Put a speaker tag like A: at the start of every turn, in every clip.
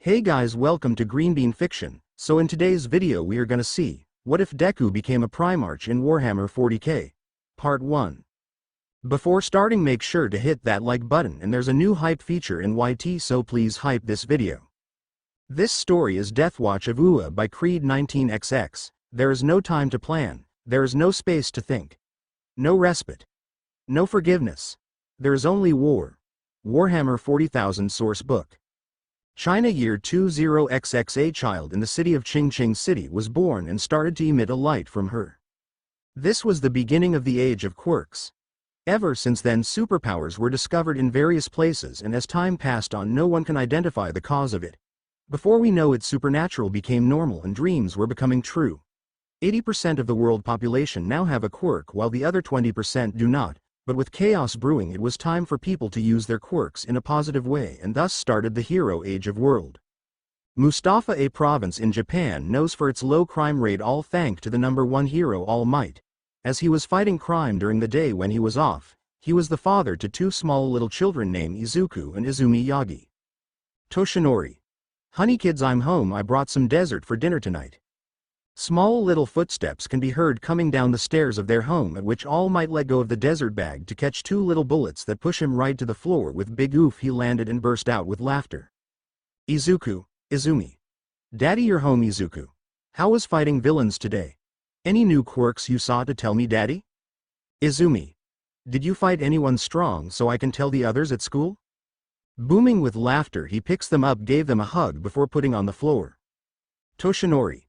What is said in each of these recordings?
A: Hey guys, welcome to Green Bean Fiction. So in today's video we are gonna see, what if Deku became a Primarch in Warhammer 40K? Part 1. Before starting, make sure to hit that like button, and there's a new hype feature in YT, so please hype this video. This story is Deathwatch of UA by Creed 19XX. There is no time to plan, there is no space to think. No respite. No forgiveness. There is only war. Warhammer 40,000 source book. China year 20XX. A child in the city of Qingqing City was born and started to emit a light from her. This was the beginning of the age of quirks. Ever since then, superpowers were discovered in various places, and as time passed on, no one can identify the cause of it. Before we know it, supernatural became normal and dreams were becoming true. 80% of the world population now have a quirk, while the other 20% do not. But with chaos brewing, it was time for people to use their quirks in a positive way, and thus started the hero age of world. Mustafa, a province in Japan, knows for its low crime rate, all thanks to the #1 hero All Might. As he was fighting crime during the day when he was off, he was the father to two small little children named Izuku and Izumi Yagi. Toshinori. Honey kids, I'm home, I brought some dessert for dinner tonight. Small little footsteps can be heard coming down the stairs of their home, at which All Might let go of the desert bag to catch two little bullets that push him right to the floor. With big oof, he landed and burst out with laughter. Izuku, Izumi. Daddy, you're home. Izuku. How was fighting villains today? Any new quirks you saw to tell me, Daddy? Izumi. Did you fight anyone strong so I can tell the others at school? Booming with laughter, he picks them up, gave them a hug before putting on the floor. Toshinori.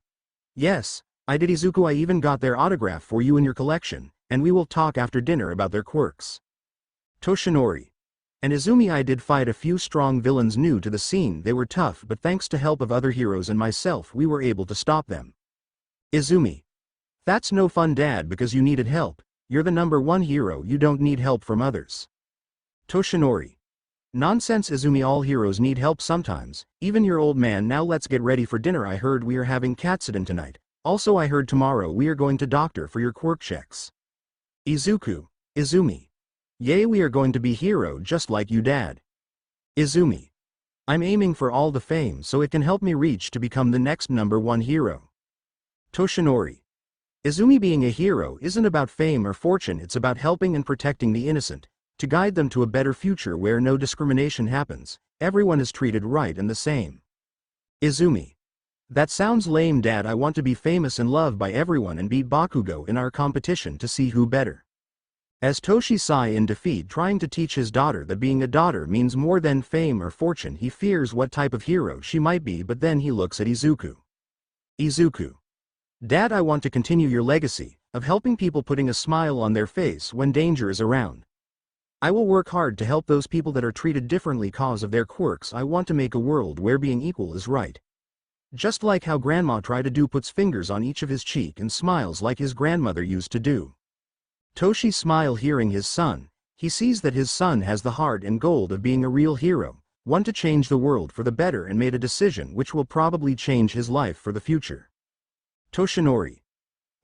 A: Yes, I did, Izuku. I even got their autograph for you in your collection, and we will talk after dinner about their quirks. Toshinori. And Izumi, I did fight a few strong villains new to the scene. They were tough, but thanks to help of other heroes and myself, we were able to stop them. Izumi. That's no fun, Dad, because you needed help. You're the #1 hero, you don't need help from others. Toshinori. Nonsense, Izumi, all heroes need help sometimes, even your old man. Now let's get ready for dinner. I heard we are having katsudon tonight. Also, I heard tomorrow we are going to doctor for your quirk checks. Izuku. Izumi. Yay, we are going to be hero just like you, Dad. Izumi. I'm aiming for all the fame so it can help me reach to become the next #1 hero. Toshinori. Izumi, being a hero isn't about fame or fortune, it's about helping and protecting the innocent, to guide them to a better future where no discrimination happens, everyone is treated right and the same. Izumi. That sounds lame, Dad. I want to be famous and loved by everyone and beat Bakugo in our competition to see who better. As Toshi sigh in defeat, trying to teach his daughter that being a daughter means more than fame or fortune, he fears what type of hero she might be, but then he looks at Izuku. Izuku. Dad, I want to continue your legacy of helping people, putting a smile on their face when danger is around. I will work hard to help those people that are treated differently cause of their quirks. I want to make a world where being equal is right. Just like how Grandma tried to do, puts fingers on each of his cheek and smiles like his grandmother used to do. Toshi smile hearing his son. He sees that his son has the heart and gold of being a real hero, one to change the world for the better, and made a decision which will probably change his life for the future. Toshinori.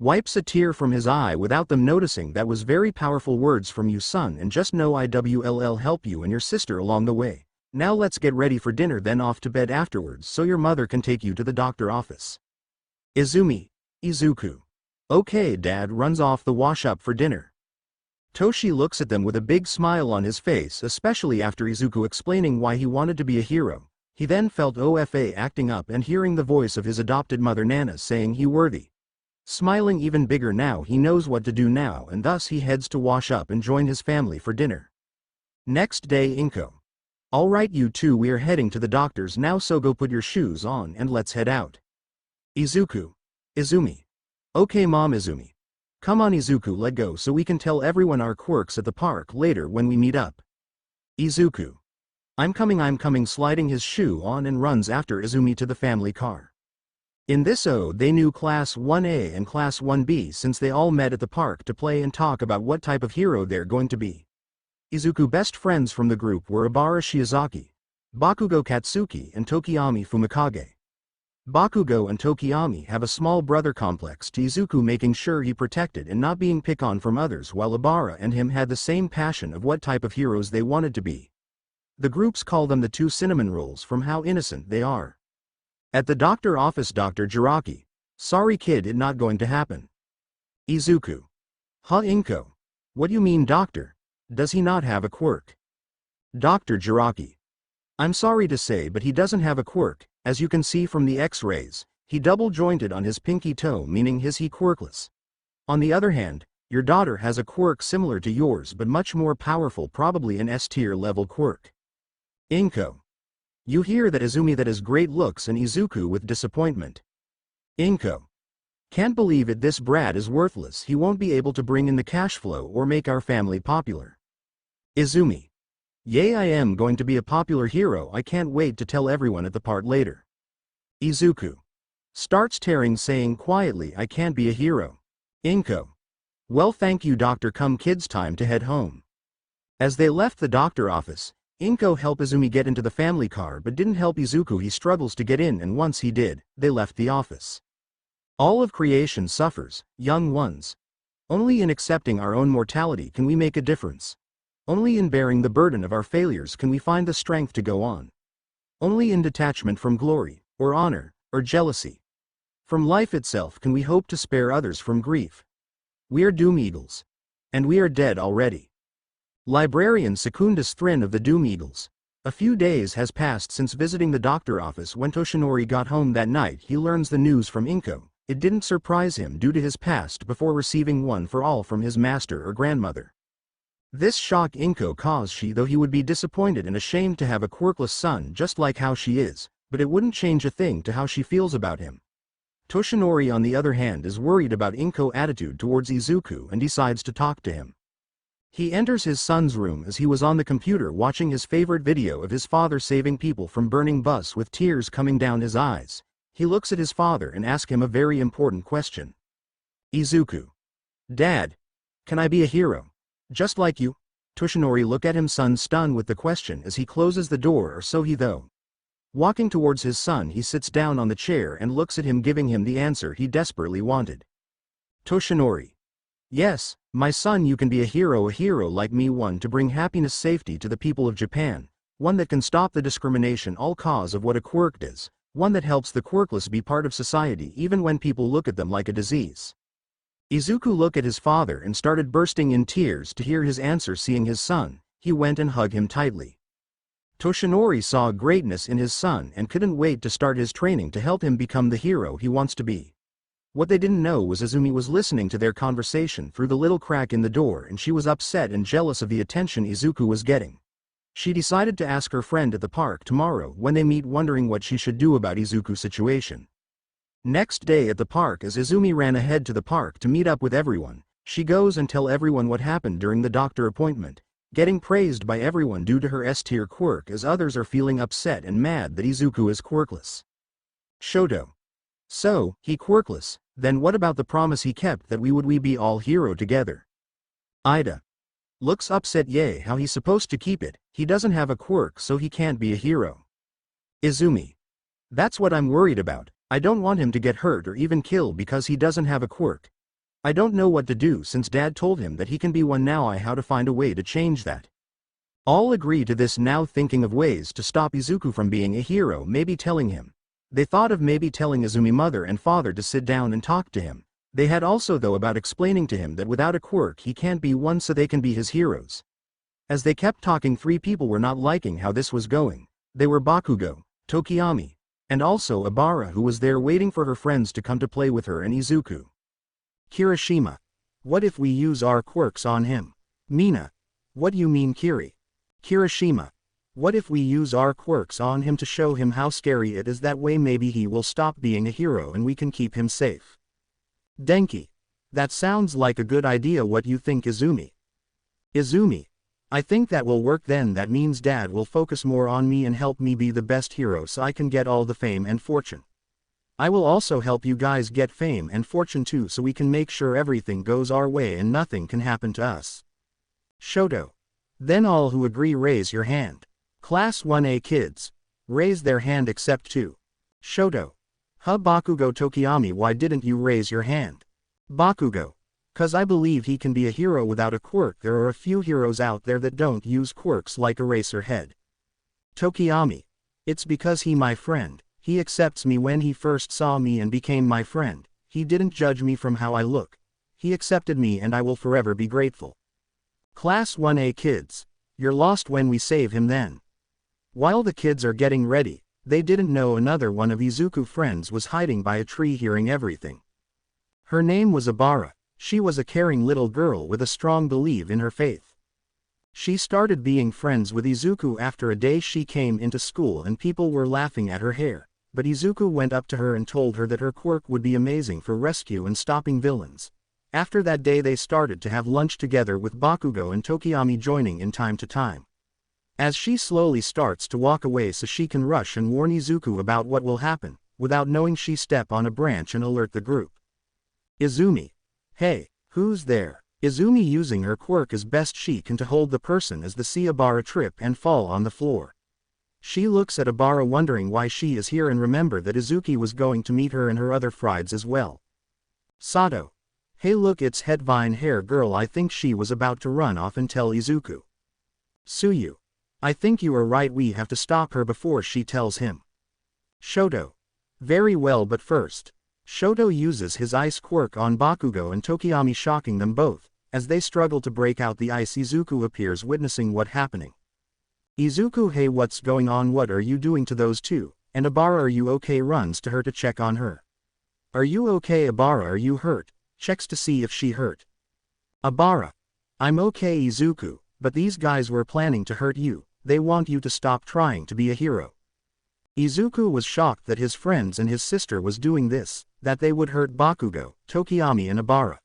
A: Wipes a tear from his eye without them noticing. That was very powerful words from you, son, and just know I will help you and your sister along the way. Now let's get ready for dinner, then off to bed afterwards so your mother can take you to the doctor office. Izumi. Izuku. Okay, Dad. Runs off the wash up for dinner. Toshi looks at them with a big smile on his face, especially after Izuku explaining why he wanted to be a hero. He then felt OFA acting up and hearing the voice of his adopted mother Nana saying he worthy. Smiling even bigger now, he knows what to do now, and thus he heads to wash up and join his family for dinner. Next day, Inko. Alright you two, we are heading to the doctor's now, so go put your shoes on and let's head out. Izuku. Izumi. Okay Mom. Izumi. Come on Izuku, let go so we can tell everyone our quirks at the park later when we meet up. Izuku. I'm coming, sliding his shoe on and runs after Izumi to the family car. In this ode they knew Class 1A and Class 1B since they all met at the park to play and talk about what type of hero they're going to be. Izuku's best friends from the group were Ibara Shiozaki, Bakugo Katsuki, and Tokiyami Fumikage. Bakugo and Tokiyami have a small brother complex to Izuku, making sure he protected and not being picked on from others, while Ibara and him had the same passion of what type of heroes they wanted to be. The groups call them the two cinnamon rolls from how innocent they are. At the doctor office, Dr. Jiraki. Sorry kid, it not going to happen. Izuku. Huh, Inko? What you mean, doctor? Does he not have a quirk? Dr. Jiraki. I'm sorry to say, but he doesn't have a quirk. As you can see from the x-rays, he double-jointed on his pinky toe, meaning he quirkless. On the other hand, your daughter has a quirk similar to yours but much more powerful, probably an S-tier level quirk. Inko. You hear that, Izumi? That is great looks, and Izuku with disappointment. Inko. Can't believe it, this brat is worthless, he won't be able to bring in the cash flow or make our family popular. Izumi. Yay, I am going to be a popular hero, I can't wait to tell everyone at the part later. Izuku. Starts tearing, saying quietly, I can't be a hero. Inko. Well, thank you, doctor. Come kids, time to head home. As they left the doctor office, Inko helped Izumi get into the family car but didn't help Izuku. He struggles to get in, and once he did, they left the office. All of creation suffers, young ones. Only in accepting our own mortality can we make a difference. Only in bearing the burden of our failures can we find the strength to go on. Only in detachment from glory, or honor, or jealousy. From life itself can we hope to spare others from grief. We are Doom Eagles. And we are dead already. Librarian Secundus Thrin of the Doom Eagles. A few days has passed since visiting the doctor office. When Toshinori got home that night, he learns the news from Inko. It didn't surprise him due to his past before receiving one for all from his master or grandmother. This shock Inko caused she, though he would be disappointed and ashamed to have a quirkless son just like how she is, but it wouldn't change a thing to how she feels about him. Toshinori on the other hand is worried about Inko's attitude towards Izuku and decides to talk to him. He enters his son's room as he was on the computer watching his favorite video of his father saving people from burning bus with tears coming down his eyes. He looks at his father and asks him a very important question. Izuku. Dad. Can I be a hero? Just like you? Toshinori look at him, son, stunned with the question as he closes the door, or so he though. Walking towards his son, he sits down on the chair and looks at him, giving him the answer he desperately wanted. Toshinori. Yes, my son, you can be a hero like me, one to bring happiness, safety to the people of Japan, one that can stop the discrimination all cause of what a quirk does, one that helps the quirkless be part of society even when people look at them like a disease. Izuku looked at his father and started bursting in tears to hear his answer. Seeing his son, he went and hugged him tightly. Toshinori saw greatness in his son and couldn't wait to start his training to help him become the hero he wants to be. What they didn't know was Izumi was listening to their conversation through the little crack in the door, and she was upset and jealous of the attention Izuku was getting. She decided to ask her friend at the park tomorrow when they meet, wondering what she should do about Izuku's situation. Next day at the park, as Izumi ran ahead to the park to meet up with everyone, she goes and tell everyone what happened during the doctor appointment, getting praised by everyone due to her S-tier quirk, as others are feeling upset and mad that Izuku is quirkless. Shoto. So, he quirkless, then what about the promise he kept that we be all hero together? Ida. Looks upset. Yay, how he's supposed to keep it, he doesn't have a quirk so he can't be a hero. Izumi. That's what I'm worried about, I don't want him to get hurt or even killed because he doesn't have a quirk. I don't know what to do since Dad told him that he can be one now. How to find a way to change that. All agree to this now, thinking of ways to stop Izuku from being a hero, maybe telling him. They thought of maybe telling Izumi mother and father to sit down and talk to him. They had also though about explaining to him that without a quirk he can't be one, so they can be his heroes. As they kept talking, three people were not liking how this was going. They were Bakugo, Tokiyami, and also Abara, who was there waiting for her friends to come to play with her, and Izuku. Kirishima. What if we use our quirks on him? Mina. What do you mean, Kiri? Kirishima. What if we use our quirks on him to show him how scary it is? That way maybe he will stop being a hero and we can keep him safe. Denki. That sounds like a good idea. What you think, Izumi? Izumi. I think that will work. Then that means Dad will focus more on me and help me be the best hero so I can get all the fame and fortune. I will also help you guys get fame and fortune too, so we can make sure everything goes our way and nothing can happen to us. Shoto. Then all who agree raise your hand. Class 1A kids. Raise their hand except 2. Shoto. Bakugo. Tokiyami, why didn't you raise your hand? Bakugo. Cause I believe he can be a hero without a quirk. There are a few heroes out there that don't use quirks like Eraserhead. Tokiyami. It's because he my friend. He accepts me when he first saw me and became my friend. He didn't judge me from how I look. He accepted me and I will forever be grateful. Class 1A kids. You're lost when we save him then. While the kids are getting ready, they didn't know another one of Izuku's friends was hiding by a tree hearing everything. Her name was Abara. She was a caring little girl with a strong belief in her faith. She started being friends with Izuku after a day she came into school and people were laughing at her hair, but Izuku went up to her and told her that her quirk would be amazing for rescue and stopping villains. After that day they started to have lunch together with Bakugo and Tokiyami joining in time to time. As she slowly starts to walk away so she can rush and warn Izuku about what will happen, without knowing she step on a branch and alert the group. Izumi. Hey, who's there? Izumi using her quirk as best she can to hold the person as the see Abara trip and fall on the floor. She looks at Abara wondering why she is here and remember that Izuki was going to meet her and her other friends as well. Sato. Hey look, it's Headvine hair girl. I think she was about to run off and tell Izuku. Tsuyu. I think you are right, we have to stop her before she tells him. Shoto. Very well, but first. Shoto uses his ice quirk on Bakugo and Tokiyami, shocking them both. As they struggle to break out the ice, Izuku appears witnessing what's happening. Izuku, hey, what's going on? What are you doing to those two? And Abara, are you okay? Runs to her to check on her. Are you okay, Abara? Are you hurt? Checks to see if she hurt. Abara. I'm okay, Izuku, but these guys were planning to hurt you. They want you to stop trying to be a hero. Izuku was shocked that his friends and his sister was doing this, that they would hurt Bakugo, Tokiyami and Abara.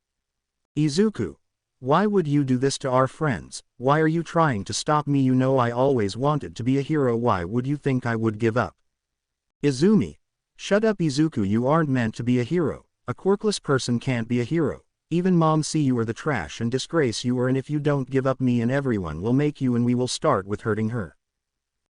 A: Izuku. Why would you do this to our friends? Why are you trying to stop me? You know I always wanted to be a hero. Why would you think I would give up? Izumi. Shut up, Izuku, you aren't meant to be a hero. A quirkless person can't be a hero. Even mom see you are the trash and disgrace you are, and if you don't give up, me and everyone will make you, and we will start with hurting her.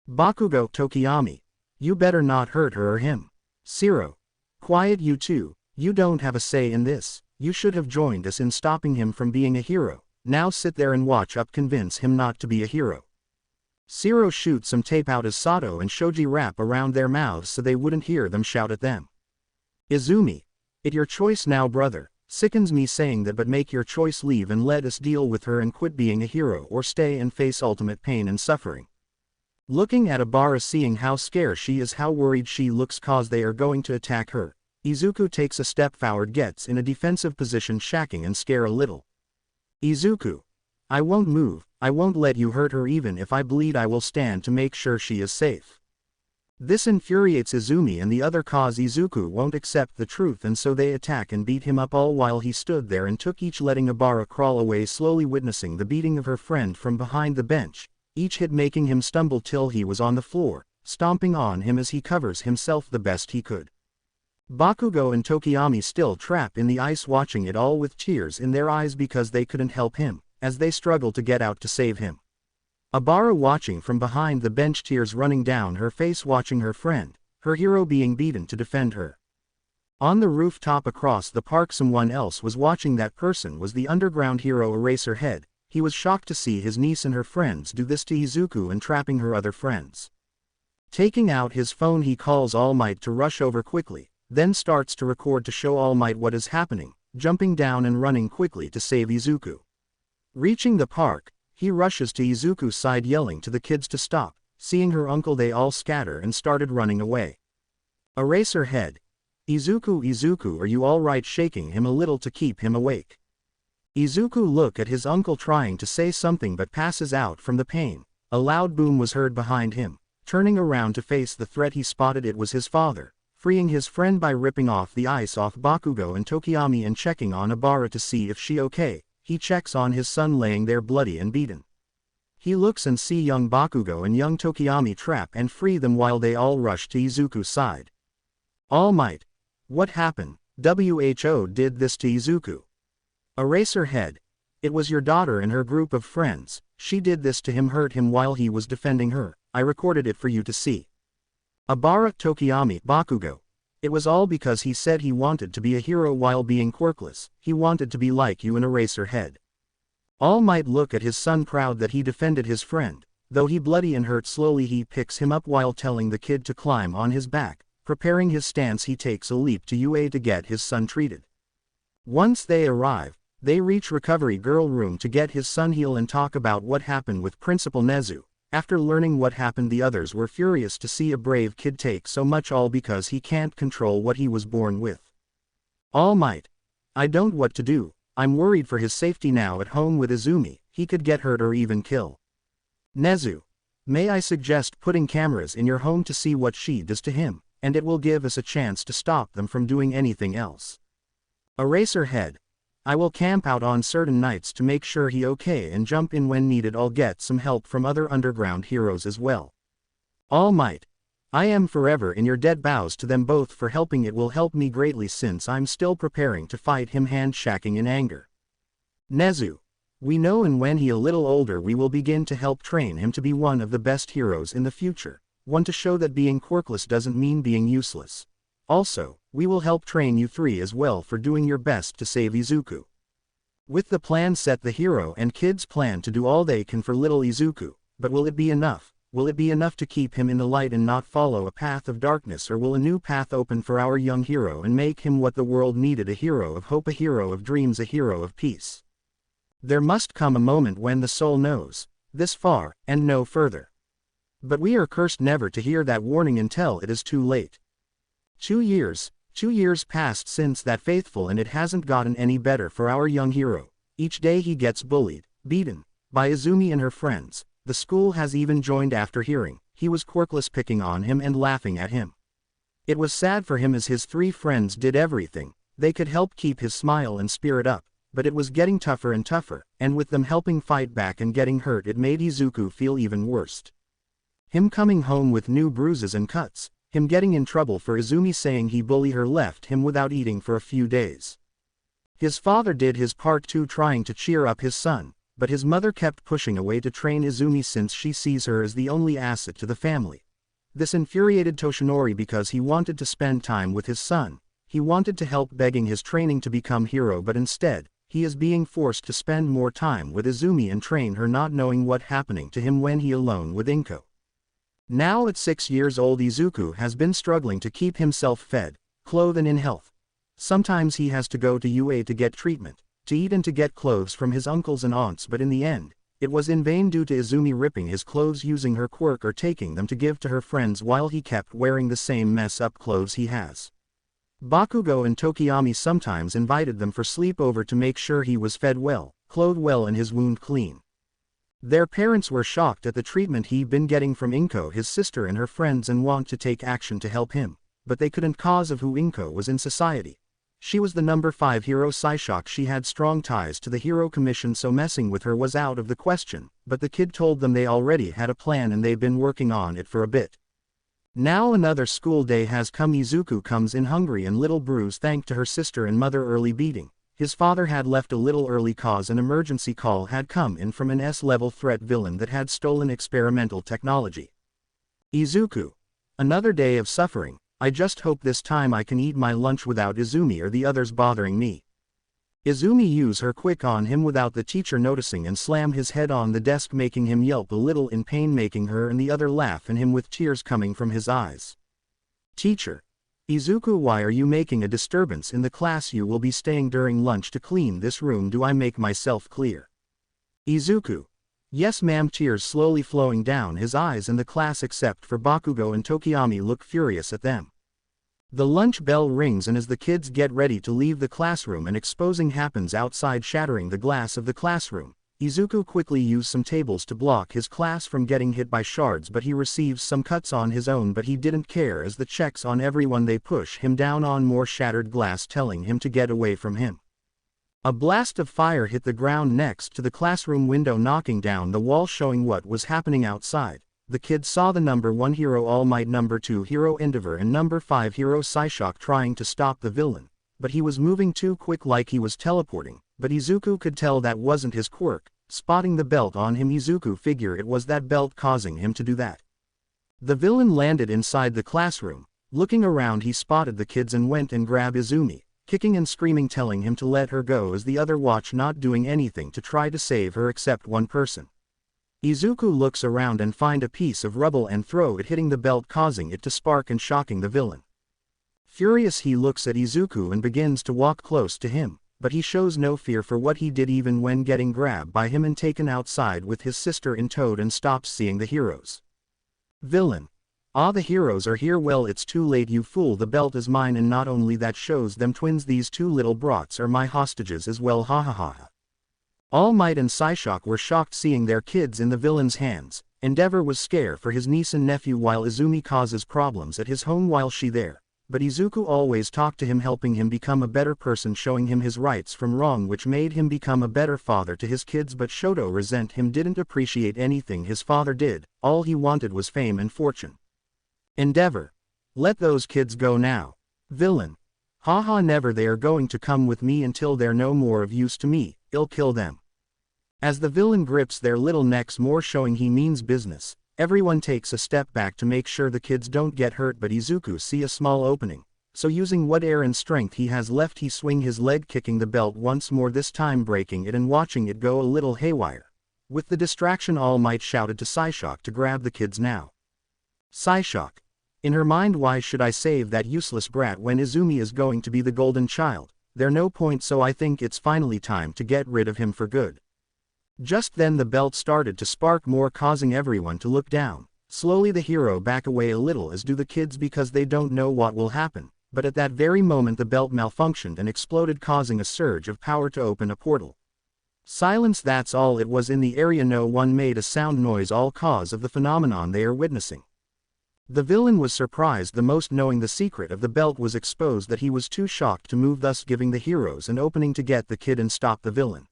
A: Bakugo. Tokiyami. You better not hurt her or him. Zero. Quiet, you two. You don't have a say in this. You should have joined us in stopping him from being a hero. Now sit there and watch up convince him not to be a hero. Zero shoots some tape out as Sato and Shoji wrap around their mouths so they wouldn't hear them shout at them. Izumi. It your choice now, brother. Sickens me saying that, but make your choice. Leave and let us deal with her and quit being a hero, or stay and face ultimate pain and suffering. Looking at Abara, seeing how scared she is, how worried she looks cause they are going to attack her, Izuku takes a step forward, gets in a defensive position, shacking and scare a little. Izuku. I won't move. I won't let you hurt her. Even if I bleed, I will stand to make sure she is safe. This infuriates Izumi and the other cause Izuku won't accept the truth, and so they attack and beat him up, all while he stood there and took each, letting Abara crawl away slowly, witnessing the beating of her friend from behind the bench, each hit making him stumble till he was on the floor, stomping on him as he covers himself the best he could. Bakugo and Tokiyami still trapped in the ice, watching it all with tears in their eyes because they couldn't help him, as they struggle to get out to save him. Abara watching from behind the bench, tears running down her face, watching her friend, her hero, being beaten to defend her. On the rooftop across the park, someone else was watching. That person was the underground hero Eraserhead. He was shocked to see his niece and her friends do this to Izuku and trapping her other friends. Taking out his phone, he calls All Might to rush over quickly, then starts to record to show All Might what is happening, jumping down and running quickly to save Izuku. Reaching the park, he rushes to Izuku's side, yelling to the kids to stop. Seeing her uncle, they all scatter and started running away. Eraserhead. Izuku, are you all right? Shaking him a little to keep him awake. Izuku look at his uncle, trying to say something but passes out from the pain. A loud boom was heard behind him. Turning around to face the threat, he spotted it was his father, freeing his friend by ripping off the ice off Bakugo and Tokiyami and checking on Abara to see if she okay. He checks on his son laying there bloody and beaten. He looks and see young Bakugo and young Tokiyami trap and free them while they all rush to Izuku's side. All Might. What happened? Who did this to Izuku? Eraserhead. It was your daughter and her group of friends. She did this to him, hurt him while he was defending her. I recorded it for you to see. Abara. Tokiyami. Bakugo. It was all because he said he wanted to be a hero while being quirkless. He wanted to be like you and Eraserhead. All Might look at his son, proud that he defended his friend. Though he bloody and hurt, slowly he picks him up while telling the kid to climb on his back, preparing his stance. He takes a leap to UA to get his son treated. Once they arrive, they reach recovery girl room to get his son healed and talk about what happened with Principal Nezu. After learning what happened, the others were furious to see a brave kid take so much, all because he can't control what he was born with. All Might. I don't know what to do. I'm worried for his safety now at home with Izumi. He could get hurt or even kill. Nezu. May I suggest putting cameras in your home to see what she does to him, and it will give us a chance to stop them from doing anything else. Eraserhead. I will camp out on certain nights to make sure he okay and jump in when needed. I'll get some help from other underground heroes as well. All Might. I am forever in your debt. Bows to them both for helping. It will help me greatly since I'm still preparing to fight him. Handshaking in anger. Nezu. We know, and when he a little older we will begin to help train him to be one of the best heroes in the future, one to show that being quirkless doesn't mean being useless. Also, we will help train you three as well for doing your best to save Izuku. With the plan set, the hero and kids plan to do all they can for little Izuku, but will it be enough? Will it be enough to keep him in the light and not follow a path of darkness, or will a new path open for our young hero and make him what the world needed, a hero of hope, a hero of dreams, a hero of peace? There must come a moment when the soul knows this far and no further. But we are cursed never to hear that warning until it is too late. 2 years passed since that faithful, and it hasn't gotten any better for our young hero. Each day he gets bullied, beaten, by Izumi and her friends. The school has even joined after hearing he was quirkless, picking on him and laughing at him. It was sad for him as his 3 friends did everything they could help keep his smile and spirit up, but it was getting tougher and tougher, and with them helping fight back and getting hurt, it made Izuku feel even worse. Him coming home with new bruises and cuts, him getting in trouble for Izumi saying he bullied her, left him without eating for a few days. His father did his part too, trying to cheer up his son, but his mother kept pushing away to train Izumi since she sees her as the only asset to the family. This infuriated Toshinori because he wanted to spend time with his son. He wanted to help, begging his training to become hero, but instead, he is being forced to spend more time with Izumi and train her, not knowing what happening to him when he alone with Inko. Now at 6 years old, Izuku has been struggling to keep himself fed, clothed and in health. Sometimes he has to go to UA to get treatment, to eat and to get clothes from his uncles and aunts, but in the end, it was in vain due to Izumi ripping his clothes using her quirk or taking them to give to her friends while he kept wearing the same mess-up clothes he has. Bakugo and Tokiyami sometimes invited them for sleepover to make sure he was fed well, clothed well and his wound clean. Their parents were shocked at the treatment he'd been getting from Inko, his sister and her friends, and want to take action to help him, but they couldn't cause of who Inko was in society. She was the number 5 hero Saishock. She had strong ties to the Hero Commission, so messing with her was out of the question, but the kid told them they already had a plan and they've been working on it for a bit. Now another school day has come. Izuku comes in hungry and little bruised thanks to her sister and mother early beating. His father had left a little early cause an emergency call had come in from an S-level threat villain that had stolen experimental technology. Izuku. Another day of suffering. I just hope this time I can eat my lunch without Izumi or the others bothering me. Izumi used her quick on him without the teacher noticing and slammed his head on the desk, making him yelp a little in pain, making her and the other laugh and him with tears coming from his eyes. Teacher. Izuku, why are you making a disturbance in the class? You will be staying during lunch to clean this room. Do I make myself clear? Izuku. Yes ma'am. Tears slowly flowing down his eyes, and the class except for Bakugo and Tokiyami look furious at them. The lunch bell rings, and as the kids get ready to leave the classroom, an exposing happens outside, shattering the glass of the classroom. Izuku quickly used some tables to block his class from getting hit by shards, but he receives some cuts on his own, but he didn't care as the checks on everyone. They push him down on more shattered glass, telling him to get away from him. A blast of fire hit the ground next to the classroom window, knocking down the wall, showing what was happening outside. The kids saw the number 1 hero All Might, number 2 hero Endeavor, and number 5 hero Saishock trying to stop the villain, but he was moving too quick, like he was teleporting, but Izuku could tell that wasn't his quirk. Spotting the belt on him, Izuku figured it was that belt causing him to do that. The villain landed inside the classroom. Looking around, he spotted the kids and went and grabbed Izumi, kicking and screaming, telling him to let her go as the other watch, not doing anything to try to save her except one person. Izuku looks around and find a piece of rubble and throw it, hitting the belt, causing it to spark and shocking the villain. Furious, he looks at Izuku and begins to walk close to him, but he shows no fear for what he did even when getting grabbed by him and taken outside with his sister in tow, and stops seeing the heroes. Villain. Ah, the heroes are here. Well, it's too late, you fool, the belt is mine, and not only that, shows them twins, these two little brats are my hostages as well, ha ha ha. All Might and Psyshock were shocked seeing their kids in the villain's hands. Endeavor was scared for his niece and nephew while Izumi causes problems at his home while she there. But Izuku always talked to him, helping him become a better person, showing him his rights from wrong, which made him become a better father to his kids. But Shoto resent him, didn't appreciate anything his father did, all he wanted was fame and fortune. Endeavor. Let those kids go now. Villain. Haha, never, they are going to come with me until they're no more of use to me, I'll kill them. As the villain grips their little necks more, showing he means business. Everyone takes a step back to make sure the kids don't get hurt, but Izuku see a small opening, so using what air and strength he has left, he swing his leg, kicking the belt once more, this time breaking it and watching it go a little haywire. With the distraction, All Might shouted to Psyshock to grab the kids now. Psyshock. In her mind, why should I save that useless brat when Izumi is going to be the golden child? There's no point, so I think it's finally time to get rid of him for good. Just then the belt started to spark more, causing everyone to look down. Slowly the hero back away a little, as do the kids, because they don't know what will happen. But at that very moment the belt malfunctioned and exploded, causing a surge of power to open a portal. Silence, that's all it was in the area. No one made a sound noise, all cause of the phenomenon they are witnessing. The villain was surprised the most, knowing the secret of the belt was exposed, that he was too shocked to move, thus giving the heroes an opening to get the kid and stop the villain.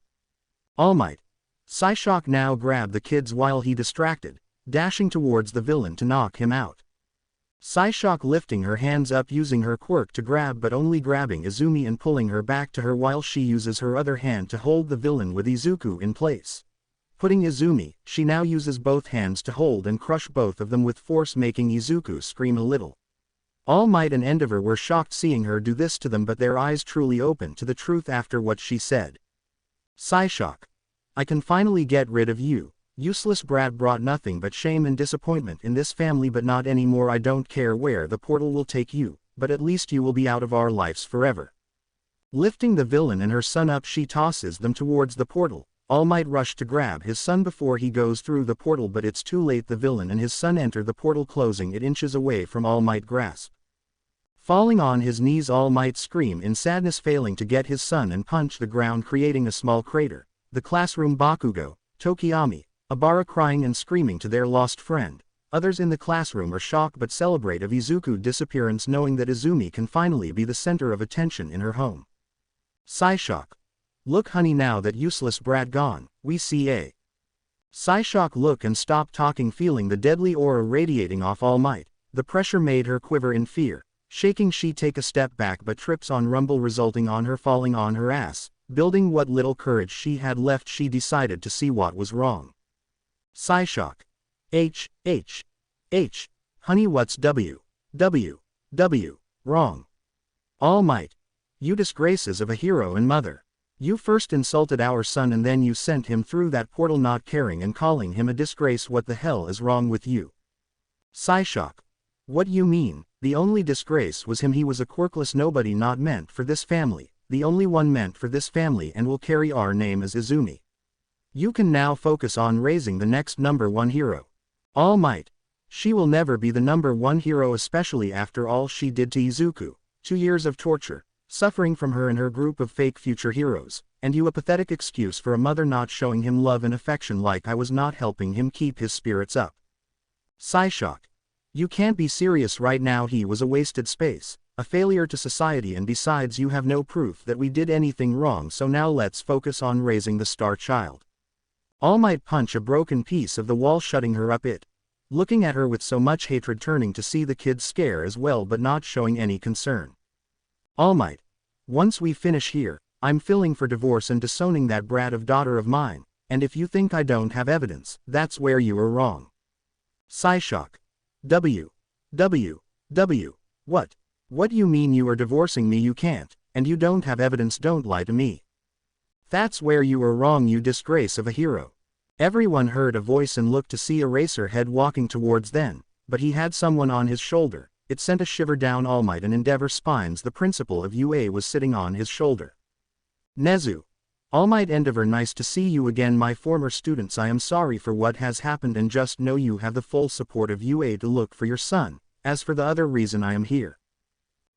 A: All Might. Psyshock now grabbed the kids while he distracted, dashing towards the villain to knock him out. Psyshock lifting her hands up, using her quirk to grab, but only grabbing Izumi and pulling her back to her while she uses her other hand to hold the villain with Izuku in place. Putting Izumi, she now uses both hands to hold and crush both of them with force, making Izuku scream a little. All Might and Endeavor were shocked seeing her do this to them, but their eyes truly opened to the truth after what she said. Psyshock. I can finally get rid of you. Useless brat brought nothing but shame and disappointment in this family, but not anymore. I don't care where the portal will take you, but at least you will be out of our lives forever. Lifting the villain and her son up, she tosses them towards the portal. All Might rush to grab his son before he goes through the portal, but it's too late. The villain and his son enter the portal, closing it inches away from All Might grasp. Falling on his knees, All Might scream in sadness, failing to get his son and punch the ground, creating a small crater. The classroom, Bakugo, Tokiyami, Abara crying and screaming to their lost friend. Others in the classroom are shocked but celebrate of Izuku's disappearance, knowing that Izumi can finally be the center of attention in her home. Psyshock. Look honey, now that useless brat gone, we see a. Psyshock look and stop talking, feeling the deadly aura radiating off All Might. The pressure made her quiver in fear. Shaking, she take a step back but trips on Rumble, resulting on her falling on her ass. Building what little courage she had left, she decided to see what was wrong. Psyshock. Honey, what's wrong? All Might. You disgraces of a hero and mother. You first insulted our son and then you sent him through that portal, not caring and calling him a disgrace. What the hell is wrong with you? Psyshock. What you mean? The only disgrace was him. He was a quirkless nobody, not meant for this family. The only one meant for this family and will carry our name as Izumi. You can now focus on raising the next #1 hero. All Might. She will never be the #1 hero, especially after all she did to Izuku. 2 years of torture, suffering from her and her group of fake future heroes, and you a pathetic excuse for a mother not showing him love and affection, like I was not helping him keep his spirits up. Psyshock. You can't be serious right now. He was a wasted space. A failure to society, and besides you have no proof that we did anything wrong, so now let's focus on raising the star child. All Might punch a broken piece of the wall, shutting her up, it. Looking at her with so much hatred, turning to see the kids scare as well but not showing any concern. All Might. Once we finish here, I'm filing for divorce and disowning that brat of daughter of mine, and if you think I don't have evidence, that's where you are wrong. Psyshock. What? What do you mean you are divorcing me? You can't, and you don't have evidence. Don't lie to me. That's where you are wrong, you disgrace of a hero. Everyone heard a voice and looked to see Eraserhead walking towards them, but he had someone on his shoulder. it sent a shiver down All Might and Endeavor's spines. The principal of UA was sitting on his shoulder. Nezu. All Might Endeavor, nice to see you again, my former students. I am sorry for what has happened and just know you have the full support of UA to look for your son. As for the other reason I am here.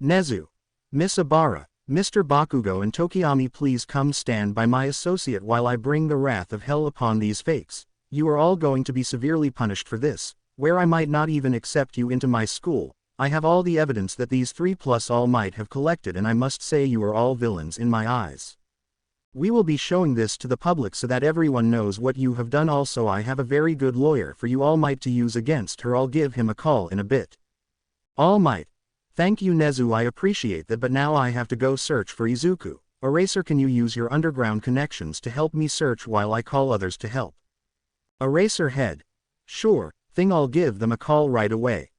A: Nezu. Miss Abara, Mr. Bakugo and Tokiyami, please come stand by my associate while I bring the wrath of hell upon these fakes. You are all going to be severely punished for this, where I might not even accept you into my school. I have all the evidence that these 3+ All Might have collected, and I must say you are all villains in my eyes. We will be showing this to the public so that everyone knows what you have done. Also, I have a very good lawyer for you All Might to use against her. I'll give him a call in a bit. All Might. Thank you Nezu, I appreciate that, but now I have to go search for Izuku. Eraser, can you use your underground connections to help me search while I call others to help? Eraser head. Sure, thing, I'll give them a call right away.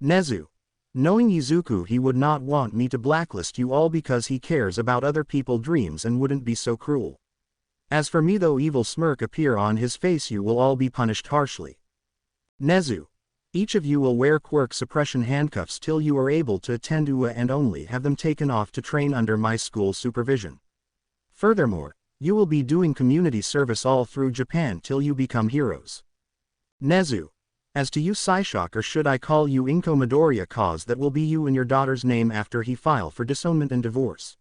A: Nezu. Knowing Izuku, he would not want me to blacklist you all because he cares about other people's dreams and wouldn't be so cruel. As for me though, evil smirk appear on his face, you will all be punished harshly. Nezu. Each of you will wear quirk suppression handcuffs till you are able to attend UA and only have them taken off to train under my school supervision. Furthermore, you will be doing community service all through Japan till you become heroes. Nezu. As to you Psyshock, or should I call you Inko Midoriya, cause that will be you and your daughter's name after he file for disownment and divorce.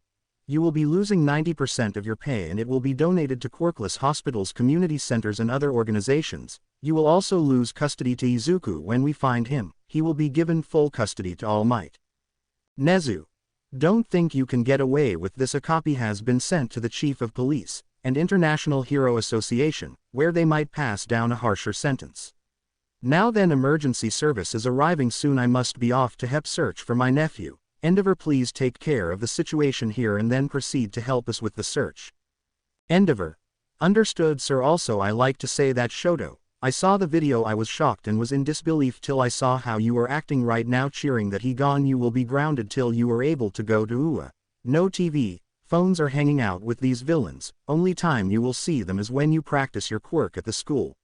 A: You will be losing 90% of your pay and it will be donated to quirkless hospitals, community centers and other organizations. You will also lose custody to Izuku when we find him. He will be given full custody to All Might. Nezu. Don't think you can get away with this. A copy has been sent to the Chief of Police and International Hero Association, where they might pass down a harsher sentence. Now then, emergency service is arriving soon. I must be off to help search for my nephew. Endeavor, please take care of the situation here and then proceed to help us with the search. Endeavor. Understood sir. Also I like to say that Shoto, I saw the video, I was shocked and was in disbelief till I saw how you are acting right now, cheering that he gone. You will be grounded till you are able to go to UA. No TV, phones are hanging out with these villains. Only time you will see them is when you practice your quirk at the school.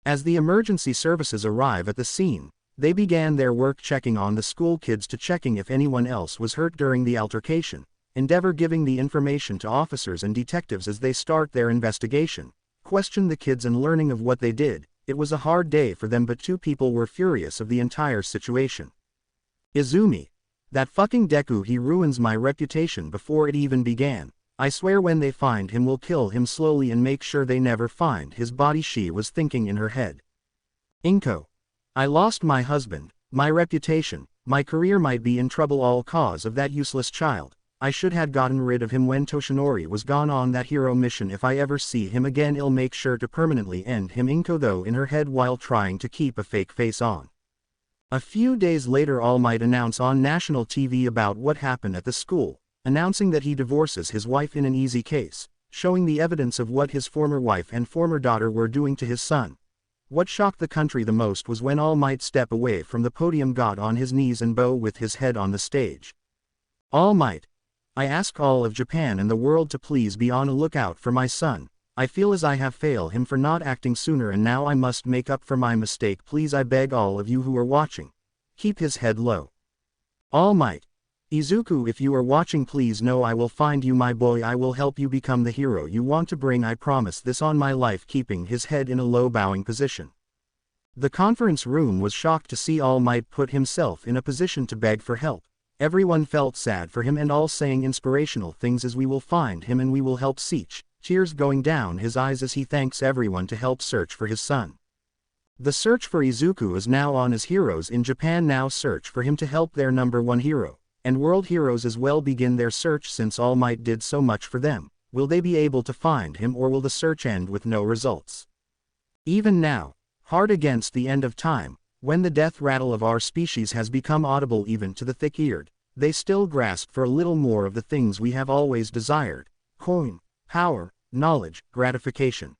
A: As the emergency services arrive at the scene, they began their work checking on the school kids to checking if anyone else was hurt during the altercation. Endeavor giving the information to officers and detectives as they start their investigation, question the kids and learning of what they did. It was a hard day for them, but two people were furious of the entire situation. Izumi. That fucking Deku, he ruins my reputation before it even began. I swear when they find him we'll kill him slowly and make sure they never find his body, she was thinking in her head. Inko. I lost my husband, my reputation, my career might be in trouble all cause of that useless child. I should have gotten rid of him when Toshinori was gone on that hero mission. If I ever see him again I'll make sure to permanently end him. Inko though in her head while trying to keep a fake face on. A few days later, All Might announce on national TV about what happened at the school, announcing that he divorces his wife in an easy case, showing the evidence of what his former wife and former daughter were doing to his son. What shocked the country the most was when All Might stepped away from the podium, got on his knees and bowed with his head on the stage. All Might. I ask all of Japan and the world to please be on a lookout for my son. I feel as I have failed him for not acting sooner, and now I must make up for my mistake. Please, I beg all of you who are watching, keep his head low. All Might. Izuku, if you are watching, please know I will find you, my boy. I will help you become the hero you want to bring. I promise this on my life. Keeping his head in a low bowing position. The conference room was shocked to see All Might put himself in a position to beg for help. Everyone felt sad for him and all saying inspirational things as we will find him and we will help Seach, tears going down his eyes as he thanks everyone to help search for his son. The search for Izuku is now on as heroes in Japan now search for him to help their #1 hero, and world heroes as well begin their search. Since All Might did so much for them, will they be able to find him, or will the search end with no results? Even now, hard against the end of time, when the death rattle of our species has become audible even to the thick-eared, they still grasp for a little more of the things we have always desired: coin, power, knowledge, gratification.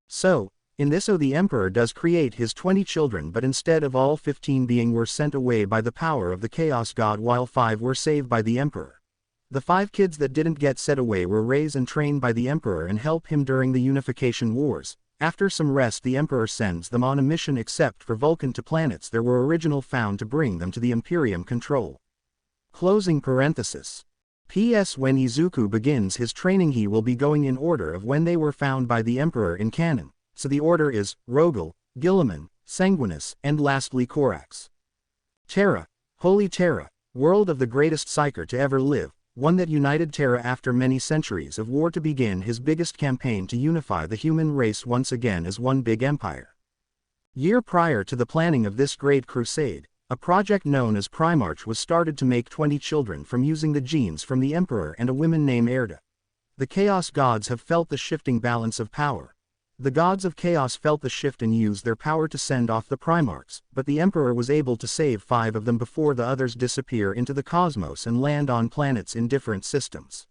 A: So, in this the Emperor does create his 20 children, but instead of all 15 being were sent away by the power of the Chaos God, while 5 were saved by the Emperor. The 5 kids that didn't get set away were raised and trained by the Emperor and help him during the Unification Wars. After some rest the Emperor sends them on a mission except for Vulcan to planets there were original found to bring them to the Imperium control. Closing parenthesis. P.S. When Izuku begins his training he will be going in order of when they were found by the Emperor in canon, so the order is, Rogal, Guilliman, Sanguinius, and lastly Corax. Terra, Holy Terra, world of the greatest psyker to ever live, one that united Terra after many centuries of war to begin his biggest campaign to unify the human race once again as one big empire. Year prior to the planning of this great crusade, a project known as Primarch was started to make 20 children from using the genes from the Emperor and a woman named Erda. The Chaos Gods have felt the shifting balance of power. The gods of Chaos felt the shift and used their power to send off the Primarchs, but the Emperor was able to save 5 of them before the others disappear into the cosmos and land on planets in different systems.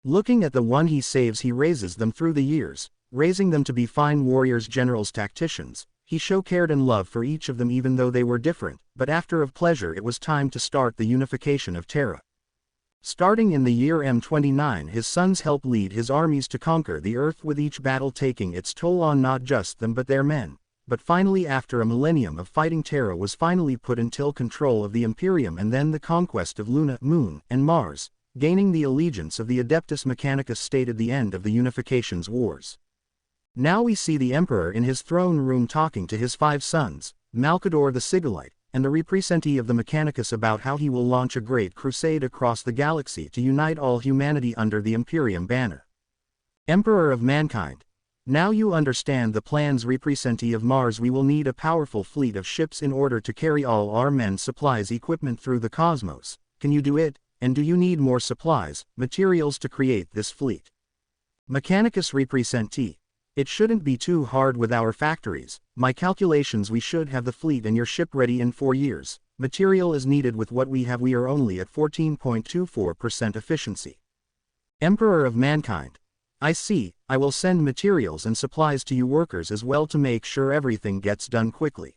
A: Looking at the one he saves he raises them through the years, raising them to be fine warriors, generals, tacticians. He showed care and love for each of them even though they were different, but after of pleasure it was time to start the unification of Terra. Starting in the year M29 his sons help lead his armies to conquer the earth with each battle taking its toll on not just them but their men, but finally after a millennium of fighting Terra was finally put until control of the Imperium and then the conquest of Luna, Moon, and Mars, gaining the allegiance of the Adeptus Mechanicus stated the end of the unification's wars. Now we see the Emperor in his throne room talking to his 5 sons, Malcador the Sigillite, and the representee of the Mechanicus about how he will launch a great crusade across the galaxy to unite all humanity under the Imperium banner. Emperor of Mankind. Now you understand the plans. Representee of Mars, we will need a powerful fleet of ships in order to carry all our men, supplies, equipment through the cosmos. Can you do it, and do you need more supplies, materials to create this fleet? Mechanicus representee. It shouldn't be too hard with our factories. My calculations, we should have the fleet and your ship ready in 4 years. Material is needed. With what we have we are only at 14.24% efficiency. Emperor of Mankind. I see, I will send materials and supplies to you workers as well to make sure everything gets done quickly.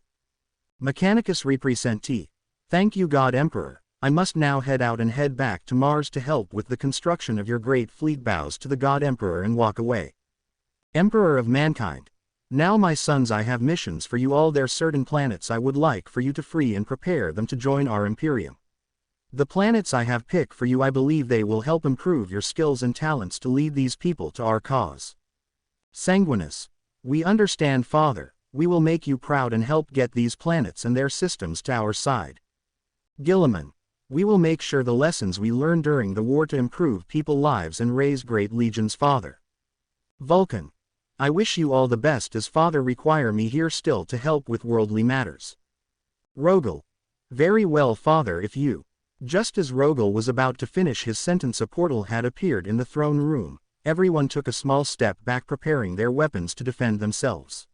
A: Mechanicus representee. Thank you God Emperor, I must now head out and head back to Mars to help with the construction of your great fleet. Bows to the God Emperor and walk away. Emperor of Mankind. Now my sons, I have missions for you all. There are certain planets I would like for you to free and prepare them to join our Imperium. The planets I have picked for you, I believe they will help improve your skills and talents to lead these people to our cause. Sanguinius. We understand Father, we will make you proud and help get these planets and their systems to our side. Guilliman. We will make sure the lessons we learned during the war to improve people's lives and raise great legions. Father. Vulcan. I wish you all the best as Father require me here still to help with worldly matters. Rogal. Very well Father, if you. Just as Rogal was about to finish his sentence a portal had appeared in the throne room. Everyone took a small step back preparing their weapons to defend themselves.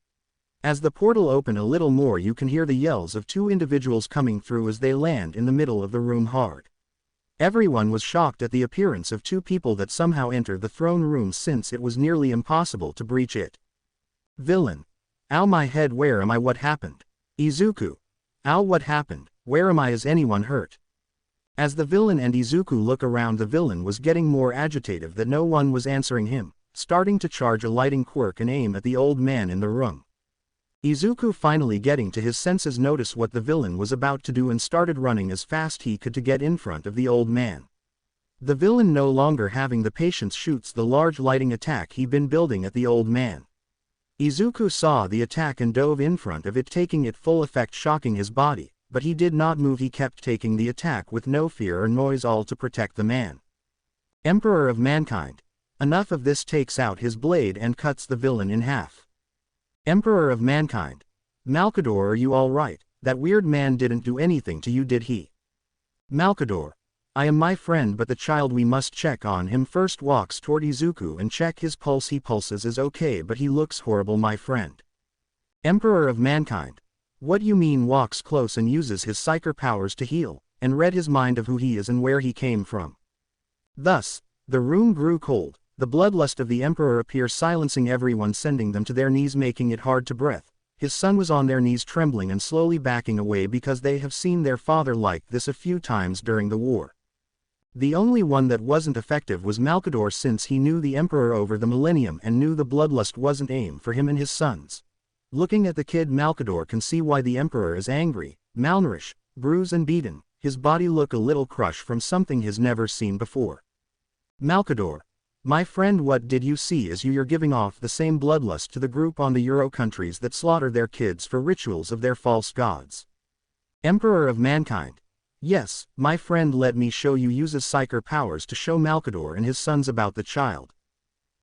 A: As the portal opened a little more you can hear the yells of 2 individuals coming through as they land in the middle of the room hard. Everyone was shocked at the appearance of 2 people that somehow entered the throne room since it was nearly impossible to breach it. Villain. Ow my head, where am I? What happened? Izuku. Ow, what happened? Where am I? Is anyone hurt? As the villain and Izuku look around, the villain was getting more agitated that no one was answering him, starting to charge a lighting quirk and aim at the old man in the room. Izuku, finally getting to his senses, noticed what the villain was about to do and started running as fast he could to get in front of the old man. The villain, no longer having the patience, shoots the large lighting attack he'd been building at the old man. Izuku saw the attack and dove in front of it, taking it full effect, shocking his body, but he did not move. He kept taking the attack with no fear or noise, all to protect the man. Emperor of Mankind. Enough of this, takes out his blade and cuts the villain in half. Emperor of Mankind. Malcador, are you all right? That weird man didn't do anything to you, did he? Malcador. I am my friend, but the child, we must check on him first. Walks toward Izuku and check his pulse. He pulses is okay, but he looks horrible, my friend. Emperor of Mankind. What you mean? Walks close and uses his psyker powers to heal, and read his mind of who he is and where he came from. Thus, the room grew cold. The bloodlust of the Emperor appears, silencing everyone, sending them to their knees, making it hard to breathe. His son was on their knees, trembling and slowly backing away because they have seen their father like this a few times during the war. The only one that wasn't effective was Malcador, since he knew the Emperor over the millennium and knew the bloodlust wasn't aimed for him and his sons. Looking at the kid, Malcador can see why the Emperor is angry, malnourished, bruised and beaten, his body look a little crushed from something he's never seen before. Malcador, my friend, what did you see as you're giving off the same bloodlust to the group on the Euro countries that slaughter their kids for rituals of their false gods? Emperor of mankind. Yes, my friend, let me show you. Uses psyker powers to show Malcador and his sons about the child.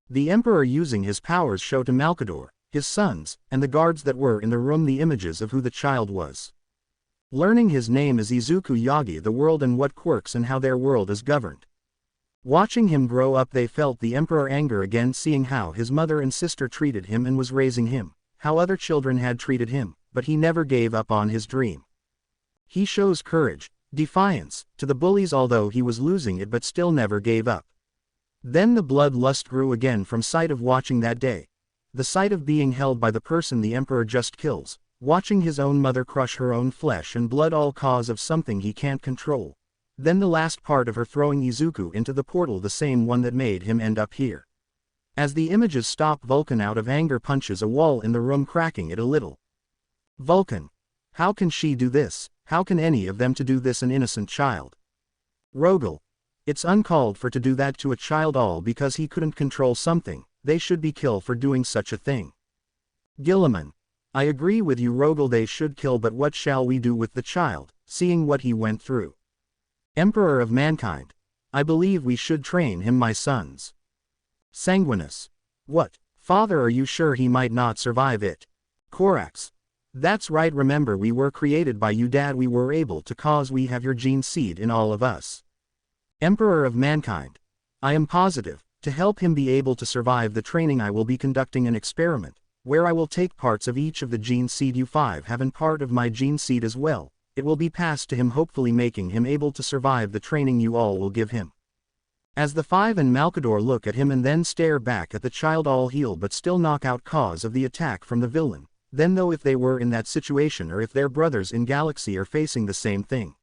A: The Emperor, using his powers, show to Malcador, his sons, and the guards that were in the room the images of who the child was. Learning his name is Izuku Yagi, the world and what quirks and how their world is governed. Watching him grow up, they felt the Emperor anger again, seeing how his mother and sister treated him and was raising him, how other children had treated him, but he never gave up on his dream. He shows courage, defiance, to the bullies, although he was losing it, but still never gave up. Then the bloodlust grew again from sight of watching that day. The sight of being held by the person the Emperor just kills, watching his own mother crush her own flesh and blood, all cause of something he can't control. Then the last part of her throwing Izuku into the portal, the same one that made him end up here. As the images stop, Vulcan out of anger punches a wall in the room, cracking it a little. Vulcan. How can she do this? How can any of them to do this, an innocent child? Rogal. It's uncalled for to do that to a child, all because he couldn't control something. They should be killed for doing such a thing. Gilliman. I agree with you, Rogal, they should kill, but what shall we do with the child, seeing what he went through? Emperor of mankind. I believe we should train him, my sons. Sanguinius. What, father, are you sure he might not survive it? Corax. That's right, remember we were created by you, Dad, we were able to cause we have your gene seed in all of us. Emperor of mankind. I am positive, to help him be able to survive the training, I will be conducting an experiment, where I will take parts of each of the gene seed you 5 have and part of my gene seed as well. It will be passed to him, hopefully making him able to survive the training you all will give him. As the 5 and Malcador look at him and then stare back at the child, all healed but still knockout cause of the attack from the villain, then know if they were in that situation or if their brothers in Galaxy are facing the same thing.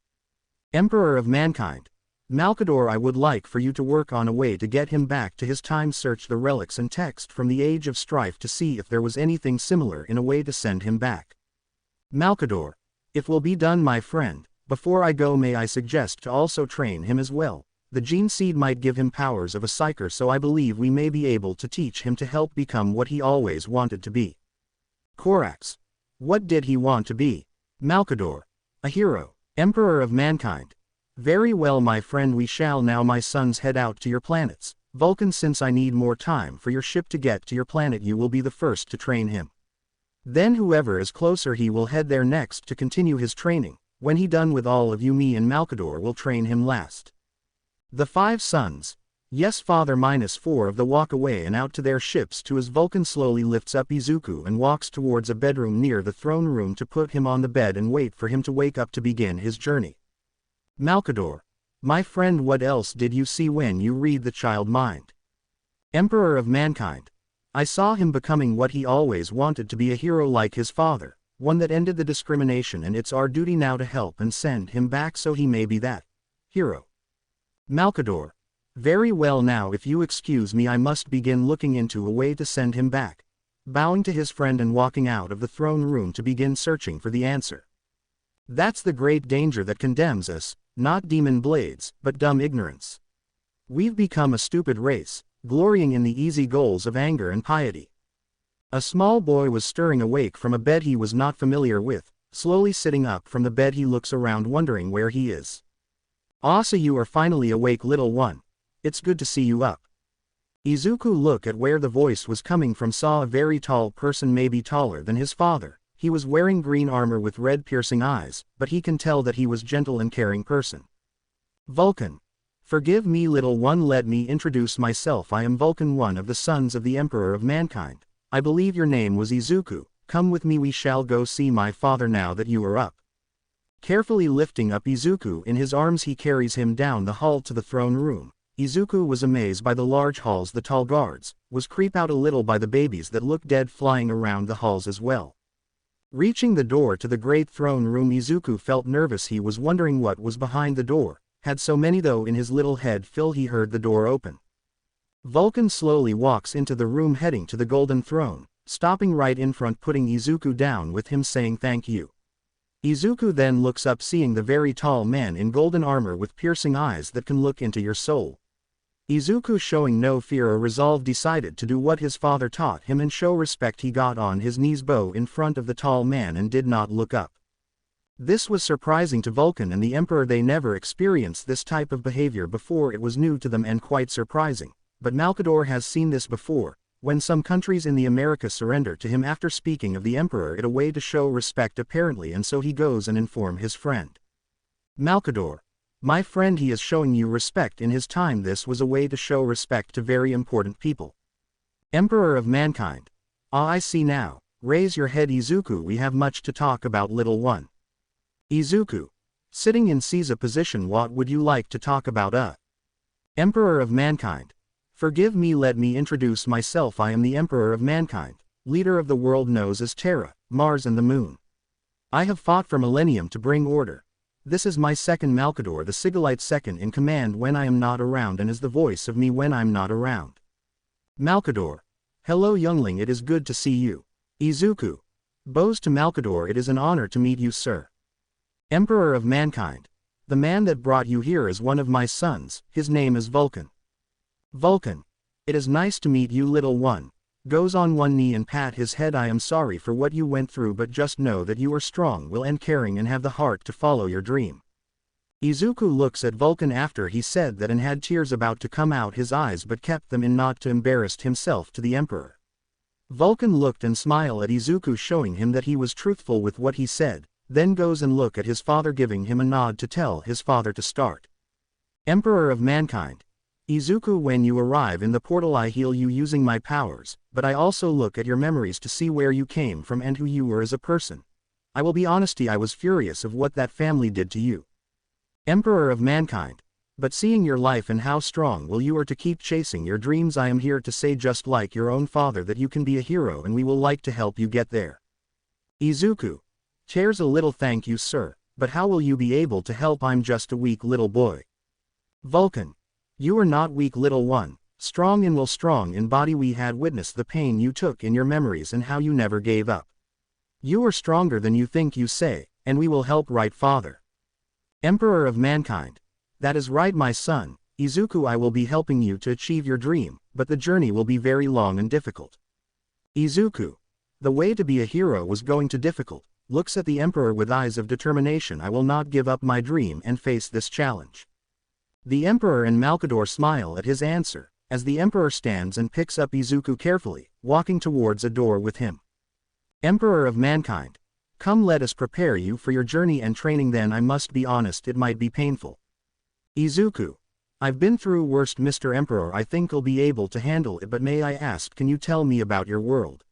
A: Emperor of mankind. Malcador, I would like for you to work on a way to get him back to his time, search the relics and text from the Age of Strife to see if there was anything similar in a way to send him back. Malcador. It will be done, my friend. Before I go, may I suggest to also train him as well. The gene seed might give him powers of a psyker, so I believe we may be able to teach him to help become what he always wanted to be. Corax. What did he want to be? Malcador. A hero. Emperor of mankind. Very well, my friend, we shall now, my sons, head out to your planets. Vulcan, since I need more time for your ship to get to your planet, you will be the first to train him. Then whoever is closer, he will head there next to continue his training. When he done with all of you, me and Malcador will train him last. The 5 sons. Yes, father. -4 of the walk away and out to their ships to as Vulcan slowly lifts up Izuku and walks towards a bedroom near the throne room to put him on the bed and wait for him to wake up to begin his journey. Malcador. My friend, what else did you see when you read the child mind? Emperor of mankind. I saw him becoming what he always wanted, to be a hero like his father, one that ended the discrimination, and it's our duty now to help and send him back so he may be that hero. Malcador. Very well, now if you excuse me, I must begin looking into a way to send him back. Bowing to his friend and walking out of the throne room to begin searching for the answer. That's the great danger that condemns us, not demon blades, but dumb ignorance. We've become a stupid race, glorying in the easy goals of anger and piety. A small boy was stirring awake from a bed he was not familiar with. Slowly sitting up from the bed, he looks around wondering where he is. Asa, you are finally awake, little one. It's good to see you up. Izuku looked at where the voice was coming from, saw a very tall person, maybe taller than his father. He was wearing green armor with red piercing eyes, but he can tell that he was gentle and caring person. Vulcan. Forgive me, little one, let me introduce myself. I am Vulcan, one of the sons of the Emperor of mankind. I believe your name was Izuku. Come with me, we shall go see my father now that you are up. Carefully lifting up Izuku in his arms, he carries him down the hall to the throne room. Izuku was amazed by the large halls, the tall guards, was creeped out a little by the babies that looked dead flying around the halls as well. Reaching the door to the great throne room, Izuku felt nervous. He was wondering what was behind the door. Had so many though in his little head fill he heard the door open. Vulcan slowly walks into the room heading to the golden throne, stopping right in front putting Izuku down with him saying thank you. Izuku then looks up seeing the very tall man in golden armor with piercing eyes that can look into your soul. Izuku showing no fear or resolve decided to do what his father taught him and show respect. He got on his knees bow in front of the tall man and did not look up. This was surprising to Vulcan and the Emperor. They never experienced this type of behavior before. It was new to them and quite surprising, but Malcador has seen this before, when some countries in the America surrender to him after speaking of the Emperor. It a way to show respect apparently, and so he goes and inform his friend. Malcador, my friend, he is showing you respect in his time. This was a way to show respect to very important people. Emperor of mankind. Ah, I see now. Raise your head, Izuku, we have much to talk about, little one. Izuku, sitting in Caesar position, what would you like to talk about? Emperor of mankind. Forgive me, let me introduce myself. I am the Emperor of mankind, leader of the world known as Terra, Mars and the Moon. I have fought for millennium to bring order. This is my second Malcador, the Sigillite, second in command when I am not around and is the voice of me when I'm not around. Malcador. Hello youngling, it is good to see you. Izuku. Bows to Malcador, it is an honor to meet you, sir. Emperor of mankind. The man that brought you here is one of my sons, his name is Vulcan. Vulcan. It is nice to meet you, little one. Goes on one knee and pat his head. I am sorry for what you went through, but just know that you are strong will and caring and have the heart to follow your dream. Izuku looks at Vulcan after he said that and had tears about to come out his eyes but kept them in not to embarrass himself to the Emperor. Vulcan looked and smiled at Izuku showing him that he was truthful with what he said, then goes and look at his father giving him a nod to tell his father to start. Emperor of mankind. Izuku, when you arrive in the portal I heal you using my powers, but I also look at your memories to see where you came from and who you were as a person. I will be honest, I was furious of what that family did to you. Emperor of mankind. But seeing your life and how strong will you are to keep chasing your dreams, I am here to say just like your own father that you can be a hero and we will like to help you get there. Izuku. Chairs a little thank you sir, but how will you be able to help? I'm just a weak little boy. Vulcan. You are not weak, little one, strong in will, strong in body. We had witnessed the pain you took in your memories and how you never gave up. You are stronger than you think, you say, and we will help, right father? Emperor of mankind. That is right my son, Izuku, I will be helping you to achieve your dream, but the journey will be very long and difficult. Izuku. The way to be a hero was going to difficult, looks at the Emperor with eyes of determination. I will not give up my dream and face this challenge. The Emperor and Malcador smile at his answer, as the Emperor stands and picks up Izuku carefully, walking towards a door with him. Emperor of mankind. Come, let us prepare you for your journey and training. Then I must be honest, it might be painful. Izuku. I've been through worst, Mr. Emperor. I think I'll be able to handle it, but may I ask, can you tell me about your world?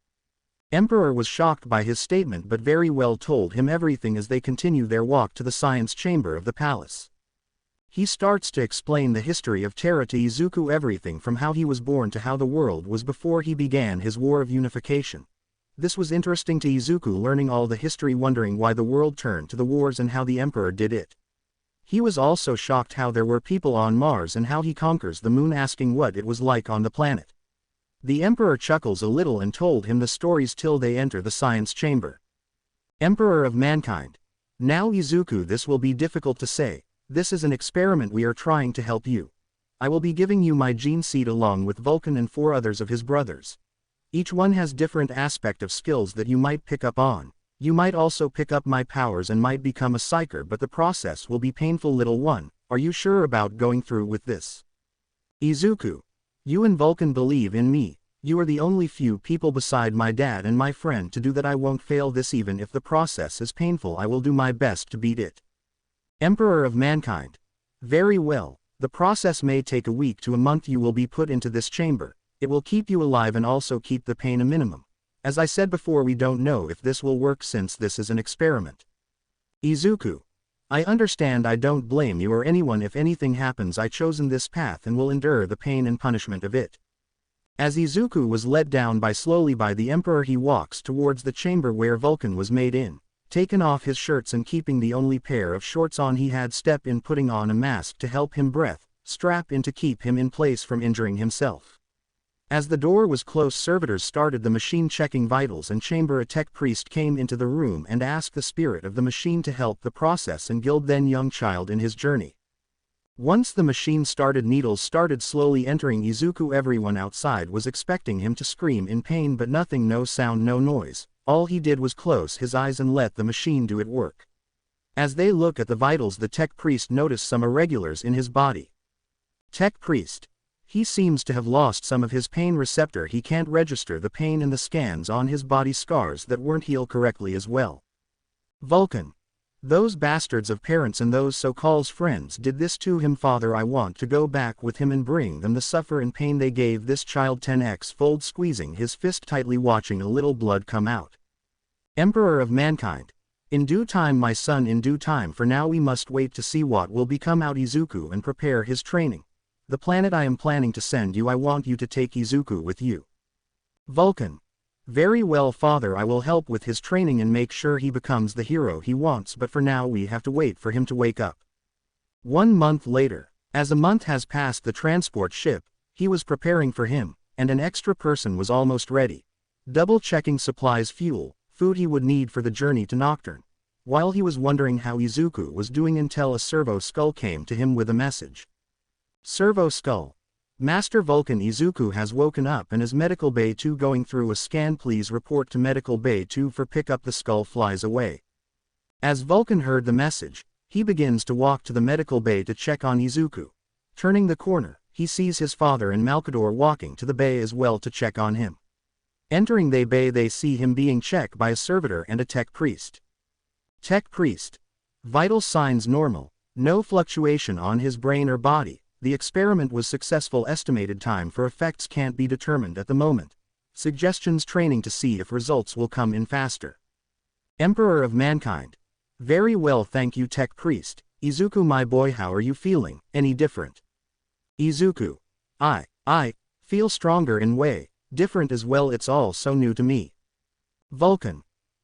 A: Emperor was shocked by his statement but very well told him everything as they continue their walk to the science chamber of the palace. He starts to explain the history of Terra to Izuku, everything from how he was born to how the world was before he began his war of unification. This was interesting to Izuku, learning all the history, wondering why the world turned to the wars and how the Emperor did it. He was also shocked how there were people on Mars and how he conquers the moon, asking what it was like on the planet. The Emperor chuckles a little and told him the stories till they enter the science chamber. Emperor of mankind. Now Izuku, this will be difficult to say. This is an experiment, we are trying to help you. I will be giving you my gene seed along with Vulcan and 4 others of his brothers. Each one has different aspect of skills that you might pick up on. You might also pick up my powers and might become a psyker, but the process will be painful, little one. Are you sure about going through with this? Izuku. You and Vulcan believe in me. You are the only few people beside my dad and my friend to do that. I won't fail this. Even if the process is painful, I will do my best to beat it. Emperor of mankind. Very well, the process may take a week to a month. You will be put into this chamber. It will keep you alive and also keep the pain a minimum. As I said before, we don't know if this will work since this is an experiment. Izuku. I understand, I don't blame you or anyone if anything happens. I chosen this path and will endure the pain and punishment of it. As Izuku was let down slowly by the Emperor, he walks towards the chamber where Vulcan was made in. taken off his shirts and keeping the only pair of shorts on he had, step in, putting on a mask to help him breathe, strap in to keep him in place from injuring himself. As the door was closed, servitors started the machine checking vitals, and chamber a tech priest came into the room and asked the spirit of the machine to help the process and guide then young child in his journey. Once the machine started, needles started slowly entering Izuku. Everyone outside was expecting him to scream in pain, but nothing, no sound, no noise. All he did was close his eyes and let the machine do its work. As they look at the vitals, the tech priest noticed some irregulars in his body. Tech priest. He seems to have lost some of his pain receptor. He can't register the pain in the scans on his body, scars that weren't healed correctly as well. Vulcan. Those bastards of parents and those so-called friends did this to him. Father, I want to go back with him and bring them the suffer and pain they gave this child. 10x fold, squeezing his fist tightly, watching a little blood come out. Emperor of mankind. In due time, my son, in due time. For now we must wait to see what will become out Izuku and prepare his training. The planet I am planning to send you, I want you to take Izuku with you. Vulcan. Very well, father, I will help with his training and make sure he becomes the hero he wants, but for now we have to wait for him to wake up. 1 month later. As a month has passed, the transport ship he was preparing for him, and an extra person was almost ready. Double-checking supplies, fuel, food he would need for the journey to Nocturn. While he was wondering how Izuku was doing until a servo skull came to him with a message. Servo skull. Master Vulcan, Izuku has woken up and is Medical Bay 2 going through a scan. Please report to Medical Bay 2 for pickup. The skull flies away. As Vulcan heard the message, he begins to walk to the Medical Bay to check on Izuku. Turning the corner, he sees his father and Malkador walking to the bay as well to check on him. Entering the bay, they see him being checked by a servitor and a tech priest. Tech priest. Vital signs normal, no fluctuation on his brain or body. The experiment was successful. Estimated time for effects can't be determined at the moment. Suggestions, training to see if results will come in faster. Emperor of mankind. Very well, thank you, tech priest. Izuku, my boy, how are you feeling? Any different? Izuku. I feel stronger in way. Different as well, it's all so new to me. Vulcan.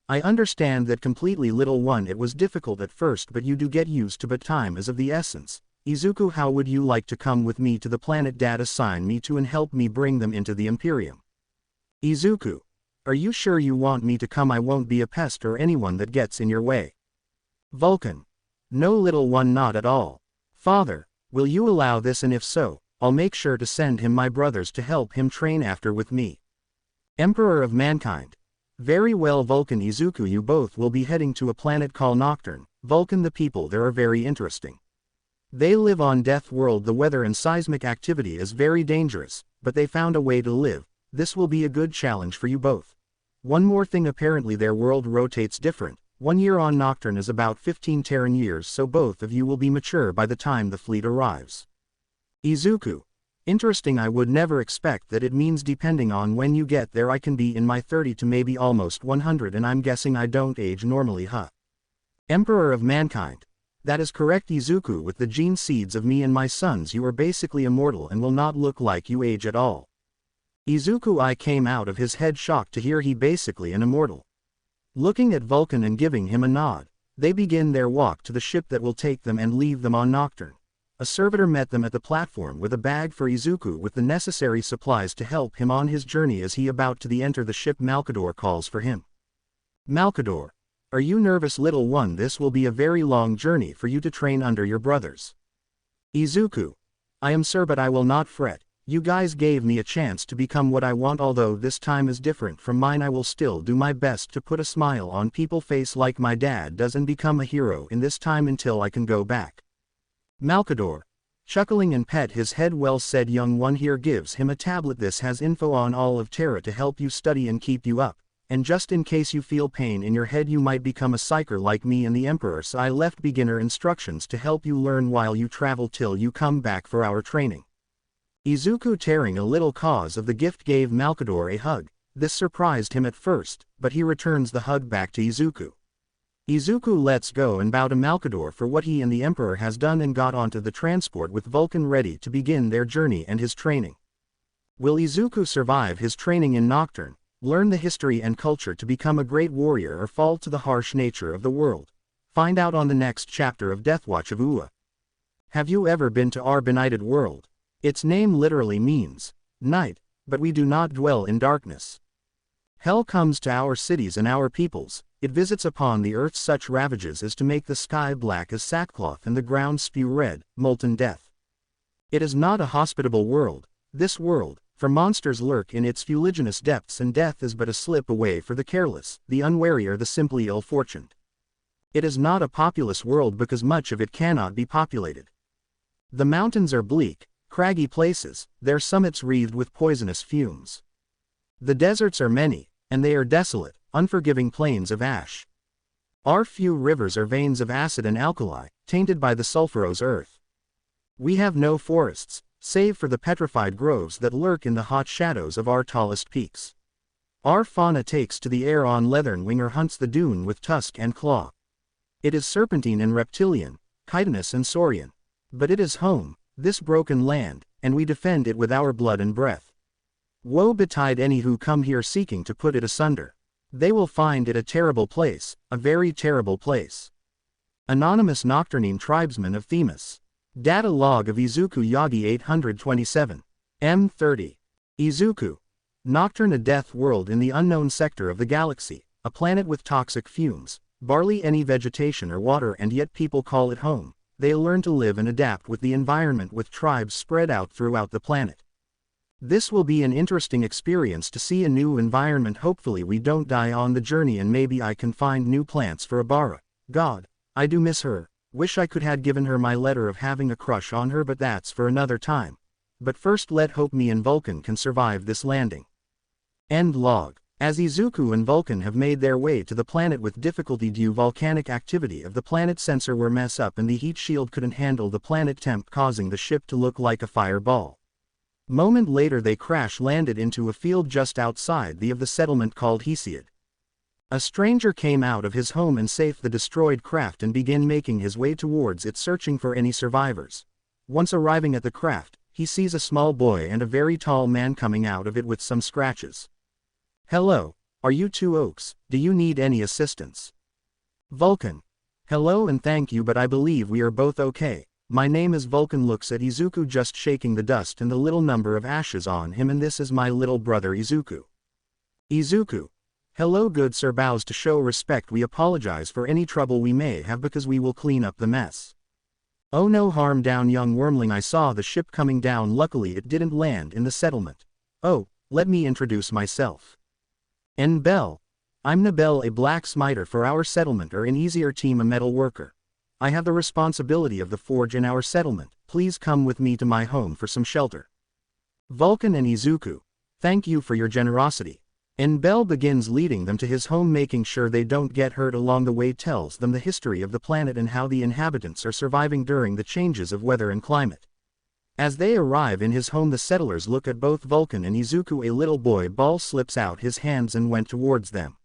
A: I understand that completely, little one. It was difficult at first, but you do get used to, but time is of the essence. Izuku, how would you like to come with me to the planet Dad assigned me to and help me bring them into the Imperium? Izuku. Are you sure you want me to come? I won't be a pest or anyone that gets in your way. Vulcan. No, little one, not at all. Father, will you allow this, and if so, I'll make sure to send him my brothers to help him train after with me. Emperor of mankind. Very well, Vulcan. Izuku, you both will be heading to a planet called Nocturn. Vulcan, the people there are very interesting. They live on Death World. The weather and seismic activity is very dangerous, but they found a way to live. This will be a good challenge for you both. One more thing, apparently their world rotates different. 1 year on Nocturn is about 15 Terran years, so both of you will be mature by the time the fleet arrives. Izuku. Interesting, I would never expect that. It means depending on when you get there I can be in my 30 to maybe almost 100, and I'm guessing I don't age normally, huh? Emperor of mankind. That is correct, Izuku. With the gene seeds of me and my sons you are basically immortal and will not look like you age at all. Izuku, I came out of his head shocked to hear he basically an immortal. Looking at Vulcan and giving him a nod, they begin their walk to the ship that will take them and leave them on Nocturn. A servitor met them at the platform with a bag for Izuku with the necessary supplies to help him on his journey. As he about to enter the ship, Malkador calls for him. Malkador. Are you nervous, little one? This will be a very long journey for you to train under your brothers. Izuku. I am, sir, but I will not fret. You guys gave me a chance to become what I want. Although this time is different from mine, I will still do my best to put a smile on people's face like my dad does and become a hero in this time until I can go back. Malkador. Chuckling and pet his head. Well said, young one. Here gives him a tablet. This has info on all of Terra to help you study and keep you up. And just in case you feel pain in your head you might become a psyker like me and the Emperor, so I left beginner instructions to help you learn while you travel till you come back for our training. Izuku, tearing a little cause of the gift, gave Malkador a hug. This surprised him at first, but he returns the hug back to Izuku. Izuku lets go and bow to Malkador for what he and the Emperor has done and got onto the transport with Vulcan ready to begin their journey and his training. Will Izuku survive his training in Nocturn? Learn the history and culture to become a great warrior or fall to the harsh nature of the world. Find out on the next chapter of Deathwatch of UA. Have you ever been to our benighted world? Its name literally means night, but we do not dwell in darkness. Hell comes to our cities and our peoples, it visits upon the earth such ravages as to make the sky black as sackcloth and the ground spew red, molten death. It is not a hospitable world, this world, for monsters lurk in its fuliginous depths and death is but a slip away for the careless, the unwary or the simply ill-fortuned. It is not a populous world because much of it cannot be populated. The mountains are bleak, craggy places, their summits wreathed with poisonous fumes. The deserts are many, and they are desolate, unforgiving plains of ash. Our few rivers are veins of acid and alkali, tainted by the sulphurous earth. We have no forests, save for the petrified groves that lurk in the hot shadows of our tallest peaks. Our fauna takes to the air on leathern wing or hunts the dune with tusk and claw. It is serpentine and reptilian, chitinous and saurian. But it is home, this broken land, and we defend it with our blood and breath. Woe betide any who come here seeking to put it asunder. They will find it a terrible place, a very terrible place. Anonymous Nocturnine Tribesman of Themis. Data log of Izuku Yagi 827. M30. Izuku. Nocturne, a death world in the unknown sector of the galaxy, a planet with toxic fumes, barely any vegetation or water, and yet people call it home. They learn to live and adapt with the environment with tribes spread out throughout the planet. This will be an interesting experience to see a new environment. Hopefully we don't die on the journey and maybe I can find new plants for Abara. God, I do miss her. Wish I could had given her my letter of having a crush on her, but that's for another time. But first let hope me and Vulcan can survive this landing. End log. As Izuku and Vulcan have made their way to the planet with difficulty due volcanic activity of the planet sensor were mess up and the heat shield couldn't handle the planet temp, causing the ship to look like a fireball. Moment later they crash landed into a field just outside of the settlement called Hesiod. A stranger came out of his home and saved the destroyed craft and began making his way towards it, searching for any survivors. Once arriving at the craft, he sees a small boy and a very tall man coming out of it with some scratches. Hello, are you two oaks? Do you need any assistance? Vulcan. Hello and thank you, but I believe we are both okay. My name is Vulcan. Looks at Izuku just shaking the dust and the little number of ashes on him, and this is my little brother Izuku. Izuku. Hello good sir, bows to show respect. We apologize for any trouble we may have because we will clean up the mess. Oh no harm down young wormling, I saw the ship coming down, luckily it didn't land in the settlement. Oh, let me introduce myself. Nbel. I'm Nabel, a black smiter for our settlement, or an easier team, a metal worker. I have the responsibility of the forge in our settlement. Please come with me to my home for some shelter. Vulcan and Izuku. Thank you for your generosity. Nbel begins leading them to his home, making sure they don't get hurt along the way, tells them the history of the planet and how the inhabitants are surviving during the changes of weather and climate. As they arrive in his home, the settlers look at both Vulcan and Izuku. A little boy ball slips out his hands and went towards them.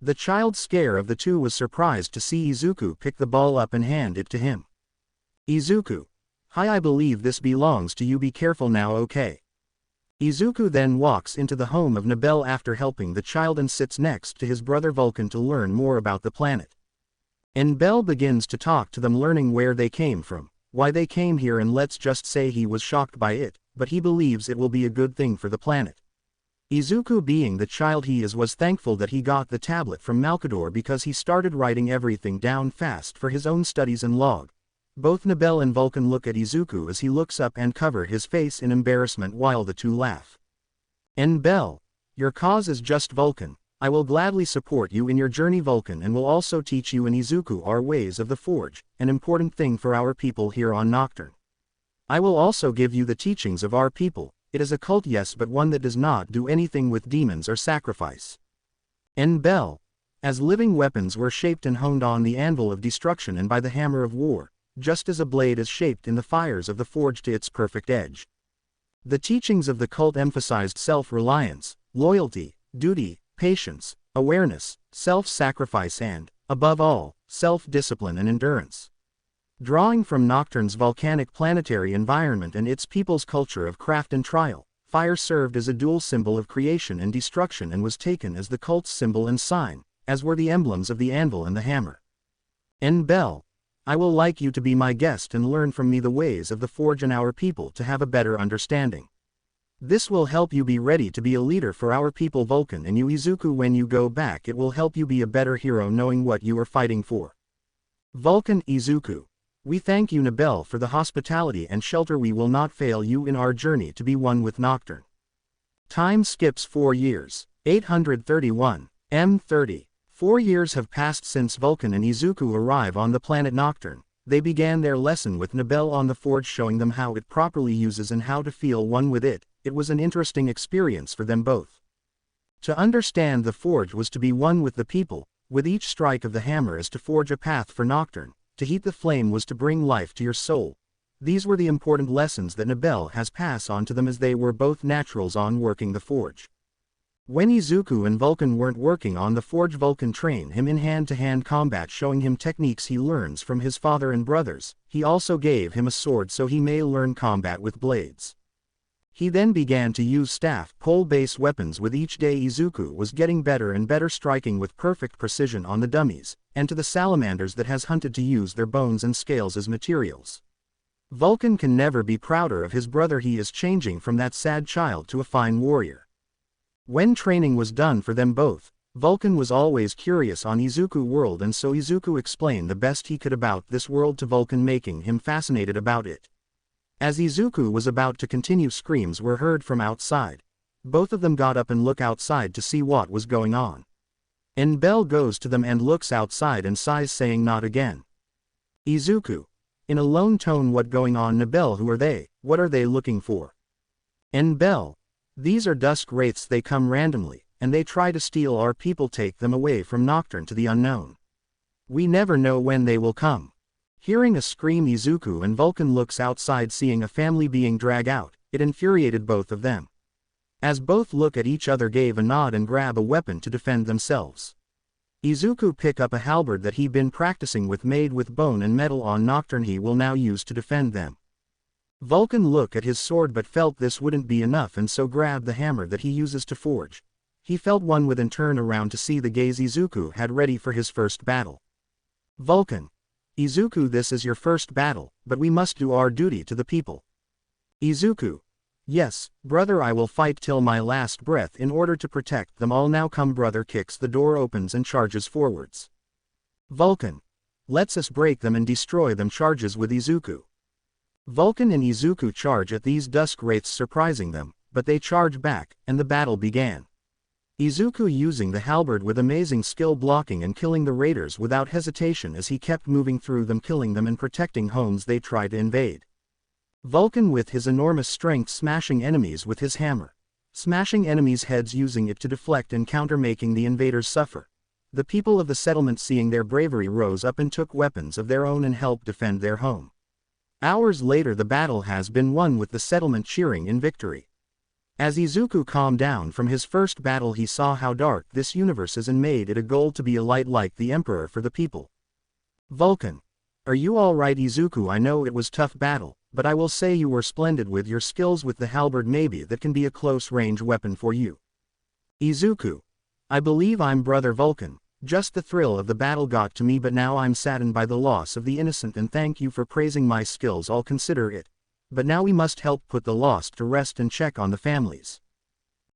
A: The child scare of the two was surprised to see Izuku pick the ball up and hand it to him. Izuku. Hi, I believe this belongs to you, be careful now, okay? Izuku then walks into the home of Nabel after helping the child and sits next to his brother Vulcan to learn more about the planet. Nbel begins to talk to them, learning where they came from, why they came here, and let's just say he was shocked by it, but he believes it will be a good thing for the planet. Izuku, being the child he is, was thankful that he got the tablet from Malkador because he started writing everything down fast for his own studies and log. Both Nabel and Vulcan look at Izuku as he looks up and cover his face in embarrassment while the two laugh. Nbel. Your cause is just, Vulcan. I will gladly support you in your journey, Vulcan, and will also teach you and Izuku our ways of the forge, an important thing for our people here on Nocturne. I will also give you the teachings of our people. It is a cult, yes, but one that does not do anything with demons or sacrifice. Nbel. As living weapons were shaped and honed on the anvil of destruction and by the hammer of war, just as a blade is shaped in the fires of the forge to its perfect edge. The teachings of the cult emphasized self-reliance, loyalty, duty, patience, awareness, self-sacrifice and, above all, self-discipline and endurance. Drawing from Nocturne's volcanic planetary environment and its people's culture of craft and trial, fire served as a dual symbol of creation and destruction and was taken as the cult's symbol and sign, as were the emblems of the anvil and the hammer. Bel, I will like you to be my guest and learn from me the ways of the forge and our people to have a better understanding. This will help you be ready to be a leader for our people Vulcan and you Izuku when you go back. It will help you be a better hero knowing what you are fighting for. Vulcan Izuku. We thank you Nabel for the hospitality and shelter. We will not fail you in our journey to be one with Nocturne. Time skips 4 years. 831. M30. 4 years have passed since Vulcan and Izuku arrive on the planet Nocturne. They began their lesson with Nabel on the forge showing them how it properly uses and how to feel one with it. It was an interesting experience for them both. To understand the forge was to be one with the people, with each strike of the hammer is to forge a path for Nocturne, to heat the flame was to bring life to your soul. These were the important lessons that Nabel has passed on to them as they were both naturals on working the forge. When Izuku and Vulcan weren't working on the forge, Vulcan trained him in hand-to-hand combat showing him techniques he learns from his father and brothers. He also gave him a sword so he may learn combat with blades. He then began to use staff pole-based weapons with each day. Izuku was getting better and better striking with perfect precision on the dummies, and to the salamanders that has hunted to use their bones and scales as materials. Vulcan can never be prouder of his brother. He is changing from that sad child to a fine warrior. When training was done for them both, Vulcan was always curious on Izuku world and so Izuku explained the best he could about this world to Vulcan making him fascinated about it. As Izuku was about to continue, screams were heard from outside. Both of them got up and look outside to see what was going on. Bel goes to them and looks outside and sighs saying not again. Izuku. In a lone tone, what going on? Nabel, who are they? What are they looking for? Bel. These are dusk wraiths, they come randomly, and they try to steal our people, take them away from Nocturne to the unknown. We never know when they will come. Hearing a scream, Izuku and Vulcan looks outside seeing a family being dragged out. It infuriated both of them. As both look at each other, gave a nod and grab a weapon to defend themselves. Izuku pick up a halberd that he been practicing with, made with bone and metal on Nocturne, he will now use to defend them. Vulcan look at his sword but felt this wouldn't be enough and so grabbed the hammer that he uses to forge. He felt one with and turned around to see the gaze Izuku had ready for his first battle. Vulcan. Izuku, this is your first battle, but we must do our duty to the people. Izuku. Yes, brother, I will fight till my last breath in order to protect them all. Now come brother. Kicks the door opens and charges forwards. Vulcan. Let's us break them and destroy them. Charges with Izuku. Vulcan and Izuku charge at these dusk wraiths, surprising them, but they charge back, and the battle began. Izuku using the halberd with amazing skill, blocking and killing the raiders without hesitation as he kept moving through them, killing them and protecting homes they tried to invade. Vulcan with his enormous strength smashing enemies with his hammer. Smashing enemies' heads, using it to deflect and counter, making the invaders suffer. The people of the settlement, seeing their bravery, rose up and took weapons of their own and helped defend their home. Hours later the battle has been won with the settlement cheering in victory. As Izuku calmed down from his first battle, he saw how dark this universe is and made it a goal to be a light like the Emperor for the people. Vulcan. Are you all right? Izuku. I know it was tough battle, but I will say you were splendid with your skills with the halberd. Maybe that can be a close range weapon for you. Izuku. I believe I'm brother Vulcan. Just the thrill of the battle got to me, but now I'm saddened by the loss of the innocent, and thank you for praising my skills. I'll consider it. But now we must help put the lost to rest and check on the families.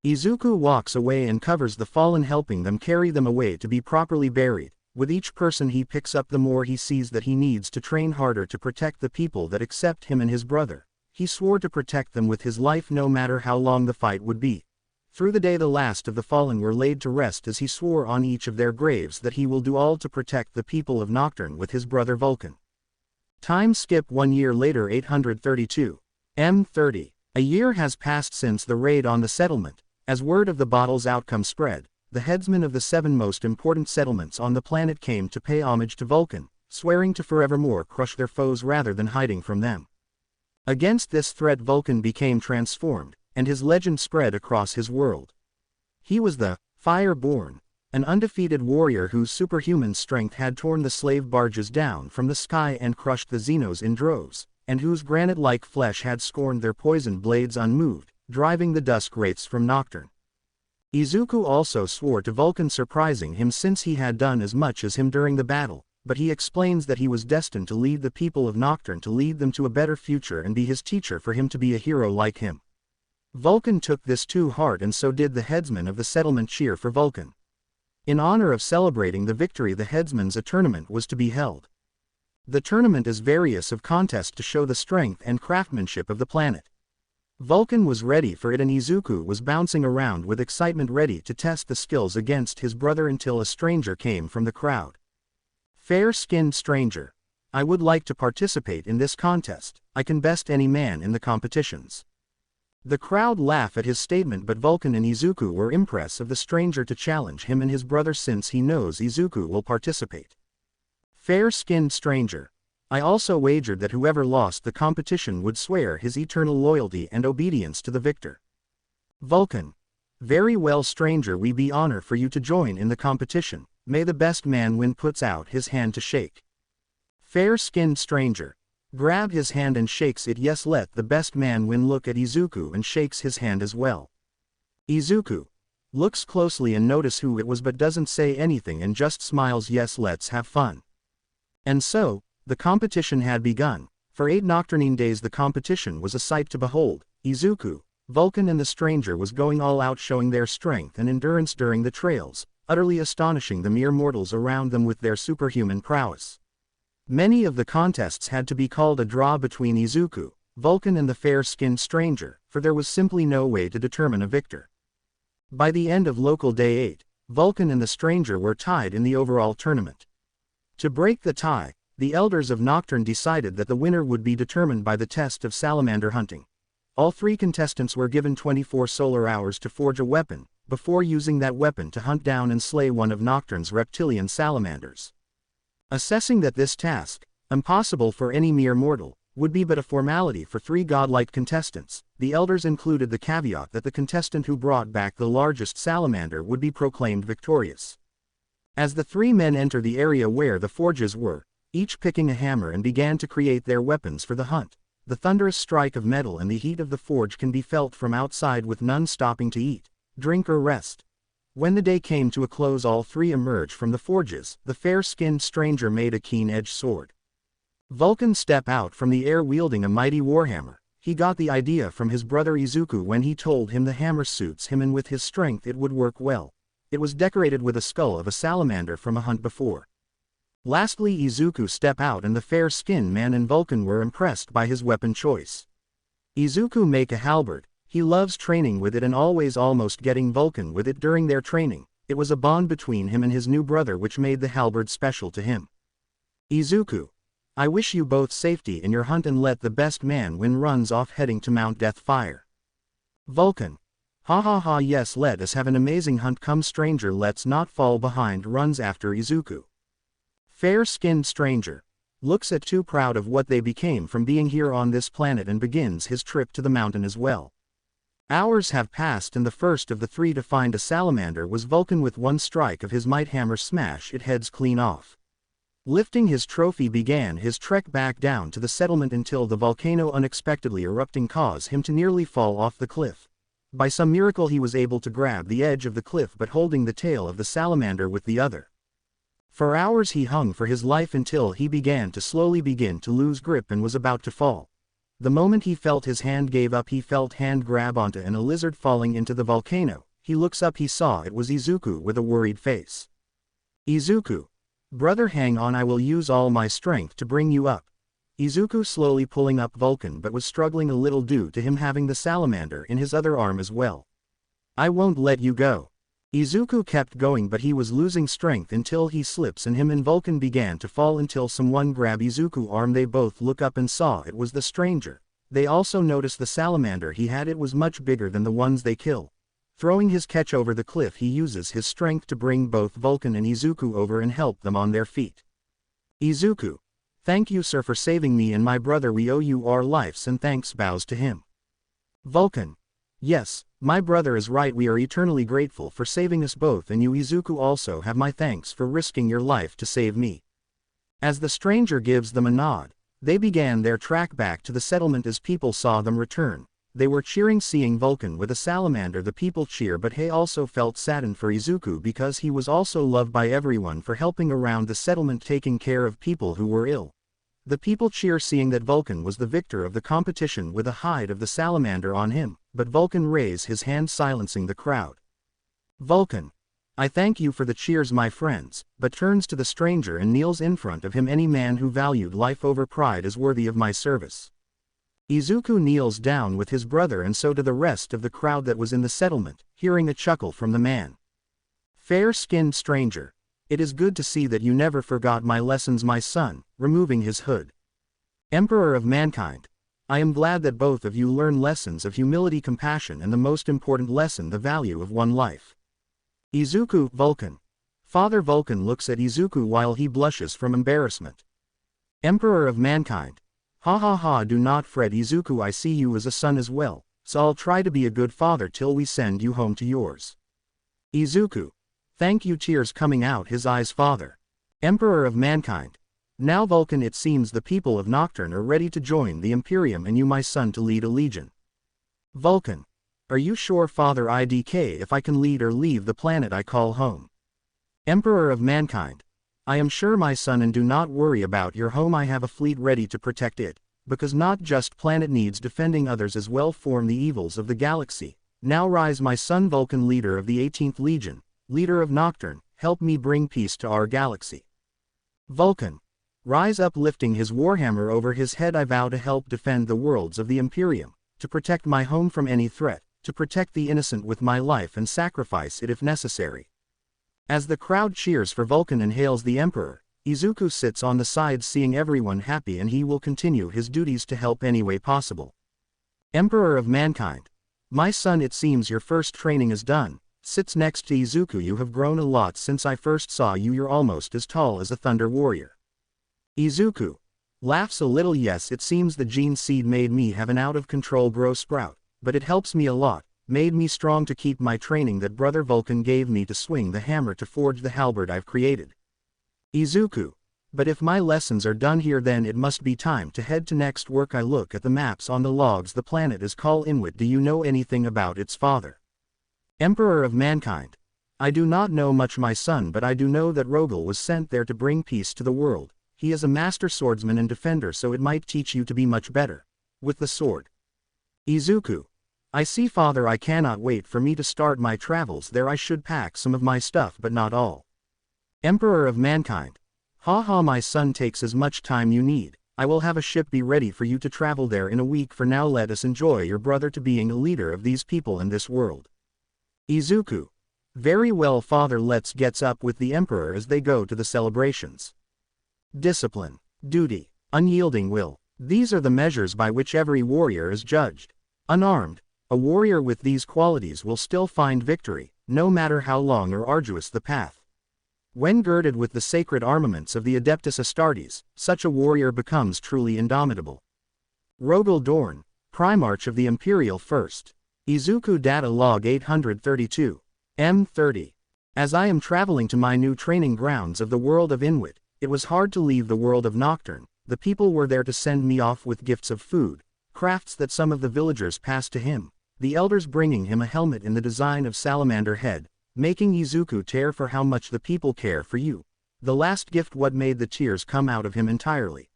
A: Izuku walks away and covers the fallen, helping them carry them away to be properly buried. With each person he picks up, the more he sees that he needs to train harder to protect the people that accept him and his brother. He swore to protect them with his life no matter how long the fight would be. Through the day the last of the fallen were laid to rest as he swore on each of their graves that he will do all to protect the people of Nocturne with his brother Vulcan. Time skip 1 year later. 832. M30. A year has passed since the raid on the settlement. As word of the battle's outcome spread, the headsmen of the 7 most important settlements on the planet came to pay homage to Vulcan, swearing to forevermore crush their foes rather than hiding from them. Against this threat Vulcan became transformed, and his legend spread across his world. He was the Fire-born, an undefeated warrior whose superhuman strength had torn the slave barges down from the sky and crushed the Xenos in droves, and whose granite-like flesh had scorned their poisoned blades unmoved. driving the dusk wraiths from Nocturn. Izuku also swore to Vulcan, surprising him since he had done as much as him during the battle, but he explains that he was destined to lead the people of Nocturn, to lead them to a better future and be his teacher, for him to be a hero like him. Vulcan took this to heart, and so did the headsmen of the settlement cheer for Vulcan. In honor of celebrating the victory, the headsmen's a tournament was to be held. The tournament is various of contest to show the strength and craftsmanship of the planet. Vulcan was ready for it, and Izuku was bouncing around with excitement, ready to test the skills against his brother, until a stranger came from the crowd. Fair-skinned stranger. I would like to participate in this contest. I can best any man in the competitions. The crowd laugh at his statement, but Vulcan and Izuku were impressed of the stranger to challenge him and his brother, since he knows Izuku will participate. Fair-skinned stranger. I also wagered that whoever lost the competition would swear his eternal loyalty and obedience to the victor. Vulcan. Very well, stranger, we be honor for you to join in the competition. May the best man win. Puts out his hand to shake. Fair-skinned stranger. Grab his hand and shakes it. Yes, let the best man win. Look at Izuku and shakes his hand as well. Izuku looks closely and notice who it was, but doesn't say anything and just smiles. Yes, let's have fun. And so, the competition had begun. For 8 nocturnine days the competition was a sight to behold. Izuku, Vulcan and the stranger was going all out, showing their strength and endurance during the trails, utterly astonishing the mere mortals around them with their superhuman prowess. Many of the contests had to be called a draw between Izuku, Vulcan and the fair-skinned stranger, for there was simply no way to determine a victor. By the end of local day 8, Vulcan and the stranger were tied in the overall tournament. To break the tie, the elders of Nocturne decided that the winner would be determined by the test of salamander hunting. All 3 contestants were given 24 solar hours to forge a weapon, before using that weapon to hunt down and slay one of Nocturne's reptilian salamanders. Assessing that this task, impossible for any mere mortal, would be but a formality for 3 godlike contestants, the elders included the caveat that the contestant who brought back the largest salamander would be proclaimed victorious. As the 3 men enter the area where the forges were, each picking a hammer, and began to create their weapons for the hunt, the thunderous strike of metal and the heat of the forge can be felt from outside, with none stopping to eat, drink or rest. When the day came to a close, all 3 emerged from the forges. The fair-skinned stranger made a keen-edged sword. Vulcan stepped out from the air wielding a mighty warhammer. He got the idea from his brother Izuku when he told him the hammer suits him and with his strength it would work well. It was decorated with a skull of a salamander from a hunt before. Lastly, Izuku stepped out and the fair-skinned man and Vulcan were impressed by his weapon choice. Izuku make a halberd. He loves training with it and always almost getting Vulcan with it during their training. It was a bond between him and his new brother which made the halberd special to him. Izuku. I wish you both safety in your hunt and let the best man win. Runs off heading to Mount Deathfire. Vulcan. Ha ha ha, yes, let us have an amazing hunt. Come stranger, let's not fall behind. Runs after Izuku. Fair-skinned stranger. Looks at too proud of what they became from being here on this planet and begins his trip to the mountain as well. Hours have passed and the first of the 3 to find a salamander was Vulcan. With one strike of his might hammer smash its heads clean off. Lifting his trophy began his trek back down to the settlement until the volcano unexpectedly erupting caused him to nearly fall off the cliff. By some miracle he was able to grab the edge of the cliff, but holding the tail of the salamander with the other. For hours he hung for his life until he began to lose grip and was about to fall. The moment he felt his hand gave up, he felt hand grab onto and a lizard falling into the volcano. He looks up, he saw it was Izuku with a worried face. Izuku. Brother, hang on, I will use all my strength to bring you up. Izuku slowly pulling up Vulcan, but was struggling a little due to him having the salamander in his other arm as well. I won't let you go. Izuku kept going, but he was losing strength until he slips and him and Vulcan began to fall until someone grabbed Izuku's arm. They both look up and saw it was the stranger. They also noticed the salamander he had. It was much bigger than the ones they killed. Throwing his catch over the cliff, he uses his strength to bring both Vulcan and Izuku over and help them on their feet. Izuku. Thank you, sir, for saving me and my brother. We owe you our lives and thanks. Bows to him. Vulcan. Yes, my brother is right. We are eternally grateful for saving us both, and you, Izuku, also have my thanks for risking your life to save me. As the stranger gives them a nod, they began their track back to the settlement. As people saw them return, They were cheering seeing Vulcan with a salamander. The people cheer, but he also felt saddened for Izuku because he was also loved by everyone for helping around the settlement taking care of people who were ill. The people cheer seeing that Vulcan was the victor of the competition with the hide of the salamander on him, but Vulcan raised his hand silencing the crowd. Vulcan, I thank you for the cheers my friends, but turns to the stranger and kneels in front of him. Any man who valued life over pride is worthy of my service. Izuku kneels down with his brother, and so do the rest of the crowd that was in the settlement, hearing a chuckle from the man. Fair-skinned stranger, it is good to see that you never forgot my lessons my son, removing his hood. Emperor of mankind, I am glad that both of you learn lessons of humility, compassion, and the most important lesson, the value of one life. Izuku, Vulcan. Father Vulcan looks at Izuku while he blushes from embarrassment. Emperor of mankind. Ha ha ha, do not fret Izuku, I see you as a son as well, so I'll try to be a good father till we send you home to yours. Izuku. Thank you, tears coming out his eyes. Father. Emperor of mankind. Now Vulcan, it seems the people of Nocturn are ready to join the Imperium and you my son to lead a legion. Vulcan. Are you sure Father IDK if I can lead or leave the planet I call home? Emperor of mankind. I am sure my son, and do not worry about your home, I have a fleet ready to protect it, because not just planet needs defending, others as well form the evils of the galaxy. Now rise my son Vulcan, leader of the 18th Legion, leader of Nocturn, help me bring peace to our galaxy. Vulcan. Rise up, lifting his warhammer over his head, I vow to help defend the worlds of the Imperium, to protect my home from any threat, to protect the innocent with my life and sacrifice it if necessary. As the crowd cheers for Vulcan and hails the Emperor, Izuku sits on the side seeing everyone happy, and he will continue his duties to help any way possible. Emperor of mankind. My son, it seems your first training is done. Sits next to Izuku. You have grown a lot since I first saw you, you're almost as tall as a thunder warrior. Izuku. Laughs a little. Yes, it seems the gene seed made me have an out-of-control growth sprout, but it helps me a lot. Made me strong to keep my training that brother Vulcan gave me to swing the hammer to forge the halberd I've created. Izuku. But if my lessons are done here, then it must be time to head to next work. I look at the maps on the logs. The planet is called Inwit. Do you know anything about its father? Emperor of mankind. I do not know much my son, but I do know that Rogal was sent there to bring peace to the world. He is a master swordsman and defender, so it might teach you to be much better with the sword. Izuku. I see father, I cannot wait for me to start my travels there. I should pack some of my stuff but not all. Emperor of mankind. Ha ha, my son, takes as much time you need. I will have a ship be ready for you to travel there in a week. For now let us enjoy your brother to being a leader of these people in this world. Izuku. Very well father, let's get up with the Emperor as they go to the celebrations. Discipline, duty, unyielding will. These are the measures by which every warrior is judged. Unarmed, a warrior with these qualities will still find victory, no matter how long or arduous the path. When girded with the sacred armaments of the Adeptus Astartes, such a warrior becomes truly indomitable. Rogal Dorn, Primarch of the Imperial First. Izuku Data Log 832. M30. As I am traveling to my new training grounds of the world of Inwit, it was hard to leave the world of Nocturn. The people were there to send me off with gifts of food, crafts that some of the villagers passed to him, the elders bringing him a helmet in the design of salamander head, making Izuku tear for how much the people care for you. The last gift what made the tears come out of him entirely.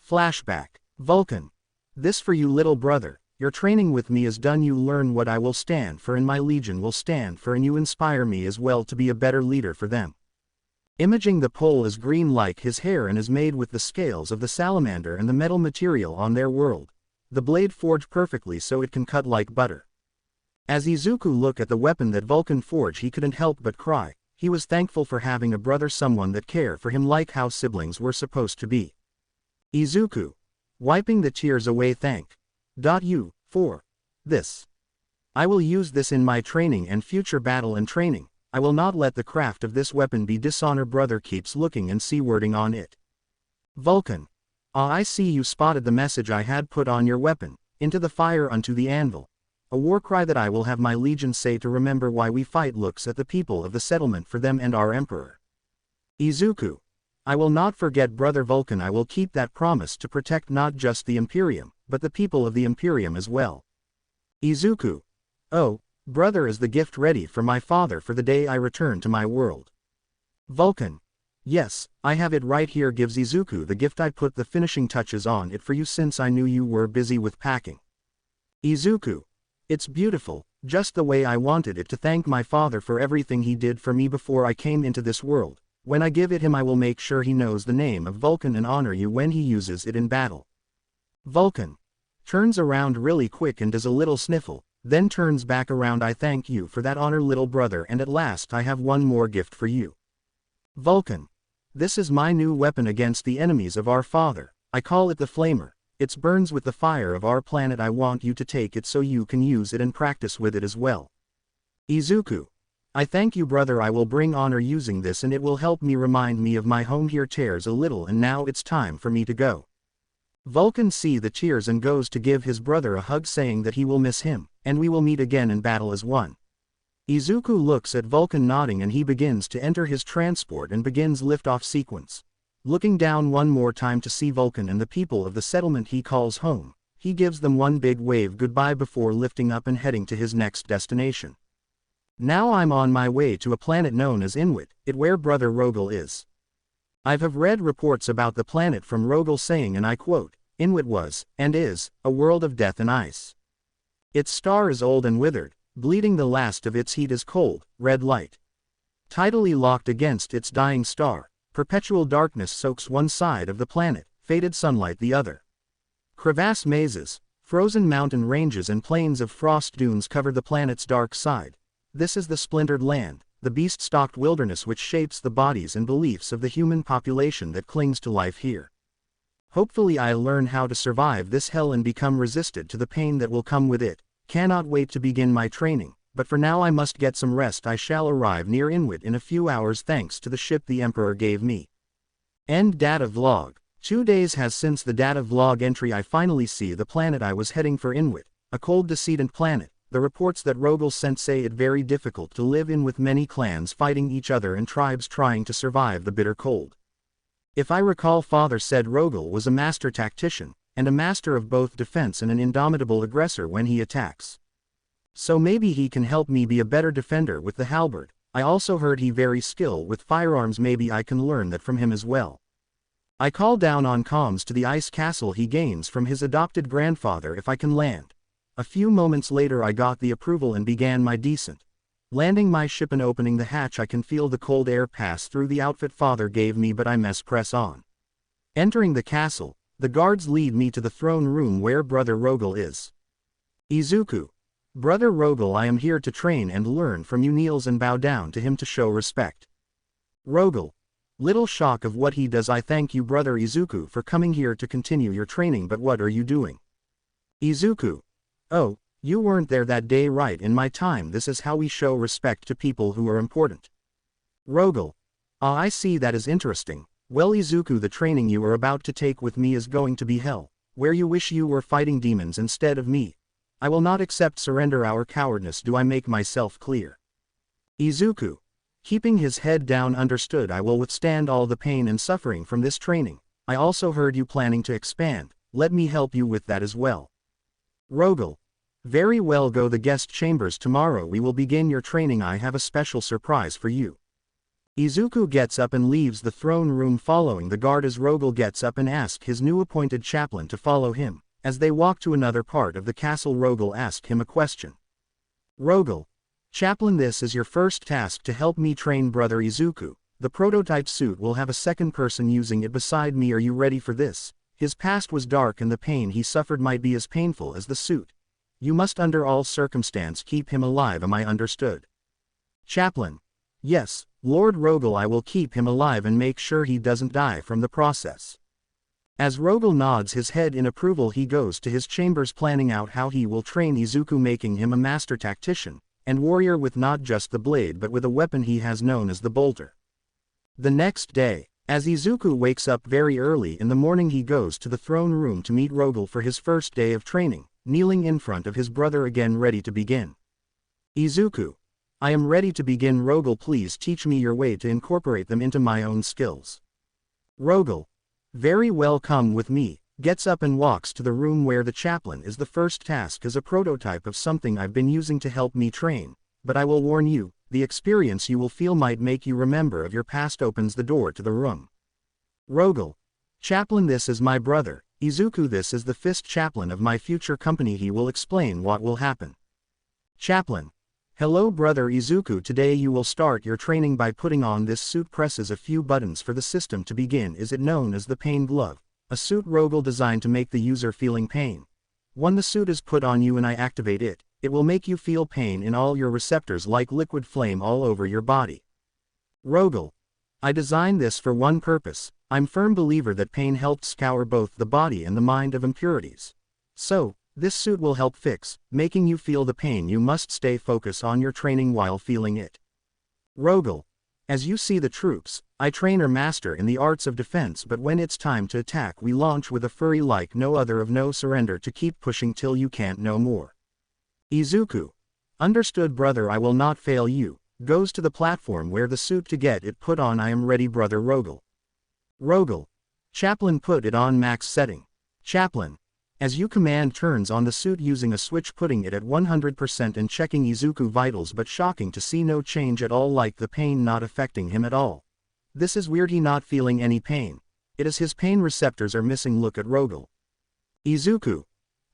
A: Flashback. Vulcan. This for you little brother, your training with me is done. You learn what I will stand for and my legion will stand for, and you inspire me as well to be a better leader for them. Imaging the pole is green like his hair and is made with the scales of the salamander and the metal material on their world. The blade forged perfectly so it can cut like butter. As Izuku looked at the weapon that Vulcan forged, he couldn't help but cry. He was thankful for having a brother, someone that cared for him like how siblings were supposed to be. Izuku. Wiping the tears away, thank you for this. I will use this in my training and future battle and training. I will not let the craft of this weapon be dishonored. Brother keeps looking and see wording on it. Vulcan. Ah, I see you spotted the message I had put on your weapon, into the fire unto the anvil. A war cry that I will have my legion say to remember why we fight. Looks at the people of the settlement for them and our emperor. Izuku. I will not forget brother Vulcan. I will keep that promise to protect not just the Imperium, but the people of the Imperium as well. Izuku. Oh, brother, is the gift ready for my father for the day I return to my world? Vulcan. Yes, I have it right here. Gives Izuku the gift. I put the finishing touches on it for you since I knew you were busy with packing. Izuku. It's beautiful, just the way I wanted it. To thank my father for everything he did for me before I came into this world. When I give it him I will make sure he knows the name of Vulcan and honor you when he uses it in battle. Vulcan. Turns around really quick and does a little sniffle, then turns back around. I thank you for that honor, little brother, and at last I have one more gift for you. Vulcan. This is my new weapon against the enemies of our father. I call it the Flamer. It burns with the fire of our planet. I want you to take it so you can use it and practice with it as well. Izuku. I thank you, brother. I will bring honor using this and it will help me remind me of my home here. Tears a little and now it's time for me to go. Vulcan sees the tears and goes to give his brother a hug, saying that he will miss him, and we will meet again in battle as one. Izuku looks at Vulcan nodding and he begins to enter his transport and begins lift-off sequence. Looking down one more time to see Vulcan and the people of the settlement he calls home, he gives them one big wave goodbye before lifting up and heading to his next destination. Now I'm on my way to a planet known as Inwit, where brother Rogal is. I have read reports about the planet from Rogal saying, and I quote, Inwit was, and is, a world of death and ice. Its star is old and withered, bleeding. The last of its heat is cold, red light. Tidally locked against its dying star, perpetual darkness soaks one side of the planet, faded sunlight the other. Crevasse mazes, frozen mountain ranges and plains of frost dunes cover the planet's dark side. This is the splintered land, the beast-stalked wilderness which shapes the bodies and beliefs of the human population that clings to life here. Hopefully I'll learn how to survive this hell and become resistant to the pain that will come with it. Cannot wait to begin my training, but for now I must get some rest. I shall arrive near Inwit in a few hours thanks to the ship the Emperor gave me. End data vlog. 2 days has since the data vlog entry. I finally see the planet I was heading for. Inwit, a cold decedent planet. The reports that Rogal sent say it very difficult to live in, with many clans fighting each other and tribes trying to survive the bitter cold. If I recall, father said Rogal was a master tactician, and a master of both defense and an indomitable aggressor when he attacks. So maybe he can help me be a better defender with the halberd. I also heard he very skilled with firearms. Maybe I can learn that from him as well. I call down on comms to the ice castle he gains from his adopted grandfather if I can land. A few moments later I got the approval and began my descent. Landing my ship and opening the hatch, I can feel the cold air pass through the outfit father gave me, but I must press on. Entering the castle, the guards lead me to the throne room where brother Rogal is. Izuku. Brother Rogal, I am here to train and learn from you. Kneels and bow down to him to show respect. Rogal. Little shock of what he does. I thank you, brother Izuku, for coming here to continue your training, but what are you doing? Izuku. Oh, you weren't there that day, right? In my time this is how we show respect to people who are important. Rogal. Ah, I see, that is interesting. Well Izuku, the training you are about to take with me is going to be hell, where you wish you were fighting demons instead of me. I will not accept surrender or cowardness. Do I make myself clear? Izuku. Keeping his head down. Understood. I will withstand all the pain and suffering from this training. I also heard you planning to expand. Let me help you with that as well. Rogal. Very well, go the guest chambers tomorrow. We will begin your training. I have a special surprise for you. Izuku gets up and leaves the throne room following the guard as Rogal gets up and asks his new appointed chaplain to follow him. As they walk to another part of the castle, Rogal asks him a question. Rogal. Chaplain, this is your first task to help me train brother Izuku. The prototype suit will have a second person using it beside me. Are you ready for this? His past was dark and the pain he suffered might be as painful as the suit. You must under all circumstance keep him alive. Am I understood? Chaplain. Yes, Lord Rogal, I will keep him alive and make sure he doesn't die from the process. As Rogal nods his head in approval, he goes to his chambers planning out how he will train Izuku, making him a master tactician and warrior with not just the blade but with a weapon he has known as the bolter. The next day, as Izuku wakes up very early in the morning, he goes to the throne room to meet Rogal for his first day of training, kneeling in front of his brother again, ready to begin. Izuku. I am ready to begin. Rogal, please teach me your way to incorporate them into my own skills. Rogal. Very well, come with me. Gets up and walks to the room where the chaplain is. The first task is a prototype of something I've been using to help me train, but I will warn you, the experience you will feel might make you remember of your past. Opens the door to the room. Rogal. Chaplain, this is my brother, Izuku. This is the fist chaplain of my future company. He will explain what will happen. Chaplain. Hello brother Izuku. Today you will start your training by putting on this suit. Presses a few buttons for the system to begin. Is it known as the pain glove? A suit Rogal designed to make the user feeling pain. When the suit is put on you and I activate it, it will make you feel pain in all your receptors like liquid flame all over your body. Rogal. I designed this for one purpose. I'm firm believer that pain helps scour both the body and the mind of impurities. So, this suit will help fix, making you feel the pain. You must stay focused on your training while feeling it. Rogal. As you see the troops, I train or master in the arts of defense, but when it's time to attack we launch with a fury like no other, of no surrender, to keep pushing till you can't no more. Izuku. Understood brother, I will not fail you. Goes to the platform where the suit to get it put on. I am ready brother Rogal. Rogal. Chaplain, put it on max setting. Chaplain. As you command, turns on the suit using a switch, putting it at 100% and checking Izuku vitals, but shocking to see no change at all, like the pain not affecting him at all. This is weird, he not feeling any pain. It is his pain receptors are missing. Look at Rogal. Izuku.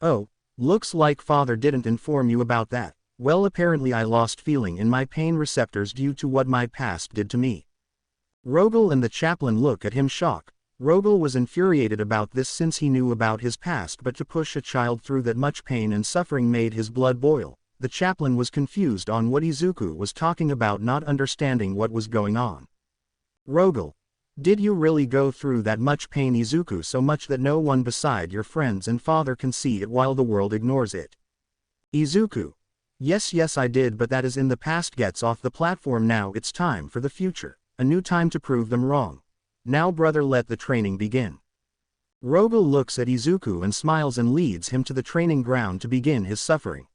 A: Oh, looks like father didn't inform you about that. Well, apparently I lost feeling in my pain receptors due to what my past did to me. Rogal and the chaplain look at him shocked. Rogal was infuriated about this since he knew about his past, but to push a child through that much pain and suffering made his blood boil. The chaplain was confused on what Izuku was talking about, not understanding what was going on. Rogal. Did you really go through that much pain Izuku, so much that no one beside your friends and father can see it while the world ignores it? Izuku. Yes I did, but that is in the past. Gets off the platform. Now it's time for the future, a new time to prove them wrong. Now brother, let the training begin. Rogal looks at Izuku and smiles and leads him to the training ground to begin his suffering.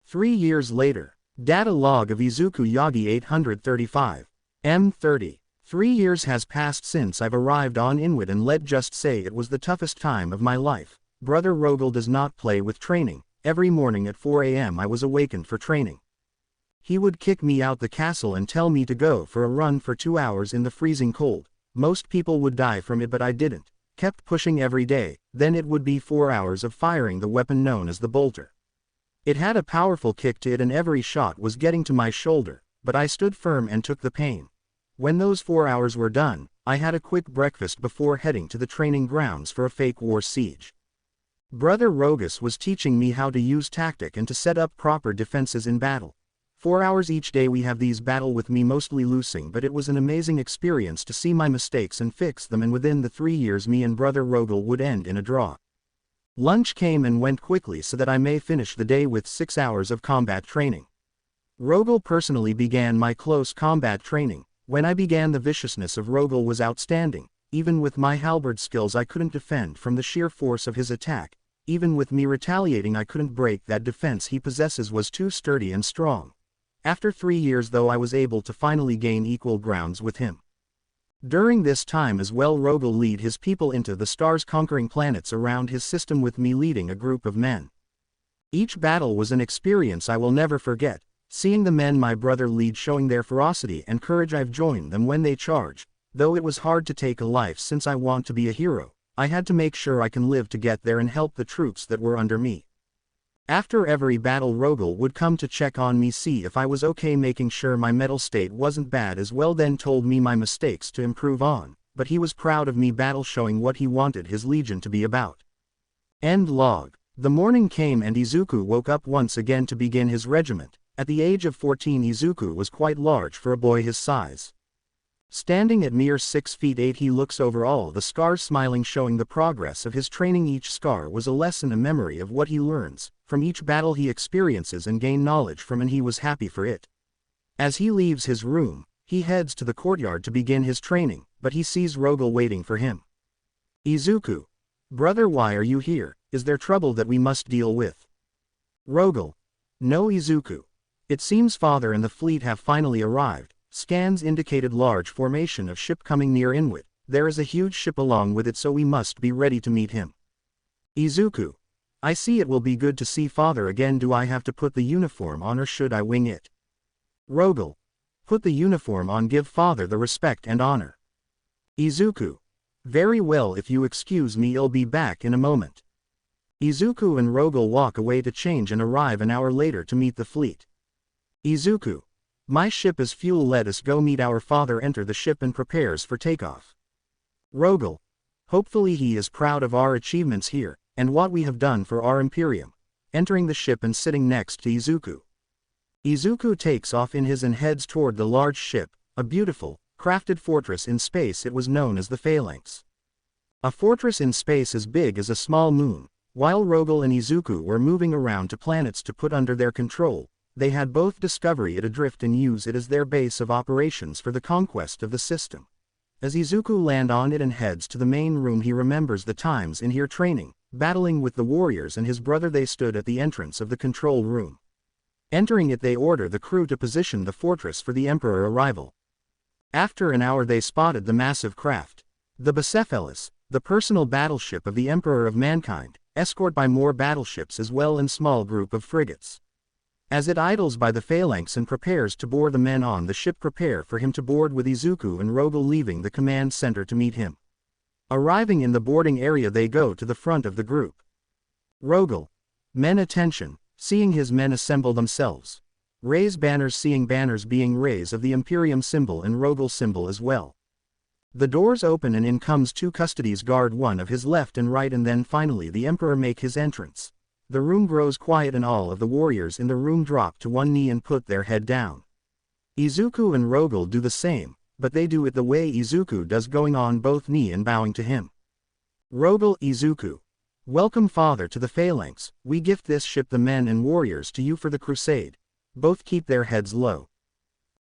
A: 3 years later. Data log of Izuku Yagi 835. M30. 3 years has passed since I've arrived on Inward, and let's just say it was the toughest time of my life. Brother Rogal does not play with training. Every morning at 4 AM I was awakened for training. He would kick me out the castle and tell me to go for a run for 2 hours in the freezing cold. Most people would die from it, but I didn't. Kept pushing every day. Then it would be 4 hours of firing the weapon known as the bolter. It had a powerful kick to it and every shot was getting to my shoulder, but I stood firm and took the pain. When those 4 hours were done, I had a quick breakfast before heading to the training grounds for a fake war siege. Brother Rogus was teaching me how to use tactic and to set up proper defenses in battle. 4 hours each day we have these battle with me mostly losing, but it was an amazing experience to see my mistakes and fix them, and within the 3 years me and brother Rogal would end in a draw. Lunch came and went quickly so that I may finish the day with 6 hours of combat training. Rogal personally began my close combat training. When I began, the viciousness of Rogal was outstanding. Even with my halberd skills I couldn't defend from the sheer force of his attack. Even with me retaliating I couldn't break that defense he possesses was too sturdy and strong. After 3 years though I was able to finally gain equal grounds with him. During this time as well Rogal lead his people into the stars, conquering planets around his system with me leading a group of men. Each battle was an experience I will never forget. Seeing the men my brother lead showing their ferocity and courage, I've joined them when they charge. Though it was hard to take a life since I want to be a hero, I had to make sure I can live to get there and help the troops that were under me. After every battle Rogal would come to check on me, see if I was okay, making sure my mental state wasn't bad as well, then told me my mistakes to improve on, but he was proud of me battle, showing what he wanted his legion to be about. End log. The morning came and Izuku woke up once again to begin his regiment. At the age of 14 Izuku was quite large for a boy his size. Standing at mere 6 feet 8 he looks over all the scars smiling, showing the progress of his training. Each scar was a lesson, a memory of what he learns from each battle he experiences and gain knowledge from, and he was happy for it. As he leaves his room, he heads to the courtyard to begin his training, but he sees Rogal waiting for him. Izuku. Brother, why are you here? Is there trouble that we must deal with? Rogal. No Izuku. It seems father and the fleet have finally arrived. Scans indicated large formation of ship coming near Inward. There is a huge ship along with it, so we must be ready to meet him. Izuku. I see it will be good to see father again. Do I have to put the uniform on or should I wing it? Rogal. Put the uniform on, give father the respect and honor. Izuku. Very well, if you excuse me I'll be back in a moment. Izuku and Rogal walk away to change and arrive an hour later to meet the fleet. Izuku. My ship is fuel, let us go meet our father. Enter the ship and prepares for takeoff. Rogal. Hopefully he is proud of our achievements here, and what we have done for our Imperium. Entering the ship and sitting next to Izuku. Izuku takes off in his and heads toward the large ship, a beautiful, crafted fortress in space. It was known as the Phalanx. A fortress in space as big as a small moon. While Rogal and Izuku were moving around to planets to put under their control, they had both discover it adrift and use it as their base of operations for the conquest of the system. As Izuku lands on it and heads to the main room, he remembers the times in here training, battling with the warriors and his brother. They stood at the entrance of the control room. Entering it, they order the crew to position the fortress for the Emperor arrival. After an hour they spotted the massive craft, the Bucephalus, the personal battleship of the Emperor of Mankind, escorted by more battleships as well and small group of frigates. As it idles by the Phalanx and prepares to board, the men on the ship prepare for him to board with Izuku and Rogal leaving the command center to meet him. Arriving in the boarding area, they go to the front of the group. Rogal. Men attention, seeing his men assemble themselves. Raise banners, seeing banners being raised of the Imperium symbol and Rogal symbol as well. The doors open and in comes two custodies guard, one of his left and right, and then finally the Emperor make his entrance. The room grows quiet and all of the warriors in the room drop to one knee and put their head down. Izuku and Rogal do the same, but they do it the way Izuku does, going on both knee and bowing to him. Rogal. Izuku. Welcome father to the Phalanx. We gift this ship, the men and warriors, to you for the crusade. Both keep their heads low.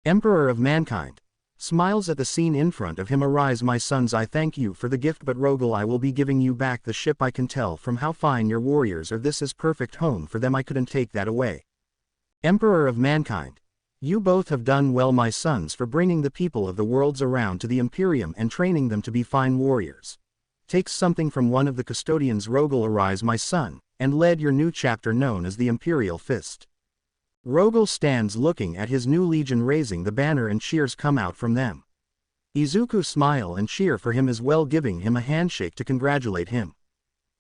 A: Emperor of Mankind. Smiles at the scene in front of him. Arise my sons, I thank you for the gift, but Rogal, I will be giving you back the ship. I can tell from how fine your warriors are. This is perfect home for them. I couldn't take that away. Emperor of Mankind. You both have done well my sons for bringing the people of the worlds around to the Imperium and training them to be fine warriors. Takes something from one of the custodians. Rogal. Arise my son, and led your new chapter known as the Imperial Fist. Rogal stands looking at his new legion raising the banner and cheers come out from them. Izuku smile and cheer for him as well, giving him a handshake to congratulate him.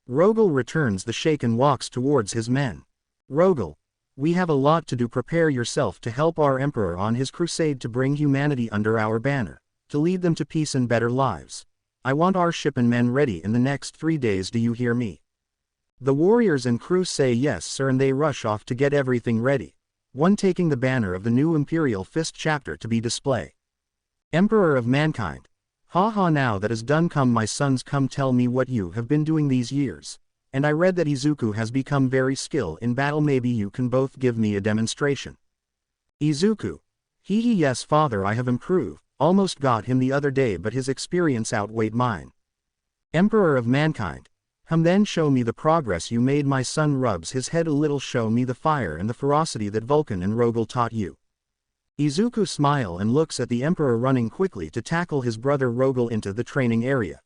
A: Rogal returns the shake and walks towards his men. Rogal. We have a lot to do. Prepare yourself to help our Emperor on his crusade to bring humanity under our banner, to lead them to peace and better lives. I want our ship and men ready in the next 3 days. Do you hear me? The warriors and crew say yes sir, and they rush off to get everything ready. One taking the banner of the new Imperial Fist chapter to be display. Emperor of Mankind. Ha, now that is done, come my sons, come tell me what you have been doing these years. And I read that Izuku has become very skilled in battle. Maybe you can both give me a demonstration. Izuku. Yes father, I have improved. Almost got him the other day, but his experience outweighed mine. Emperor of Mankind. Then show me the progress you made. My son rubs his head a little. Show me the fire and the ferocity that Vulcan and Rogal taught you. Izuku smile and looks at the Emperor running quickly to tackle his brother Rogal into the training area.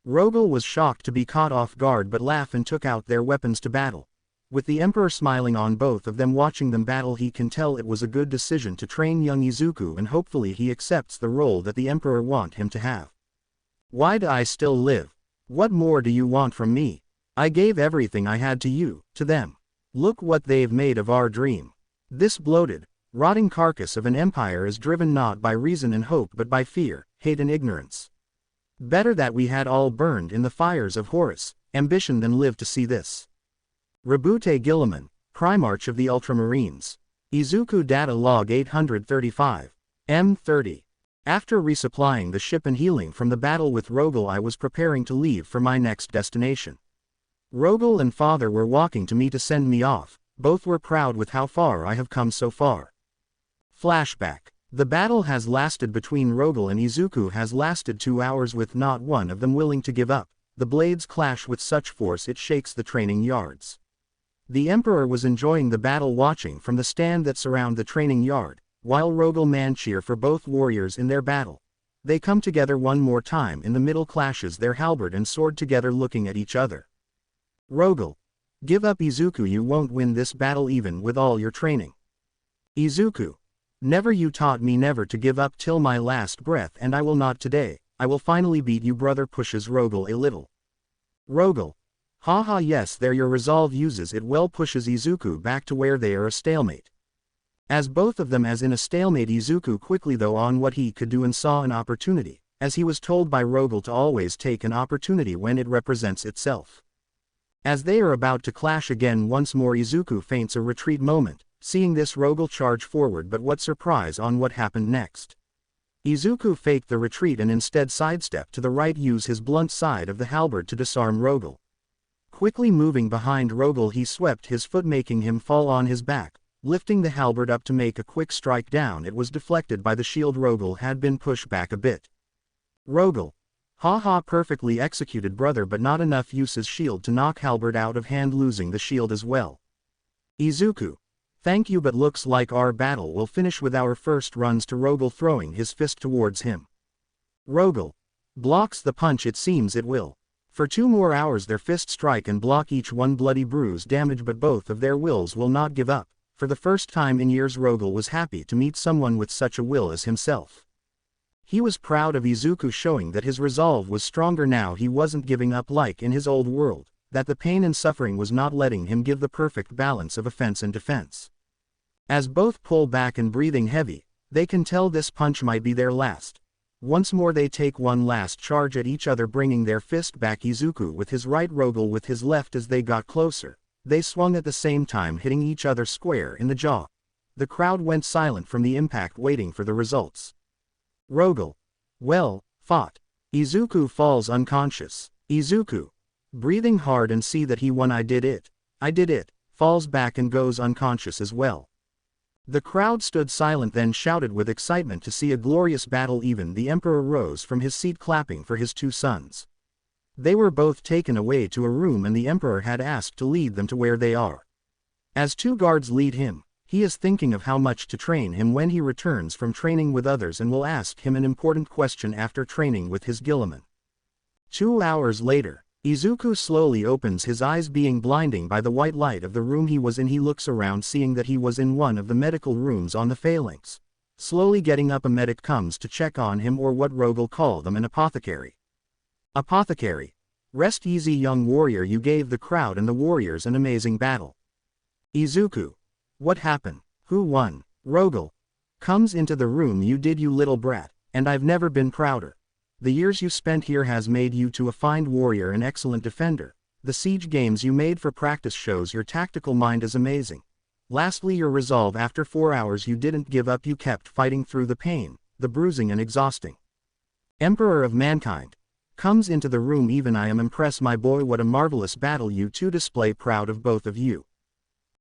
A: Rogal was shocked to be caught off guard but laughed and took out their weapons to battle. With the Emperor smiling on both of them watching them battle, he can tell it was a good decision to train young Izuku, and hopefully he accepts the role that the Emperor want him to have. Why do I still live? What more do you want from me? I gave everything I had to you, to them. Look what they've made of our dream. This bloated, rotting carcass of an empire is driven not by reason and hope but by fear, hate and ignorance. Better that we had all burned in the fires of Horus, ambition than live to see this. Rebute Gilliman, Primarch of the Ultramarines. Izuku Data Log 835. M30. After resupplying the ship and healing from the battle with Rogal, I was preparing to leave for my next destination. Rogal and father were walking to me to send me off. Both were proud with how far I have come so far. Flashback. The battle has lasted between Rogal and Izuku has lasted 2 hours with not one of them willing to give up. The blades clash with such force it shakes the training yards. The Emperor was enjoying the battle watching from the stand that surround the training yard, while Rogal man cheer for both warriors in their battle. They come together one more time in the middle, clashes their halberd and sword together looking at each other. Rogal. Give up Izuku, you won't win this battle even with all your training. Izuku. Never, you taught me never to give up till my last breath, and I will not today. I will finally beat you, brother. Pushes Rogal a little. Rogal. Haha, yes, there your resolve uses it well. Pushes Izuku back to where they are a stalemate. As both of them as in a stalemate, Izuku quickly though on what he could do and saw an opportunity, as he was told by Rogal to always take an opportunity when it represents itself. As they are about to clash again once more, Izuku feints a retreat moment. Seeing this, Rogal charge forward, but what surprise on what happened next. Izuku faked the retreat and instead sidestep to the right, use his blunt side of the halberd to disarm Rogal. Quickly moving behind Rogal, he swept his foot, making him fall on his back. Lifting the halberd up to make a quick strike down, it was deflected by the shield. Rogal had been pushed back a bit. Rogal. Haha, perfectly executed, brother, but not enough. Uses shield to knock halberd out of hand, losing the shield as well. Izuku. Thank you, but looks like our battle will finish with our first. Runs to Rogal, throwing his fist towards him. Rogal. Blocks the punch. It seems it will. For 2 more hours their fists strike and block, each one bloody bruise damage, but both of their wills will not give up. For the first time in years, Rogal was happy to meet someone with such a will as himself. He was proud of Izuku, showing that his resolve was stronger now. He wasn't giving up like in his old world, that the pain and suffering was not letting him give the perfect balance of offense and defense. As both pull back and breathing heavy, they can tell this punch might be their last. Once more they take one last charge at each other, bringing their fist back. Izuku with his right, Rogal with his left. As they got closer, they swung at the same time, hitting each other square in the jaw. The crowd went silent from the impact, waiting for the results. Rogal. Well fought. Izuku falls unconscious. Izuku. Breathing hard and see that he won. I did it. I did it. Falls back and goes unconscious as well. The crowd stood silent, then shouted with excitement to see a glorious battle. Even the Emperor rose from his seat, clapping for his 2 sons. They were both taken away to a room, and the Emperor had asked to lead them to where they are. As 2 guards lead him, he is thinking of how much to train him when he returns from training with others, and will ask him an important question after training with his Guilliman. 2 hours later, Izuku slowly opens his eyes, being blinding by the white light of the room he was in. He looks around, seeing that he was in one of the medical rooms on the phalanx. Slowly getting up, a medic comes to check on him, or what Rogal called them, an apothecary. Apothecary. Rest easy, young warrior, you gave the crowd and the warriors an amazing battle. Izuku. What happened? Who won? Rogal. Comes into the room. You did, you little brat, and I've never been prouder. The years you spent here has made you to a fine warrior, an excellent defender. The siege games you made for practice shows your tactical mind is amazing. Lastly, your resolve. After 4 hours you didn't give up, you kept fighting through the pain, the bruising and exhausting. Emperor of mankind. Comes into the room. Even I am impressed, my boy, what a marvelous battle you 2 display, proud of both of you.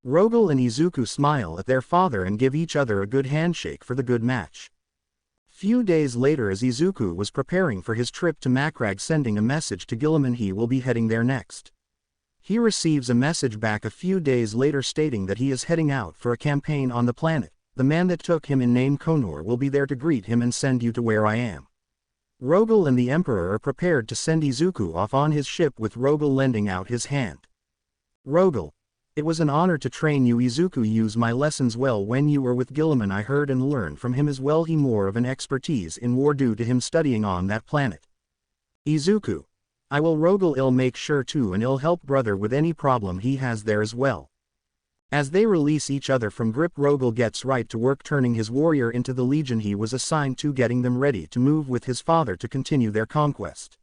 A: Rogal and Izuku smile at their father and give each other a good handshake for the good match. Few days later, as Izuku was preparing for his trip to Macrag, sending a message to Guilliman he will be heading there next. He receives a message back a few days later stating that he is heading out for a campaign on the planet. The man that took him in name Konor will be there to greet him and send you to where I am. Rogal and the Emperor are prepared to send Izuku off on his ship, with Rogal lending out his hand. Rogal. It was an honor to train you, Izuku. Use my lessons well when you were with Guilliman. I heard and learned from him as well. He more of an expertise in war due to him studying on that planet. Izuku. I will. Rogal. I'll make sure to, and I'll help brother with any problem he has there as well. As they release each other from grip, Rogal gets right to work turning his warrior into the legion he was assigned to, getting them ready to move with his father to continue their conquest.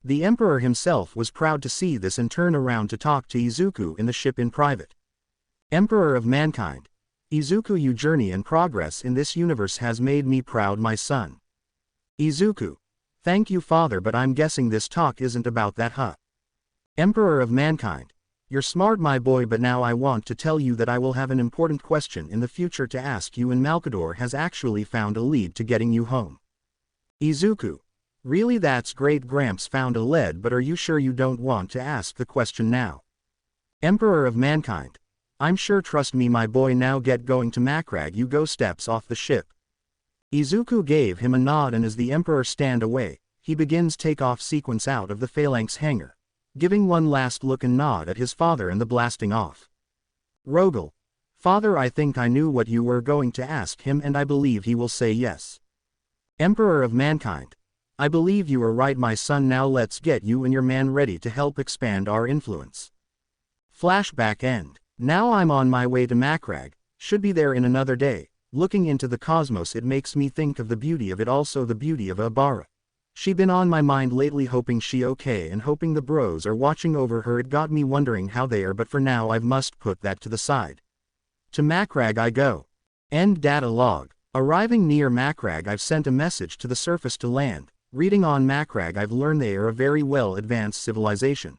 A: The Emperor himself was proud to see this and turn around to talk to Izuku in the ship in private. Emperor of mankind. Izuku, your journey and progress in this universe has made me proud, my son. Izuku. Thank you, father, but I'm guessing this talk isn't about that, huh? Emperor of mankind. You're smart, my boy, but now I want to tell you that I will have an important question in the future to ask you, and Malkador has actually found a lead to getting you home. Izuku. Really, that's great. Gramps found a lead, but are you sure you don't want to ask the question now? Emperor of mankind. I'm sure, trust me, my boy. Now get going to Macrag. You go. Steps off the ship. Izuku gave him a nod, and as the Emperor stand away, he begins takeoff sequence out of the phalanx hangar. giving one last look and nod at his father and the blasting off. Rogal. Father, I think I knew what you were going to ask him and I believe he will say yes. Emperor of mankind. I believe you are right, my son. Now let's get you and your man ready to help expand our influence. Flashback end. Now I'm on my way to Macrag, should be there in another day. Looking into the cosmos, it makes me think of the beauty of it, also the beauty of Abara. She been on my mind lately, hoping she okay and hoping the bros are watching over her. It got me wondering how they are, but for now I must put that to the side. To Macrag I go. End data log. Arriving near Macrag, I've sent a message to the surface to land. Reading on Macrag, I've learned they are a very well advanced civilization.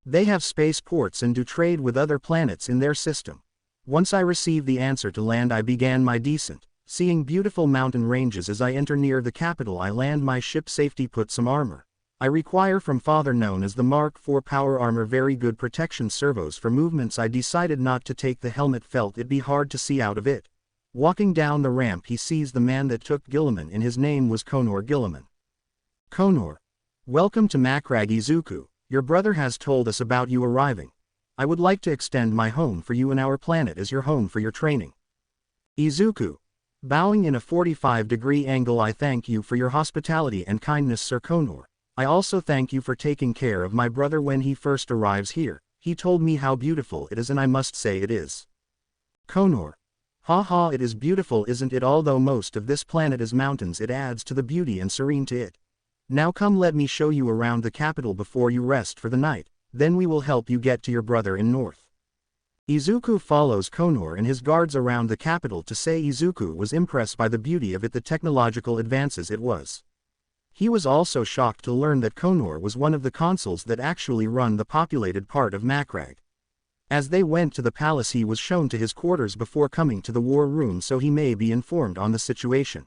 A: They have spaceports and do trade with other planets in their system. Once I received the answer to land, I began my descent. Seeing beautiful mountain ranges as I enter near the capital, I land my ship safety, put some armor I require from father, known as the Mark IV power armor, very good protection, servos for movements. I decided not to take the helmet, felt it'd be hard to see out of it. Walking down the ramp, he sees the man that took Guilliman, and his name was Conor Guilliman. Conor. Welcome to Macrag, Izuku. Your brother has told us about you arriving. I would like to extend my home for you and our planet as your home for your training. Izuku. Bowing in a 45-degree angle, I thank you for your hospitality and kindness, Sir Conor. I also thank you for taking care of my brother when he first arrives here. He told me how beautiful it is, and I must say it is. Conor. Haha, it is beautiful, isn't it? Although most of this planet is mountains, it adds to the beauty and serene to it. Now come, let me show you around the capital before you rest for the night, then we will help you get to your brother in north. Izuku follows Conor and his guards around the capital. To say Izuku was impressed by the beauty of it, the technological advances it was. He was also shocked to learn that Conor was one of the consuls that actually run the populated part of Macrag. As they went to the palace, he was shown to his quarters before coming to the war room so he may be informed on the situation.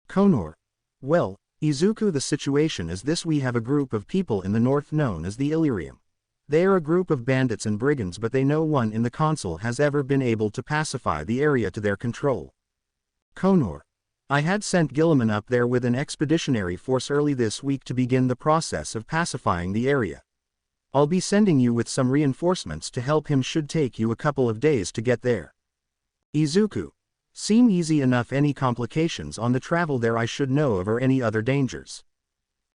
A: Conor. Well, Izuku, the situation is this: we have a group of people in the north known as the Imperium. They are a group of bandits and brigands, but they no one in the council has ever been able to pacify the area to their control. Conor. I had sent Guilliman up there with an expeditionary force early this week to begin the process of pacifying the area. I'll be sending you with some reinforcements to help him. Should take you a couple of days to get there. Izuku. Seem easy enough. Any complications on the travel there I should know of, or any other dangers?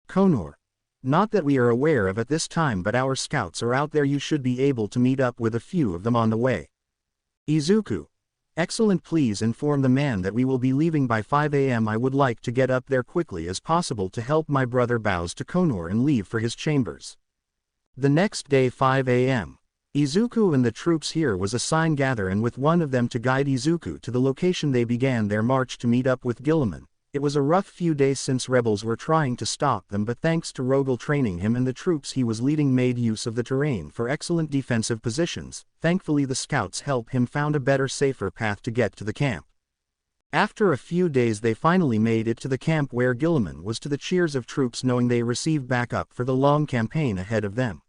A: Conor. Not that we are aware of at this time, but our scouts are out there. You should be able to meet up with a few of them on the way. Izuku. Excellent. Please inform the man that we will be leaving by 5 a.m. I would like to get up there quickly as possible to help my brother. Bows to Conor and leave for his chambers. The next day, 5 a.m. Izuku and the troops here was assigned gather, and with one of them to guide Izuku to the location they began their march to meet up with Guilliman. It was a rough few days since rebels were trying to stop them, but thanks to Rogal training him and the troops he was leading made use of the terrain for excellent defensive positions. Thankfully the scouts help him found a better, safer path to get to the camp. After a few days they finally made it to the camp where Guilliman was, to the cheers of troops, knowing they received backup for the long campaign ahead of them.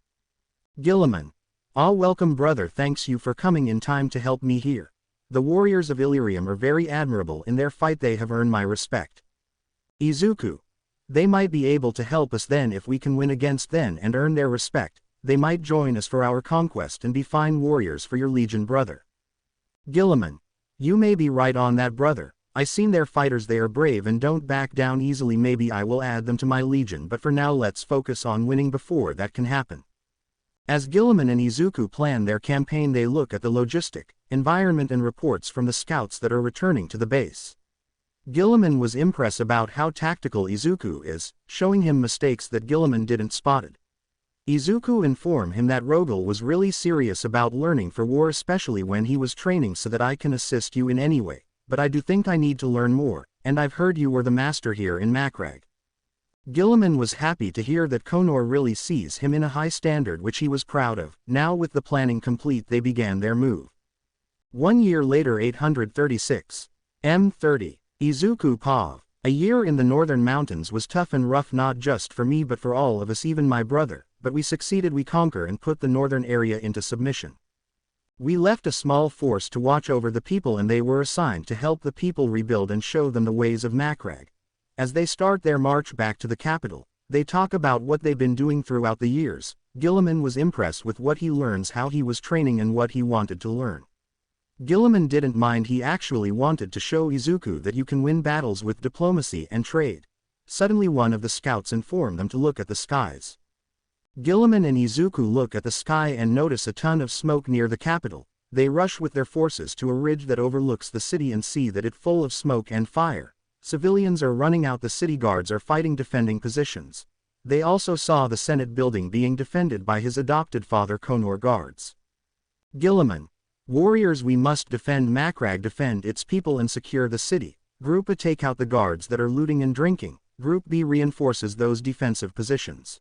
A: Guilliman. Ah, welcome brother, thanks you for coming in time to help me here. The warriors of Imperium are very admirable in their fight, they have earned my respect. Izuku. They might be able to help us then if we can win against them and earn their respect. They might join us for our conquest and be fine warriors for your legion, brother. Guilliman. You may be right on that, brother. I seen their fighters, they are brave and don't back down easily. Maybe I will add them to my legion, but for now let's focus on winning before that can happen. As Guilliman and Izuku plan their campaign, they look at the logistic environment and reports from the scouts that are returning to the base. Guilliman was impressed about how tactical Izuku is, showing him mistakes that Guilliman didn't spotted. Izuku informed him that Rogal was really serious about learning for war, especially when he was training, so that I can assist you in any way, but I do think I need to learn more, and I've heard you were the master here in Macrag. Guilliman was happy to hear that Conor really sees him in a high standard, which he was proud of. Now with the planning complete, they began their move. 1 year later, 836. M30. Izuku Pav. A year in the northern mountains was tough and rough, not just for me but for all of us, even my brother, but we succeeded. We conquer and put the northern area into submission. We left a small force to watch over the people, and they were assigned to help the people rebuild and show them the ways of Macrag. As they start their march back to the capital, They talk about what they've been doing throughout the years. Guilliman was impressed with what he learns, how he was training and what he wanted to learn. Guilliman didn't mind, he actually wanted to show Izuku that you can win battles with diplomacy and trade. Suddenly one of the scouts informed them to look at the skies. Guilliman and Izuku look at the sky and notice a ton of smoke near the capital. They rush with their forces to a ridge that overlooks the city and see that it's full of smoke and fire. Civilians are running out, the city guards are fighting defending positions. They also saw the Senate building being defended by his adopted father Conor guards. Guilliman: warriors, we must defend Macrag, defend its people and secure the city. Group A: take out the guards that are looting and drinking. Group B reinforces those defensive positions.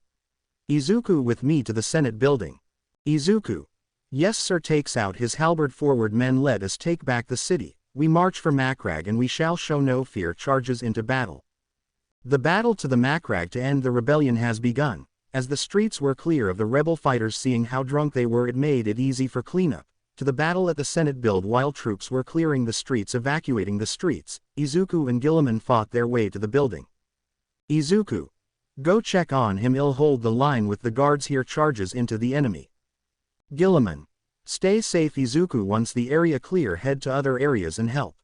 A: Izuku: with me to the Senate building. Izuku: yes sir, takes out his halberd. Forward men, let us take back the city. We march for Macrag and we shall show no fear. Charges into battle. The battle to the Macrag to end the rebellion has begun. As the streets were clear of the rebel fighters, seeing how drunk they were, it made it easy for cleanup. To the battle at the Senate build. While troops were clearing the streets, evacuating the streets, Izuku and Guilliman fought their way to the building. Izuku: go check on him, he'll hold the line with the guards here. Charges into the enemy. Guilliman: stay safe. Izuku: once the area clear, head to other areas and help.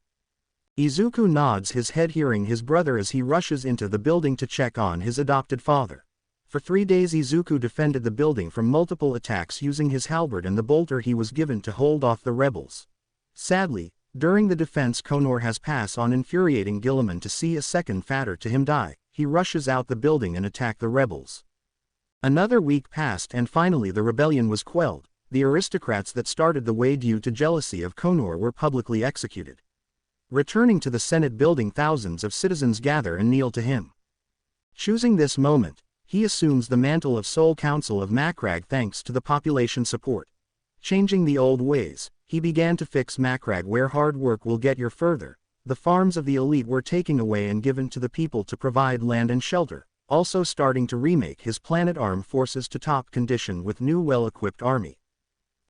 A: Izuku nods his head, hearing his brother as he rushes into the building to check on his adopted father. For 3 days Izuku defended the building from multiple attacks using his halberd and the bolter he was given to hold off the rebels. Sadly, during the defense Conor has passed on, infuriating Guilliman to see a second father to him die. He rushes out the building and attack the rebels. Another week passed and finally the rebellion was quelled. The aristocrats that started the way due to jealousy of Conor were publicly executed. Returning to the Senate building, thousands of citizens gather and kneel to him. Choosing this moment, he assumes the mantle of sole council of Macrag thanks to the population support. Changing the old ways, he began to fix Macrag where hard work will get you further. The farms of the elite were taken away and given to the people to provide land and shelter. Also starting to remake his planet armed forces to top condition with new well-equipped army.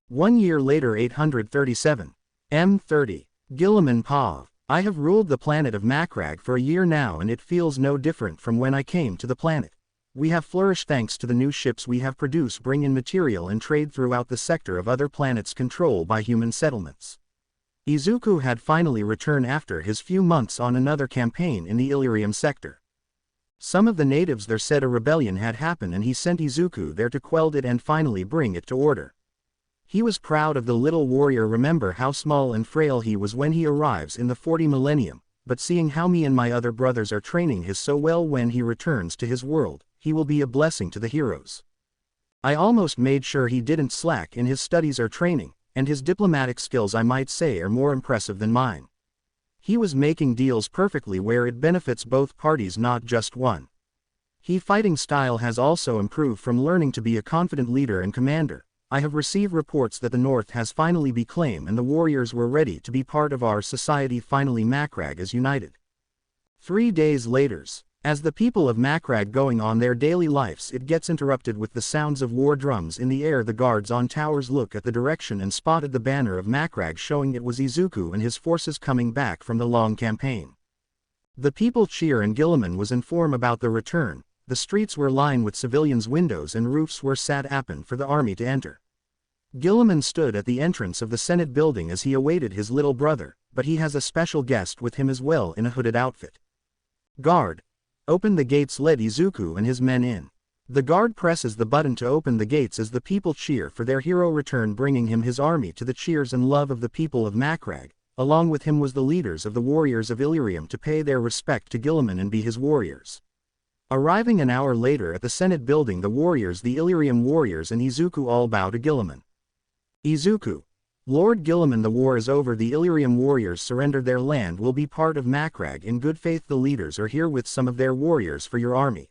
A: 1 year later, 837. M30. Guilliman: Pav, I have ruled the planet of Macrag for a year now and it feels no different from when I came to the planet. We have flourished thanks to the new ships we have produced, bring in material and trade throughout the sector of other planets controlled by human settlements. Izuku had finally returned after his few months on another campaign in the Imperium sector. Some of the natives there said a rebellion had happened and he sent Izuku there to quell it and finally bring it to order. He was proud of the little warrior. Remember how small and frail he was when he arrives in the 40 millennium, but seeing how me and my other brothers are training his so well, when he returns to his world, he will be a blessing to the heroes. I almost made sure he didn't slack in his studies or training, and his diplomatic skills, I might say, are more impressive than mine. He was making deals perfectly where it benefits both parties, not just one. His fighting style has also improved from learning to be a confident leader and commander. I have received reports that the North has finally been claimed and the warriors were ready to be part of our society. Finally Macrag is united. 3 days later, as the people of Macrag going on their daily lives, it gets interrupted with the sounds of war drums in the air. The guards on towers look at the direction and spotted the banner of Macrag, showing it was Izuku and his forces coming back from the long campaign. The people cheer and Guilliman was informed about the return. The streets were lined with civilians' windows and roofs were sat open for the army to enter. Guilliman stood at the entrance of the Senate building as he awaited his little brother, but he has a special guest with him as well in a hooded outfit. Guard, open the gates. Let Izuku and his men in. The guard presses the button to open the gates as the people cheer for their hero return, bringing him his army. To the cheers and love of the people of Macrag, along with him was the leaders of the warriors of Imperium to pay their respect to Guilliman and be his warriors. Arriving an hour later at the Senate building, the warriors, the Imperium warriors and Izuku all bow to Guilliman. Izuku: Lord Guilliman, the war is over. The Imperium warriors surrendered their land, will be part of Macrag in good faith. The leaders are here with some of their warriors for your army.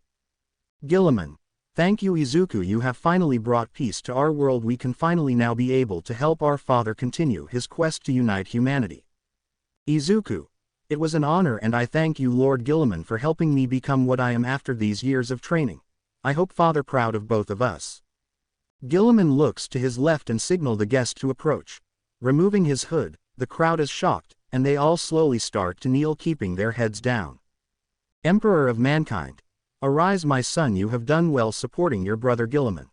A: Guilliman: thank you Izuku, you have finally brought peace to our world. We can finally now be able to help our father continue his quest to unite humanity. Izuku: it was an honor and I thank you Lord Guilliman for helping me become what I am after these years of training. I hope father proud of both of us. Guilliman looks to his left and signal the guest to approach. Removing his hood, the crowd is shocked, and they all slowly start to kneel, keeping their heads down. Emperor of mankind, Arise my son, you have done well supporting your brother Guilliman.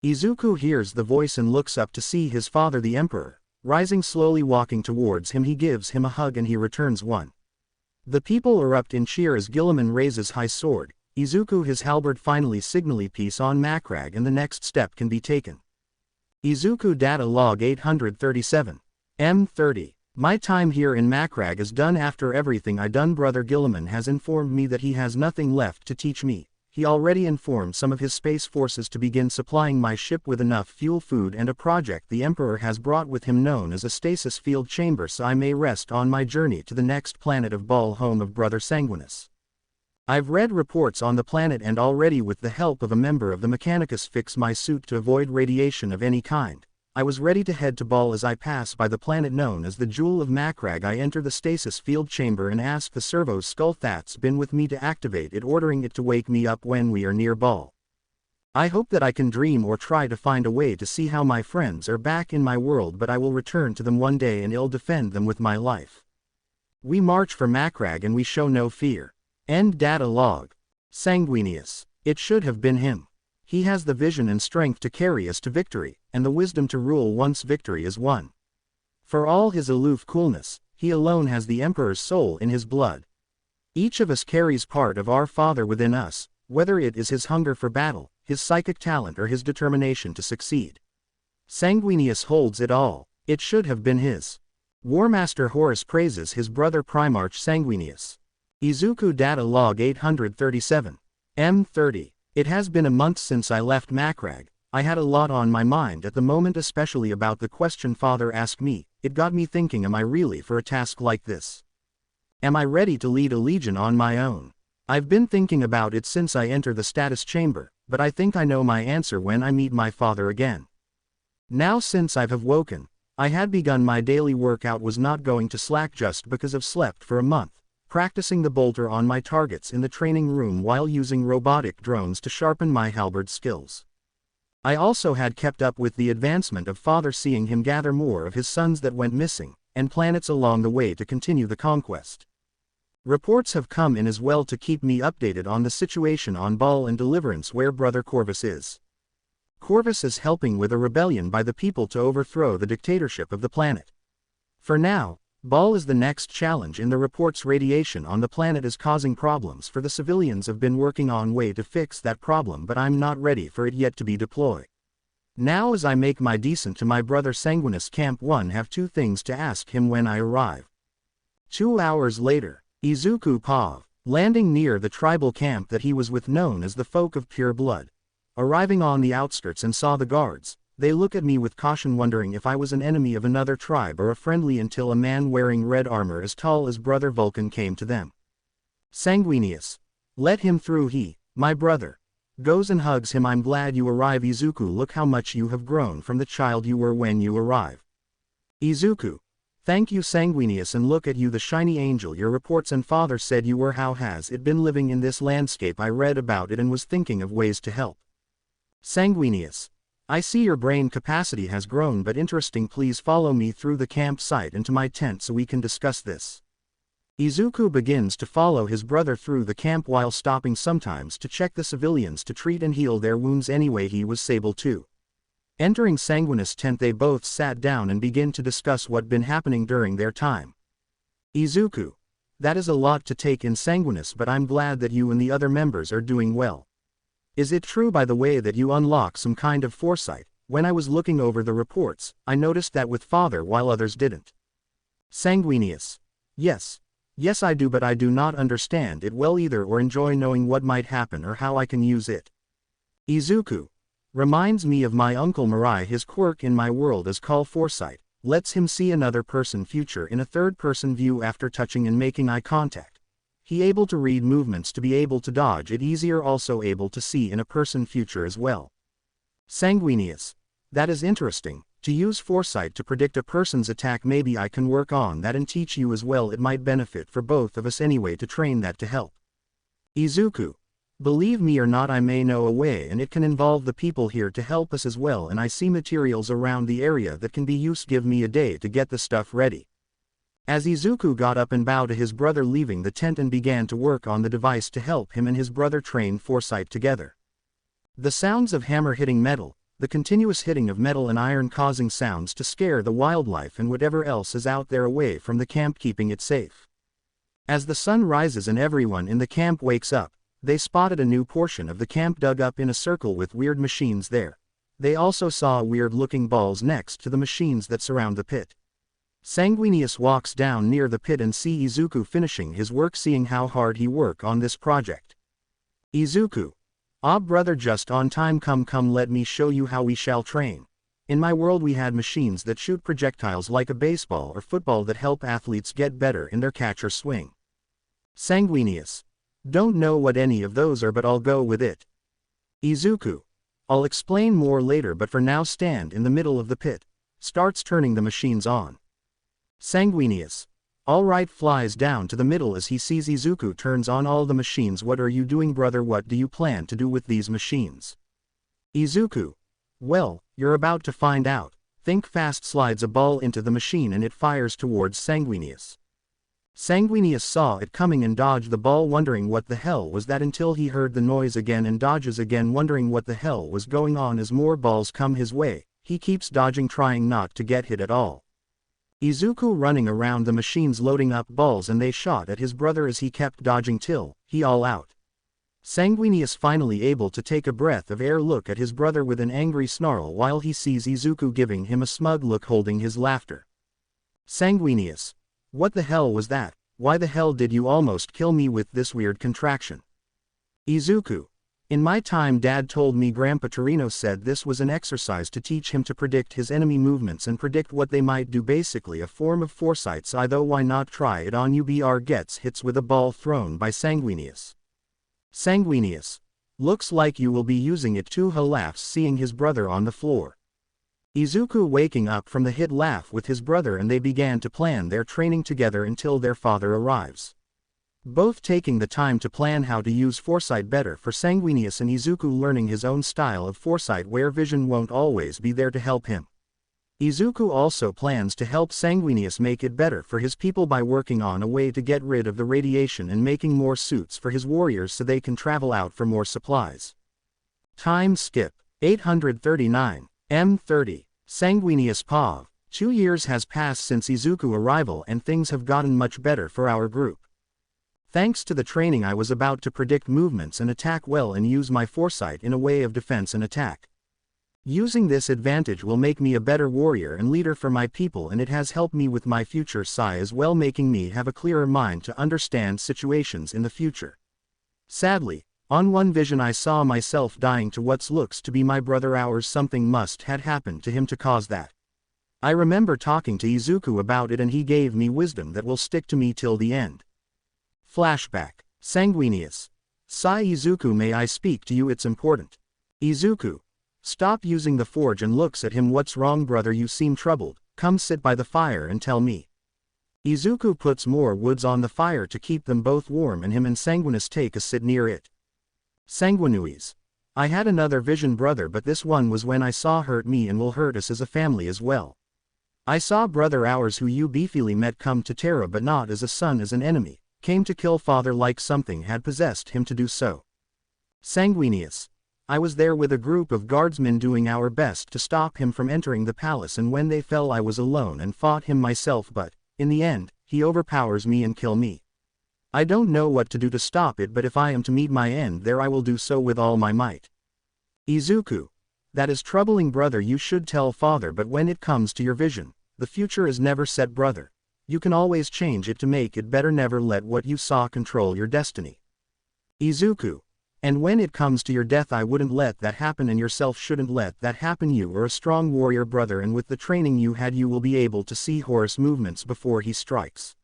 A: Izuku hears the voice and looks up to see his father the Emperor, rising slowly walking towards him. He gives him a hug and he returns one. The people erupt in cheer as Guilliman raises high sword, Izuku his halberd finally signally peace on Macrag and the next step can be taken. Izuku data log 837. M30. My time here in Macrag is done. After everything I done, brother Guilliman has informed me that he has nothing left to teach me. He already informed some of his space forces to begin supplying my ship with enough fuel, food and a project the Emperor has brought with him known as a stasis field chamber, so I may rest on my journey to the next planet of Ball, home of brother Sanguinius. I've read reports on the planet and already with the help of a member of the Mechanicus fix my suit to avoid radiation of any kind. I was ready to head to Ball. As I pass by the planet known as the Jewel of Macrag, I enter the stasis field chamber and ask the servo's skull that's been with me to activate it, ordering it to wake me up when we are near Ball. I hope that I can dream or try to find a way to see how my friends are back in my world, but I will return to them one day and I'll defend them with my life. We march for Macrag and we show no fear. End data log. Sanguinius. It should have been him. He has the vision and strength to carry us to victory, and the wisdom to rule once victory is won. For all his aloof coolness, he alone has the Emperor's soul in his blood. Each of us carries part of our father within us, whether it is his hunger for battle, his psychic talent or his determination to succeed. Sanguinius holds it all. It should have been his. Warmaster Horus praises his brother Primarch Sanguinius. Izuku data log 837. M30. It has been a month since I left Macrag. I had a lot on my mind at the moment, especially about the question father asked me. It got me thinking, am I really for a task like this? Am I ready to lead a legion on my own? I've been thinking about it since I entered the status chamber, but I think I know my answer when I meet my father again. Now since I've woken, I had begun my daily workout, was not going to slack just because I've slept for a month. Practicing the bolter on my targets in the training room while using robotic drones to sharpen my halberd skills. I also had kept up with the advancement of father, seeing him gather more of his sons that went missing, and planets along the way to continue the conquest. Reports have come in as well to keep me updated on the situation on Ball and Deliverance, where brother Corvus is. Corvus is helping with a rebellion by the people to overthrow the dictatorship of the planet. For now, Ball is the next challenge in the reports. Radiation on the planet is causing problems for the civilians. Have been working on way to fix that problem, but I'm not ready for it yet to be deployed. Now as I make my descent to my brother Sanguinius Camp 1, have two things to ask him when I arrive. 2 hours later, Izuku Pav, landing near the tribal camp that he was with known as the Folk of Pure Blood. Arriving on the outskirts and saw the guards. They look at me with caution, wondering if I was an enemy of another tribe or a friendly, until a man wearing red armor as tall as brother Vulcan came to them. Sanguinius. Let him through. He, my brother, goes and hugs him. I'm glad you arrive. Izuku, look how much you have grown from the child you were when you arrive. Izuku. Thank you Sanguinius, and look at you, the shiny angel your reports and father said you were. How has it been living in this landscape? I read about it and was thinking of ways to help. Sanguinius. I see your brain capacity has grown, but interesting. Please follow me through the campsite and to my tent so we can discuss this. Izuku begins to follow his brother through the camp while stopping sometimes to check the civilians to treat and heal their wounds. Anyway, he was able too. Entering Sanguinius' tent, they both sat down and begin to discuss what been happening during their time. Izuku. That is a lot to take in Sanguinius, but I'm glad that you and the other members are doing well. Is it true, by the way, that you unlock some kind of foresight? When I was looking over the reports, I noticed that with father while others didn't. Sanguinius. Yes. Yes I do, but I do not understand it well either, or enjoy knowing what might happen or how I can use it. Izuku. Reminds me of my uncle Mirai. His quirk in my world is called foresight. Lets him see another person future in a third-person view after touching and making eye contact. He able to read movements to be able to dodge it easier, also able to see in a person future as well. Sanguinius. That is interesting, to use foresight to predict a person's attack. Maybe I can work on that and teach you as well. It might benefit for both of us anyway to train that to help. Izuku. Believe me or not, I may know a way, and it can involve the people here to help us as well, and I see materials around the area that can be used. Give me a day to get the stuff ready. As Izuku got up and bowed to his brother, leaving the tent, and began to work on the device to help him and his brother train foresight together. The sounds of hammer hitting metal, the continuous hitting of metal and iron, causing sounds to scare the wildlife and whatever else is out there away from the camp, keeping it safe. As the sun rises and everyone in the camp wakes up, they spotted a new portion of the camp dug up in a circle with weird machines there. They also saw weird-looking balls next to the machines that surround the pit. Sanguinius walks down near the pit and sees Izuku finishing his work, seeing how hard he worked on this project. Izuku. Ah, brother, just on time. Come, let me show you how we shall train. In my world we had machines that shoot projectiles like a baseball or football that help athletes get better in their catch or swing. Sanguinius. Don't know what any of those are, but I'll go with it. Izuku. I'll explain more later, but for now stand in the middle of the pit. Starts turning the machines on. Sanguinius. All right, flies down to the middle as he sees Izuku turns on all the machines. What are you doing, brother? What do you plan to do with these machines? Izuku. Well, you're about to find out. Think fast. Slides a ball into the machine and it fires towards Sanguinius. Sanguinius saw it coming and dodged the ball, wondering what the hell was that, until he heard the noise again and dodges again, wondering what the hell was going on. As more balls come his way, he keeps dodging, trying not to get hit at all. Izuku running around the machines loading up balls, and they shot at his brother as he kept dodging till he all out. Sanguinius finally able to take a breath of air, look at his brother with an angry snarl while he sees Izuku giving him a smug look, holding his laughter. Sanguinius. What the hell was that? Why the hell did you almost kill me with this weird contraction? Izuku. In my time, Dad told me Grandpa Torino said this was an exercise to teach him to predict his enemy movements and predict what they might do, basically a form of foresight. So though why not try it on you? BR gets hits with a ball thrown by Sanguinius. Sanguinius. Looks like you will be using it too. He laughs, seeing his brother on the floor. Izuku waking up from the hit laugh with his brother, and they began to plan their training together until their father arrives. Both taking the time to plan how to use foresight better for Sanguinius, and Izuku learning his own style of foresight where vision won't always be there to help him. Izuku also plans to help Sanguinius make it better for his people by working on a way to get rid of the radiation and making more suits for his warriors so they can travel out for more supplies. Time skip. 839. M30. Sanguinius Pav. 2 years has passed since Izuku arrival, and things have gotten much better for our group. Thanks to the training, I was about to predict movements and attack well and use my foresight in a way of defense and attack. Using this advantage will make me a better warrior and leader for my people, and it has helped me with my future psi as well, making me have a clearer mind to understand situations in the future. Sadly, on one vision I saw myself dying to what looks to be my brother. Ours. Something must had happened to him to cause that. I remember talking to Izuku about it, and he gave me wisdom that will stick to me till the end. Flashback. Sanguinius. Sai. Izuku, may I speak to you? It's important. Izuku. Stop using the forge and looks at him. What's wrong, brother? You seem troubled. Come sit by the fire and tell me. Izuku puts more woods on the fire to keep them both warm, and him and Sanguinius take a sit near it. Sanguinius. I had another vision, brother, but this one was when I saw hurt me and will hurt us as a family as well. I saw brother ours who you briefly met come to Terra, but not as a son, as an enemy, came to kill father like something had possessed him to do so. Sanguinius. I was there with a group of guardsmen doing our best to stop him from entering the palace, and when they fell I was alone and fought him myself, but, in the end, he overpowers me and kill me. I don't know what to do to stop it, but if I am to meet my end there I will do so with all my might. Izuku. That is troubling, brother. You should tell father, but when it comes to your vision, the future is never set, brother. You can always change it to make it better. Never let what you saw control your destiny. Izuku. And when it comes to your death, I wouldn't let that happen, and yourself shouldn't let that happen. You are a strong warrior, brother, and with the training you had you will be able to see Horus movements before he strikes.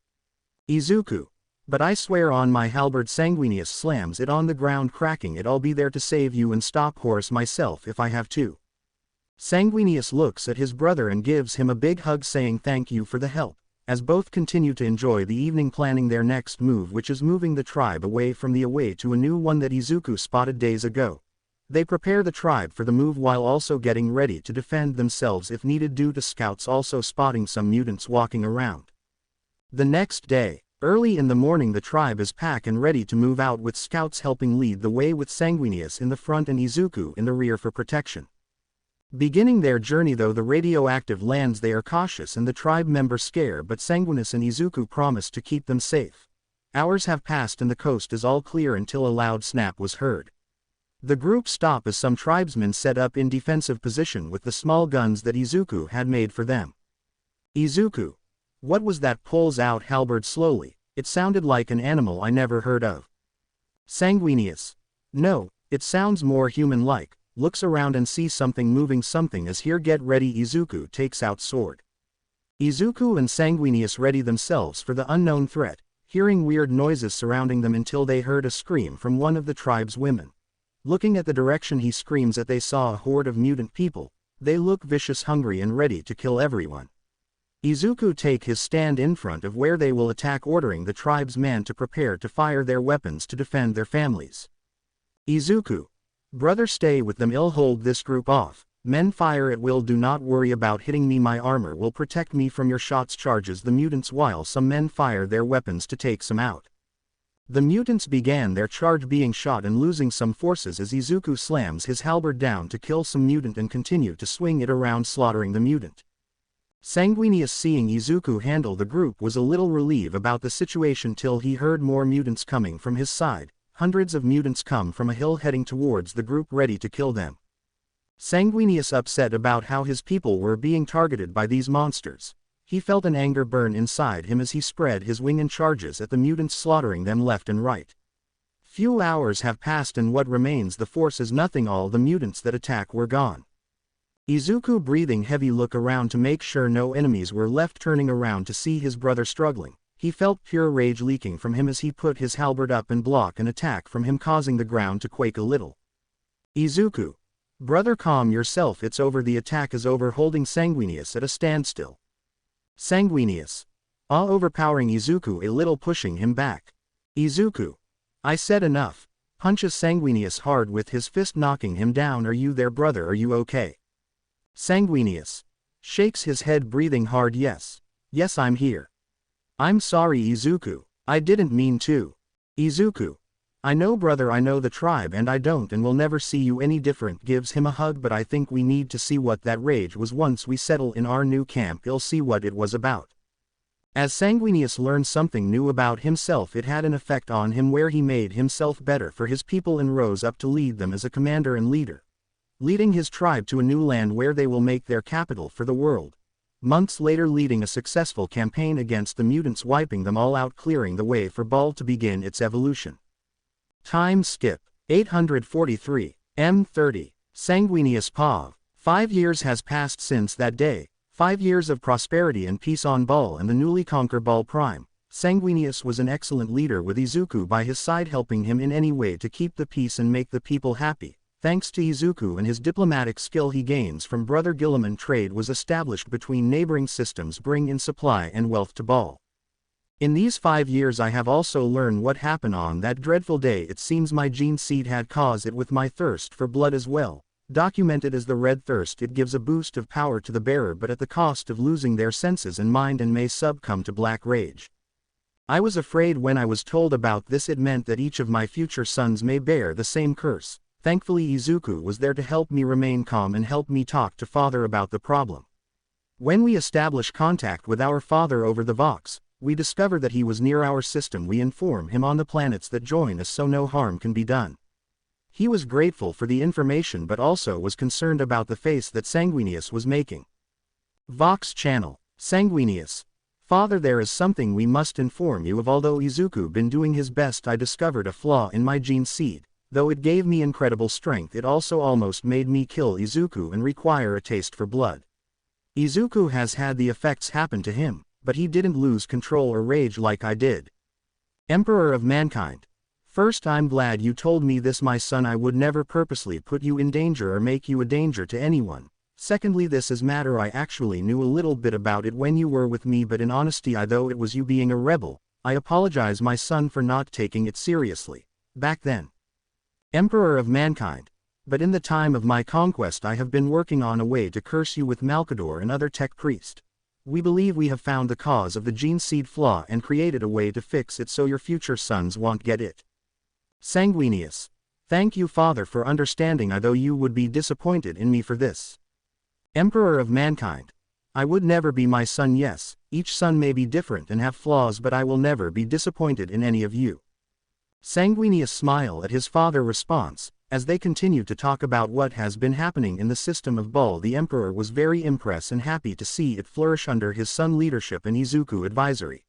A: Izuku. But I swear on my halberd. Sanguinius slams it on the ground, cracking it. I'll be there to save you and stop Horus myself if I have to. Sanguinius looks at his brother and gives him a big hug, saying thank you for the help, as both continue to enjoy the evening, planning their next move, which is moving the tribe away from the away to a new one that Izuku spotted days ago. They prepare the tribe for the move while also getting ready to defend themselves if needed, due to scouts also spotting some mutants walking around. The next day, early in the morning the tribe is packed and ready to move out with scouts helping lead the way with Sanguinius in the front and Izuku in the rear for protection. Beginning their journey though the radioactive lands they are cautious and the tribe members scare but Sanguinius and Izuku promise to keep them safe. Hours have passed and the coast is all clear until a loud snap was heard. The group stop as some tribesmen set up in defensive position with the small guns that Izuku had made for them. Izuku. What was that? Pulls out halberd slowly. It sounded like an animal I never heard of. Sanguinius. No, it sounds more human-like. Looks around and sees something moving. Something is here. Get ready. Izuku takes out sword. Izuku and Sanguinius ready themselves for the unknown threat, hearing weird noises surrounding them until they heard a scream from one of the tribe's women. Looking at the direction he screams at they saw a horde of mutant people. They look vicious, hungry and ready to kill everyone. Izuku take his stand in front of where they will attack, ordering the tribe's men to prepare to fire their weapons to defend their families. Izuku. Brother, stay with them. I'll hold this group off. Men, fire at will. Do not worry about hitting me. My armor will protect me from your shots. Charges the mutants while some men fire their weapons to take some out. The mutants began their charge, being shot and losing some forces as Izuku slams his halberd down to kill some mutant and continue to swing it around, slaughtering the mutant. Sanguinius, seeing Izuku handle the group, was a little relieved about the situation till he heard more mutants coming from his side. Hundreds of mutants come from a hill heading towards the group, ready to kill them. Sanguinius upset about how his people were being targeted by these monsters. He felt an anger burn inside him as he spread his wing and charges at the mutants, slaughtering them left and right. Few hours have passed and what remains the force is nothing. All the mutants that attack were gone. Izuku, breathing heavy, look around to make sure no enemies were left. Turning around to see his brother struggling, he felt pure rage leaking from him as he put his halberd up and blocked an attack from him, causing the ground to quake a little. Izuku. Brother, calm yourself, it's over. The attack is over. Holding Sanguinius at a standstill. Sanguinius. Overpowering Izuku a little, pushing him back. Izuku. I said enough. Punches Sanguinius hard with his fist, knocking him down. Are you there, brother? Are you okay? Sanguinius. Shakes his head, breathing hard. Yes. Yes, I'm here. I'm sorry, Izuku. I didn't mean to. Izuku. I know, brother, I know the tribe and I don't and will never see you any different. Gives him a hug, but I think we need to see what that rage was once we settle in our new camp. You'll see what it was about. As Sanguinius learned something new about himself, it had an effect on him where he made himself better for his people and rose up to lead them as a commander and leader. Leading his tribe to a new land where they will make their capital for the world. Months later, leading a successful campaign against the mutants, wiping them all out, clearing the way for Ball to begin its evolution. Time skip. 843. M30. Sanguinius Pav. 5 years has passed since that day. 5 years of prosperity and peace on Ball and the newly conquered Ball Prime. Sanguinius was an excellent leader with Izuku by his side, helping him in any way to keep the peace and make the people happy. Thanks to Izuku and his diplomatic skill he gains from Brother Gilliman, trade was established between neighboring systems, bring in supply and wealth to Ball. In these 5 years I have also learned what happened on that dreadful day. It seems my gene seed had caused it with my thirst for blood as well. Documented as the red thirst, it gives a boost of power to the bearer but at the cost of losing their senses and mind and may succumb to black rage. I was afraid when I was told about this. It meant that each of my future sons may bear the same curse. Thankfully Izuku was there to help me remain calm and help me talk to father about the problem. When we established contact with our father over the Vox, we discovered that he was near our system. We inform him on the planets that join us so no harm can be done. He was grateful for the information but also was concerned about the face that Sanguinius was making. Vox channel. Sanguinius. Father, there is something we must inform you of. Although Izuku been doing his best, I discovered a flaw in my gene seed. Though it gave me incredible strength, it also almost made me kill Izuku and require a taste for blood. Izuku has had the effects happen to him, but he didn't lose control or rage like I did. Emperor of Mankind. First, I'm glad you told me this, my son. I would never purposely put you in danger or make you a danger to anyone. Secondly, this is matter I actually knew a little bit about it when you were with me, but in honesty, though it was you being a rebel, I apologize, my son, for not taking it seriously back then. Emperor of Mankind. But in the time of my conquest I have been working on a way to curse you with Malkador and other tech priest. We believe we have found the cause of the gene seed flaw and created a way to fix it so your future sons won't get it. Sanguinius. Thank you, Father, for understanding, although you would be disappointed in me for this. Emperor of mankind. I would never be my son. Yes, each son may be different and have flaws, but I will never be disappointed in any of you. Sanguinius smiled at his father's response. As they continued to talk about what has been happening in the system of Ball, the Emperor was very impressed and happy to see it flourish under his son leadership and Izuku advisory.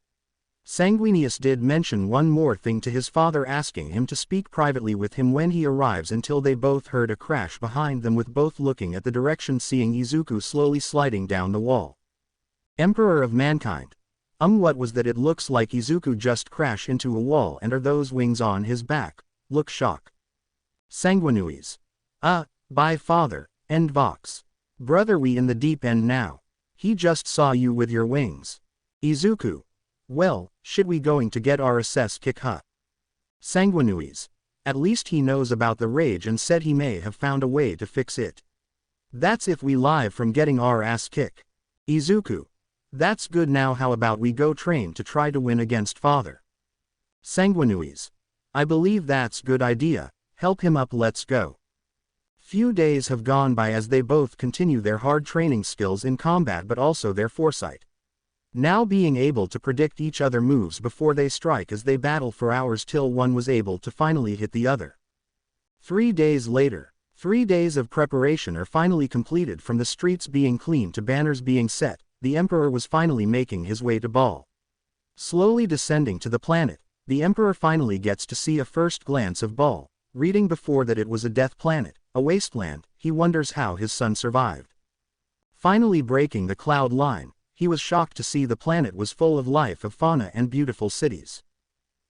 A: Sanguinius did mention one more thing to his father, asking him to speak privately with him when he arrives, until they both heard a crash behind them, with both looking at the direction, seeing Izuku slowly sliding down the wall. Emperor of mankind. What was that? It looks like Izuku just crashed into a wall, and are those wings on his back? Look shock. Sanguinius. Bye father, and Vox. Brother, we in the deep end now. He just saw you with your wings. Izuku. Well, should we going to get our ass kick, huh? Sanguinius. At least he knows about the rage and said he may have found a way to fix it. That's if we live from getting our ass kick. Izuku. That's good. Now how about we go train to try to win against father? Sanguinius. I believe that's good idea. Help him up, let's go. Few days have gone by as they both continue their hard training skills in combat, but also their foresight. Now being able to predict each other moves before they strike, as they battle for hours till one was able to finally hit the other. 3 days later, 3 days of preparation are finally completed. From the streets being cleaned to banners being set, the Emperor was finally making his way to Ball. Slowly descending to the planet, the Emperor finally gets to see a first glance of Ball. Reading before that it was a death planet, a wasteland, he wonders how his son survived. Finally breaking the cloud line, he was shocked to see the planet was full of life, of fauna and beautiful cities.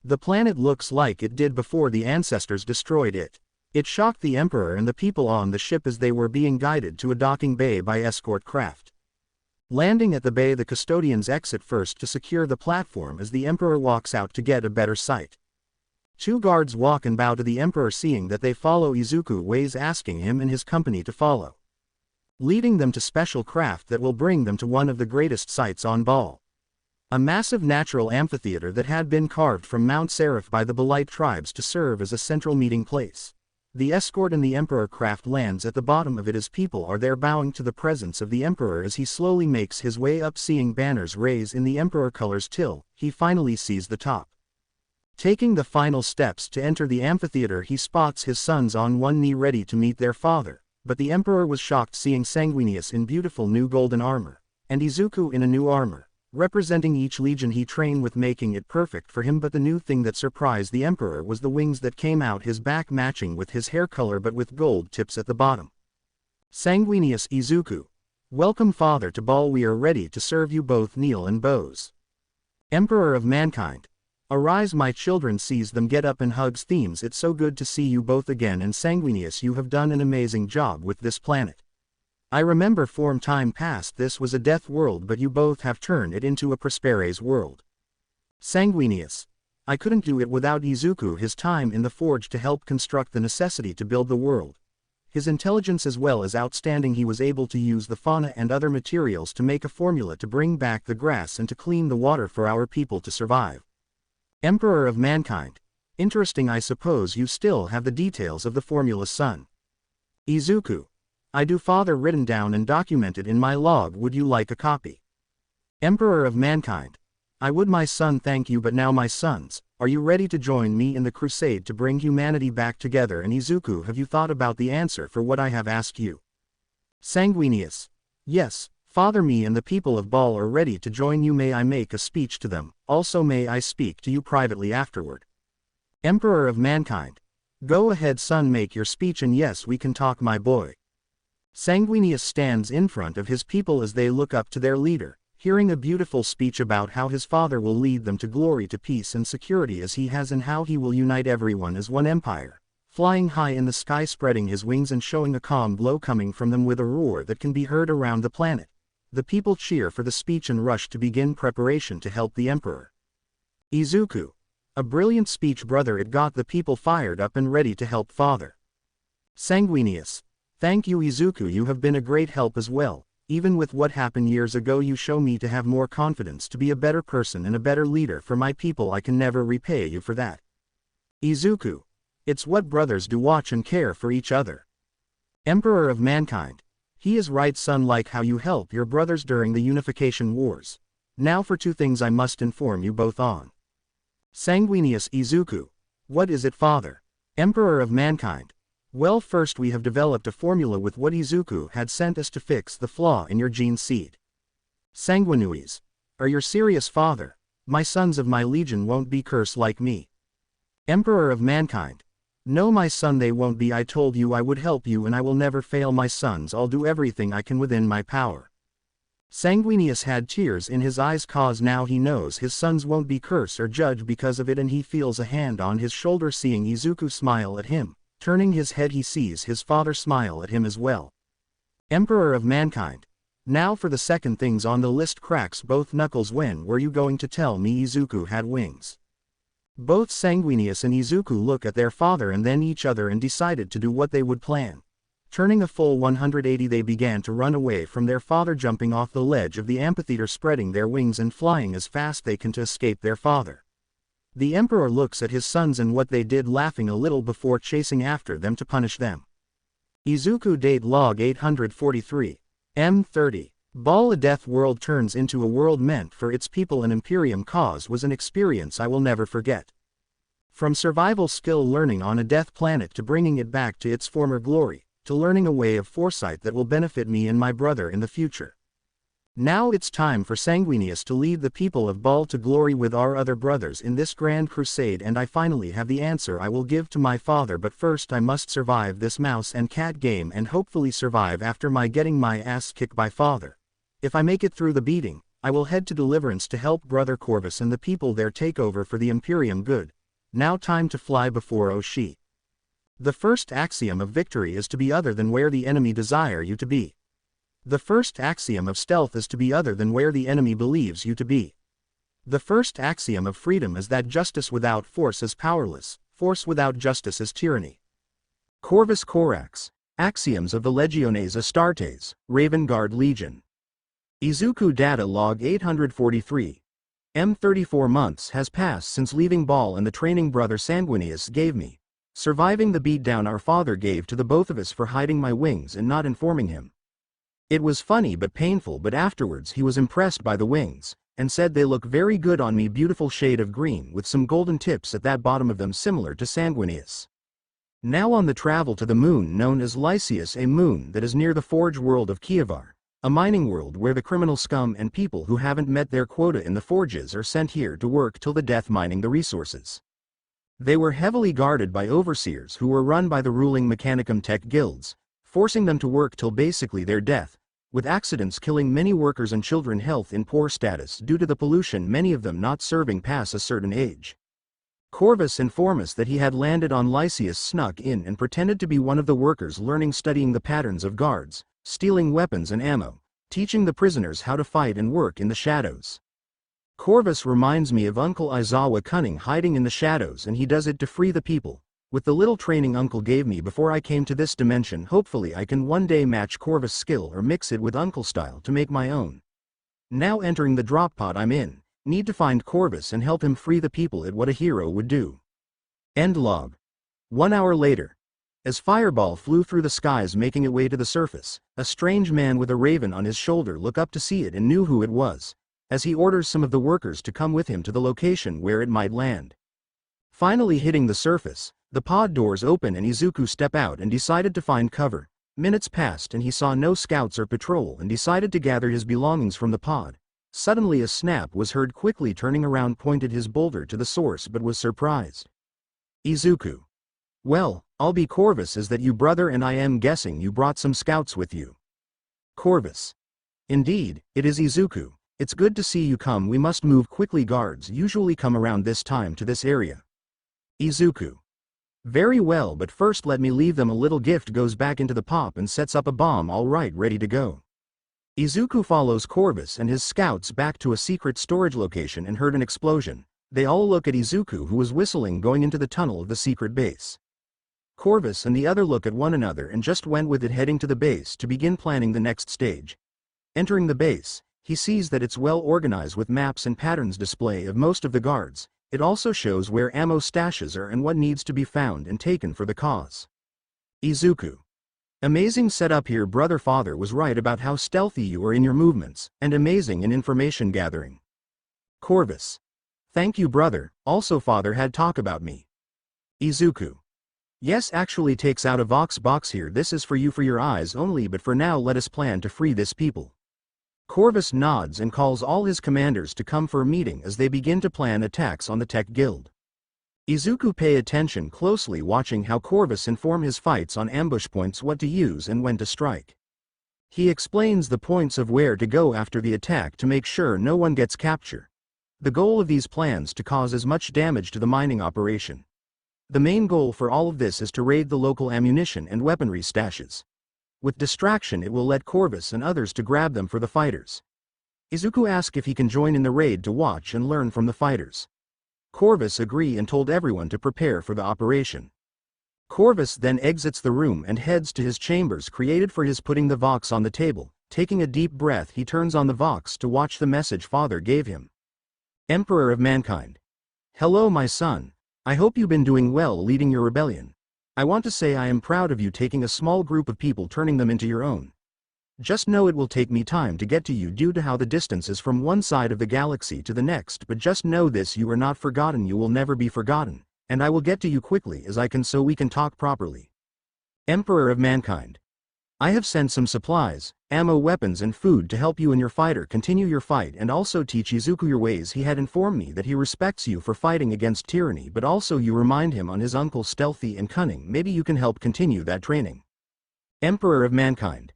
A: The planet looks like it did before the ancestors destroyed it. It shocked the Emperor and the people on the ship as they were being guided to a docking bay by escort craft. Landing at the bay, the custodians exit first to secure the platform as the Emperor walks out to get a better sight. 2 guards walk and bow to the Emperor, seeing that they follow Izuku ways, asking him and his company to follow, leading them to special craft that will bring them to one of the greatest sights on Ball. A massive natural amphitheater that had been carved from Mount Seraph by the Belite tribes to serve as a central meeting place. The escort and the Emperor craft lands at the bottom of it as people are there bowing to the presence of the Emperor as he slowly makes his way up, seeing banners raised in the Emperor colors till he finally sees the top. Taking the final steps to enter the amphitheater, he spots his sons on one knee ready to meet their father, but the Emperor was shocked seeing Sanguinius in beautiful new golden armor, and Izuku in a new armor, representing each legion he trained with, making it perfect for him. But the new thing that surprised the Emperor was the wings that came out his back, matching with his hair color but with gold tips at the bottom. Sanguinius. Izuku. Welcome father to Ball, we are ready to serve you both, kneel and bows. Emperor of mankind. Arise my children, sees them get up and hugs themes. It's so good to see you both again, and Sanguinius, you have done an amazing job with this planet. I remember from time past this was a death world, but you both have turned it into a prosperous world. Sanguinius. I couldn't do it without Izuku, his time in the forge to help construct the necessity to build the world. His intelligence as well as outstanding, he was able to use the fauna and other materials to make a formula to bring back the grass and to clean the water for our people to survive. Emperor of mankind. Interesting, I suppose you still have the details of the formula, son. Izuku. I do father, written down and documented in my log. Would you like a copy? Emperor of mankind. I would my son, thank you. But now my sons, are you ready to join me in the crusade to bring humanity back together? And Izuku, have you thought about the answer for what I have asked you? Sanguinius. Yes, father, me and the people of Ball are ready to join you. May I make a speech to them? Also may I speak to you privately afterward? Emperor of mankind. Go ahead son, make your speech, and yes, we can talk my boy. Sanguinius stands in front of his people as they look up to their leader, hearing a beautiful speech about how his father will lead them to glory, to peace and security as he has, and how he will unite everyone as one empire. Flying high in the sky, spreading his wings and showing a calm glow coming from them with a roar that can be heard around the planet. The people cheer for the speech and rush to begin preparation to help the Emperor. Izuku. A brilliant speech, brother. It got the people fired up and ready to help father. Sanguinius. Thank you Izuku, you have been a great help as well. even with what happened years ago you show me to have more confidence to be a better person and a better leader for my people. I can never repay you for that. Izuku. It's what brothers do, watch and care for each other. Emperor of mankind. He is right, son, like how you help your brothers during the unification wars. Now for two things I must inform you both on. Sanguinius Izuku. What is it, father? Emperor of mankind. Well, first we have developed a formula with what Izuku had sent us to fix the flaw in your gene seed. Sanguinius. Are you serious, father? My sons of my legion won't be cursed like me. Emperor of mankind. No, my son, they won't be. I told you I would help you and I will never fail my sons. I'll do everything I can within my power. Sanguinius had tears in his eyes cause now he knows his sons won't be cursed or judged because of it, and he feels a hand on his shoulder. Seeing Izuku smile at him, turning his head he sees his father smile at him as well. Emperor of mankind. Now for the second things on the list. Cracks both knuckles. When were you going to tell me Izuku had wings? Both Sanguinius and Izuku look at their father and then each other and decided to do what they would plan. Turning a full 180 they began to run away from their father, jumping off the ledge of the amphitheater, spreading their wings and flying as fast they can to escape their father. The emperor looks at his sons and what they did, laughing a little before chasing after them to punish them. Izuku date log 843. M30. Ball. A death world turns into a world meant for its people. An Imperium cause was an experience I will never forget. From survival skill learning on a death planet to bringing it back to its former glory, to learning a way of foresight that will benefit me and my brother in the future. Now it's time for Sanguinius to lead the people of Ball to glory with our other brothers in this grand crusade, and I finally have the answer I will give to my father, but first I must survive this mouse and cat game and hopefully survive after my getting my ass kicked by father. If I make it through the beating, I will head to Deliverance to help brother Corvus and the people there take over for the Imperium good. Now time to fly before Oshi. The first axiom of victory is to be other than where the enemy desire you to be. The first axiom of stealth is to be other than where the enemy believes you to be. The first axiom of freedom is that justice without force is powerless, force without justice is tyranny. Corvus Corax. Axioms of the Legiones Astartes, Raven Guard Legion. Izuku data log 843. 34 months has passed since leaving Ball and the training brother Sanguinius gave me. Surviving the beatdown our father gave to the both of us for hiding my wings and not informing him. It was funny but painful, but afterwards he was impressed by the wings, and said they look very good on me. Beautiful shade of green with some golden tips at that bottom of them, similar to Sanguinius. Now on the travel to the moon known as Lycius, a moon that is near the forge world of Kievar, a mining world where the criminal scum and people who haven't met their quota in the forges are sent here to work till the death mining the resources. They were heavily guarded by overseers who were run by the ruling Mechanicum tech guilds, forcing them to work till basically their death, with accidents killing many workers and children health in poor status due to the pollution, many of them not serving past a certain age. Corvus informed us that he had landed on Lycius, snuck in and pretended to be one of the workers, learning studying the patterns of guards, stealing weapons and ammo, teaching the prisoners how to fight and work in the shadows. Corvus reminds me of Uncle Aizawa, cunning, hiding in the shadows, and he does it to free the people. With the little training Uncle gave me before I came to this dimension, hopefully I can one day match Corvus' skill or mix it with Uncle style to make my own. Now entering the drop pod I'm in, need to find Corvus and help him free the people. It what a hero would do. End log. 1 hour later. As Fireball flew through the skies making it way to the surface, a strange man with a raven on his shoulder looked up to see it and knew who it was, as he orders some of the workers to come with him to the location where it might land. Finally hitting the surface, the pod doors open and Izuku step out and decided to find cover. Minutes passed and he saw no scouts or patrol and decided to gather his belongings from the pod. Suddenly a snap was heard. Quickly turning around, pointed his boulder to the source but was surprised. Izuku. Well, I'll be Corvus. Is that you, brother? And I am guessing you brought some scouts with you. Corvus. Indeed, it is Izuku. It's good to see you come. We must move quickly. Guards usually come around this time to this area. Izuku. Very well, but first let me leave them a little gift. Goes back into the pop and sets up a bomb. All right, ready to go. Izuku follows Corvus and his scouts back to a secret storage location and heard an explosion. They all look at Izuku, who was whistling, going into the tunnel of the secret base. Corvus and the other look at one another and just went with it, heading to the base to begin planning the next stage. Entering the base, he sees that it's well organized with maps and patterns display of most of the guards. It also shows where ammo stashes are and what needs to be found and taken for the cause. Izuku. Amazing setup here. Brother father was right about how stealthy you are in your movements, and amazing in information gathering. Corvus. Thank you brother, also father had talk about me. Izuku. Yes, actually takes out a Vox box here. This is for you for your eyes only, but for now let us plan to free this people. Corvus nods and calls all his commanders to come for a meeting as they begin to plan attacks on the Tech Guild. Izuku pay attention closely, watching how Corvus inform his fights on ambush points, what to use and when to strike. He explains the points of where to go after the attack to make sure no one gets captured. The goal of these plans to cause as much damage to the mining operation. The main goal for all of this is to raid the local ammunition and weaponry stashes. With distraction it will let Corvus and others to grab them for the fighters. Izuku asks if he can join in the raid to watch and learn from the fighters. Corvus agrees and told everyone to prepare for the operation. Corvus then exits the room and heads to his chambers created for his, putting the Vox on the table. Taking a deep breath, he turns on the Vox to watch the message father gave him. Emperor of Mankind. Hello my son. I hope you've been doing well leading your rebellion. I want to say I am proud of you taking a small group of people, turning them into your own. Just know it will take me time to get to you due to how the distance is from one side of the galaxy to the next, but just know this: you are not forgotten, you will never be forgotten, and I will get to you quickly as I can so we can talk properly. Emperor of Mankind. I have sent some supplies, ammo, weapons and food to help you and your fighter continue your fight, and also teach Izuku your ways. He had informed me that he respects you for fighting against tyranny, but also you remind him on his uncle stealthy and cunning. Maybe you can help continue that training. Emperor of Mankind.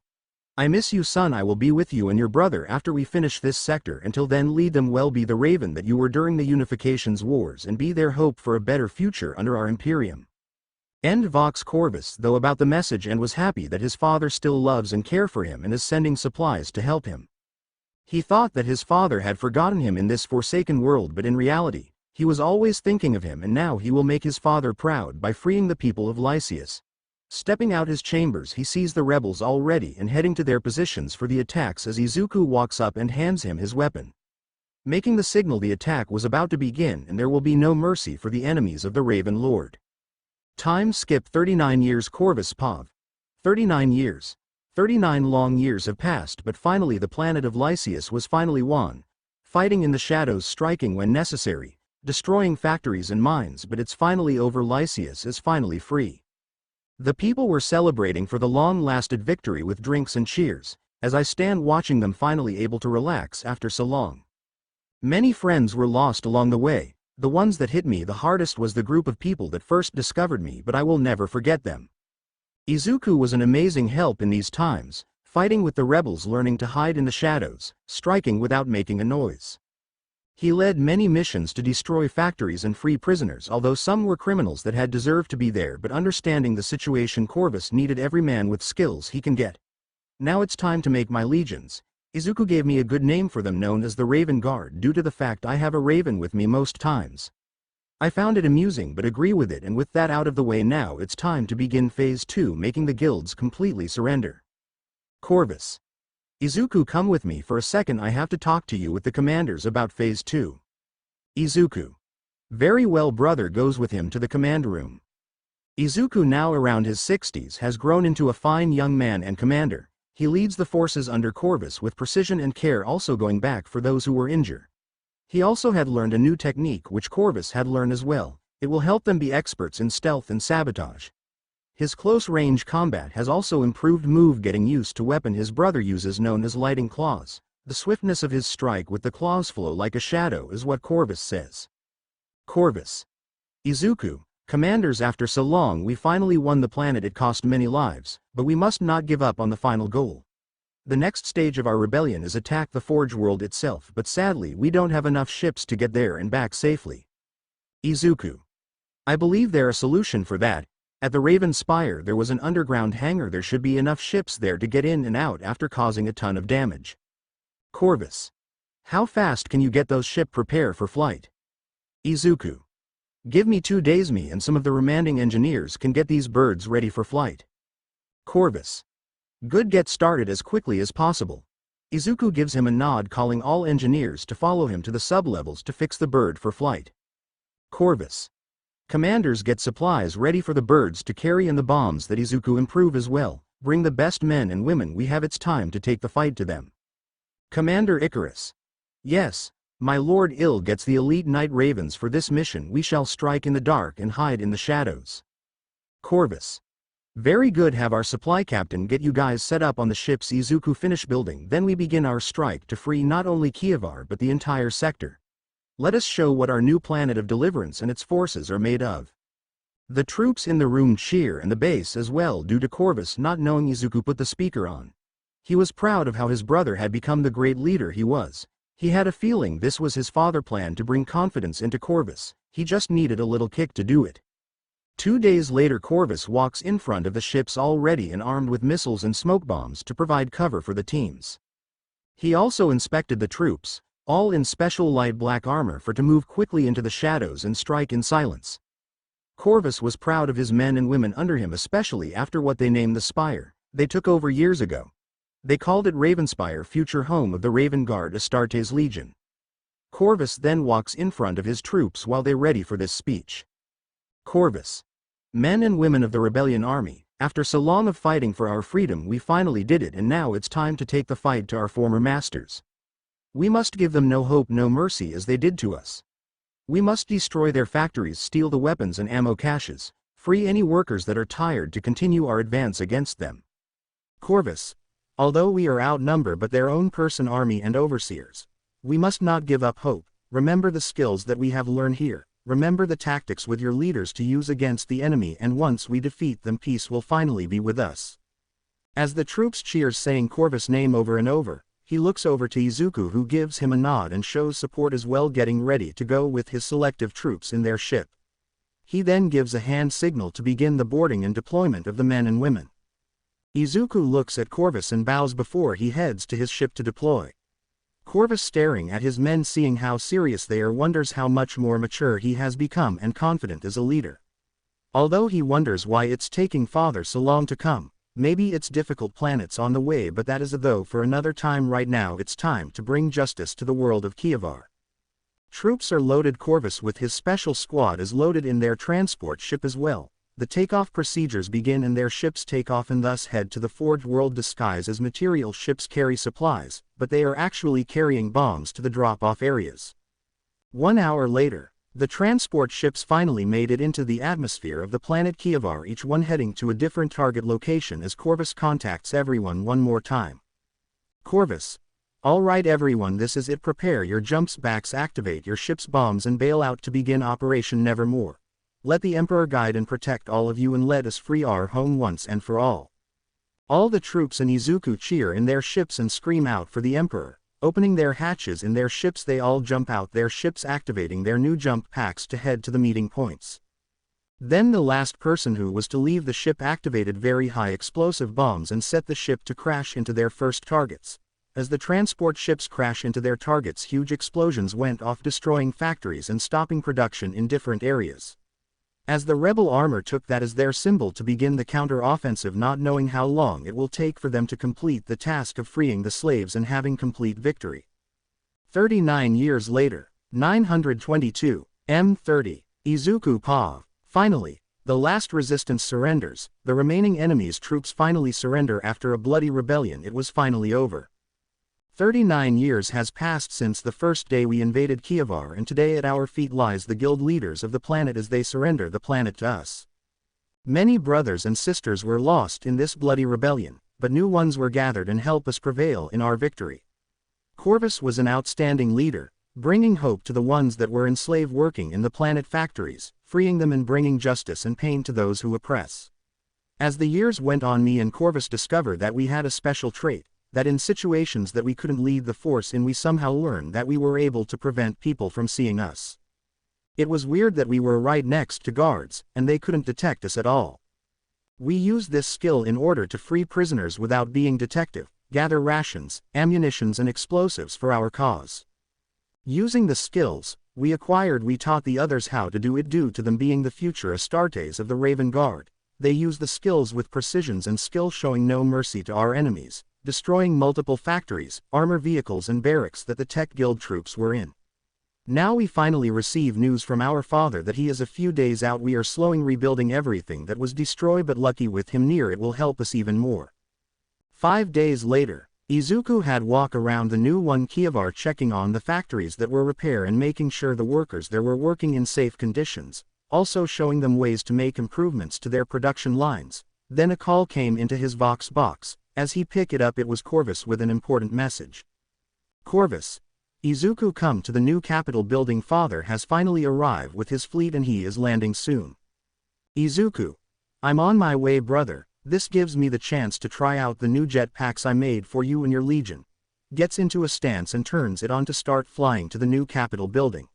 A: I miss you son. I will be with you and your brother after we finish this sector. Until then lead them well, be the raven that you were during the Unification's wars, and be their hope for a better future under our Imperium. End Vox. Corvus though about the message and was happy that his father still loves and cares for him and is sending supplies to help him. He thought that his father had forgotten him in this forsaken world, but in reality, he was always thinking of him, and now he will make his father proud by freeing the people of Lycius. Stepping out his chambers, he sees the rebels all ready and heading to their positions for the attacks as Izuku walks up and hands him his weapon. Making the signal the attack was about to begin, and there will be no mercy for the enemies of the Raven Lord. Time skip 39 years. Corvus Pav. 39 years. 39 long years have passed, but finally the planet of Lycius was finally won. Fighting in the shadows, striking when necessary, destroying factories and mines, but it's finally over. Lycius is finally free. The people were celebrating for the long-lasted victory with drinks and cheers, as I stand watching them finally able to relax after so long. Many friends were lost along the way. The ones that hit me the hardest was the group of people that first discovered me, but I will never forget them. Izuku was an amazing help in these times, fighting with the rebels, learning to hide in the shadows, striking without making a noise. He led many missions to destroy factories and free prisoners, although some were criminals that had deserved to be there, but understanding the situation, Corvus needed every man with skills he can get. Now it's time to make my legions. Izuku gave me a good name for them, known as the Raven Guard, due to the fact I have a raven with me most times. I found it amusing but agree with it, and with that out of the way now it's time to begin phase 2, making the guilds completely surrender. Corvus. Izuku, come with me for a second, I have to talk to you with the commanders about phase 2. Izuku. Very well, brother goes with him to the command room. Izuku, now around his 60s, has grown into a fine young man and commander. He leads the forces under Corvus with precision and care, also going back for those who were injured. He also had learned a new technique which Corvus had learned as well. It will help them be experts in stealth and sabotage. His close-range combat has also improved move, getting used to weapon his brother uses known as Lighting Claws. The swiftness of his strike with the claws flow like a shadow is what Corvus says. Corvus. Izuku. Commanders, after so long we finally won the planet. It cost many lives, but we must not give up on the final goal. The next stage of our rebellion is attack the Forge world itself, but sadly we don't have enough ships to get there and back safely. Izuku. I believe there is a solution for that. At the Raven Spire there was an underground hangar. There should be enough ships there to get in and out after causing a ton of damage. Corvus. How fast can you get those ships prepared for flight? Izuku. Give me 2 days. Me and some of the remaining engineers can get these birds ready for flight. Corvus. Good, get started as quickly as possible. Izuku gives him a nod, calling all engineers to follow him to the sublevels to fix the bird for flight. Corvus. Commanders get supplies ready for the birds to carry, and the bombs that Izuku improve as well. Bring the best men and women we have, it's time to take the fight to them. Commander Icarus. Yes, my Lord Ill gets the elite night ravens for this mission. We shall strike in the dark and hide in the shadows. Corvus. Very good, have our supply captain get you guys set up on the ships Izuku finish building, then we begin our strike to free not only Kievar but the entire sector. Let us show what our new planet of Deliverance and its forces are made of. The troops in the room cheer, and the base as well, due to Corvus not knowing Izuku put the speaker on. He was proud of how his brother had become the great leader he was. He had a feeling this was his father plan to bring confidence into Corvus. He just needed a little kick to do it. 2 days later, Corvus walks in front of the ships all ready and armed with missiles and smoke bombs to provide cover for the teams. He also inspected the troops, all in special light black armor for to move quickly into the shadows and strike in silence. Corvus was proud of his men and women under him, especially after what they named the Spire they took over years ago. They called it Ravenspire, future home of the Raven Guard Astartes Legion. Corvus then walks in front of his troops while they ready for this speech. Corvus. Men and women of the rebellion army, after so long of fighting for our freedom, we finally did it, and now it's time to take the fight to our former masters. We must give them no hope, no mercy as they did to us. We must destroy their factories, steal the weapons and ammo caches, free any workers that are tired to continue our advance against them. Corvus. Although we are outnumbered but their own person army and overseers, we must not give up hope. Remember the skills that we have learned here. Remember the tactics with your leaders to use against the enemy, and once we defeat them, peace will finally be with us. As the troops cheers saying Corvus' name over and over, he looks over to Izuku, who gives him a nod and shows support as well, getting ready to go with his selective troops in their ship. He then gives a hand signal to begin the boarding and deployment of the men and women. Izuku looks at Corvus and bows before he heads to his ship to deploy. Corvus, staring at his men, seeing how serious they are, wonders how much more mature he has become and confident as a leader. Although he wonders why it's taking father so long to come. Maybe it's difficult planets on the way, but that is a though for another time. Right now it's time to bring justice to the world of Kievar. Troops are loaded. Corvus with his special squad is loaded in their transport ship as well. The takeoff procedures begin and their ships take off and thus head to the Forged World disguised as material ships carry supplies, but they are actually carrying bombs to the drop-off areas. 1 hour later, the transport ships finally made it into the atmosphere of the planet Kievar, each one heading to a different target location as Corvus contacts everyone one more time. Corvus. Alright everyone, this is it. Prepare your jumps backs, activate your ship's bombs and bail out to begin Operation Nevermore. Let the Emperor guide and protect all of you and let us free our home once and for all. All the troops and Izuku cheer in their ships and scream out for the Emperor. Opening their hatches in their ships, they all jump out their ships, activating their new jump packs to head to the meeting points. Then the last person who was to leave the ship activated very high explosive bombs and set the ship to crash into their first targets. As the transport ships crash into their targets, huge explosions went off, destroying factories and stopping production in different areas. As the rebel armor took that as their symbol to begin the counter-offensive, not knowing how long it will take for them to complete the task of freeing the slaves and having complete victory. 39 years later, 922, M30, Izuku Pav. Finally, the last resistance surrenders. The remaining enemy's troops finally surrender after a bloody rebellion. It was finally over. 39 years has passed since the first day we invaded Kievar, and today at our feet lies the guild leaders of the planet as they surrender the planet to us. Many brothers and sisters were lost in this bloody rebellion, but new ones were gathered and help us prevail in our victory. Corvus was an outstanding leader, bringing hope to the ones that were enslaved, working in the planet factories, freeing them and bringing justice and pain to those who oppress. As the years went on, me and Corvus discovered that we had a special trait, that in situations that we couldn't lead the force in, we somehow learned that we were able to prevent people from seeing us. It was weird that we were right next to guards, and they couldn't detect us at all. We used this skill in order to free prisoners without being detected, gather rations, ammunitions and explosives for our cause. Using the skills we acquired, we taught the others how to do it. Due to them being the future Astartes of the Raven Guard, they used the skills with precision and skill, showing no mercy to our enemies. destroying multiple factories, armor vehicles and barracks that the Tech Guild troops were in. Now we finally receive news from our father that he is a few days out. We are slowing rebuilding everything that was destroyed, but lucky with him near it will help us even more. 5 days later, Izuku had walk around the new one Kievar, checking on the factories that were repair and making sure the workers there were working in safe conditions, also showing them ways to make improvements to their production lines. Then a call came into his Vox box. As he picked it up, it was Corvus with an important message. Corvus, Izuku come to the new capital building. Father has finally arrived with his fleet and he is landing soon. Izuku, I'm on my way brother, this gives me the chance to try out the new jetpacks I made for you and your legion. Gets into a stance and turns it on to start flying to the new capital building.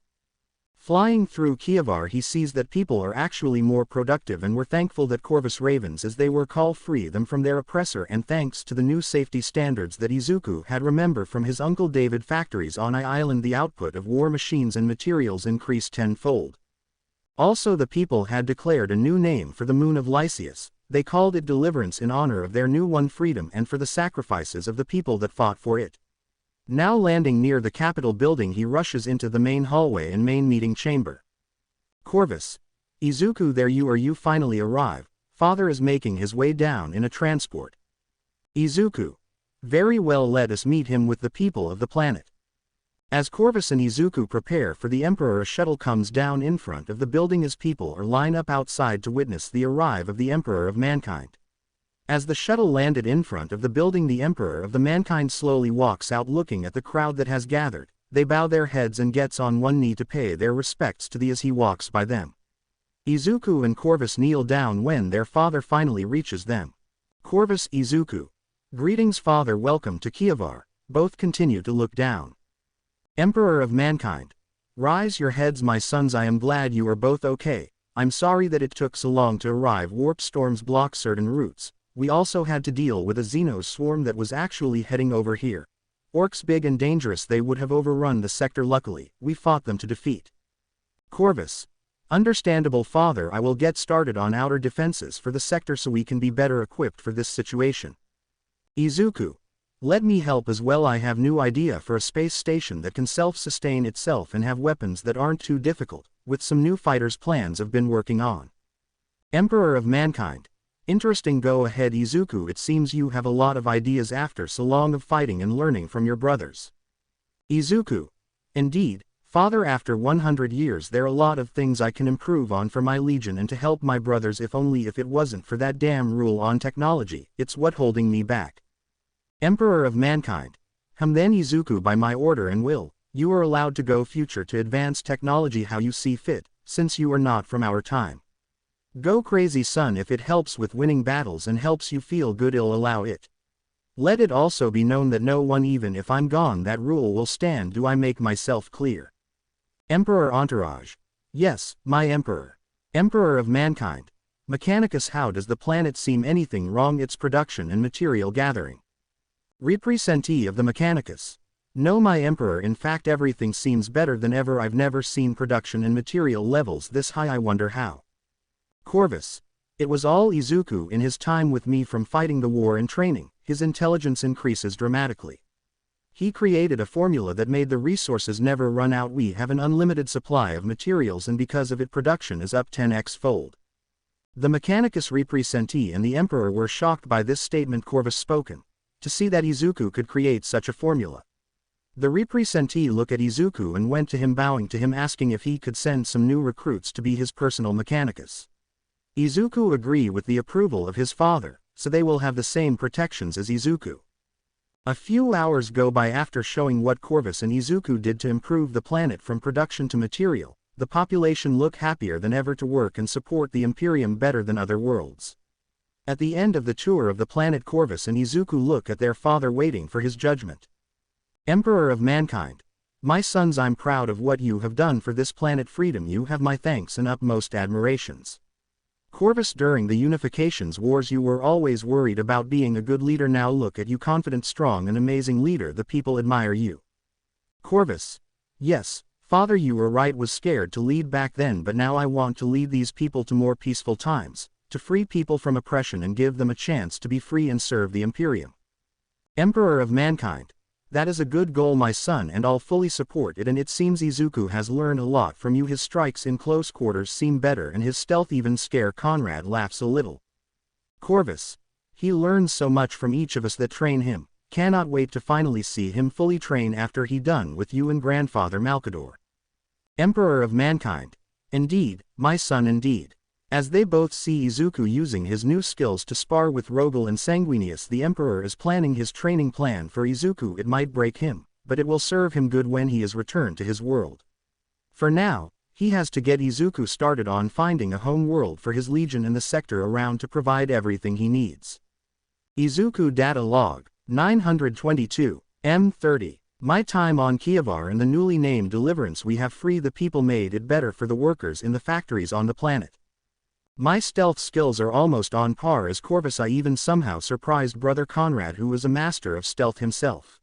A: Flying through Kievar, he sees that people are actually more productive and were thankful that Corvus Ravens, as they were called, free them from their oppressor, and thanks to the new safety standards that Izuku had remembered from his Uncle David factories on Island, the output of war machines and materials increased tenfold. Also the people had declared a new name for the moon of Lycius. They called it Deliverance in honor of their new won freedom and for the sacrifices of the people that fought for it. Now landing near the Capitol building, he rushes into the main hallway and main meeting chamber. Corvus, Izuku, there you are, you finally arrive. Father is making his way down in a transport. Izuku, very well, let us meet him with the people of the planet. As Corvus and Izuku prepare for the Emperor, a shuttle comes down in front of the building as people are lined up outside to witness the arrival of the Emperor of Mankind. As the shuttle landed in front of the building, the Emperor of the Mankind slowly walks out, looking at the crowd that has gathered. They bow their heads and gets on one knee to pay their respects to the as he walks by them. Izuku and Corvus kneel down when their father finally reaches them. Corvus, Izuku. Greetings father, welcome to Kievar. Both continue to look down. Emperor of Mankind. Rise your heads my sons, I am glad you are both okay. I'm sorry that it took so long to arrive. Warp storms block certain routes. We also had to deal with a Xenos swarm that was actually heading over here. Orcs big and dangerous, they would have overrun the sector, luckily, we fought them to defeat. Corvus. Understandable father, I will get started on outer defenses for the sector so we can be better equipped for this situation. Izuku. Let me help as well, I have new idea for a space station that can self-sustain itself and have weapons that aren't too difficult, with some new fighters plans I've been working on. Emperor of Mankind. Interesting, go ahead Izuku, it seems you have a lot of ideas after so long of fighting and learning from your brothers. Izuku. Indeed, father, after 100 years there are a lot of things I can improve on for my legion and to help my brothers, if only if it wasn't for that damn rule on technology, it's what holding me back. Emperor of Mankind. Then Izuku, by my order and will, you are allowed to go future to advance technology how you see fit, since you are not from our time. Go crazy son, if it helps with winning battles and helps you feel good, I'll allow it. Let it also be known that no one, even if I'm gone, that rule will stand. Do I make myself clear? Emperor Entourage. Yes, my Emperor. Emperor of Mankind. Mechanicus, how does the planet seem anything wrong? Its production and material gathering. Representee of the Mechanicus. No, my Emperor, in fact everything seems better than ever. I've never seen production and material levels this high, I wonder how. Corvus. It was all Izuku in his time with me from fighting the war and training, his intelligence increases dramatically. He created a formula that made the resources never run out. We have an unlimited supply of materials and because of it production is up 10x fold. The Mechanicus representee and the Emperor were shocked by this statement Corvus spoken, to see that Izuku could create such a formula. The representee looked at Izuku and went to him, bowing to him, asking if he could send some new recruits to be his personal Mechanicus. Izuku agreed with the approval of his father, so they will have the same protections as Izuku. A few hours go by after showing what Corvus and Izuku did to improve the planet from production to material. The population look happier than ever to work and support the Imperium better than other worlds. At the end of the tour of the planet, Corvus and Izuku look at their father waiting for his judgment. Emperor of Mankind. My sons, I'm proud of what you have done for this planet freedom. You have my thanks and utmost admirations. Corvus, during the Unifications Wars you were always worried about being a good leader. Now look at you, confident, strong and amazing leader. The people admire you. Corvus. Yes, father, you were right, was scared to lead back then, but now I want to lead these people to more peaceful times, to free people from oppression and give them a chance to be free and serve the Imperium. Emperor of mankind. That is a good goal, my son, and I'll fully support it, and it seems Izuku has learned a lot from you. His strikes in close quarters seem better and his stealth even scare Conrad laughs a little. Corvus. He learns so much from each of us that train him. Cannot wait to finally see him fully train after he done with you and grandfather Malkador. Emperor of mankind. Indeed, my son, indeed. As they both see Izuku using his new skills to spar with Rogal and Sanguinius, the Emperor is planning his training plan for Izuku. It might break him, but it will serve him good when he is returned to his world. For now, he has to get Izuku started on finding a home world for his legion and the sector around to provide everything he needs. Izuku data log, 922, M30. My time on Kievar and the newly named Deliverance, we have free the people, made it better for the workers in the factories on the planet. My stealth skills are almost on par as Corvus. I even somehow surprised brother Conrad, who was a master of stealth himself.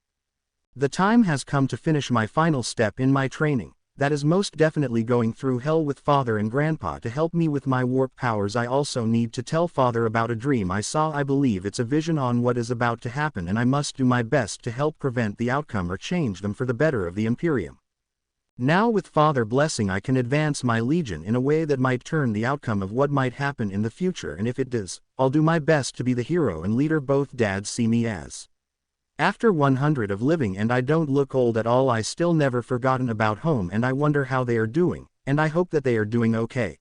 A: The time has come to finish my final step in my training. That is most definitely going through hell with father and grandpa to help me with my warp powers. I also need to tell father about a dream I saw. I believe it's a vision on what is about to happen, and I must do my best to help prevent the outcome or change them for the better of the Imperium. Now with father blessing, I can advance my legion in a way that might turn the outcome of what might happen in the future, and if it does, I'll do my best to be the hero and leader both dads see me as. After 100 of living, and I don't look old at all. I still never forgotten about home, and I wonder how they are doing, and I hope that they are doing okay.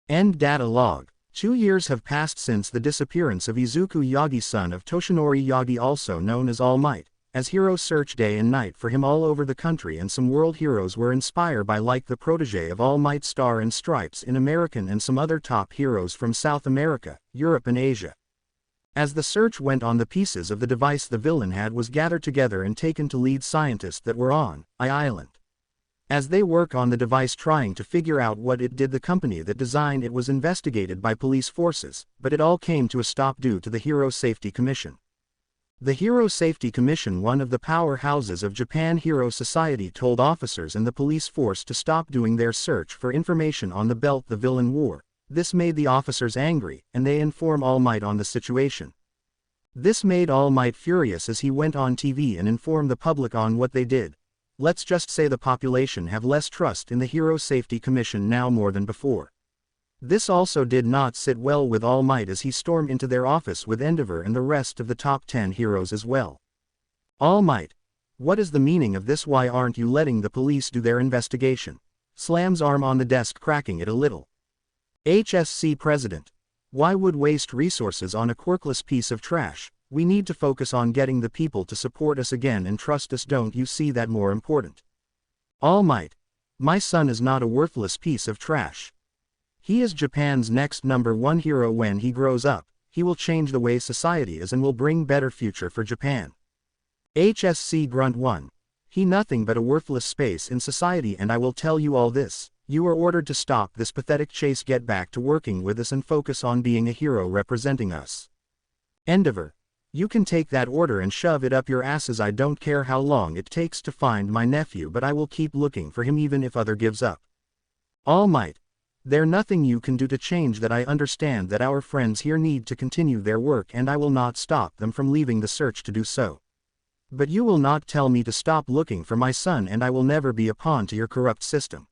A: End data log. 2 years have passed since the disappearance of Izuku Yagi, son of Toshinori Yagi, also known as All Might, as heroes search day and night for him all over the country, and some world heroes were inspired by, like the protege of All Might, Star and Stripes in American, and some other top heroes from South America, Europe and Asia. As the search went on, the pieces of the device the villain had was gathered together and taken to lead scientists that were on Island. As they work on the device trying to figure out what it did, the company that designed it was investigated by police forces, but it all came to a stop due to the Hero Safety Commission. The Hero Safety Commission, one of the powerhouses of Japan Hero Society, told officers and the police force to stop doing their search for information on the belt the villain wore. This made the officers angry, and they inform All Might on the situation. This made All Might furious as he went on TV and informed the public on what they did. Let's just say the population have less trust in the Hero Safety Commission now more than before. This also did not sit well with All Might as he stormed into their office with Endeavor and the rest of the top 10 heroes as well. All Might, what is the meaning of this? Why aren't you letting the police do their investigation? Slams arm on the desk, cracking it a little. HSC President. Why would waste resources on a quirkless piece of trash? We need to focus on getting the people to support us again and trust us. Don't you see that more important? All Might. My son is not a worthless piece of trash. He is Japan's next #1 hero. When he grows up, he will change the way society is and will bring better future for Japan. HSC Grunt 1. He nothing but a worthless space in society, and I will tell you all this. You are ordered to stop this pathetic chase, get back to working with us and focus on being a hero representing us. Endeavor. You can take that order and shove it up your asses. I don't care how long it takes to find my nephew, but I will keep looking for him even if other gives up. All Might. There nothing you can do to change that. I understand that our friends here need to continue their work, and I will not stop them from leaving the search to do so. But you will not tell me to stop looking for my son, and I will never be a pawn to your corrupt system.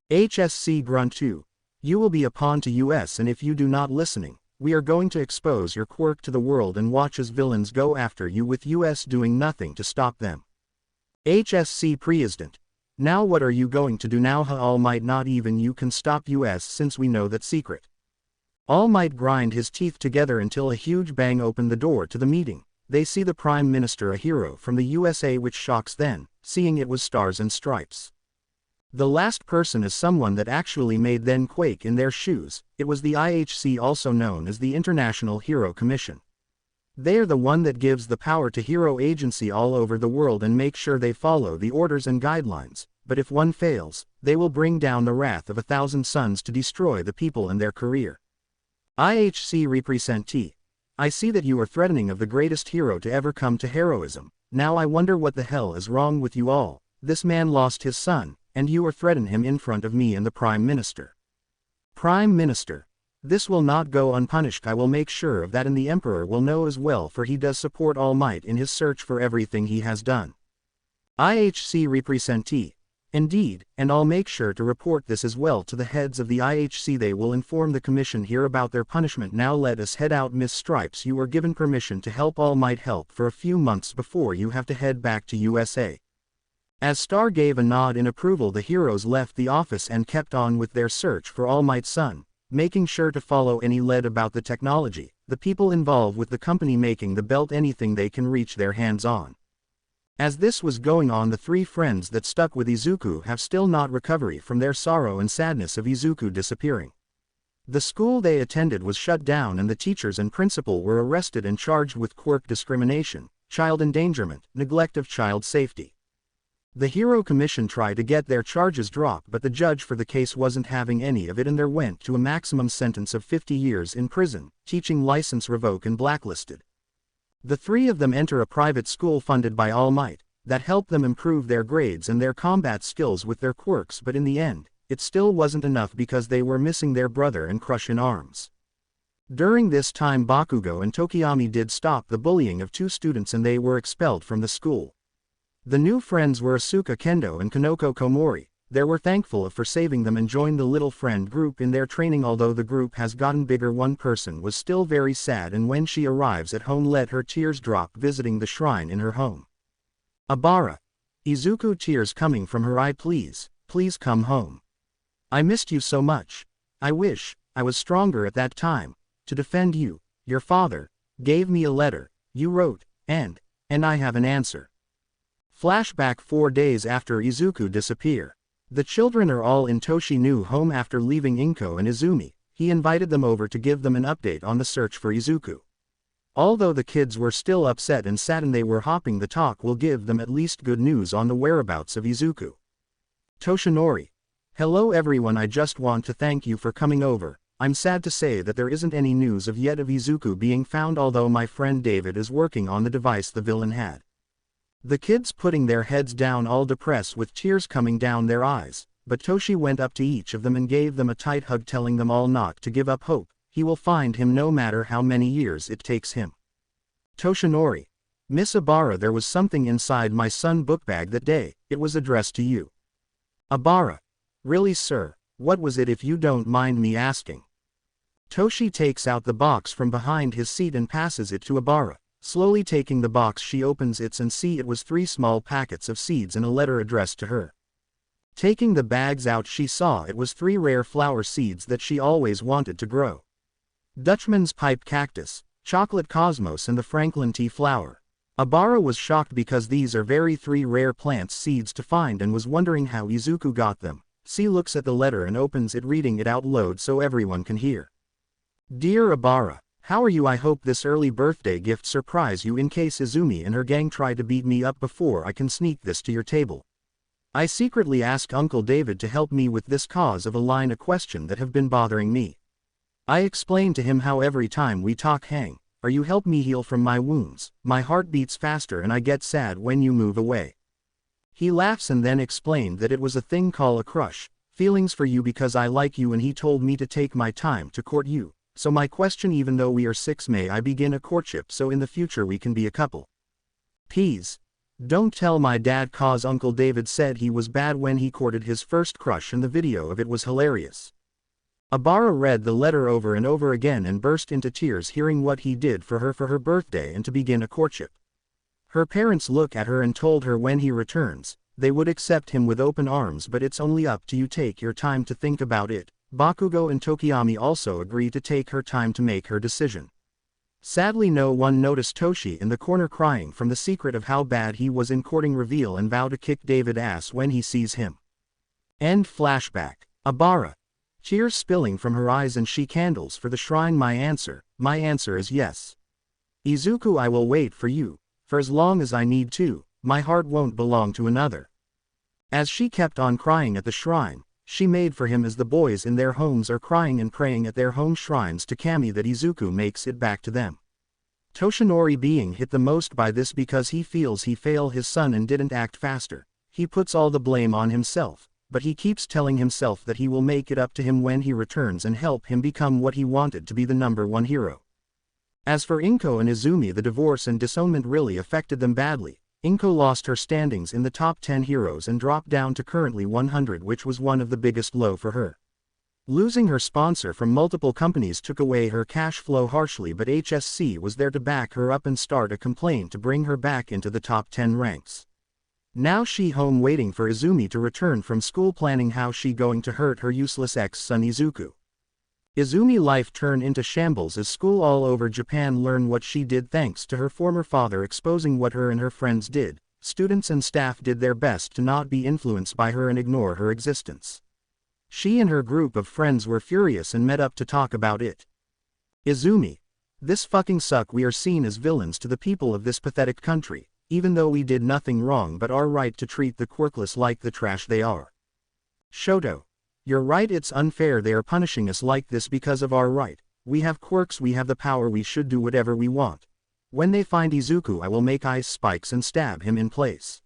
A: HSC Grunt 2. You will be a pawn to US, and if you do not listening, we are going to expose your quirk to the world and watch as villains go after you with US doing nothing to stop them. HSC President. Now what are you going to do now? All Might, not even you can stop US since we know that secret. All Might grind his teeth together until a huge bang opened the door to the meeting. They see the Prime Minister, a hero from the USA, which shocks them, seeing it was Stars and Stripes. The last person is someone that actually made them quake in their shoes. It was the IHC, also known as the International Hero Commission. They are the one that gives the power to hero agency all over the world and make sure they follow the orders and guidelines, but if one fails, they will bring down the wrath of 1,000 suns to destroy the people and their career. IHC Representee. I see that you are threatening of the greatest hero to ever come to heroism. Now I wonder what the hell is wrong with you all. This man lost his son, and you are threatening him in front of me and the Prime Minister. Prime Minister. This will not go unpunished. I will make sure of that, and the Emperor will know as well, for he does support All Might in his search for everything he has done. IHC representee. Indeed, and I'll make sure to report this as well to the heads of the IHC. They will inform the Commission here about their punishment. Now let us head out. Miss Stripes, you were given permission to help All Might help for a few months before you have to head back to USA. As Star gave a nod in approval, the heroes left the office and kept on with their search for All Might's son, making sure to follow any lead about the technology, the people involved with the company making the belt, anything they can reach their hands on. As this was going on, the three friends that stuck with Izuku have still not recovered from their sorrow and sadness of Izuku disappearing. The school they attended was shut down, and the teachers and principal were arrested and charged with quirk discrimination, child endangerment, neglect of child safety. The Hero Commission tried to get their charges dropped, but the judge for the case wasn't having any of it, and there went to a maximum sentence of 50 years in prison, teaching license revoked and blacklisted. The three of them enter a private school funded by All Might, that helped them improve their grades and their combat skills with their quirks, but in the end, it still wasn't enough because they were missing their brother and crush in arms. During this time, Bakugo and Tokiyami did stop the bullying of two students, and they were expelled from the school. The new friends were Asuka Kendo and Kanoko Komori. They were thankful for saving them and joined the little friend group in their training. Although the group has gotten bigger, one person was still very sad, and when she arrives at home, let her tears drop visiting the shrine in her home. Abara. Izuku, tears coming from her eye. Please come home. I missed you so much. I wish I was stronger at that time to defend you. Your father gave me a letter you wrote, and I have an answer. Flashback 4 days after Izuku disappear. The children are all in Toshi's new home after leaving Inko and Izumi. He invited them over to give them an update on the search for Izuku. Although the kids were still upset and saddened, they were hoping the talk will give them at least good news on the whereabouts of Izuku. Toshinori. Hello everyone, I just want to thank you for coming over. I'm sad to say that there isn't any news of yet of Izuku being found, although my friend David is working on the device the villain had. The kids putting their heads down, all depressed with tears coming down their eyes, but Toshi went up to each of them and gave them a tight hug, telling them all not to give up hope. He will find him no matter how many years it takes him. Toshinori. Miss Abara, there was something inside my son book bag that day. It was addressed to you. Abara. Really, sir? What was it, if you don't mind me asking? Toshi takes out the box from behind his seat and passes it to Abara. Slowly taking the box, she opens it and see it was 3 small packets of seeds and a letter addressed to her. Taking the bags out, she saw it was 3 rare flower seeds that she always wanted to grow. Dutchman's pipe cactus, chocolate cosmos, and the Franklin tea flower. Abara was shocked because these are 3 rare plant seeds to find, and was wondering how Izuku got them. She looks at the letter and opens it, reading it out loud so everyone can hear. Dear Abara, how are you? I hope this early birthday gift surprise you in case Izumi and her gang try to beat me up before I can sneak this to your table. I secretly asked Uncle David to help me with this cause of a question that have been bothering me. I explained to him how every time we talk, are you help me heal from my wounds, my heart beats faster and I get sad when you move away. He laughs and then explained that it was a thing called a crush, feelings for you because I like you, and he told me to take my time to court you. So my question, even though we are 6, may I begin a courtship so in the future we can be a couple? Please. Don't tell my dad, cause Uncle David said he was bad when he courted his first crush and the video of it was hilarious. Abara read the letter over and over again and burst into tears hearing what he did for her birthday and to begin a courtship. Her parents look at her and told her when he returns, they would accept him with open arms, but it's only up to you, take your time to think about it. Bakugo and Tokiyami also agree to take her time to make her decision. Sadly, no one noticed Toshi in the corner crying from the secret of how bad he was in courting reveal and vow to kick David's ass when he sees him. End flashback. Abara. Tears spilling from her eyes and she candles for the shrine. My answer is yes. Izuku, I will wait for you, for as long as I need to, my heart won't belong to another. As she kept on crying at the shrine, she made for him as the boys in their homes are crying and praying at their home shrines to Kami that Izuku makes it back to them. Toshinori being hit the most by this because he feels he failed his son and didn't act faster. He puts all the blame on himself, but he keeps telling himself that he will make it up to him when he returns and help him become what he wanted to be, the #1 hero. As for Inko and Izumi, the divorce and disownment really affected them badly. Inko lost her standings in the top 10 heroes and dropped down to currently 100, which was one of the biggest blow for her. Losing her sponsor from multiple companies took away her cash flow harshly, but HSC was there to back her up and start a campaign to bring her back into the top 10 ranks. Now she home waiting for Izumi to return from school, planning how she going to hurt her useless ex-son Izuku. Izumi life turn into shambles as school all over Japan learn what she did thanks to her former father exposing what her and her friends did. Students and staff did their best to not be influenced by her and ignore her existence. She and her group of friends were furious and met up to talk about it. Izumi. This fucking suck. We are seen as villains to the people of this pathetic country, even though we did nothing wrong but are right to treat the quirkless like the trash they are. Shoto. You're right, it's unfair they are punishing us like this because of our right. We have quirks, we have the power, we should do whatever we want. When they find Izuku, I will make ice spikes and stab him in place.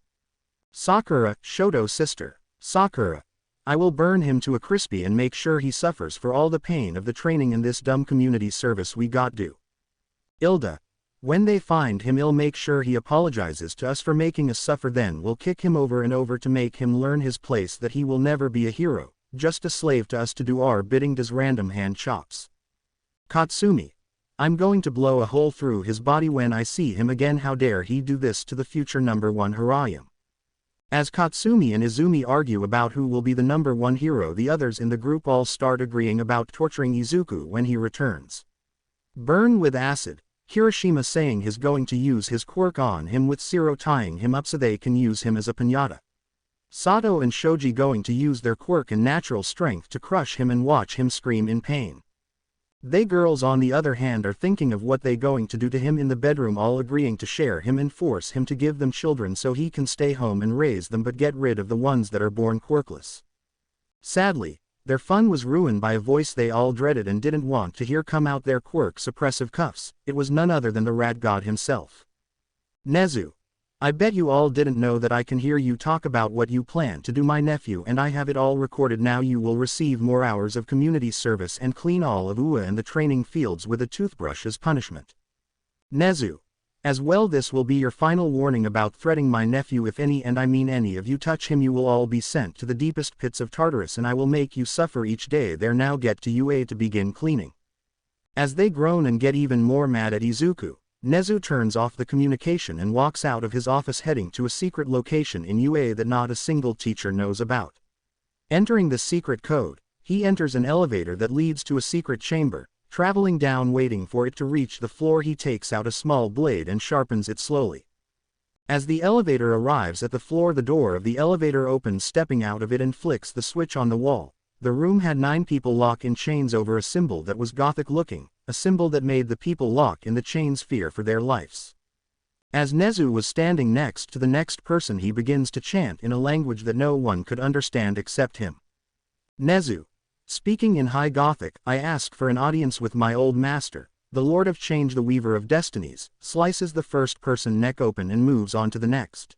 A: Sakura, Shoto's sister. Sakura. I will burn him to a crispy and make sure he suffers for all the pain of the training in this dumb community service we got do. Ilda. When they find him, I'll make sure he apologizes to us for making us suffer, then we'll kick him over and over to make him learn his place, that he will never be a hero, just a slave to us to do our bidding. Does random hand chops. Katsumi. I'm going to blow a hole through his body when I see him again. How dare he do this to the future #1 Hirayam. As Katsumi and Izumi argue about who will be the #1 hero, the others in the group all start agreeing about torturing Izuku when he returns. Burn with acid. Kirishima saying he's going to use his quirk on him, with Zero tying him up so they can use him as a piñata. Sato and Shoji going to use their quirk and natural strength to crush him and watch him scream in pain. They girls on the other hand are thinking of what they going to do to him in the bedroom, all agreeing to share him and force him to give them children so he can stay home and raise them, but get rid of the ones that are born quirkless. Sadly, their fun was ruined by a voice they all dreaded and didn't want to hear come out, their quirk suppressive cuffs. It was none other than the rat god himself. Nezu. I bet you all didn't know that I can hear you talk about what you plan to do, my nephew, and I have it all recorded. Now you will receive more hours of community service and clean all of UA and the training fields with a toothbrush as punishment. Nezu. As well, this will be your final warning about threatening my nephew. If any, and I mean any of you, touch him, you will all be sent to the deepest pits of Tartarus, and I will make you suffer each day there. Now get to UA to begin cleaning. As they groan and get even more mad at Izuku, Nezu turns off the communication and walks out of his office, heading to a secret location in UA that not a single teacher knows about. Entering the secret code, he enters an elevator that leads to a secret chamber. Traveling down, waiting for it to reach the floor, he takes out a small blade and sharpens it slowly. As the elevator arrives at the floor, the door of the elevator opens, stepping out of it and flicks the switch on the wall. The room had 9 people locked in chains over a symbol that was gothic looking, a symbol that made the people locked in the chains fear for their lives. As Nezu was standing next to the next person, he begins to chant in a language that no one could understand except him. Nezu. Speaking in High Gothic, I ask for an audience with my old master, the Lord of Change, the Weaver of Destinies, slices the first person neck open and moves on to the next.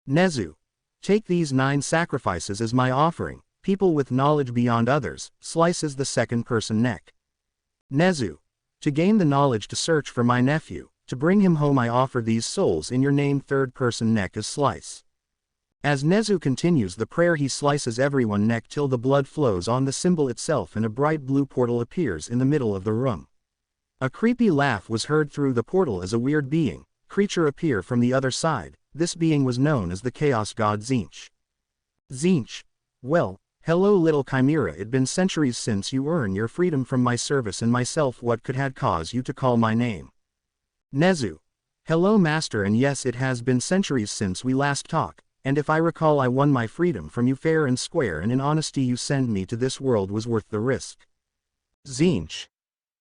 A: Nezu. Take these 9 sacrifices as my offering, people with knowledge beyond others, slices the second person neck. Nezu. To gain the knowledge to search for my nephew, to bring him home, I offer these souls in your name, third person neck as slice. As Nezu continues the prayer, he slices everyone neck till the blood flows on the symbol itself and a bright blue portal appears in the middle of the room. A creepy laugh was heard through the portal as a weird creature appear from the other side. This being was known as the chaos god Tzeentch. Tzeentch. Well, hello little chimera, it been centuries since you earned your freedom from my service and myself. What could had caused you to call my name? Nezu. Hello master, and yes, it has been centuries since we last talked. And if I recall, I won my freedom from you fair and square, and in honesty you send me to this world was worth the risk. Tzeentch.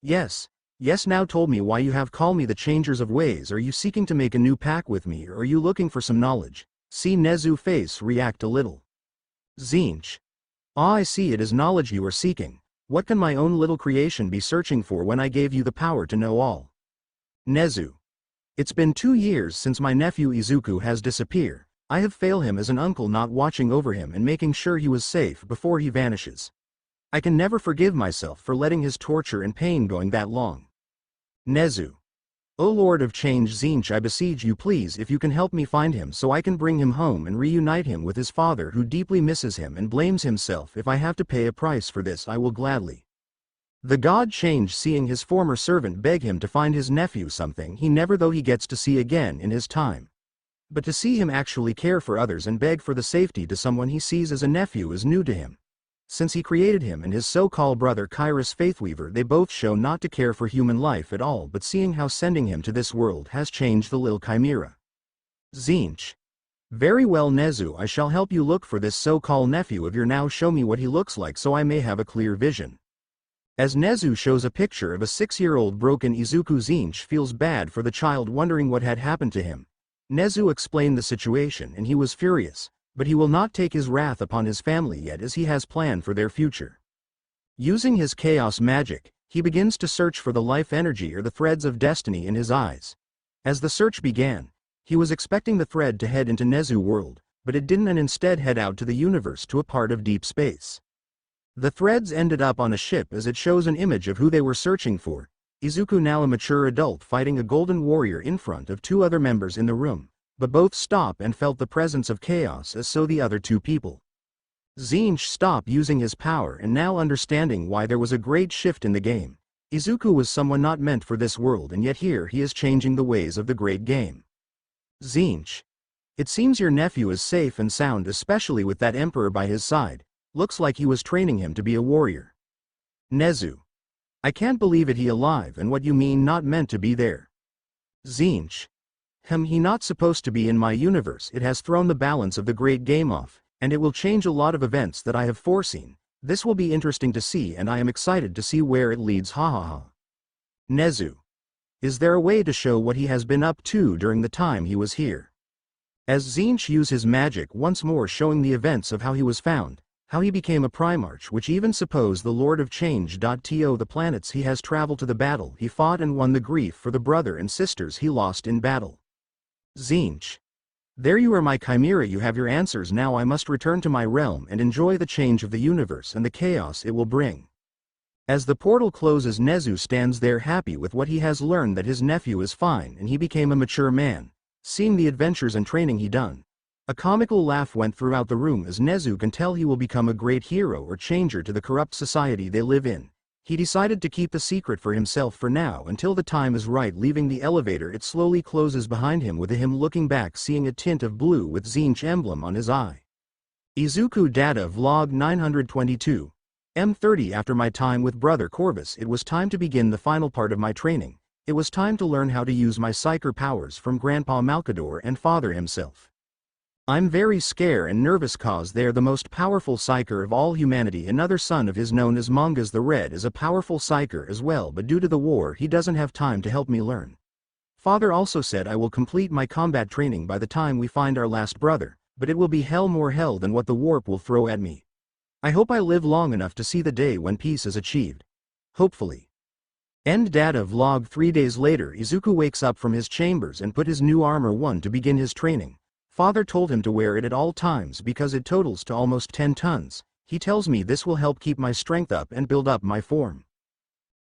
A: Yes. Yes, now told me why you have called me the Changers of Ways. Are you seeking to make a new pact with me, or are you looking for some knowledge? See Nezu face react a little. Tzeentch. Ah, I see, it is knowledge you are seeking. What can my own little creation be searching for when I gave you the power to know all? Nezu. It's been 2 years since my nephew Izuku has disappeared. I have failed him as an uncle, not watching over him and making sure he was safe before he vanishes. I can never forgive myself for letting his torture and pain going that long. Nezu. O Lord of Change Tzeentch, I beseech you, please, if you can help me find him so I can bring him home and reunite him with his father, who deeply misses him and blames himself. If I have to pay a price for this, I will gladly. The god Change, seeing his former servant beg him to find his nephew, something he never though he gets to see again in his time. But to see him actually care for others and beg for the safety to someone he sees as a nephew is new to him. Since he created him and his so-called brother Kyrus Faithweaver, they both show not to care for human life at all, but seeing how sending him to this world has changed the Lil Chimera. Tzeentch. Very well, Nezu, I shall help you look for this so-called nephew of yours. Now show me what he looks like so I may have a clear vision. As Nezu shows a picture of a 6-year-old broken Izuku, Tzeentch feels bad for the child, wondering what had happened to him. Nezu explained the situation and he was furious, but he will not take his wrath upon his family yet, as he has planned for their future. Using his chaos magic, he begins to search for the life energy or the threads of destiny in his eyes. As the search began, he was expecting the thread to head into Nezu world, but it didn't, and instead head out to the universe to a part of deep space. The threads ended up on a ship, as it shows an image of who they were searching for. Izuku, now a mature adult, fighting a golden warrior in front of 2 other members in the room, but both stop and felt the presence of chaos, as so the other 2 people. Tzeentch stopped using his power, and now understanding why there was a great shift in the game. Izuku was someone not meant for this world, and yet here he is changing the ways of the great game. Tzeentch. It seems your nephew is safe and sound, especially with that emperor by his side. Looks like he was training him to be a warrior. Nezu. I can't believe it, he alive, and what you mean not meant to be there? Tzeentch. He not supposed to be in my universe. It has thrown the balance of the great game off, and it will change a lot of events that I have foreseen. This will be interesting to see, and I am excited to see where it leads. Ha. Nezu. Is there a way to show what he has been up to during the time he was here? As Tzeentch used his magic once more, showing the events of how he was found, how he became a Primarch, which even suppose the Lord of Change. To the planets he has traveled to, the battle he fought and won, the grief for the brother and sisters he lost in battle. Tzeentch. There you are, my chimera, you have your answers. Now I must return to my realm and enjoy the change of the universe and the chaos it will bring. As the portal closes, Nezu stands there happy with what he has learned, that his nephew is fine and he became a mature man, seeing the adventures and training he done. A comical laugh went throughout the room, as Nezu can tell he will become a great hero or changer to the corrupt society they live in. He decided to keep the secret for himself for now until the time is right. Leaving the elevator, it slowly closes behind him, with him looking back, seeing a tint of blue with Tzeentch emblem on his eye. Izuku Data Vlog 922. M30. After my time with Brother Corvus, it was time to begin the final part of my training. It was time to learn how to use my psyker powers from Grandpa Malcador and Father himself. I'm very scared and nervous cause they're the most powerful psyker of all humanity. Another son of his known as Mongas the Red is a powerful psyker as well, but due to the war he doesn't have time to help me learn. Father also said I will complete my combat training by the time we find our last brother, but it will be hell, more hell than what the warp will throw at me. I hope I live long enough to see the day when peace is achieved. Hopefully. End data vlog. 3 days later, Izuku wakes up from his chambers and put his new armor 1 to begin his training. Father told him to wear it at all times because it totals to almost 10 tons. He tells me this will help keep my strength up and build up my form.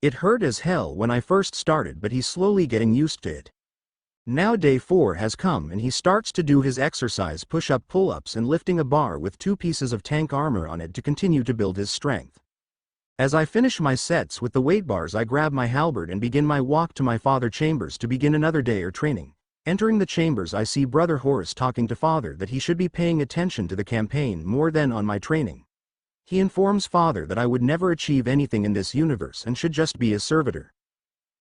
A: It hurt as hell when I first started, but he's slowly getting used to it. Now day 4 has come and he starts to do his exercise, push-up, pull-ups and lifting a bar with 2 pieces of tank armor on it to continue to build his strength. As I finish my sets with the weight bars, I grab my halberd and begin my walk to my father chambers to begin another day or training. Entering the chambers, I see Brother Horus talking to Father that he should be paying attention to the campaign more than on my training. He informs Father that I would never achieve anything in this universe and should just be a servitor.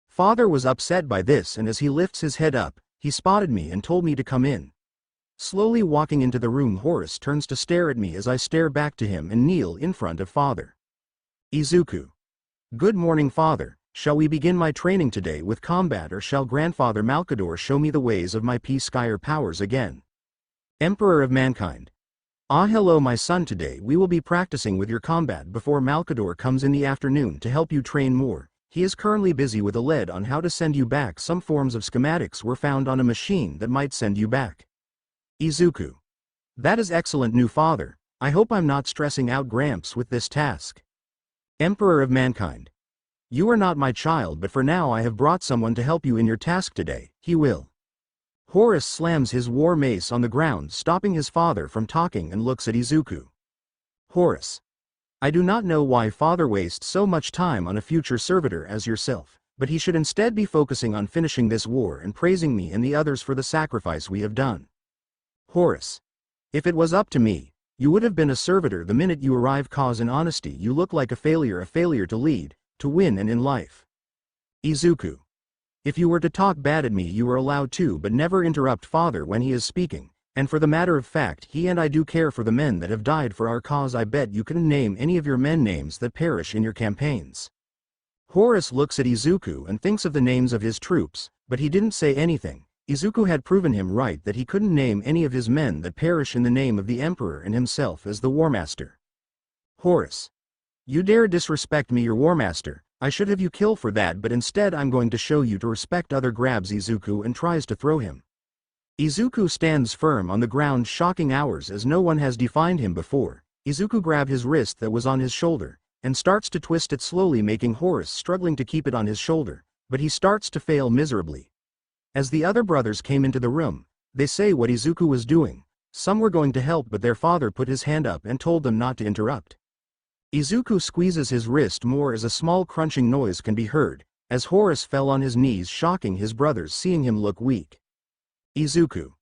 A: Father was upset by this, and as he lifts his head up, he spotted me and told me to come in. Slowly walking into the room, Horus turns to stare at me as I stare back to him and kneel in front of Father. Izuku. Good morning, Father. Shall we begin my training today with combat, or shall Grandfather Malcador show me the ways of my P-Skyer powers again? Emperor of Mankind. Hello my son, today we will be practicing with your combat before Malcador comes in the afternoon to help you train more. He is currently busy with a lead on how to send you back. Some forms of schematics were found on a machine that might send you back. Izuku. That is excellent, new father. I hope I'm not stressing out Gramps with this task. Emperor of Mankind. You are not my child, but for now I have brought someone to help you in your task today. He will. Horus slams his war mace on the ground, stopping his father from talking, and looks at Izuku. Horus. I do not know why father wastes so much time on a future servitor as yourself, but he should instead be focusing on finishing this war and praising me and the others for the sacrifice we have done. Horus. If it was up to me, you would have been a servitor the minute you arrive, cause in honesty you look like a failure to lead, to win and in life. Izuku. If you were to talk bad at me you are allowed to, but never interrupt father when he is speaking, and for the matter of fact he and I do care for the men that have died for our cause. I bet you couldn't name any of your men names that perish in your campaigns. Horus looks at Izuku and thinks of the names of his troops, but he didn't say anything. Izuku had proven him right that he couldn't name any of his men that perish in the name of the Emperor and himself as the War Master. Horus. You dare disrespect me, your War Master. I should have you kill for that, but instead I'm going to show you to respect other. Grabs Izuku and tries to throw him. Izuku stands firm on the ground, shocking hours as no one has defined him before. Izuku grabs his wrist that was on his shoulder, and starts to twist it slowly, making Horus struggling to keep it on his shoulder, but he starts to fail miserably. As the other brothers came into the room, they say what Izuku was doing. Some were going to help, but their father put his hand up and told them not to interrupt. Izuku squeezes his wrist more as a small crunching noise can be heard, as Horus fell on his knees, shocking his brothers seeing him look weak. Izuku.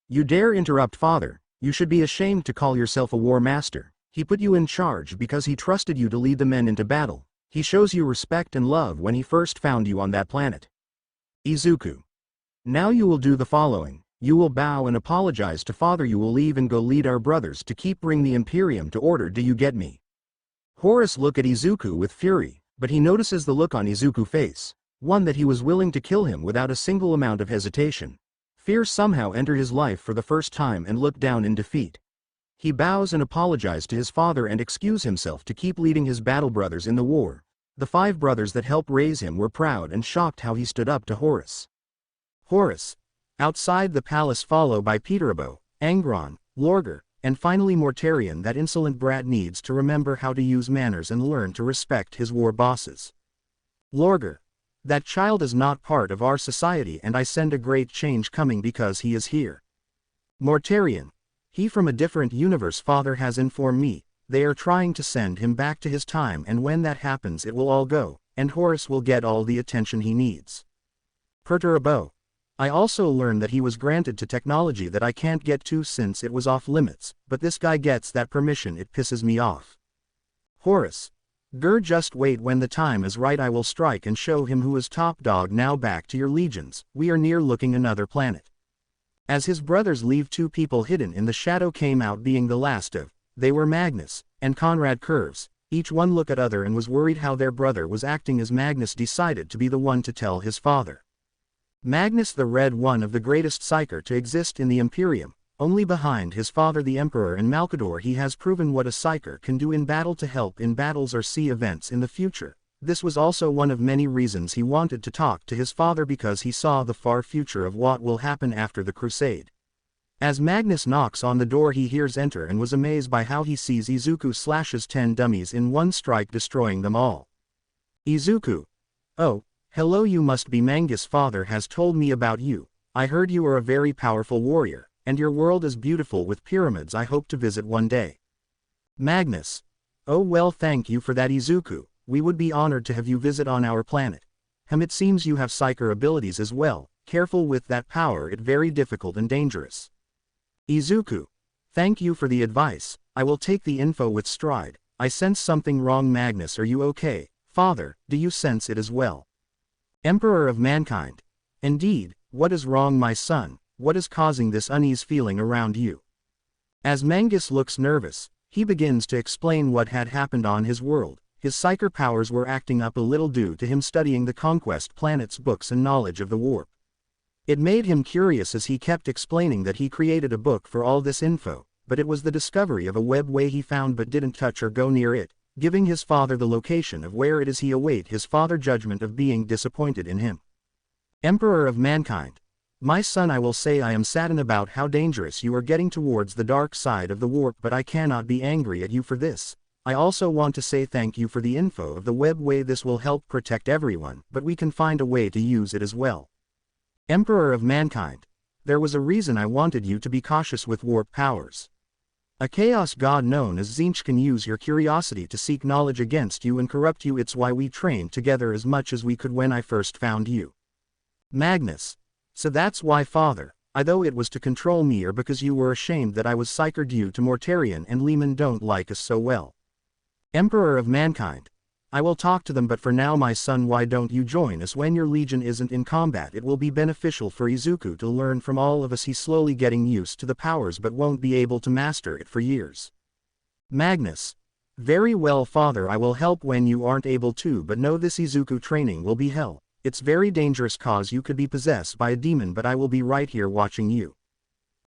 A: You dare interrupt father? You should be ashamed to call yourself a war master. He put you in charge because he trusted you to lead the men into battle. He shows you respect and love when he first found you on that planet. Izuku. Now you will do the following. You will bow and apologize to father. You will leave and go lead our brothers to bring the Imperium to order. Do you get me? Horus look at Izuku with fury, but he notices the look on Izuku's face, one that he was willing to kill him without a single amount of hesitation. Fear somehow entered his life for the first time and looked down in defeat. He bows and apologizes to his father and excuses himself to keep leading his battle brothers in the war. The 5 brothers that helped raise him were proud and shocked how he stood up to Horus. Horus. Outside the palace, followed by Peterabo, Angron, Lorgar, and finally Mortarion. That insolent brat needs to remember how to use manners and learn to respect his war bosses. Lorgar. That child is not part of our society and I send a great change coming because he is here. Mortarion. He from a different universe. Father has informed me, they are trying to send him back to his time, and when that happens it will all go, and Horus will get all the attention he needs. Perturabo. I also learned that he was granted to technology that I can't get to since it was off limits, but this guy gets that permission. It pisses me off. Horus. Just wait, when the time is right I will strike and show him who is top dog. Now back to your legions, we are near looking another planet. As his brothers leave, 2 people hidden in the shadow came out, being the last of, they were Magnus and Conrad Curves. Each one looked at other and was worried how their brother was acting, as Magnus decided to be the one to tell his father. Magnus the Red, one of the greatest psyker to exist in the Imperium, only behind his father the Emperor and Malcador. He has proven what a psyker can do in battle, to help in battles or see events in the future. This was also one of many reasons he wanted to talk to his father, because he saw the far future of what will happen after the crusade. As Magnus knocks on the door he hears enter and was amazed by how he sees Izuku slashes 10 dummies in one strike, destroying them all. Izuku. Oh. Hello, you must be Mangus. Father has told me about you. I heard you are a very powerful warrior, and your world is beautiful with pyramids. I hope to visit one day. Magnus. Oh well, thank you for that, Izuku. We would be honored to have you visit on our planet. It seems you have psyker abilities as well. Careful with that power, it very difficult and dangerous. Izuku. Thank you for the advice. I will take the info with stride. I sense something wrong. Magnus, are you okay? Father, do you sense it as well? Emperor of Mankind. Indeed, what is wrong, my son? What is causing this unease feeling around you? As Mangus looks nervous, he begins to explain what had happened on his world. His psyker powers were acting up a little due to him studying the Conquest planet's books and knowledge of the warp. It made him curious as he kept explaining that he created a book for all this info, but it was the discovery of a web way he found but didn't touch or go near it, giving his father the location of where it is. He await his father judgment of being disappointed in him. Emperor of Mankind. My son, I will say I am saddened about how dangerous you are getting towards the dark side of the warp, but I cannot be angry at you for this. I also want to say thank you for the info of the web way. This will help protect everyone, but we can find a way to use it as well. Emperor of Mankind. There was a reason I wanted you to be cautious with warp powers. A chaos god known as Tzeentch can use your curiosity to seek knowledge against you and corrupt you. It's why we trained together as much as we could when I first found you. Magnus. So that's why, father, either it was to control me or because you were ashamed that I was psychered due to Mortarion and Lehman don't like us so well. Emperor of Mankind. I will talk to them, but for now my son, why don't you join us when your legion isn't in combat? It will be beneficial for Izuku to learn from all of us. He's slowly getting used to the powers but won't be able to master it for years. Magnus. Very well, father, I will help when you aren't able to, but know this Izuku training will be hell. It's very dangerous cause you could be possessed by a demon, but I will be right here watching you.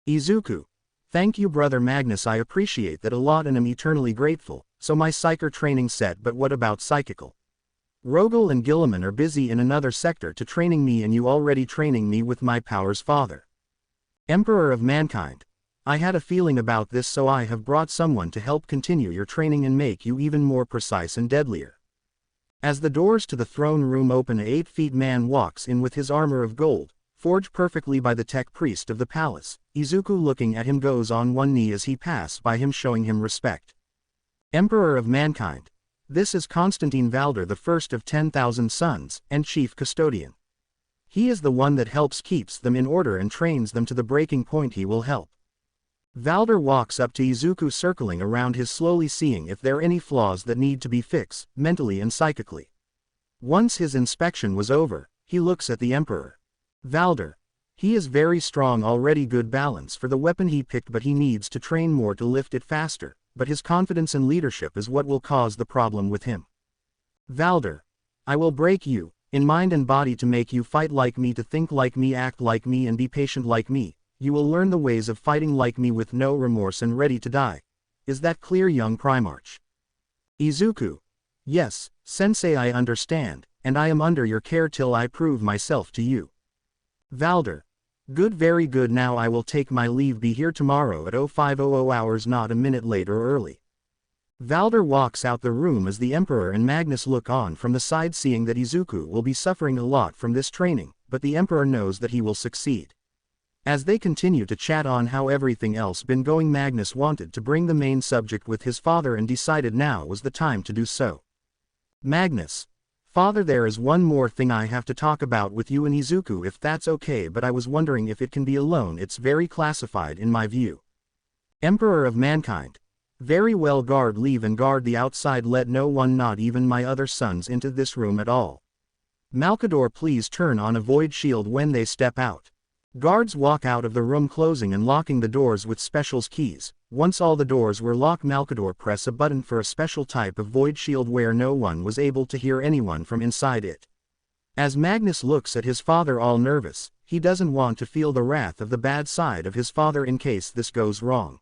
A: Izuku. Thank you, brother Magnus, I appreciate that a lot and am eternally grateful. So my psyker training set, but what about psychical? Rogal and Gilliman are busy in another sector to training me, and you already training me with my powers, father. Emperor of Mankind. I had a feeling about this, so I have brought someone to help continue your training and make you even more precise and deadlier. As the doors to the throne room open, a 8-feet man walks in with his armor of gold, forged perfectly by the tech priest of the palace. Izuku, looking at him, goes on one knee as he passes by him, showing him respect. Emperor of Mankind. This is Constantine Valder, the first of 10,000 sons, and chief custodian. He is the one that keeps them in order and trains them to the breaking point. He will help. Valder walks up to Izuku, circling around his, slowly seeing if there are any flaws that need to be fixed, mentally and psychically. Once his inspection was over, he looks at the Emperor. Valder. He is very strong already, good balance for the weapon he picked, but he needs to train more to lift it faster, but his confidence and leadership is what will cause the problem with him. Valder. I will break you, in mind and body, to make you fight like me, to think like me, act like me, and be patient like me. You will learn the ways of fighting like me with no remorse and ready to die. Is that clear, young Primarch? Izuku. Yes, sensei, I understand, and I am under your care till I prove myself to you. Valder. Good, very good. Now I will take my leave. Be here tomorrow at 0500 hours, not a minute late or early. Valder walks out the room as the Emperor and Magnus look on from the side, seeing that Izuku will be suffering a lot from this training, but the Emperor knows that he will succeed. As they continue to chat on how everything else been going, Magnus wanted to bring the main subject with his father and decided now was the time to do so. Magnus. Father, there is one more thing I have to talk about with you and Izuku, if that's okay, but I was wondering if it can be alone. It's very classified in my view. Emperor of Mankind. Very well, guard, leave and guard the outside. Let no one, not even my other sons, into this room at all. Malcador, please turn on a void shield when they step out. Guards walk out of the room, closing and locking the doors with specials keys. Once all the doors were locked, Malcador press a button for a special type of void shield where no one was able to hear anyone from inside it. As Magnus looks at his father, all nervous, he doesn't want to feel the wrath of the bad side of his father in case this goes wrong.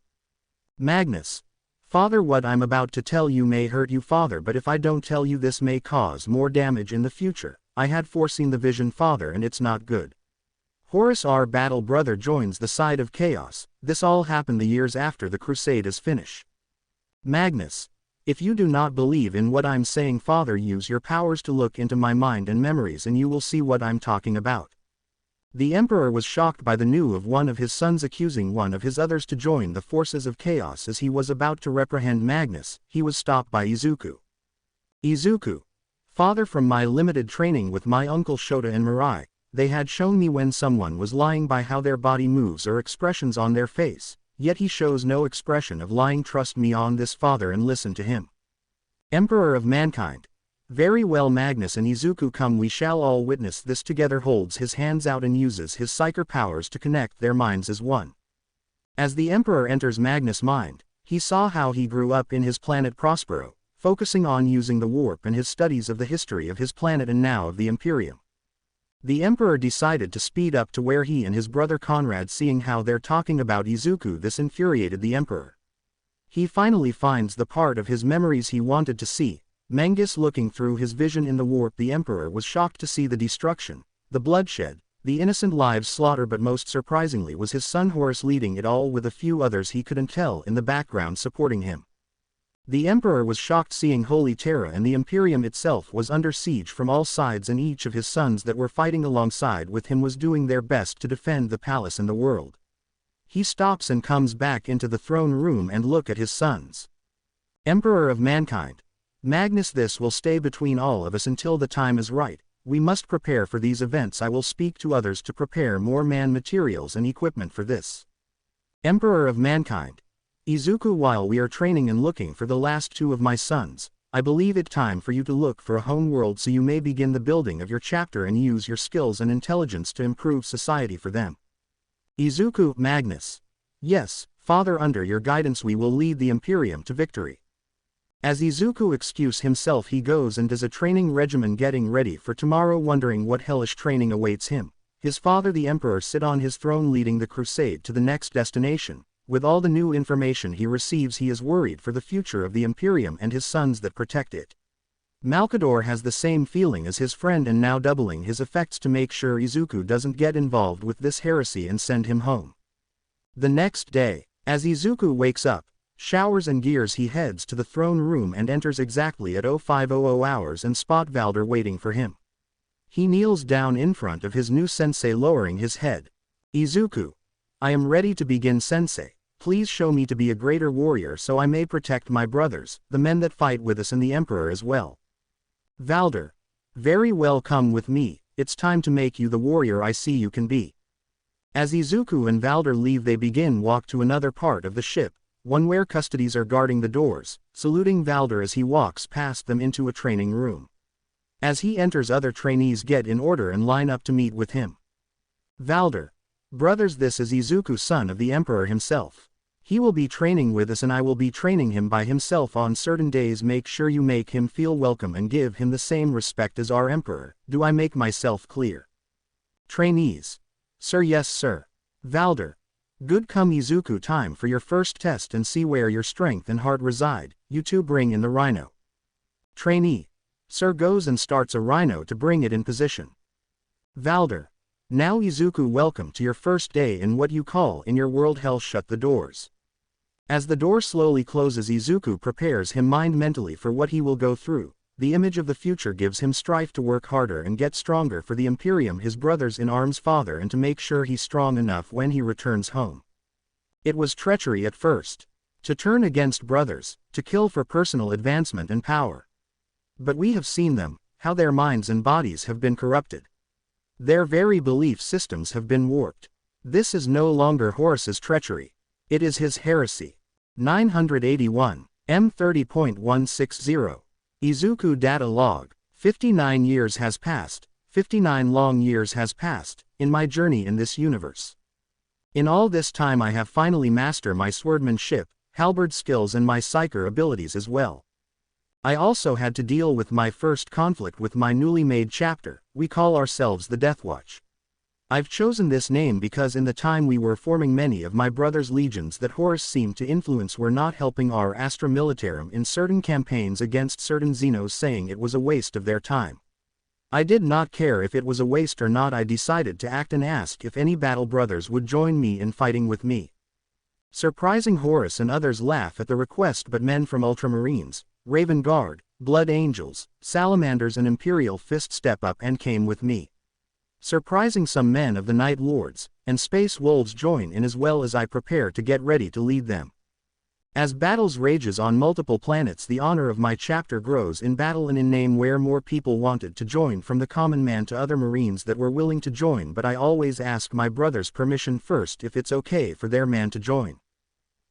A: Magnus. Father, what I'm about to tell you may hurt you, father, but if I don't tell you, this may cause more damage in the future. I had foreseen the vision, father, and it's not good. Horus, our battle brother, joins the side of chaos. This all happened the years after the crusade is finished. Magnus. If you do not believe in what I'm saying, father, use your powers to look into my mind and memories and you will see what I'm talking about. The Emperor was shocked by the news of one of his sons accusing one of his others to join the forces of chaos. As he was about to reprehend Magnus, he was stopped by Izuku. Izuku. Father, from my limited training with my uncle Shota and Mirai, they had shown me when someone was lying by how their body moves or expressions on their face, yet he shows no expression of lying. Trust me on this, father, and listen to him. Emperor of Mankind. Very well, Magnus and Izuku, come, we shall all witness this together. Holds his hands out and uses his psyker powers to connect their minds as one. As the Emperor enters Magnus' mind, he saw how he grew up in his planet Prospero, focusing on using the warp and his studies of the history of his planet and now of the Imperium. The Emperor decided to speed up to where he and his brother Conrad, seeing how they're talking about Izuku. This infuriated the Emperor. He finally finds the part of his memories he wanted to see. Mangus looking through his vision in the warp, the Emperor was shocked to see the destruction, the bloodshed, the innocent lives slaughtered, but most surprisingly was his son Horus leading it all with a few others he couldn't tell in the background supporting him. The Emperor was shocked seeing Holy Terra, and the Imperium itself was under siege from all sides, and each of his sons that were fighting alongside with him was doing their best to defend the palace and the world. He stops and comes back into the throne room and look at his sons. Emperor of mankind. Magnus, this will stay between all of us until the time is right. We must prepare for these events. I will speak to others to prepare more man materials and equipment for this. Emperor of mankind. Izuku, while we are training and looking for the last two of my sons, I believe it time for you to look for a home world so you may begin the building of your chapter and use your skills and intelligence to improve society for them. Izuku. Magnus. Yes, Father, under your guidance we will lead the Imperium to victory. As Izuku excuse himself, he goes and does a training regimen getting ready for tomorrow, wondering what hellish training awaits him. His father the Emperor sit on his throne leading the crusade to the next destination. With all the new information he receives, he is worried for the future of the Imperium and his sons that protect it. Malcador has the same feeling as his friend and now doubling his effects to make sure Izuku doesn't get involved with this heresy and send him home. The next day, as Izuku wakes up, showers and gears, he heads to the throne room and enters exactly at 0500 hours and spot Valder waiting for him. He kneels down in front of his new sensei, lowering his head. Izuku. I am ready to begin, sensei. Please show me to be a greater warrior so I may protect my brothers, the men that fight with us, and the Emperor as well. Valder. Very well, come with me. It's time to make you the warrior I see you can be. As Izuku and Valder leave, they begin walk to another part of the ship, one where custodies are guarding the doors, saluting Valder as he walks past them into a training room. As he enters, other trainees get in order and line up to meet with him. Valder. Brothers, this is Izuku, son of the Emperor himself. He will be training with us and I will be training him by himself on certain days. Make sure you make him feel welcome and give him the same respect as our Emperor. Do I make myself clear? Trainees. Sir, yes sir. Valder. Good, come Izuku, time for your first test and see where your strength and heart reside. You two bring in the rhino. Trainee. Sir, goes and starts a rhino to bring it in position. Valder. Now Izuku, welcome to your first day in what you call in your world hell. Shut the doors. As the door slowly closes, Izuku prepares him mind mentally for what he will go through. The image of the future gives him strife to work harder and get stronger for the Imperium, his brothers in arms, father, and to make sure he's strong enough when he returns home. It was treachery at first. To turn against brothers, to kill for personal advancement and power. But we have seen them, how their minds and bodies have been corrupted. Their very belief systems have been warped. This is no longer Horus's treachery. It is his heresy. 981, M30.160. Izuku data log. 59 years has passed, 59 long years has passed, in my journey in this universe. In all this time I have finally mastered my swordmanship, halberd skills and my psyker abilities as well. I also had to deal with my first conflict with my newly made chapter. We call ourselves the Deathwatch. I've chosen this name because in the time we were forming, many of my brother's legions that Horus seemed to influence were not helping our Astra Militarum in certain campaigns against certain Xenos, saying it was a waste of their time. I did not care if it was a waste or not. I decided to act and ask if any battle brothers would join me in fighting with me. Surprising Horus and others laugh at the request, but men from Ultramarines, Raven Guard, Blood Angels, Salamanders and Imperial Fist step up and came with me. Surprising some men of the Night Lords and Space Wolves join in as well as I prepare to get ready to lead them. As battles rages on multiple planets, the honor of my chapter grows in battle and in name, where more people wanted to join, from the common man to other Marines that were willing to join, but I always ask my brothers' permission first if it's okay for their man to join.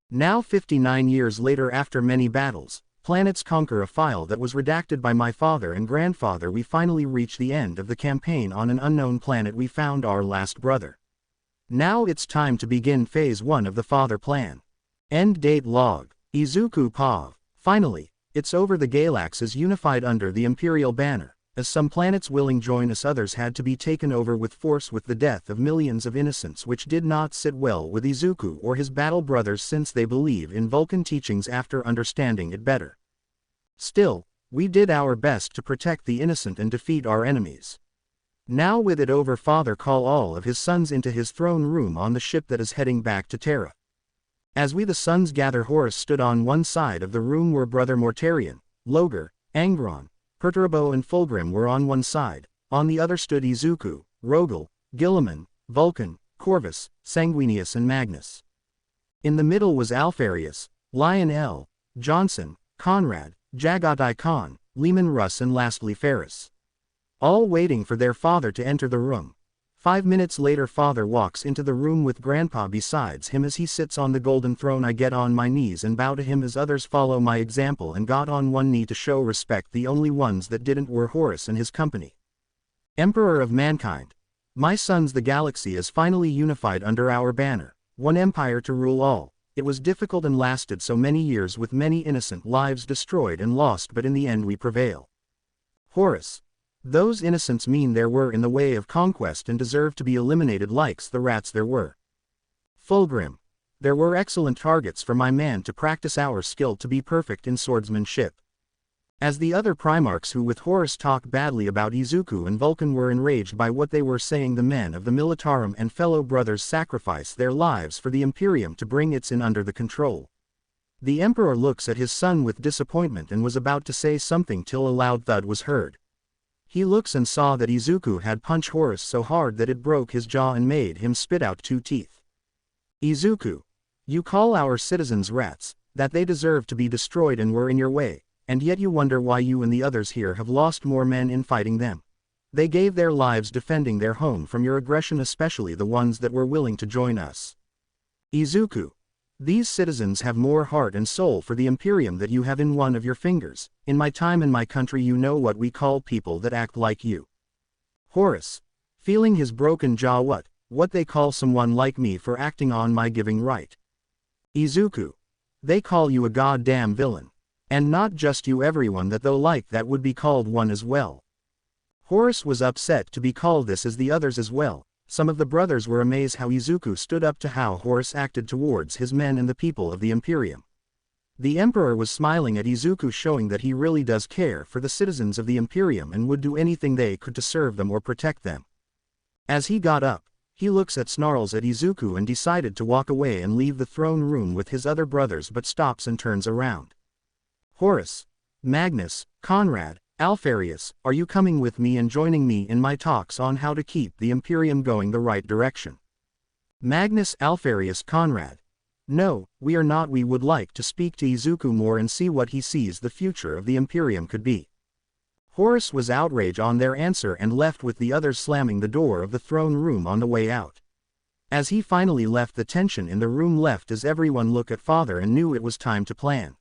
A: Now 59 years later, after many battles, planets conquer a file that was redacted by my father and grandfather, we finally reach the end of the campaign on an unknown planet. We found our last brother. Now it's time to begin phase 1 of the father plan. End date log. Izuku Pav. Finally, it's over. The Galax is unified under the Imperial banner. As some planets willing join us, others had to be taken over with force, with the death of millions of innocents, which did not sit well with Izuku or his battle brothers, since they believe in Vulcan teachings after understanding it better. Still, we did our best to protect the innocent and defeat our enemies. Now with it over, father call all of his sons into his throne room on the ship that is heading back to Terra. As we the sons gather, Horus stood on one side of the room where brother Mortarion, Logar, Angron, Perturabo and Fulgrim were on one side, on the other stood Izuku, Rogal, Guilliman, Vulcan, Corvus, Sanguinius and Magnus. In the middle was Alfarius, Lionel, Johnson, Conrad, Jagadai Khan, Lehman Russ and lastly Ferris. All waiting for their father to enter the room. 5 minutes later father walks into the room with grandpa besides him. As he sits on the golden throne I get on my knees and bow to him as others follow my example and got on one knee to show respect. The only ones that didn't were Horus and his company. Emperor of mankind. My sons, the galaxy is finally unified under our banner, one empire to rule all. It was difficult and lasted so many years with many innocent lives destroyed and lost, but in the end we prevail. Horus. Those innocents mean there were in the way of conquest and deserve to be eliminated likes the rats there were. Fulgrim. There were excellent targets for my man to practice our skill to be perfect in swordsmanship. As the other Primarchs who with Horus talk badly about Izuku and Vulcan were enraged by what they were saying, the men of the Militarum and fellow brothers sacrificed their lives for the Imperium to bring its in under the control. The Emperor looks at his son with disappointment and was about to say something till a loud thud was heard. He looks and saw that Izuku had punched Horus so hard that it broke his jaw and made him spit out 2 teeth. Izuku. You call our citizens rats, that they deserve to be destroyed and were in your way, and yet you wonder why you and the others here have lost more men in fighting them. They gave their lives defending their home from your aggression, especially the ones that were willing to join us. Izuku. These citizens have more heart and soul for the Imperium that you have in one of your fingers. In my time in my country you know what we call people that act like you. Horus. Feeling his broken jaw. What they call someone like me for acting on my giving right. Izuku. They call you a goddamn villain. And not just you, everyone that though like that would be called one as well. Horus was upset to be called this as the others as well. Some of the brothers were amazed how Izuku stood up to how Horus acted towards his men and the people of the Imperium. The Emperor was smiling at Izuku, showing that he really does care for the citizens of the Imperium and would do anything they could to serve them or protect them. As he got up, he looks at snarls at Izuku and decided to walk away and leave the throne room with his other brothers, but stops and turns around. Horus, Magnus, Conrad, Alfarius, are you coming with me and joining me in my talks on how to keep the Imperium going the right direction? Magnus, Alfarius, Conrad. No, we are not. We would like to speak to Izuku more and see what he sees the future of the Imperium could be. Horus was outraged on their answer and left with the others, slamming the door of the throne room on the way out. As he finally left, the tension in the room left as everyone looked at father and knew it was time to plan.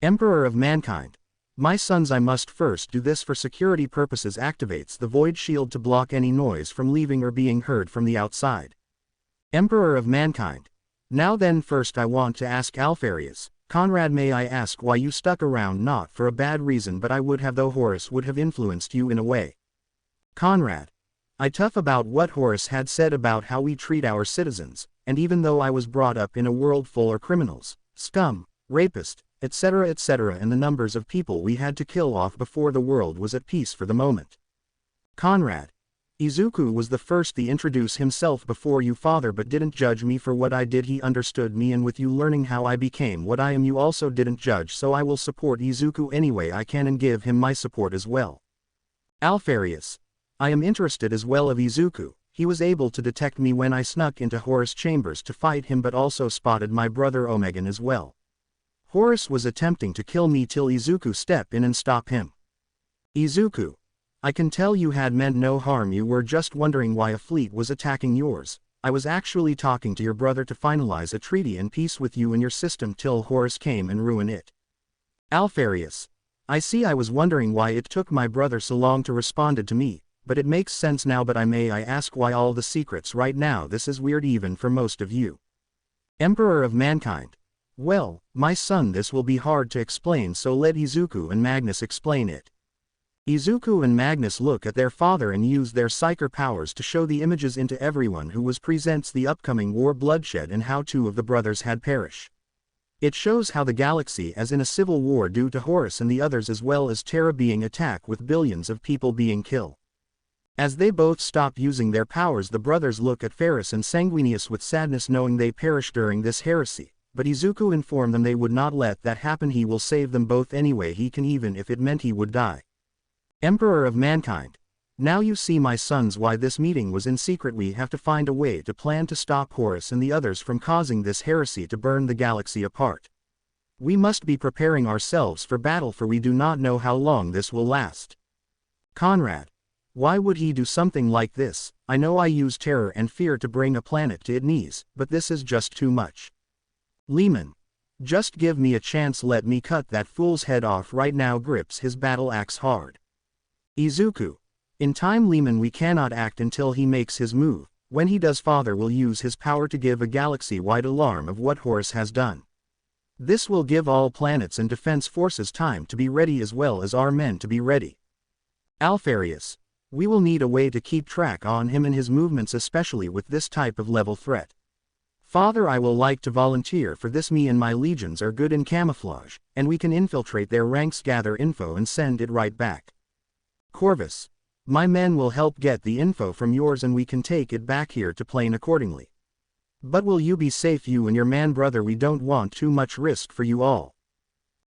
A: Emperor of mankind. My sons, I must first do this for security purposes. Activates the void shield to block any noise from leaving or being heard from the outside. Emperor of mankind. Now then, first I want to ask Alfarius, Conrad, may I ask why you stuck around? Not for a bad reason, but I would have, though Horus would have influenced you in a way. Conrad. I tough about what Horus had said about how we treat our citizens, and even though I was brought up in a world full of criminals, scum, rapists, etc., and the numbers of people we had to kill off before the world was at peace for the moment. Conrad. Izuku was the first to introduce himself before you, father, but didn't judge me for what I did. He understood me, and with you learning how I became what I am, you also didn't judge, so I will support Izuku any way I can and give him my support as well. Alfarius. I am interested as well of Izuku. He was able to detect me when I snuck into Horus' chambers to fight him, but also spotted my brother Omegan as well. Horus was attempting to kill me till Izuku stepped in and stopped him. Izuku. I can tell you had meant no harm. You were just wondering why a fleet was attacking yours. I was actually talking to your brother to finalize a treaty and peace with you and your system till Horus came and ruined it. Alfarius. I see. I was wondering why it took my brother so long to respond to me, but it makes sense now. But may I ask why all the secrets right now? This is weird even for most of you. Emperor of mankind. Well, my son, this will be hard to explain, so let Izuku and Magnus explain it. Izuku and Magnus look at their father and use their psyker powers to show the images into everyone who was presents the upcoming war, bloodshed, and how 2 of the brothers had perished. It shows how the galaxy as in a civil war due to Horus and the others, as well as Terra being attacked with billions of people being killed. As they both stop using their powers, the brothers look at Ferris and Sanguinius with sadness, knowing they perished during this heresy, but Izuku informed them they would not let that happen. He will save them both anyway he can, even if it meant he would die. Emperor of Mankind. Now you see, my sons, why this meeting was in secret. We have to find a way to plan to stop Horus and the others from causing this heresy to burn the galaxy apart. We must be preparing ourselves for battle, for we do not know how long this will last. Conrad. Why would he do something like this? I know I use terror and fear to bring a planet to its knees, but this is just too much. Lehman. Just give me a chance, let me cut that fool's head off right now. Grips his battle axe hard. Izuku. In time, Lehman, we cannot act until he makes his move. When he does, Father will use his power to give a galaxy-wide alarm of what Horus has done. This will give all planets and defense forces time to be ready, as well as our men to be ready. Alfarius. We will need a way to keep track on him and his movements, especially with this type of level threat. Father, I will like to volunteer for this. Me and my legions are good in camouflage, and we can infiltrate their ranks, gather info and send it right back. Corvus. My men will help get the info from yours and we can take it back here to plane accordingly. But will you be safe, you and your man brother? We don't want too much risk for you all.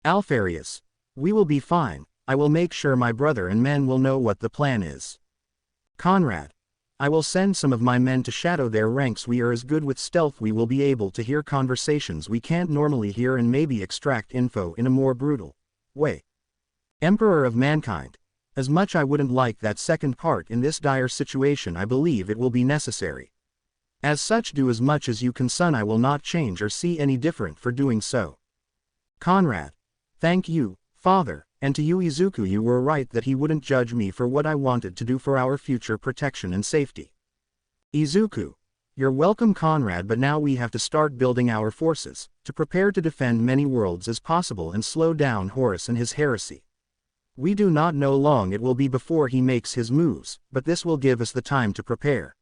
A: Alfarius. We will be fine. I will make sure my brother and men will know what the plan is. Conrad. I will send some of my men to shadow their ranks. We are as good with stealth, we will be able to hear conversations we can't normally hear and maybe extract info in a more brutal way. Emperor of Mankind. As much I wouldn't like that second part in this dire situation, I believe it will be necessary. As such, do as much as you can, son. I will not change or see any different for doing so. Conrad. Thank you, Father, and to you, Izuku, you were right that he wouldn't judge me for what I wanted to do for our future protection and safety. Izuku. You're welcome, Conrad, but now we have to start building our forces, to prepare to defend many worlds as possible and slow down Horus and his heresy. We do not know long it will be before he makes his moves, but this will give us the time to prepare.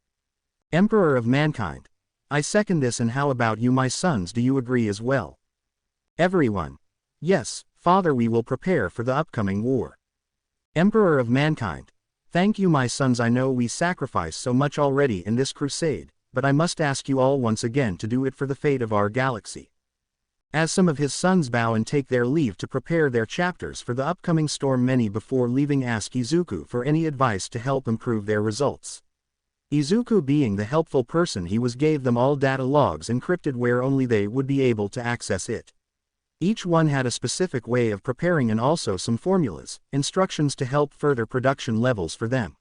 A: Emperor of Mankind. I second this, and how about you, my sons? Do you agree as well? Everyone. Yes, Father, we will prepare for the upcoming war. Emperor of Mankind. Thank you, my sons. I know we sacrificed so much already in this crusade, but I must ask you all once again to do it for the fate of our galaxy. As some of his sons bow and take their leave to prepare their chapters for the upcoming storm, many before leaving ask Izuku for any advice to help improve their results. Izuku, being the helpful person he was, gave them all data logs encrypted where only they would be able to access it. Each one had a specific way of preparing and also some formulas, instructions to help further production levels for them.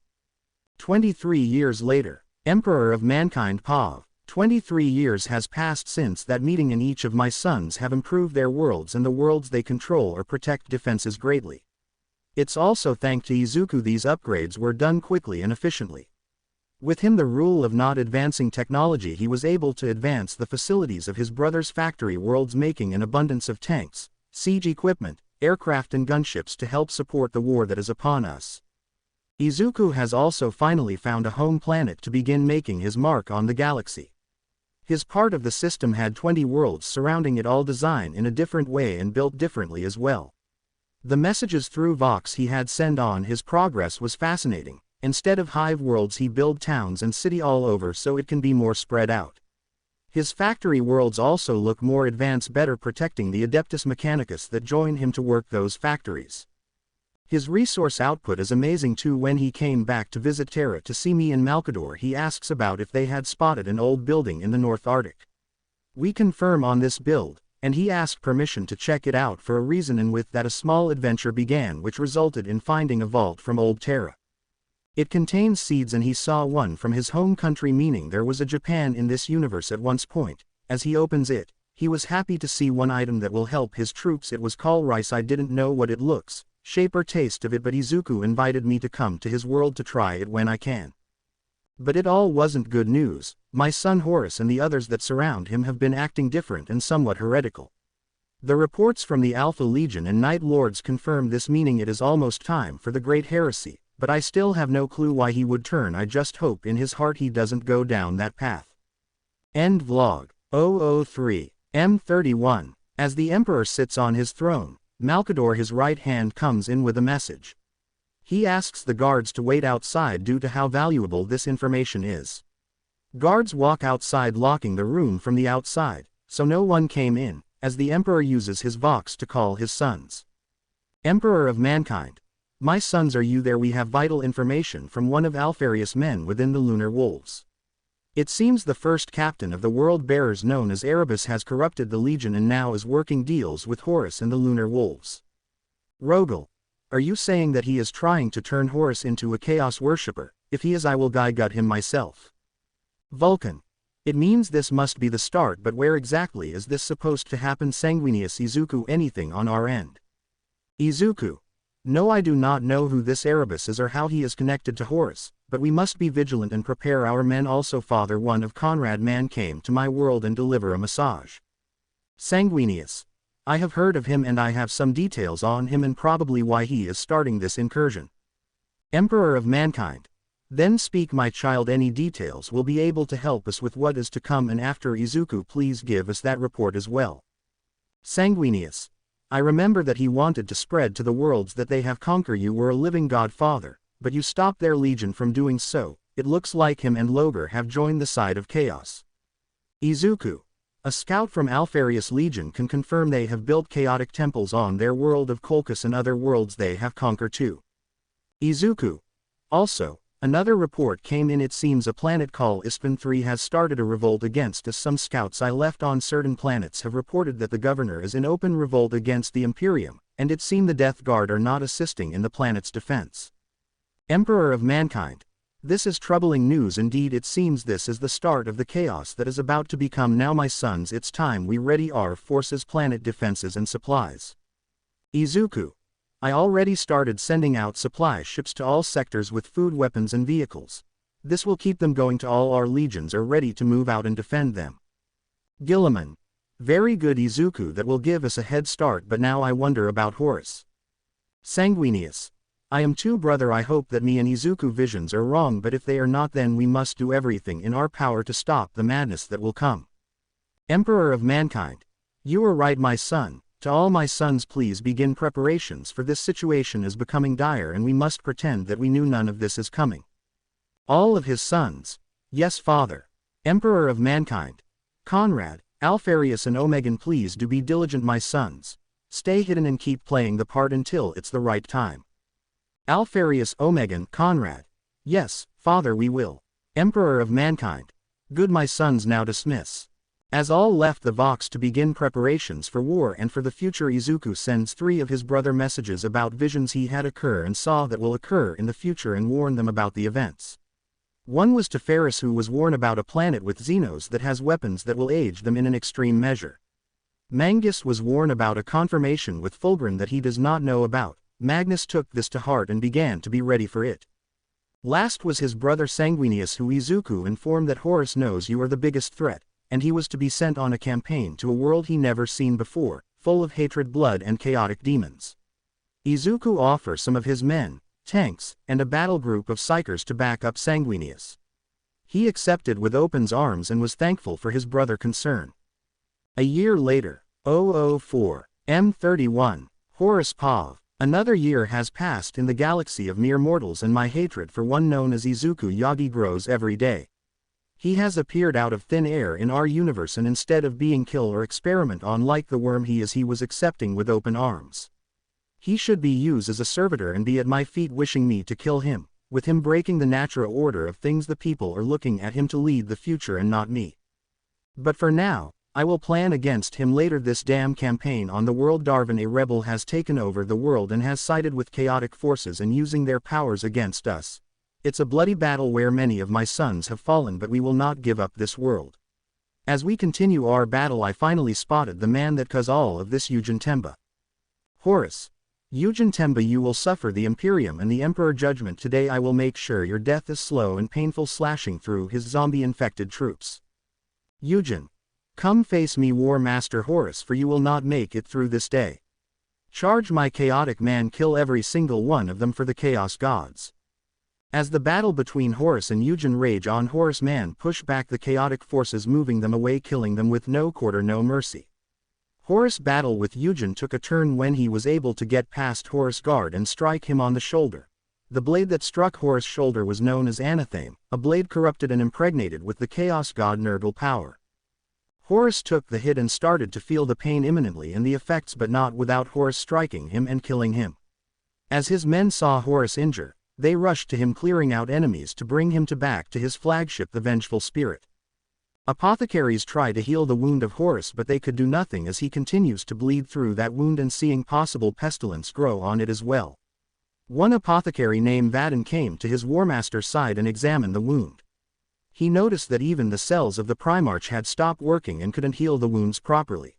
A: 23 years later. Emperor of Mankind Pav. 23 years has passed since that meeting, and each of my sons have improved their worlds and the worlds they control or protect defenses greatly. It's also thanks to Izuku these upgrades were done quickly and efficiently. With him the rule of not advancing technology, he was able to advance the facilities of his brother's factory worlds, making an abundance of tanks, siege equipment, aircraft and gunships to help support the war that is upon us. Izuku has also finally found a home planet to begin making his mark on the galaxy. His part of the system had 20 worlds surrounding it, all designed in a different way and built differently as well. The messages through Vox he had sent on his progress was fascinating. Instead of hive worlds, he built towns and city all over so it can be more spread out. His factory worlds also look more advanced, better protecting the Adeptus Mechanicus that join him to work those factories. His resource output is amazing too. When he came back to visit Terra to see me in Malkador, he asks about if they had spotted an old building in the North Arctic. We confirm on this build, and he asked permission to check it out for a reason, and with that a small adventure began which resulted in finding a vault from old Terra. It contains seeds, and he saw one from his home country, meaning there was a Japan in this universe at once point. As he opens it, he was happy to see one item that will help his troops. It was called rice. I didn't know what it looks, shape or taste of it, but Izuku invited me to come to his world to try it when I can. But it all wasn't good news. My son Horus and the others that surround him have been acting different and somewhat heretical. The reports from the Alpha Legion and Night Lords confirm this, meaning it is almost time for the Great Heresy, but I still have no clue why he would turn. I just hope in his heart he doesn't go down that path. End vlog. 003. M31. As the Emperor sits on his throne, Malkador, his right hand, comes in with a message. He asks the guards to wait outside due to how valuable this information is. Guards walk outside locking the room from the outside, so no one came in, as the Emperor uses his vox to call his sons. Emperor of mankind. My sons, are you there? We have vital information from one of Alfarius' men within the Lunar Wolves. It seems the first captain of the World Bearers known as Erebus has corrupted the Legion and now is working deals with Horus and the Lunar Wolves. Rogal. Are you saying that he is trying to turn Horus into a chaos worshipper? If he is, I will gut him myself. Vulcan. It means this must be the start, but where exactly is this supposed to happen? Sanguinius. Izuku. Anything on our end? Izuku. No, I do not know who this Erebus is or how he is connected to Horus, but we must be vigilant and prepare our men also. Father, one of Conrad man came to my world and deliver a massage. Sanguinius. I have heard of him and I have some details on him and probably why he is starting this incursion. Emperor of mankind. Then speak, my child. Any details will be able to help us with what is to come and after. Izuku, please give us that report as well. Sanguinius. I remember that he wanted to spread to the worlds that they have conquered. You were a living god, father, but you stopped their legion from doing so. It looks like him and Logar have joined the side of chaos. Izuku. A scout from Alfarius Legion can confirm they have built chaotic temples on their world of Colchis and other worlds they have conquered too. Izuku. Also, another report came in. It seems a planet called Ispan 3 has started a revolt against us. Some scouts I left on certain planets have reported that the governor is in open revolt against the Imperium, and it seems the Death Guard are not assisting in the planet's defense. Emperor of mankind. This is troubling news indeed. It seems this is the start of the chaos that is about to become. Now, my sons, it's time we ready our forces, planet defenses and supplies. Izuku. I already started sending out supply ships to all sectors with food, weapons and vehicles. This will keep them going to all our legions are ready to move out and defend them. Gilliman. Very good, Izuku, that will give us a head start, but now I wonder about Horus. Sanguinius. I am too, brother. I hope that me and Izuku visions are wrong, but if they are not, then we must do everything in our power to stop the madness that will come. Emperor of mankind. You are right, my son. To all my sons, please begin preparations, for this situation is becoming dire and we must pretend that we knew none of this is coming. All of his sons. Yes, father. Emperor of mankind. Conrad, Alfarius and Omegan, please do be diligent, my sons. Stay hidden and keep playing the part until it's the right time. Alfarius, Omegan, Conrad. Yes, father, we will. Emperor of mankind. Good, my sons, now dismiss. As all left the Vox to begin preparations for war and for the future, Izuku sends 3 of his brother messages about visions he had occur and saw that will occur in the future and warn them about the events. One was to Ferris, who was warned about a planet with Xenos that has weapons that will age them in an extreme measure. Mangus was warned about a confirmation with Fulgrim that he does not know about. Magnus took this to heart and began to be ready for it. Last was his brother Sanguinius, who Izuku informed that Horus knows you are the biggest threat, and he was to be sent on a campaign to a world he never seen before, full of hatred, blood and chaotic demons. Izuku offers some of his men, tanks, and a battle group of psychers to back up Sanguinius. He accepted with open arms and was thankful for his brother concern. A year later, 004, M31, Horus Pav. Another year has passed in the galaxy of mere mortals, and my hatred for one known as Izuku Yagi grows every day. He has appeared out of thin air in our universe, and instead of being killed or experiment on like the worm he was accepting with open arms. He should be used as a servitor and be at my feet wishing me to kill him, with him breaking the natural order of things. The people are looking at him to lead the future and not me. But for now, I will plan against him later. This damn campaign on the world. Darwin, a rebel, has taken over the world and has sided with chaotic forces and using their powers against us. It's a bloody battle where many of my sons have fallen, but we will not give up this world. As we continue our battle, I finally spotted the man that caused all of this, Eugen Temba. Horus. Eugen Temba, you will suffer the Imperium and the Emperor judgment today. I will make sure your death is slow and painful, slashing through his zombie-infected troops. Eugen. Come face me, War Master Horus, for you will not make it through this day. Charge my chaotic man, kill every single one of them for the chaos gods. As the battle between Horus and Eugen rage on, Horus man push back the chaotic forces, moving them away, killing them with no quarter, no mercy. Horus' battle with Eugen took a turn when he was able to get past Horus' guard and strike him on the shoulder. The blade that struck Horus' shoulder was known as Anathema, a blade corrupted and impregnated with the chaos god Nurgle power. Horus took the hit and started to feel the pain imminently and the effects, but not without Horus striking him and killing him. As his men saw Horus injure, they rushed to him, clearing out enemies to bring him back to his flagship, the Vengeful Spirit. Apothecaries try to heal the wound of Horus, but they could do nothing as he continues to bleed through that wound and seeing possible pestilence grow on it as well. One apothecary named Vaden came to his Warmaster's side and examined the wound. He noticed that even the cells of the Primarch had stopped working and couldn't heal the wounds properly.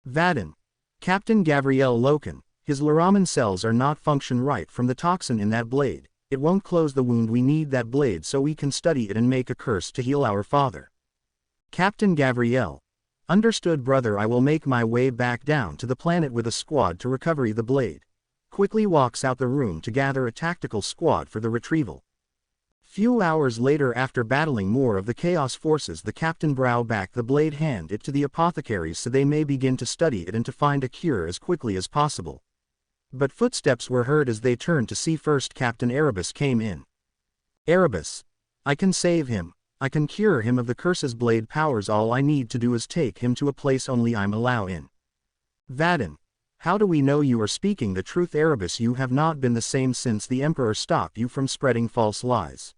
A: Vaden, Captain Gabriel Loken, his Laraman cells are not function right from the toxin in that blade. It won't close the wound. We need that blade so we can study it and make a curse to heal our father. Captain Gabriel, understood brother. I will make my way back down to the planet with a squad to recover the blade. Quickly walks out the room to gather a tactical squad for the retrieval. Few hours later, after battling more of the chaos forces, the captain brought back the blade, hand it to the apothecaries so they may begin to study it and to find a cure as quickly as possible. But footsteps were heard as they turned to see first Captain Erebus came in. Erebus, I can save him. I can cure him of the curse's blade powers. All I need to do is take him to a place only I'm allowed in. Vaden, how do we know you are speaking the truth? Erebus, you have not been the same since the Emperor stopped you from spreading false lies.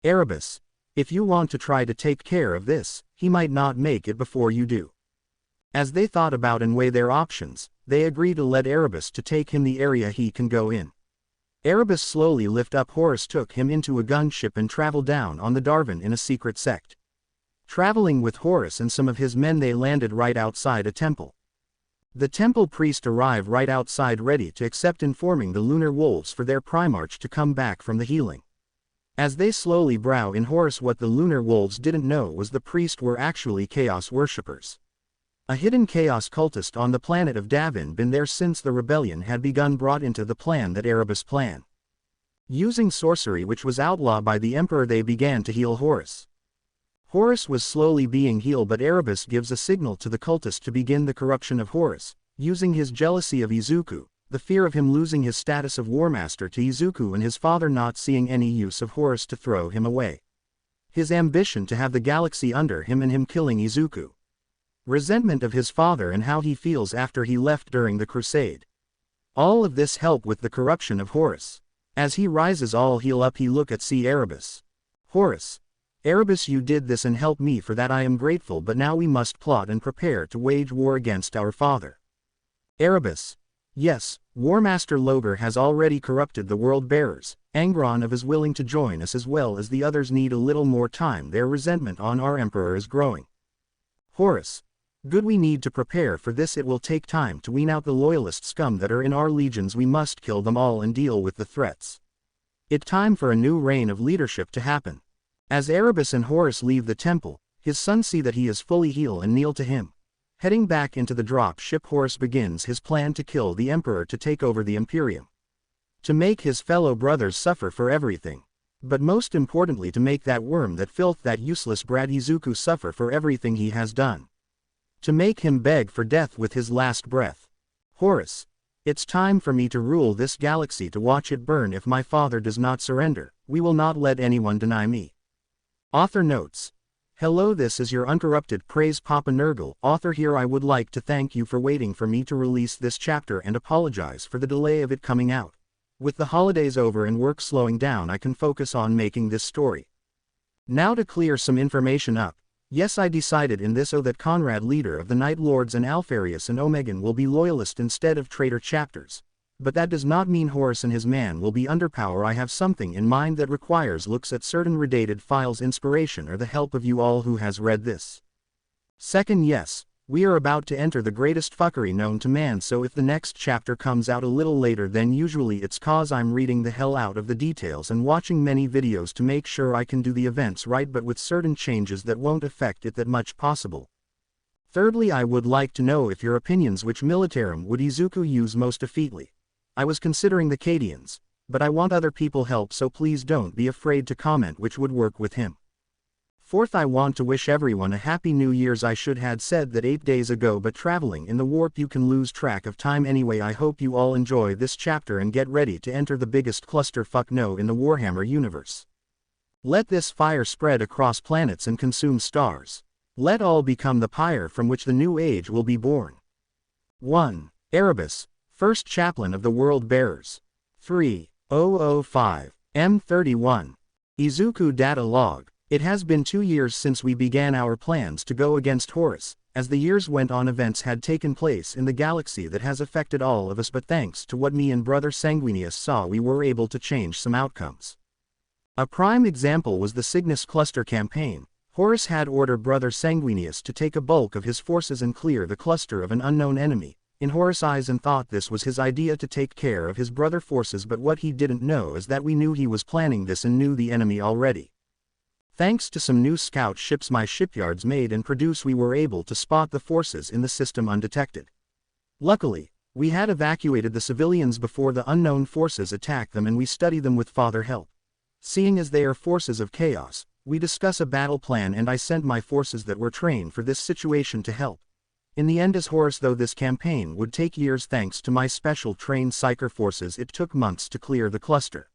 A: Erebus, if you want to try to take care of this, he might not make it before you do. As they thought about and weigh their options, they agree to let Erebus to take him the area he can go in. Erebus slowly lift up Horus, took him into a gunship and traveled down on the Darwin in a secret sect. Traveling with Horus and some of his men, they landed right outside a temple. The temple priest arrived right outside ready to accept, informing the lunar wolves for their Primarch to come back from the healing. As they slowly brow in Horus, what the lunar wolves didn't know was the priests were actually chaos worshippers. A hidden chaos cultist on the planet of Davin, been there since the rebellion had begun, brought into the plan that Erebus planned. Using sorcery which was outlawed by the Emperor, they began to heal Horus. Horus was slowly being healed, but Erebus gives a signal to the cultist to begin the corruption of Horus, using his jealousy of Izuku, the fear of him losing his status of Warmaster to Izuku and his father not seeing any use of Horus to throw him away. His ambition to have the galaxy under him and him killing Izuku. Resentment of his father and how he feels after he left during the crusade. All of this help with the corruption of Horus. As he rises all heal up, he look at see Erebus. Horus, Erebus, you did this and helped me, for that I am grateful, but now we must plot and prepare to wage war against our father. Erebus, yes, Warmaster Lober has already corrupted the world bearers. Angron is willing to join us as well as the others need a little more time. Their resentment on our emperor is growing. Horus, good, we need to prepare for this. It will take time to wean out the loyalist scum that are in our legions. We must kill them all and deal with the threats. It's time for a new reign of leadership to happen. As Erebus and Horus leave the temple, his son see that he is fully healed and kneel to him. Heading back into the drop ship, Horus begins his plan to kill the Emperor to take over the Imperium. To make his fellow brothers suffer for everything. But most importantly, to make that worm, that filth, that useless brat Izuku suffer for everything he has done. To make him beg for death with his last breath. Horus, it's time for me to rule this galaxy, to watch it burn. If my father does not surrender, we will not let anyone deny me. Author notes. Hello, this is your uncorrupted praise Papa Nurgle. Author here. I would like to thank you for waiting for me to release this chapter and apologize for the delay of it coming out. With the holidays over and work slowing down, I can focus on making this story. Now to clear some information up. Yes, I decided in this that Conrad, leader of the Night Lords, and Alfarius and Omegan will be loyalist instead of traitor chapters. But that does not mean Horus and his man will be under power. I have something in mind that requires looks at certain redated files, inspiration or the help of you all who has read this. Second, yes, we are about to enter the greatest fuckery known to man, so if the next chapter comes out a little later than usually, it's cause I'm reading the hell out of the details and watching many videos to make sure I can do the events right, but with certain changes that won't affect it that much possible. Thirdly, I would like to know if your opinions, which militarum would Izuku use most effectively. I was considering the Cadians, but I want other people help, so please don't be afraid to comment which would work with him. Fourth, I want to wish everyone a happy New Year's. I should had said that 8 days ago, but traveling in the warp you can lose track of time anyway. I hope you all enjoy this chapter and get ready to enter the biggest clusterfuck no in the Warhammer universe. Let this fire spread across planets and consume stars. Let all become the pyre from which the new age will be born. 1. Erebus, First Chaplain of the World Bearers. 3005, M31. Izuku data log. It has been 2 years since we began our plans to go against Horus. As the years went on, events had taken place in the galaxy that has affected all of us, but thanks to what me and brother Sanguinius saw, we were able to change some outcomes. A prime example was the Cygnus cluster campaign. Horus had ordered brother Sanguinius to take a bulk of his forces and clear the cluster of an unknown enemy. In Horus' eyes and thought this was his idea to take care of his brother forces, but what he didn't know is that we knew he was planning this and knew the enemy already. Thanks to some new scout ships my shipyards made and produce, we were able to spot the forces in the system undetected. Luckily, we had evacuated the civilians before the unknown forces attacked them, and we study them with Father help. Seeing as they are forces of chaos, we discuss a battle plan, and I sent my forces that were trained for this situation to help. In the end, as Horus, though this campaign would take years, thanks to my special trained psyker forces it took months to clear the cluster.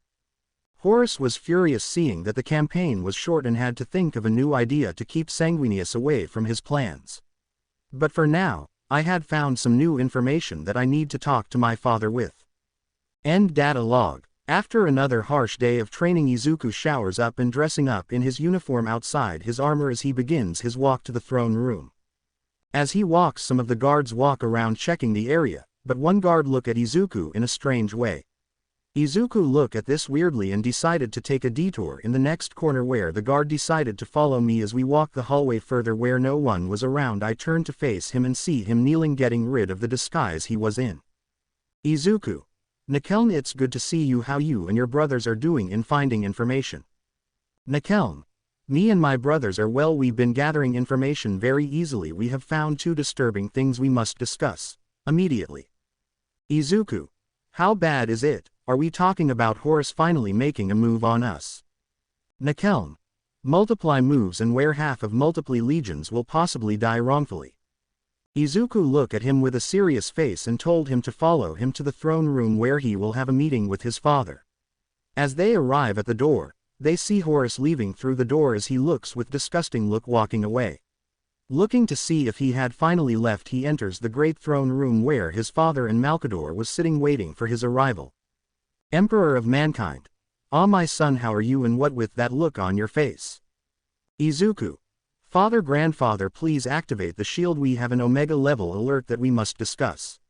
A: Horus was furious seeing that the campaign was short and had to think of a new idea to keep Sanguinius away from his plans. But for now, I had found some new information that I need to talk to my father with. End data log. After another harsh day of training, Izuku showers up and dressing up in his uniform outside his armor as he begins his walk to the throne room. As he walks, some of the guards walk around checking the area, but one guard look at Izuku in a strange way. Izuku looked at this weirdly and decided to take a detour in the next corner, where the guard decided to follow me. As we walked the hallway further where no one was around, I turned to face him and see him kneeling, getting rid of the disguise he was in. Izuku. Nikeln, it's good to see you. How you and your brothers are doing in finding information? Nikeln. Me and my brothers are well. We've been gathering information very easily. We have found 2 disturbing things we must discuss immediately. Izuku. How bad is it? Are we talking about Horus finally making a move on us? Nikeln. Multiply moves, and where half of multiply legions will possibly die wrongfully. Izuku looked at him with a serious face and told him to follow him to the throne room, where he will have a meeting with his father. As they arrive at the door, they see Horus leaving through the door. As he looks with disgusting look walking away. Looking to see if he had finally left, he enters the great throne room where his father and Malcador was sitting waiting for his arrival. Emperor of mankind. Ah, my son, how are you, and what with that look on your face? Izuku. Father, grandfather, please activate the shield. We have an Omega level alert that we must discuss.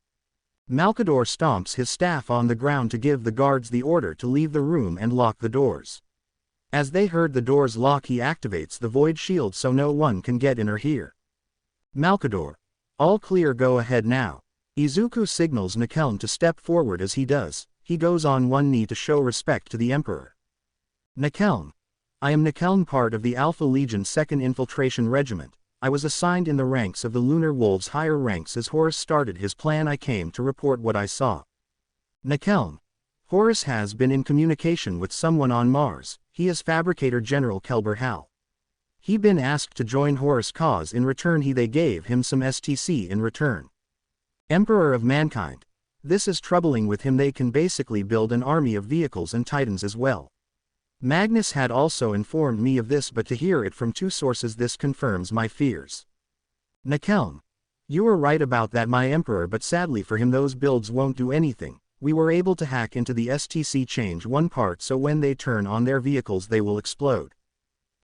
A: Malcador stomps his staff on the ground to give the guards the order to leave the room and lock the doors. As they heard the doors lock, he activates the void shield so no one can get in or hear. Malcador. All clear, go ahead now. Izuku signals Nikeln to step forward. As he does, he goes on one knee to show respect to the Emperor. Nikeln. I am Nikeln, part of the Alpha Legion 2nd Infiltration Regiment. I was assigned in the ranks of the Lunar Wolves, higher ranks. As Horus started his plan, I came to report what I saw. Nikeln. Horus has been in communication with someone on Mars. He is Fabricator General Kelber Hal. He been asked to join Horus' cause. In return they gave him some STC in return. Emperor of mankind. This is troubling with him. They can basically build an army of vehicles and titans as well. Magnus had also informed me of this, but to hear it from 2 sources, this confirms my fears. Nikeln. You were right about that, my emperor, but sadly for him those builds won't do anything. We were able to hack into the STC, change one part so when they turn on their vehicles they will explode.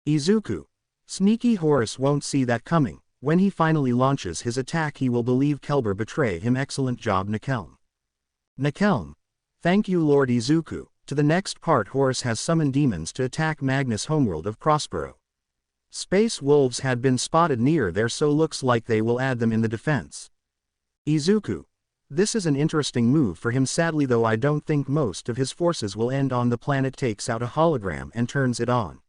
A: Izuku. Sneaky Horus won't see that coming. When he finally launches his attack he will believe Kelber betrayed him. Excellent job, Nikeln. Nikeln. Thank you, Lord Izuku. To the next part, Horus has summoned demons to attack Magnus' homeworld of Prospero. Space wolves had been spotted near there, so looks like they will add them in the defense. Izuku. This is an interesting move for him. Sadly though, I don't think most of his forces will end on the planet. Takes out a hologram and turns it on.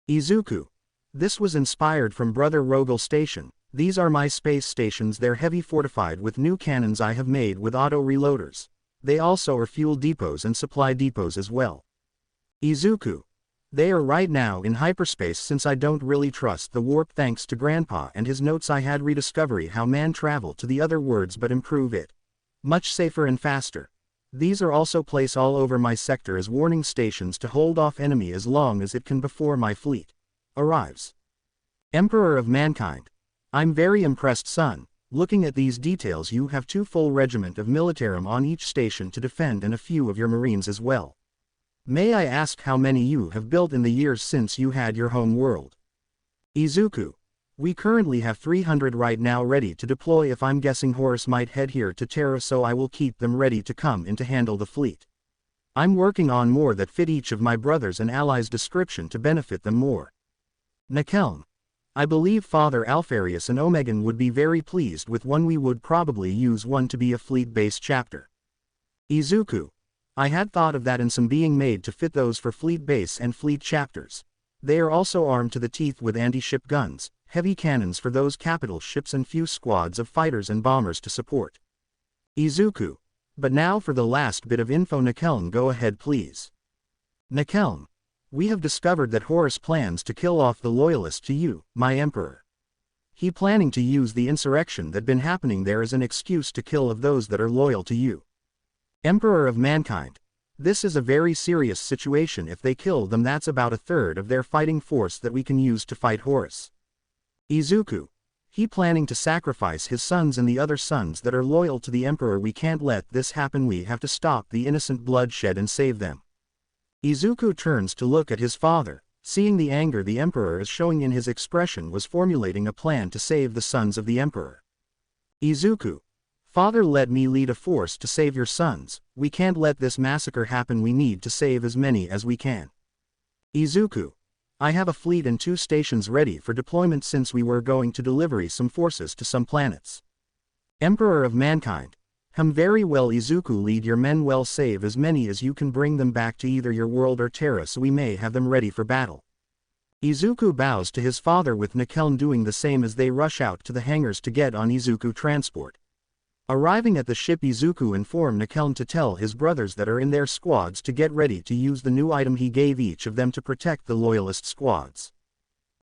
A: Izuku. This was inspired from Brother Rogal Station. These are my space stations. They're heavy fortified with new cannons I have made with auto reloaders. They also are fuel depots and supply depots as well. Izuku. They are right now in hyperspace since I don't really trust the warp thanks to Grandpa and his notes. I had rediscovery how man travel to the other worlds but improve it. Much safer and faster. These are also place all over my sector as warning stations to hold off enemy as long as it can before my fleet arrives. Emperor of Mankind. I'm very impressed, son. Looking at these details, you have 2 full regiment of militarum on each station to defend and a few of your marines as well. May I ask how many you have built in the years since you had your home world? Izuku. We currently have 300 right now ready to deploy. If I'm guessing Horus might head here to Terra, so I will keep them ready to come in to handle the fleet. I'm working on more that fit each of my brothers and allies' description to benefit them more. Nakeln. I believe Father Alfarius and Omegan would be very pleased with one. We would probably use one to be a fleet-based chapter. Izuku. I had thought of that and some being made to fit those for fleet base and fleet chapters. They are also armed to the teeth with anti-ship guns, heavy cannons for those capital ships and few squads of fighters and bombers to support. Izuku. But now for the last bit of info. Nakeln, go ahead please. Nakeln. We have discovered that Horus plans to kill off the loyalists to you, my emperor. He planning to use the insurrection that been happening there as an excuse to kill of those that are loyal to you. Emperor of Mankind. This is a very serious situation. If they kill them, that's about a third of their fighting force that we can use to fight Horus. Izuku. He planning to sacrifice his sons and the other sons that are loyal to the Emperor. We can't let this happen. We have to stop the innocent bloodshed and save them. Izuku turns to look at his father, seeing the anger the Emperor is showing in his expression, was formulating a plan to save the sons of the Emperor. Izuku. Father, let me lead a force to save your sons. We can't let this massacre happen. We need to save as many as we can. Izuku. I have a fleet and 2 stations ready for deployment since we were going to deliver some forces to some planets. Emperor of Mankind. Very well, Izuku, lead your men well, save as many as you can, bring them back to either your world or Terra so we may have them ready for battle. Izuku bows to his father, with Nakeln doing the same as they rush out to the hangars to get on Izuku transport. Arriving at the ship, Izuku informed Nakeln to tell his brothers that are in their squads to get ready to use the new item he gave each of them to protect the loyalist squads.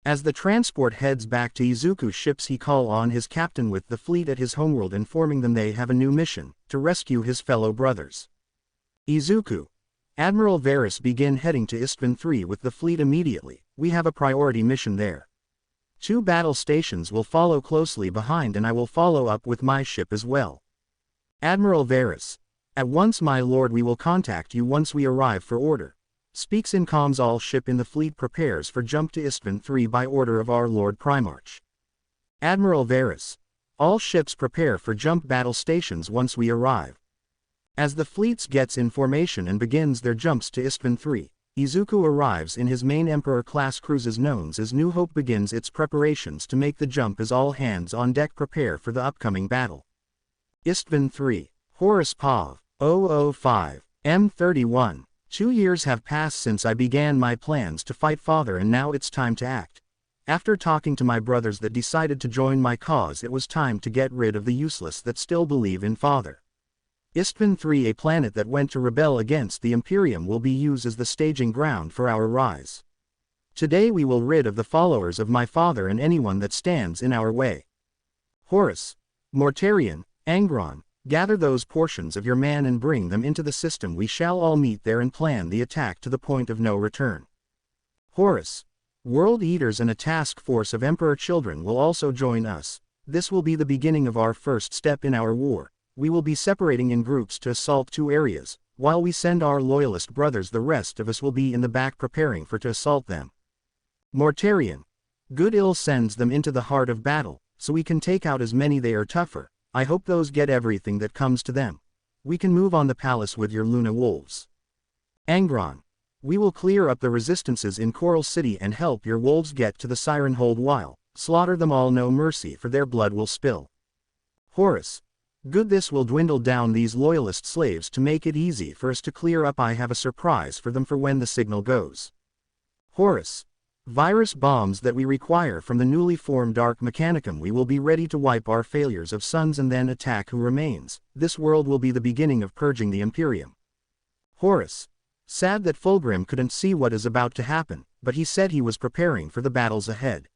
A: As the transport heads back to Izuku's ships, he call on his captain with the fleet at his homeworld, informing them they have a new mission, to rescue his fellow brothers. Izuku. Admiral Varus, begin heading to Istvan 3 with the fleet immediately. We have a priority mission there. 2 battle stations will follow closely behind, and I will follow up with my ship as well. Admiral Varus. At once, my lord. We will contact you once we arrive for order. Speaks in comms. All ship in the fleet prepares for jump to Istvan 3 by order of our Lord Primarch. Admiral Varus. All ships prepare for jump battle stations once we arrive. As the fleets gets in formation and begins their jumps to Istvan 3, Izuku arrives in his main Emperor-class cruises known as New Hope, begins its preparations to make the jump as all hands on deck prepare for the upcoming battle. Istvan 3, Horus Pav, 005, M31. 2 years have passed since I began my plans to fight Father, and now it's time to act. After talking to my brothers that decided to join my cause, it was time to get rid of the useless that still believe in Father. Istvan 3, a planet that went to rebel against the Imperium, will be used as the staging ground for our rise. Today we will rid of the followers of my father and anyone that stands in our way. Horus, Mortarion, Angron, gather those portions of your man and bring them into the system. We shall all meet there and plan the attack to the point of no return. Horus, World Eaters and a task force of Emperor children will also join us. This will be the beginning of our first step in our war. We will be separating in groups to assault 2 areas. While we send our loyalist brothers, the rest of us will be in the back preparing for to assault them. Mortarion, Good-ill sends them into the heart of battle, so we can take out as many. They are tougher. I hope those get everything that comes to them. We can move on the palace with your Luna wolves. Angron, we will clear up the resistances in Coral City and help your wolves get to the Siren Hold while slaughter them all, no mercy, for their blood will spill. Horus, good, this will dwindle down these loyalist slaves to make it easy for us to clear up. I have a surprise for them for when the signal goes. Horus, virus bombs that we require from the newly formed Dark Mechanicum. We will be ready to wipe our failures of sons and then attack who remains. This world will be the beginning of purging the Imperium. Horus, Sad that Fulgrim couldn't see what is about to happen, but he said he was preparing for the battles ahead.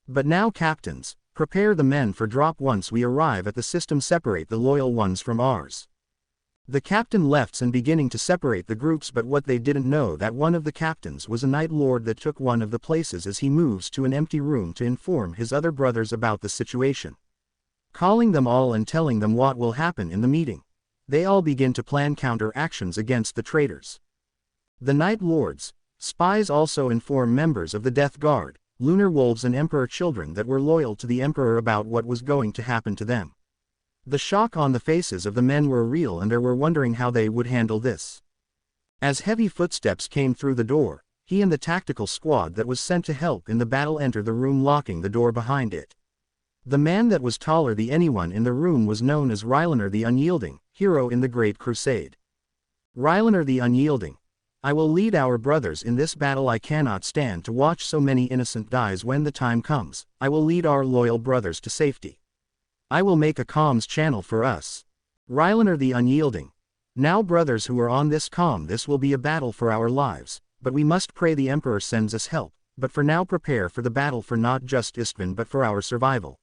A: But now captains, prepare the men for drop once we arrive at the system, separate the loyal ones from ours. The captain left and beginning to separate the groups, but what they didn't know that one of the captains was a Night Lord that took one of the places as he moves to an empty room to inform his other brothers about the situation. Calling them all and telling them what will happen in the meeting. They all begin to plan counter-actions against the traitors. The Night Lords, spies also inform members of the Death Guard, Lunar Wolves and Emperor children that were loyal to the Emperor about what was going to happen to them. The shock on the faces of the men were real and they were wondering how they would handle this. As heavy footsteps came through the door, he and the tactical squad that was sent to help in the battle enter the room, locking the door behind it. The man that was taller than anyone in the room was known as Rylaner the Unyielding, hero in the Great Crusade. Rylaner the Unyielding. I will lead our brothers in this battle. I cannot stand to watch so many innocent dies. When the time comes, I will lead our loyal brothers to safety. I will make a comms channel for us. Rylaner the Unyielding. Now brothers who are on this comm, this will be a battle for our lives, but we must pray the Emperor sends us help, but for now prepare for the battle for not just Istvan but for our survival.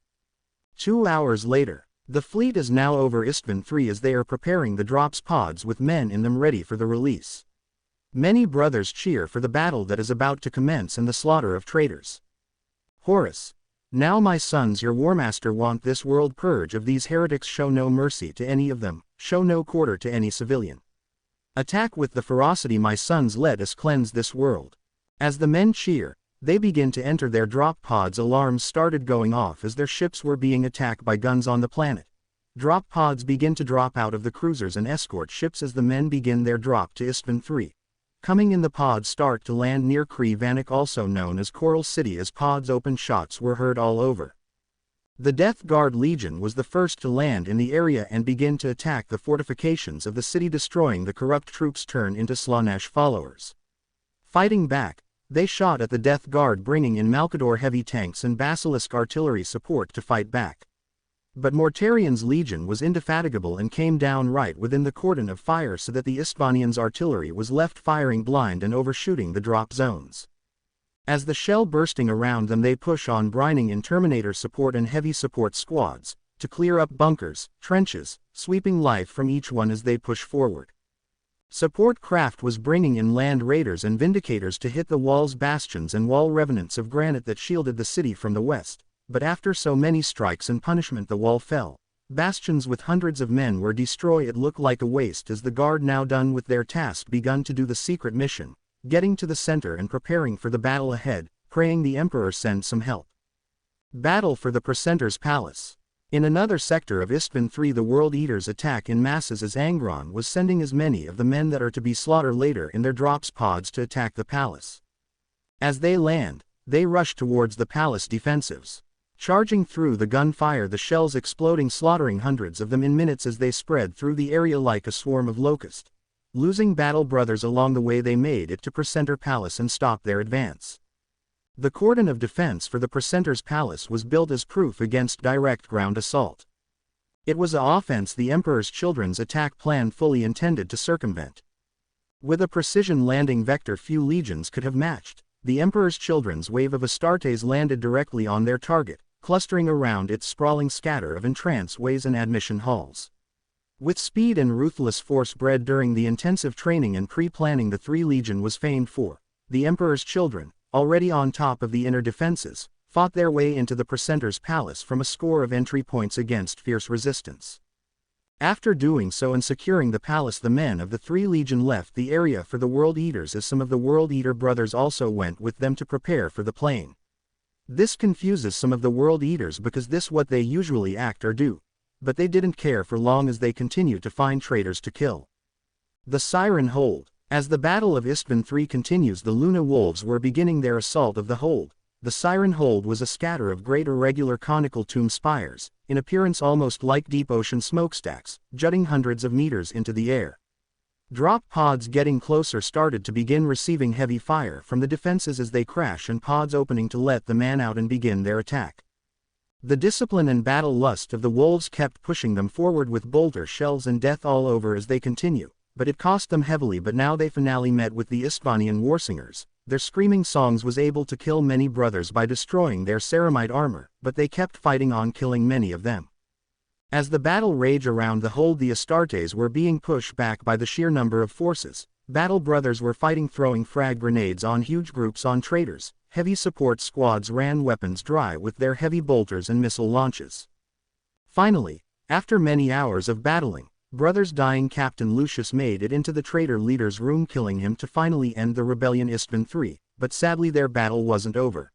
A: 2 hours later, the fleet is now over Istvan 3 as they are preparing the drops pods with men in them ready for the release. Many brothers cheer for the battle that is about to commence and the slaughter of traitors. Horus. Now my sons, your Warmaster want this world purge of these heretics. Show no mercy to any of them, show no quarter to any civilian. Attack with the ferocity my sons, let us cleanse this world. As the men cheer, they begin to enter their drop pods. Alarms started going off as their ships were being attacked by guns on the planet. Drop pods begin to drop out of the cruisers and escort ships as the men begin their drop to Istvan 3. Coming in, the pods start to land near Kree Vanek, also known as Coral City. As pods open, shots were heard all over. The Death Guard Legion was the first to land in the area and begin to attack the fortifications of the city, destroying the corrupt troops turn into Slaanesh followers. Fighting back, they shot at the Death Guard, bringing in Malkador heavy tanks and Basilisk artillery support to fight back. But Mortarian's legion was indefatigable and came down right within the cordon of fire, so that the Istvanians' artillery was left firing blind and overshooting the drop zones. As the shell bursting around them, they push on, brining in Terminator support and heavy support squads, to clear up bunkers, trenches, sweeping life from each one as they push forward. Support craft was bringing in land raiders and vindicators to hit the walls, bastions and wall revenants of granite that shielded the city from the west. But after so many strikes and punishment, the wall fell. Bastions with hundreds of men were destroyed. It looked like a waste as the guard, now done with their task, begun to do the secret mission, getting to the center and preparing for the battle ahead, praying the Emperor send some help. Battle for the Precentor's Palace. In another sector of Istvan 3, the World Eaters attack in masses as Angron was sending as many of the men that are to be slaughtered later in their drops pods to attack the palace. As they land, they rush towards the palace defensives. Charging through the gunfire, the shells exploding, slaughtering hundreds of them in minutes as they spread through the area like a swarm of locusts. Losing battle brothers along the way, they made it to Precentor Palace and stopped their advance. The cordon of defense for the Precentor's Palace was built as proof against direct ground assault. It was an offense the Emperor's Children's attack plan fully intended to circumvent. With a precision landing vector few legions could have matched, the Emperor's Children's wave of Astartes landed directly on their target, clustering around its sprawling scatter of entrance ways and admission halls. With speed and ruthless force bred during the intensive training and pre-planning the 3 Legion was famed for, the Emperor's Children, already on top of the inner defenses, fought their way into the Precentor's Palace from a score of entry points against fierce resistance. After doing so and securing the palace, the men of the 3 Legion left the area for the World Eaters, as some of the World Eater brothers also went with them to prepare for the plane. This confuses some of the World Eaters because this what they usually act or do, but they didn't care for long as they continued to find traitors to kill. The Siren Hold. As the Battle of Istvan 3 continues, the Luna Wolves were beginning their assault of the hold. The Siren Hold was a scatter of great irregular conical tomb spires, in appearance almost like deep ocean smokestacks, jutting hundreds of meters into the air. Drop pods getting closer started to begin receiving heavy fire from the defenses as they crash, and pods opening to let the man out and begin their attack. The discipline and battle lust of the wolves kept pushing them forward with bolter shells and death all over as they continue, but it cost them heavily. But now they finally met with the Istvanian warsingers. Their screaming songs was able to kill many brothers by destroying their ceramite armor, but they kept fighting on, killing many of them. As the battle raged around the hold, the Astartes were being pushed back by the sheer number of forces. Battle brothers were fighting, throwing frag grenades on huge groups on traitors. Heavy support squads ran weapons dry with their heavy bolters and missile launches. Finally, after many hours of battling, brothers dying, Captain Lucius made it into the traitor leader's room, killing him to finally end the rebellion Istvan III, but sadly their battle wasn't over.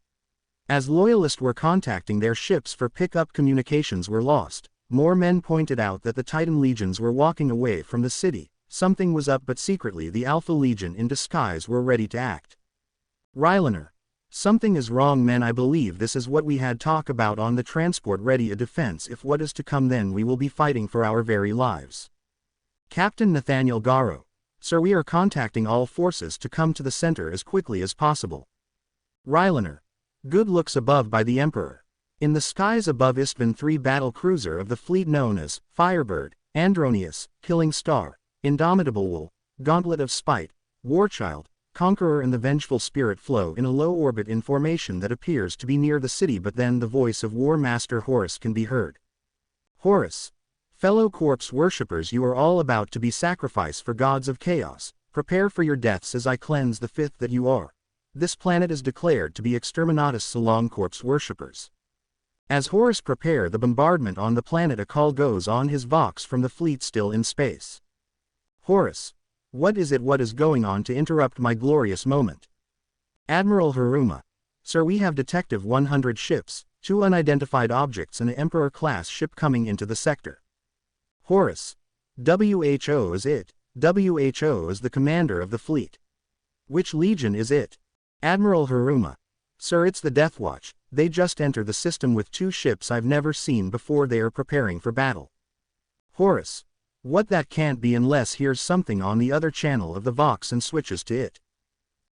A: As loyalists were contacting their ships for pickup, communications were lost. More men pointed out that the Titan legions were walking away from the city. Something was up, but secretly the Alpha Legion in disguise were ready to act. Rylaner. Something is wrong, men. I believe this is what we had talked about on the transport. Ready a defense if what is to come, then we will be fighting for our very lives. Captain Nathaniel Garo. Sir, we are contacting all forces to come to the center as quickly as possible. Rylaner. Good. Looks above by the Emperor. In the skies above, Istvan III battle cruiser of the fleet known as Firebird, Andronius, Killing Star, Indomitable Wool, Gauntlet of Spite, Warchild, Conqueror and the Vengeful Spirit flow in a low orbit in formation that appears to be near the city, but then the voice of War Master Horus can be heard. Horus. Fellow corpse worshippers, you are all about to be sacrificed for gods of chaos. Prepare for your deaths as I cleanse the fifth that you are. This planet is declared to be exterminatus. So long, corpse worshippers. As Horus prepare the bombardment on the planet, a call goes on his vox from the fleet still in space. Horus. What is it? What is going on to interrupt my glorious moment? Admiral Haruma. Sir, we have detective 100 ships, 2 unidentified objects and an Emperor-class ship coming into the sector. Horus. WHO is it? WHO is the commander of the fleet. Which legion is it? Admiral Haruma. Sir, it's the Deathwatch. They just entered the system with 2 ships I've never seen before. They are preparing for battle. Horus. What? That can't be unless here's something on the other channel of the Vox and switches to it.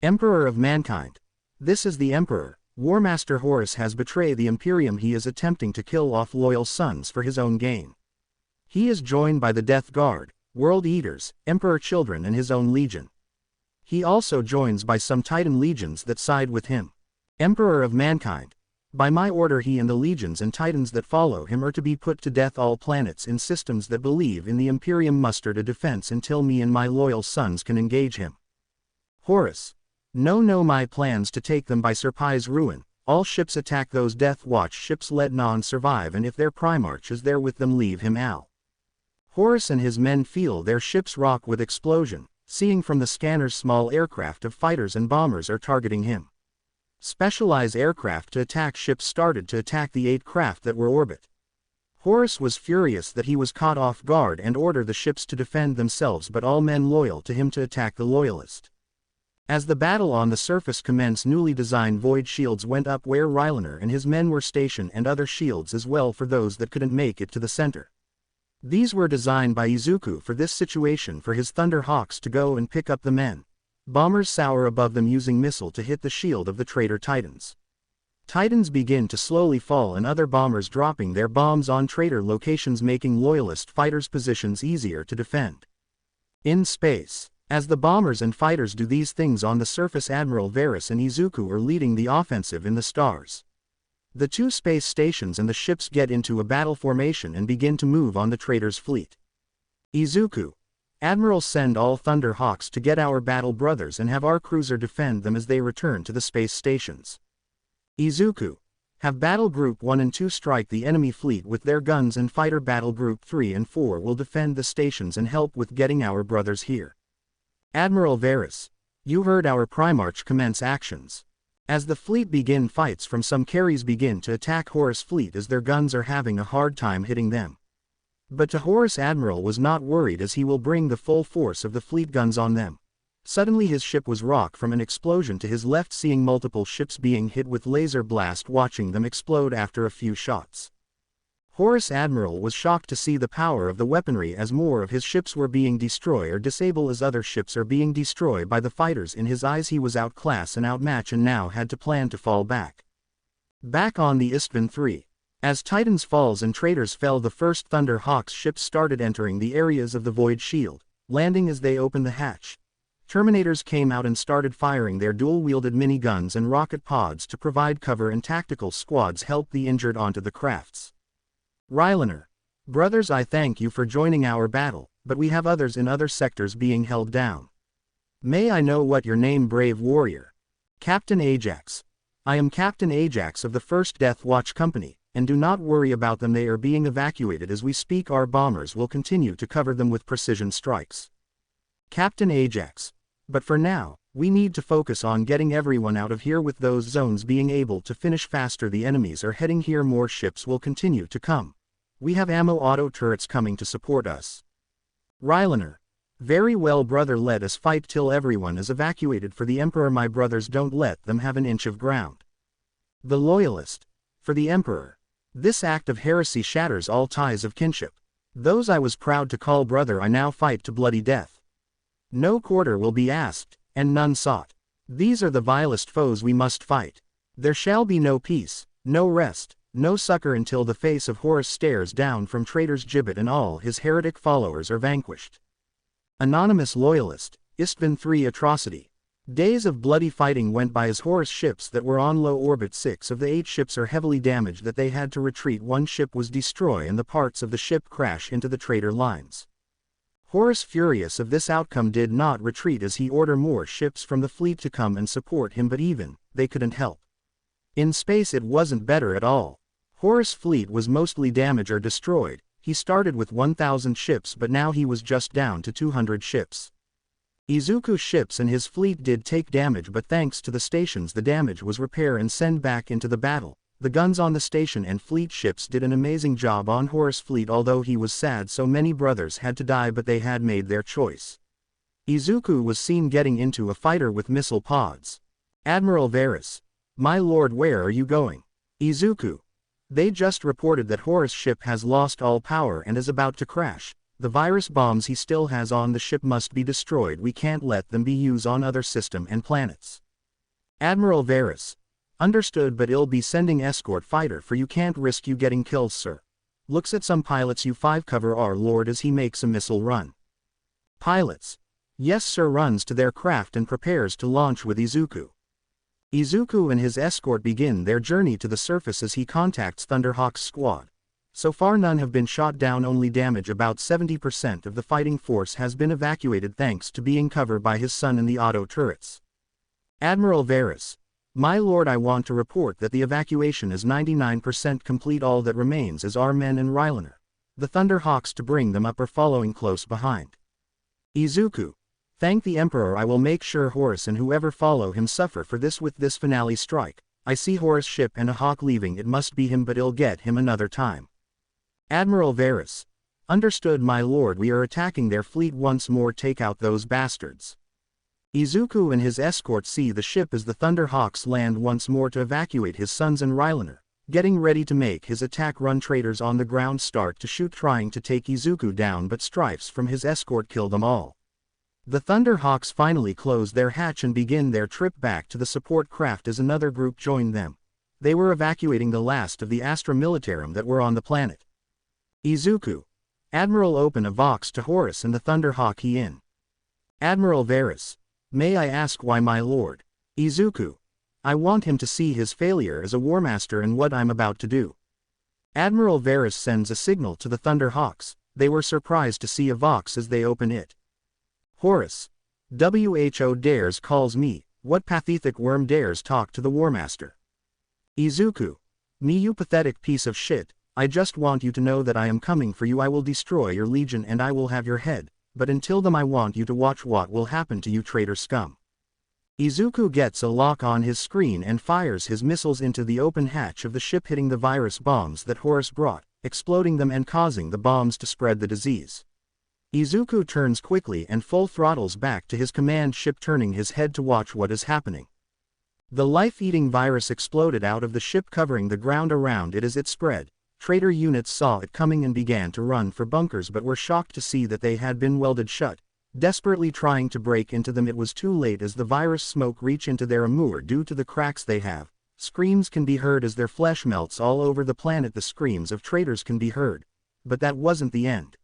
A: Emperor of Mankind. This is the Emperor. Warmaster Horus has betrayed the Imperium. He is attempting to kill off loyal sons for his own gain. He is joined by the Death Guard, World Eaters, Emperor children and his own legion. He also joins by some Titan legions that side with him. Emperor of Mankind. By my order, he and the legions and Titans that follow him are to be put to death. All planets in systems that believe in the Imperium mustered a defense until me and my loyal sons can engage him. Horus. No, my plans to take them by surprise ruin. All ships attack those Death Watch ships. Let none survive, and if their Primarch is there with them, leave him out. Horus and his men feel their ships rock with explosion. Seeing from the scanners, small aircraft of fighters and bombers are targeting him. Specialized aircraft to attack ships started to attack the 8 craft that were orbit. Horus was furious that he was caught off guard and ordered the ships to defend themselves, but all men loyal to him to attack the loyalist. As the battle on the surface commenced, newly designed void shields went up where Rylaner and his men were stationed, and other shields as well for those that couldn't make it to the center. These were designed by Izuku for this situation, for his Thunderhawks to go and pick up the men. Bombers soar above them using missile to hit the shield of the traitor Titans. Titans begin to slowly fall and other bombers dropping their bombs on traitor locations, making loyalist fighters' positions easier to defend. In space, as the bombers and fighters do these things on the surface, Admiral Varus and Izuku are leading the offensive in the stars. The 2 space stations and the ships get into a battle formation and begin to move on the traitor's fleet. Izuku. Admiral, send all Thunderhawks to get our battle brothers and have our cruiser defend them as they return to the space stations. Izuku. Have Battle Group 1 and 2 strike the enemy fleet with their guns, and Fighter Battle Group 3 and 4 will defend the stations and help with getting our brothers here. Admiral Varus. You heard our Primarch commence actions. As the fleet begin fights, from some carries begin to attack Horus' fleet as their guns are having a hard time hitting them. But to Horus, Admiral was not worried, as he will bring the full force of the fleet guns on them. Suddenly his ship was rocked from an explosion to his left, seeing multiple ships being hit with laser blast, watching them explode after a few shots. Horus Admiral was shocked to see the power of the weaponry, as more of his ships were being destroyed or disabled as other ships are being destroyed by the fighters. In his eyes he was outclassed and outmatched, and now had to plan to fall back. Back on the Istvan III. As Titans falls and traitors fell, the first Thunderhawks ships started entering the areas of the Void Shield. landing as they opened the hatch. Terminators came out and started firing their dual-wielded miniguns and rocket pods to provide cover, and tactical squads helped the injured onto the crafts. Rylaner. Brothers, I thank you for joining our battle, but we have others in other sectors being held down. May I know what your name, brave warrior? Captain Ajax. I am Captain Ajax of the 1st Deathwatch Company, and do not worry about them, they are being evacuated as we speak. Our bombers will continue to cover them with precision strikes. Captain Ajax. But for now, we need to focus on getting everyone out of here, with those zones being able to finish faster. The enemies are heading here, more ships will continue to come. We have ammo auto turrets coming to support us. Rylaner. Very well, brother, let us fight till everyone is evacuated. For the Emperor, my brothers, don't let them have an inch of ground. The Loyalist. For the Emperor. This act of heresy shatters all ties of kinship. Those I was proud to call brother I now fight to bloody death. No quarter will be asked, and none sought. These are the vilest foes we must fight. There shall be no peace, no rest, no succor until the face of Horus stares down from traitor's gibbet and all his heretic followers are vanquished. Anonymous Loyalist, Istvan 3 Atrocity. Days of bloody fighting went by as Horus ships that were on low orbit, 6 of the 8 ships are heavily damaged, that they had to retreat. 1 ship was destroyed and the parts of the ship crash into the traitor lines. Horus, furious of this outcome, did not retreat as he ordered more ships from the fleet to come and support him, but even they couldn't help. In space it wasn't better at all. Horus' fleet was mostly damaged or destroyed. He started with 1,000 ships, but now he was just down to 200 ships. Izuku's ships and his fleet did take damage, but thanks to the stations the damage was repaired and sent back into the battle. The guns on the station and fleet ships did an amazing job on Horus' fleet, although he was sad so many brothers had to die, but they had made their choice. Izuku was seen getting into a fighter with missile pods. Admiral Varus. My lord, where are you going? Izuku. They just reported that Horus' ship has lost all power and is about to crash. The virus bombs he still has on the ship must be destroyed. We can't let them be used on other system and planets. Admiral Varus. Understood, but I'll be sending escort fighter, for you can't risk you getting killed, sir. Looks at some pilots. U5 cover our lord as he makes a missile run. Pilots. Yes sir, runs to their craft and prepares to launch with Izuku. Izuku and his escort begin their journey to the surface as he contacts Thunderhawk's squad. So far none have been shot down, only damage. About 70% of the fighting force has been evacuated thanks to being covered by his son and the auto turrets. Admiral Varus. My lord, I want to report that the evacuation is 99% complete. All that remains is our men and Rylaner. The Thunderhawks to bring them up are following close behind. Izuku. Thank the Emperor, I will make sure Horus and whoever follow him suffer for this. With this finale strike, I see Horus' ship and a hawk leaving. It must be him, but I'll get him another time. Admiral Varus. Understood, my lord, we are attacking their fleet once more. Take out those bastards. Izuku and his escort see the ship as the Thunderhawks land once more to evacuate his sons and Rylaner, getting ready to make his attack run. Traitors on the ground start to shoot, trying to take Izuku down, but strifes from his escort kill them all. The Thunderhawks finally close their hatch and begin their trip back to the support craft as another group joined them. They were evacuating the last of the Astra Militarum that were on the planet. Izuku. Admiral, open a Vox to Horus and the Thunderhawk he in. Admiral Varus. May I ask why, my lord? Izuku. I want him to see his failure as a warmaster and what I'm about to do. Admiral Varus sends a signal to the Thunderhawks. They were surprised to see a Vox as they open it. Horus. Who dares calls me, what pathetic worm dares talk to the warmaster? Izuku. Me, you pathetic piece of shit, I just want you to know that I am coming for you. I will destroy your legion and I will have your head. But until then I want you to watch what will happen to you, traitor scum. Izuku gets a lock on his screen and fires his missiles into the open hatch of the ship, hitting the virus bombs that Horus brought, exploding them and causing the bombs to spread the disease. Izuku turns quickly and full throttles back to his command ship, turning his head to watch what is happening. The life-eating virus exploded out of the ship, covering the ground around it as it spread. Traitor units saw it coming and began to run for bunkers, but were shocked to see that they had been welded shut. Desperately trying to break into them, it was too late as the virus smoke reached into their armor due to the cracks they have. Screams can be heard as their flesh melts all over the planet. The screams of traitors can be heard. But that wasn't the end.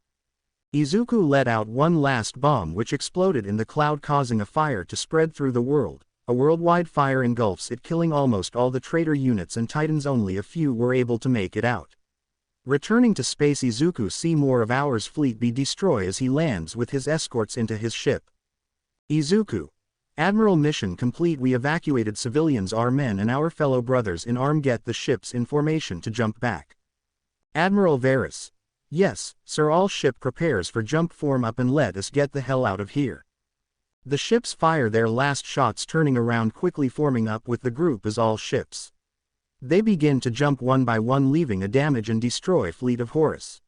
A: Izuku let out one last bomb which exploded in the cloud, causing a fire to spread through the world. A worldwide fire engulfs it, killing almost all the traitor units and titans. Only a few were able to make it out. Returning to space, Izuku see more of our fleet be destroyed as he lands with his escorts into his ship. Izuku. Admiral, mission complete. We evacuated civilians. Our men and our fellow brothers in arms get the ships in formation to jump back. Admiral Varus. Yes, sir. All ship prepares for jump. Form up and let us get the hell out of here. The ships fire their last shots, turning around quickly, forming up with the group as all ships. They begin to jump one by one, leaving a damage and destroy fleet of Horus.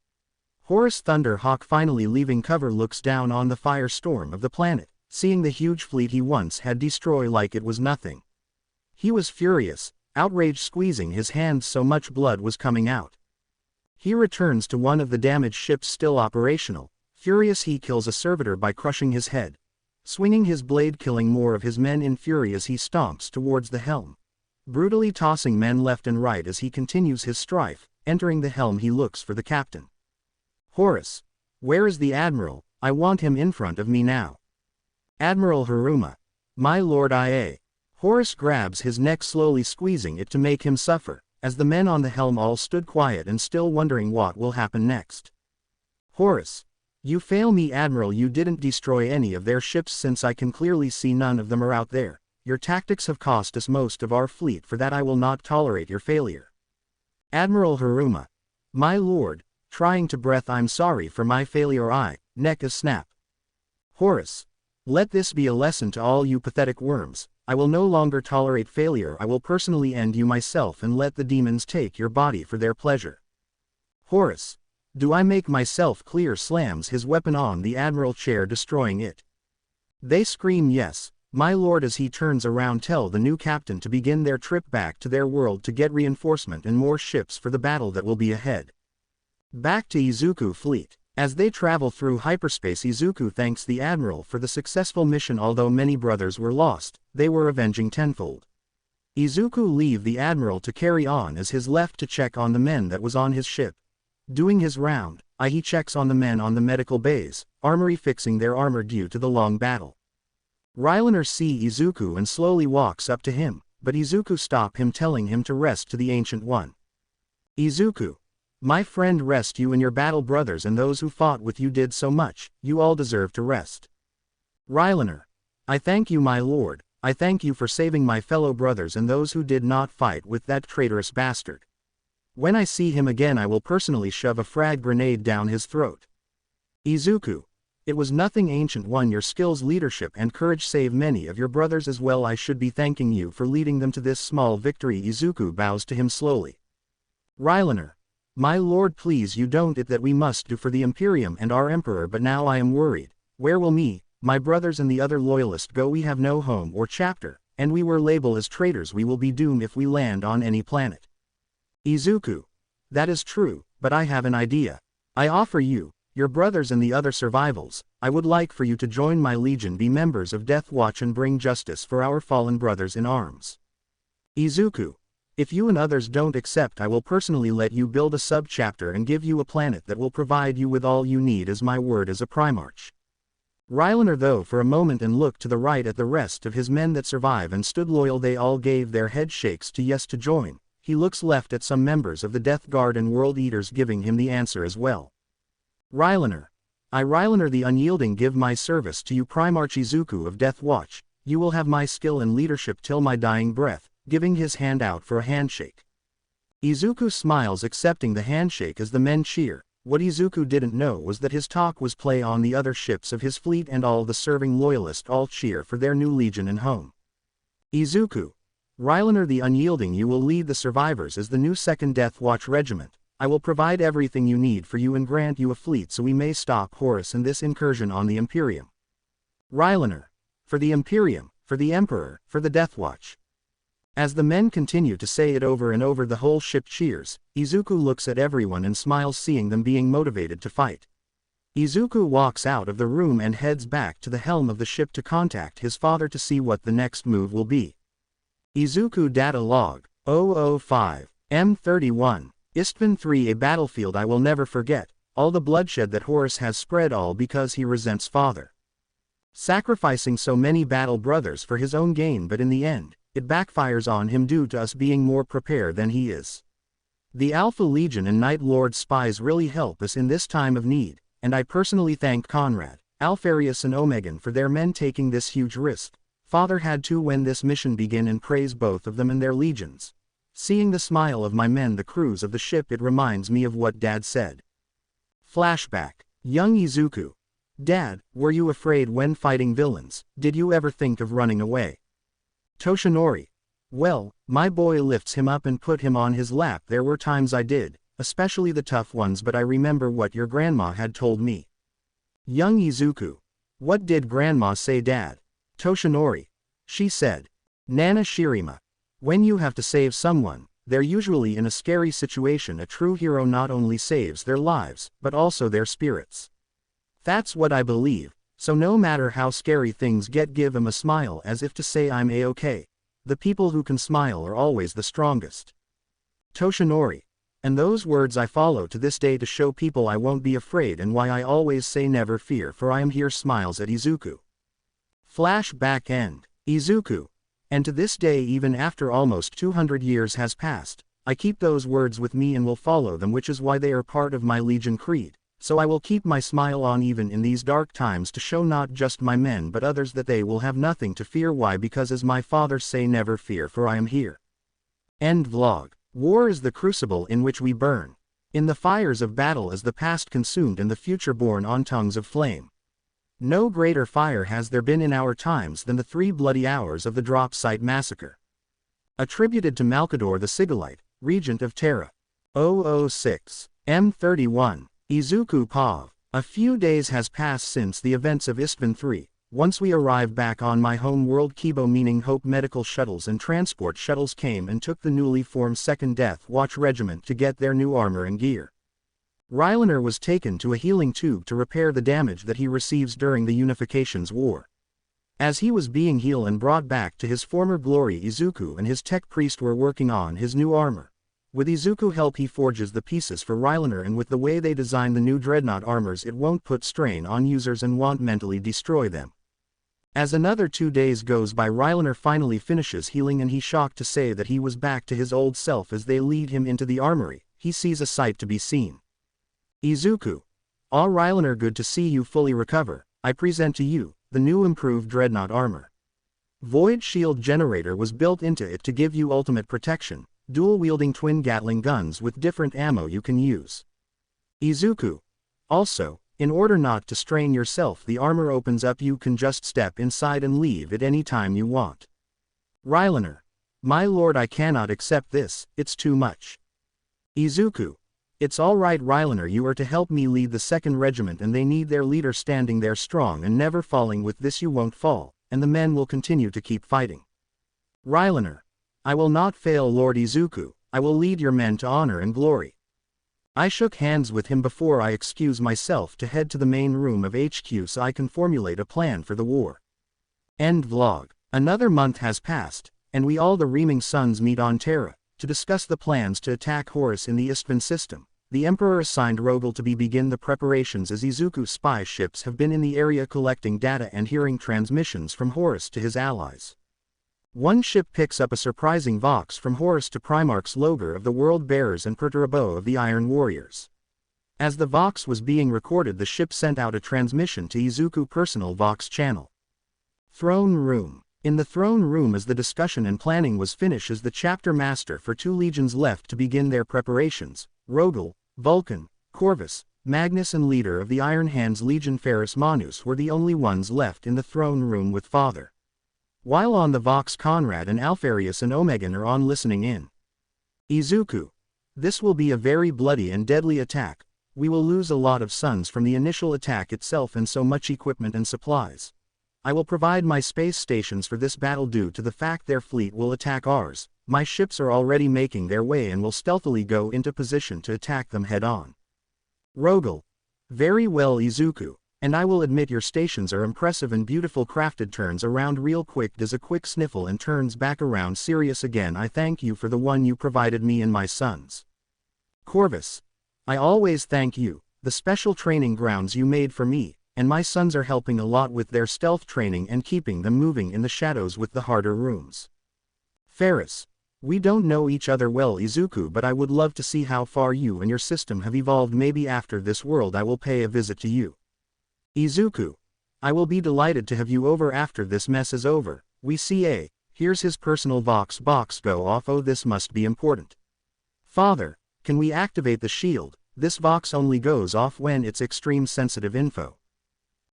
A: Horus Thunderhawk, finally leaving cover, looks down on the firestorm of the planet, seeing the huge fleet he once had destroyed like it was nothing. He was furious, outraged, squeezing his hands so much blood was coming out. He returns to one of the damaged ships still operational. Furious, he kills a servitor by crushing his head, swinging his blade, killing more of his men in fury as he stomps towards the helm, brutally tossing men left and right as he continues his strife. Entering the helm, he looks for the captain. Horus. Where is the admiral? I want him in front of me now. Admiral Haruma. My lord Ia. Horus grabs his neck, slowly squeezing it to make him suffer, as the men on the helm all stood quiet and still wondering what will happen next. Horus. You fail me, Admiral. You didn't destroy any of their ships, since I can clearly see none of them are out there. Your tactics have cost us most of our fleet. For that I will not tolerate your failure. Admiral Haruma. My lord. Trying to breath. I'm sorry for my failure. I. Neck a snap. Horus. Let this be a lesson to all you pathetic worms. I will no longer tolerate failure. I will personally end you myself and let the demons take your body for their pleasure. Horus. Do I make myself clear? Slams his weapon on the admiral chair, destroying it. They scream yes, my lord, as he turns around. Tell the new captain to begin their trip back to their world to get reinforcement and more ships for the battle that will be ahead. Back to Izuku fleet. As they travel through hyperspace, Izuku thanks the admiral for the successful mission. Although many brothers were lost, they were avenging tenfold. Izuku leave the admiral to carry on as his left to check on the men that was on his ship. Doing his round, he checks on the men on the medical bays, armory, fixing their armor due to the long battle. Rylaner see Izuku and slowly walks up to him, but Izuku stop him, telling him to rest to the Ancient One. Izuku. My friend, rest. You and your battle brothers and those who fought with you did so much. You all deserve to rest. Rylaner. I thank you, my lord. I thank you for saving my fellow brothers and those who did not fight with that traitorous bastard. When I see him again, I will personally shove a frag grenade down his throat. Izuku. It was nothing, Ancient One. Your skills, leadership and courage saved many of your brothers as well. I should be thanking you for leading them to this small victory. Izuku bows to him slowly. Rylaner. My lord, please, you don't it that we must do for the Imperium and our emperor, but now I am worried. Where will me, my brothers and the other loyalists go? We have no home or chapter, and we were labeled as traitors. We will be doomed if we land on any planet. Izuku. That is true, but I have an idea. I offer you, your brothers and the other survivals, I would like for you to join my legion, be members of Deathwatch and bring justice for our fallen brothers in arms. Izuku. If you and others don't accept, I will personally let you build a sub-chapter and give you a planet that will provide you with all you need as my word as a Primarch. Rylaner though for a moment and looked to the right at the rest of his men that survive and stood loyal. They all gave their head shakes to yes to join. He looks left at some members of the Death Guard and World Eaters, giving him the answer as well. Rylaner. I, Rylaner the Unyielding, give my service to you, Primarch Izuku of Deathwatch. You will have my skill and leadership till my dying breath. Giving his hand out for a handshake. Izuku smiles, accepting the handshake as the men cheer. What Izuku didn't know was that his talk was play on the other ships of his fleet, and all the serving loyalists all cheer for their new legion and home. Izuku. Rylaner the Unyielding, you will lead the survivors as the new 2nd Deathwatch Regiment. I will provide everything you need for you and grant you a fleet so we may stop Horus and this incursion on the Imperium. Rylaner. For the Imperium, for the Emperor, for the Deathwatch. As the men continue to say it over and over, the whole ship cheers. Izuku looks at everyone and smiles, seeing them being motivated to fight. Izuku walks out of the room and heads back to the helm of the ship to contact his father to see what the next move will be. Izuku data log 005 M31 Istvan 3, a battlefield I will never forget. all the bloodshed that Horus has spread, all because he resents father. Sacrificing so many battle brothers for his own gain, but in the end, it backfires on him due to us being more prepared than he is. The Alpha Legion and Night Lord spies really help us in this time of need, and I personally thank Conrad, Alpharius and Omegan for their men taking this huge risk. Father had to when this mission began, and praise both of them and their legions. Seeing the smile of my men, the crews of the ship, it reminds me of what Dad said. Flashback. Young Izuku. Dad, were you afraid when fighting villains? Did you ever think of running away? Toshinori. Well, my boy lifts him up and put him on his lap. There were times I did, especially the tough ones, but I remember what your grandma had told me. Young Izuku. What did grandma say, Dad? Toshinori. She said, Nana Shirima. When you have to save someone, they're usually in a scary situation. A true hero not only saves their lives, but also their spirits. That's what I believe, so no matter how scary things get, give them a smile as if to say I'm A-okay. The people who can smile are always the strongest. Toshinori. And those words I follow to this day to show people I won't be afraid, and why I always say never fear, for I am here. Smiles at Izuku. Flashback end. Izuku. And to this day, even after almost 200 years has passed, I keep those words with me and will follow them, which is why they are part of my Legion creed. So I will keep my smile on even in these dark times to show not just my men but others that they will have nothing to fear. Why? Because as my father say, never fear, for I am here. End vlog. War is the crucible in which we burn. In the fires of battle is the past consumed and the future born on tongues of flame. No greater fire has there been in our times than the 3 bloody hours of the drop site massacre. Attributed to Malkador the Sigillite, regent of Terra. 006. M31. Izuku Pav. A few days has passed since the events of Istvan III. Once we arrived back on my home world Kibo, meaning Hope, medical shuttles and transport shuttles came and took the newly formed 2nd Deathwatch Regiment to get their new armor and gear. Rylaner was taken to a healing tube to repair the damage that he receives during the Unification's war. As he was being healed and brought back to his former glory, Izuku and his tech priest were working on his new armor. With Izuku help he forges the pieces for Rylaner, and with the way they design the new dreadnought armors it won't put strain on users and won't mentally destroy them. As another 2 days goes by, Rylaner finally finishes healing and he's shocked to say that he was back to his old self. As they lead him into the armory, he sees a sight to be seen. Izuku. Ah, Rylaner, good to see you fully recover. I present to you the new improved dreadnought armor. Void shield generator was built into it to give you ultimate protection. Dual-wielding twin Gatling guns with different ammo you can use. Izuku. Also, in order not to strain yourself, the armor opens up. You can just step inside and leave it any time you want. Rylaner. My lord, I cannot accept this, it's too much. Izuku. It's alright Rylaner, you are to help me lead the 2nd Regiment and they need their leader standing there strong and never falling. With this you won't fall, and the men will continue to keep fighting. Rylaner. I will not fail, Lord Izuku. I will lead your men to honor and glory. I shook hands with him before I excuse myself to head to the main room of HQ so I can formulate a plan for the war. End vlog. Another month has passed, and we all the Reaming Sons meet on Terra to discuss the plans to attack Horus in the Istvan system. The Emperor assigned Rogal to begin the preparations, as Izuku's spy ships have been in the area collecting data and hearing transmissions from Horus to his allies. One ship picks up a surprising vox from Horus to Primarch's Logger of the World Bearers and Perturabo of the Iron Warriors. As the vox was being recorded, the ship sent out a transmission to Izuku's personal vox channel. Throne Room. In the throne room, as the discussion and planning was finished, as the chapter master for 2 legions left to begin their preparations, Rogal, Vulcan, Corvus, Magnus and leader of the Iron Hands Legion Ferrus Manus were the only ones left in the throne room with Father. While on the vox, Conrad and Alpharius and Omegan are on listening in. Izuku. This will be a very bloody and deadly attack. We will lose a lot of sons from the initial attack itself and so much equipment and supplies. I will provide my space stations for this battle due to the fact their fleet will attack ours. My ships are already making their way and will stealthily go into position to attack them head on. Rogal. Very well Izuku. And I will admit your stations are impressive and beautiful crafted. Turns around real quick, does a quick sniffle and turns back around serious again. I thank you for the one you provided me and my sons. Corvus. I always thank you. the special training grounds you made for me, and my sons are helping a lot with their stealth training and keeping them moving in the shadows with the harder rooms. Ferris. We don't know each other well, Izuku, but I would love to see how far you and your system have evolved. Maybe after this world I will pay a visit to you. Izuku. I will be delighted to have you over after this mess is over. We see here's his personal Vox box go off. Oh, this must be important. Father, can we activate the shield? This Vox only goes off when it's extreme sensitive info.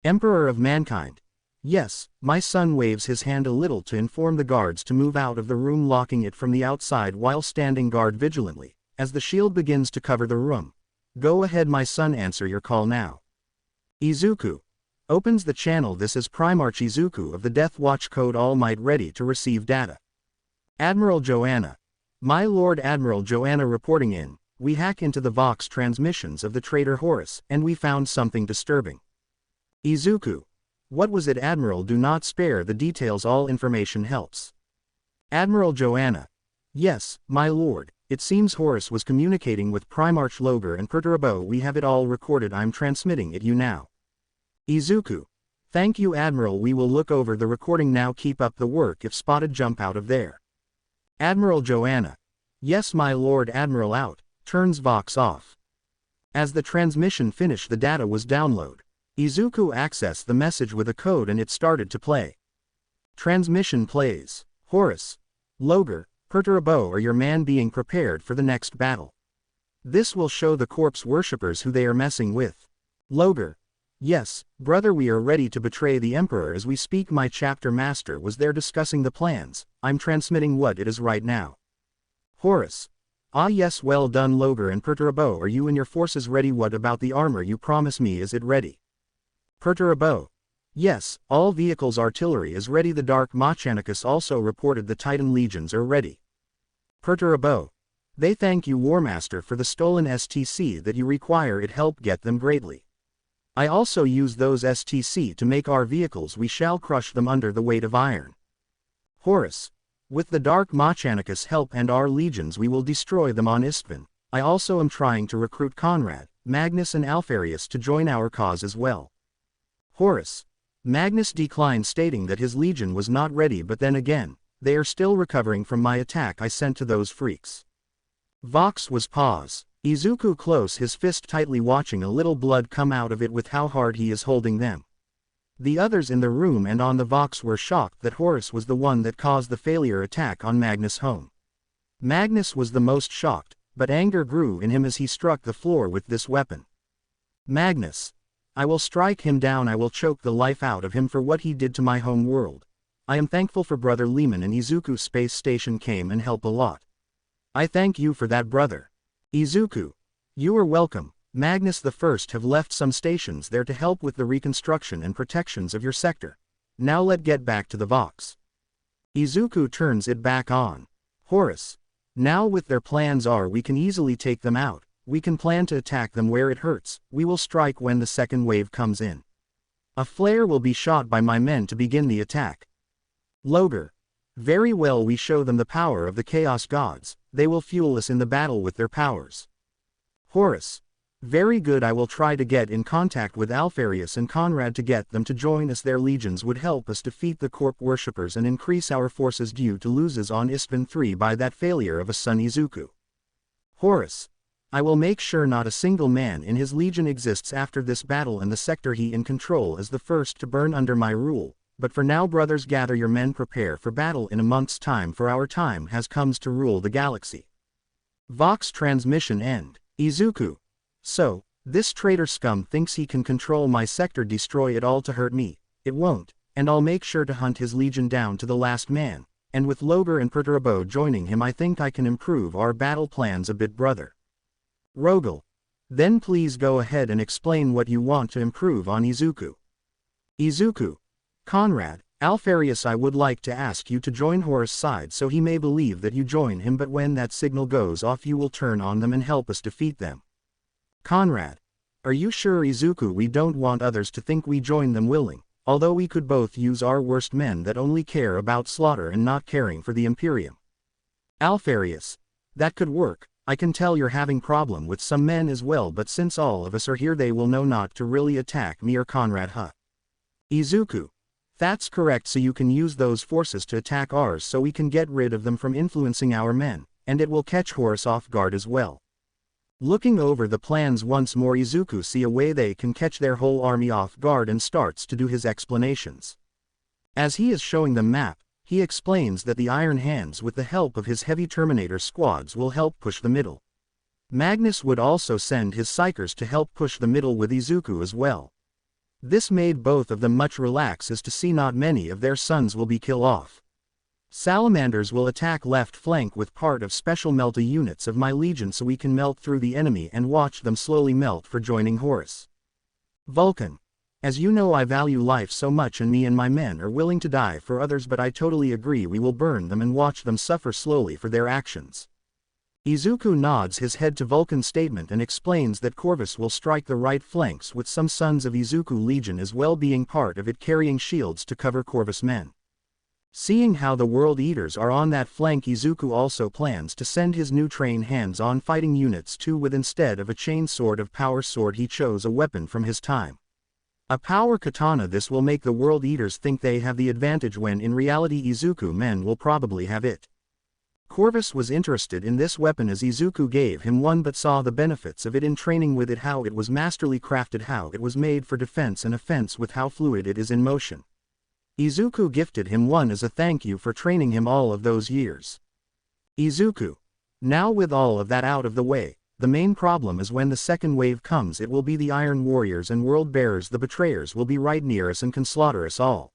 A: Emperor of Mankind. Yes, my son waves his hand a little to inform the guards to move out of the room, locking it from the outside while standing guard vigilantly, as the shield begins to cover the room. Go ahead, my son, answer your call now. Izuku. Opens the channel. This is Primarch Izuku of the Deathwatch Code All Might, ready to receive data. Admiral Joanna. My Lord Admiral Joanna reporting in. We hack into the Vox transmissions of the traitor Horus, and we found something disturbing. Izuku. What was it, Admiral? Do not spare the details, all information helps. Admiral Joanna. Yes, my lord, it seems Horus was communicating with Primarch Logar and Perturabo. We have it all recorded. I'm transmitting it you now. Izuku. Thank you, Admiral. We will look over the recording now. Keep up the work. If spotted, jump out of there. Admiral Joanna. Yes, my lord. Admiral out. Turns Vox off. As the transmission finished, the data was download. Izuku accessed the message with a code and it started to play. Transmission plays. Horus. Logar, Perturabo are your man, being prepared for the next battle. This will show the corpse worshippers who they are messing with. Logar. Yes, brother, we are ready to betray the Emperor as we speak. My chapter master was there discussing the plans. I'm transmitting what it is right now. Horus. Ah yes, well done, Logar and Perturabo. Are you and your forces ready? What about the armor you promised me? Is it ready? Perturabo. Yes, all vehicles, artillery is ready. The Dark Machanicus also reported the Titan legions are ready. Perturabo. They thank you, Warmaster, for the stolen STC that you require. It helped get them greatly. I also use those STC to make our vehicles. We shall crush them under the weight of iron. Horus. With the Dark Machanicus help and our legions we will destroy them on Istvan. I also am trying to recruit Conrad, Magnus and Alfarius to join our cause as well. Horus. Magnus declined, stating that his legion was not ready, but then again, they are still recovering from my attack I sent to those freaks. Vox was pause. Izuku close his fist tightly, watching a little blood come out of it with how hard he is holding them. The others in the room and on the Vox were shocked that Horus was the one that caused the failure attack on Magnus' home. Magnus was the most shocked, but anger grew in him as he struck the floor with this weapon. Magnus. I will strike him down. I will choke the life out of him for what he did to my home world. I am thankful for Brother Lehman and Izuku space station came and helped a lot. I thank you for that, brother. Izuku. You are welcome. Magnus the First have left some stations there to help with the reconstruction and protections of your sector. Now let's get back to the Vox. Izuku turns it back on. Horus. Now with their plans we can easily take them out. We can plan to attack them where it hurts. We will strike when the second wave comes in. A flare will be shot by my men to begin the attack. Logar. Very well, we show them the power of the Chaos Gods. They will fuel us in the battle with their powers. Horus. Very good, I will try to get in contact with Alfarius and Conrad to get them to join us. Their legions would help us defeat the corp worshippers and increase our forces due to losses on Istvan III by that failure of a son Izuku. Horus. I will make sure not a single man in his legion exists after this battle, and the sector he in control is the first to burn under my rule. But for now, brothers, gather your men, prepare for battle in a month's time, for our time has come to rule the galaxy. Vox transmission end. Izuku. So, this traitor scum thinks he can control my sector, destroy it all to hurt me. It won't, and I'll make sure to hunt his legion down to the last man, and with Logar and Perturabo joining him, I think I can improve our battle plans a bit, brother. Rogal. Then please go ahead and explain what you want to improve on Izuku. Izuku. Conrad, Alfarius, I would like to ask you to join Horus' side so he may believe that you join him, but when that signal goes off you will turn on them and help us defeat them. Conrad. Are you sure, Izuku? We don't want others to think we join them willing, although we could both use our worst men that only care about slaughter and not caring for the Imperium. Alfarius. That could work, I can tell you're having problem with some men as well, but since all of us are here they will know not to really attack me or Conrad, huh? Izuku. That's correct, so you can use those forces to attack ours so we can get rid of them from influencing our men, and it will catch Horus off guard as well. Looking over the plans once more, Izuku see a way they can catch their whole army off guard and starts to do his explanations. As he is showing the map, he explains that the Iron Hands with the help of his heavy Terminator squads will help push the middle. Magnus would also send his Psychers to help push the middle with Izuku as well. This made both of them much relax as to see not many of their sons will be killed off. Salamanders will attack left flank with part of special melta units of my legion so we can melt through the enemy and watch them slowly melt for joining Horus. Vulcan. As you know, I value life so much and me and my men are willing to die for others, but I totally agree we will burn them and watch them suffer slowly for their actions. Izuku nods his head to Vulcan's statement and explains that Corvus will strike the right flanks with some sons of Izuku Legion as well being part of it carrying shields to cover Corvus men. Seeing how the World Eaters are on that flank, Izuku also plans to send his new train hands-on fighting units too, with instead of a chain sword of power sword he chose a weapon from his time. A power katana. This will make the World Eaters think they have the advantage when in reality Izuku men will probably have it. Corvus was interested in this weapon as Izuku gave him one but saw the benefits of it in training with it, how it was masterly crafted, how it was made for defense and offense with how fluid it is in motion. Izuku gifted him one as a thank you for training him all of those years. Izuku. Now with all of that out of the way, the main problem is when the second wave comes it will be the Iron Warriors and World Bearers. The betrayers will be right near us and can slaughter us all.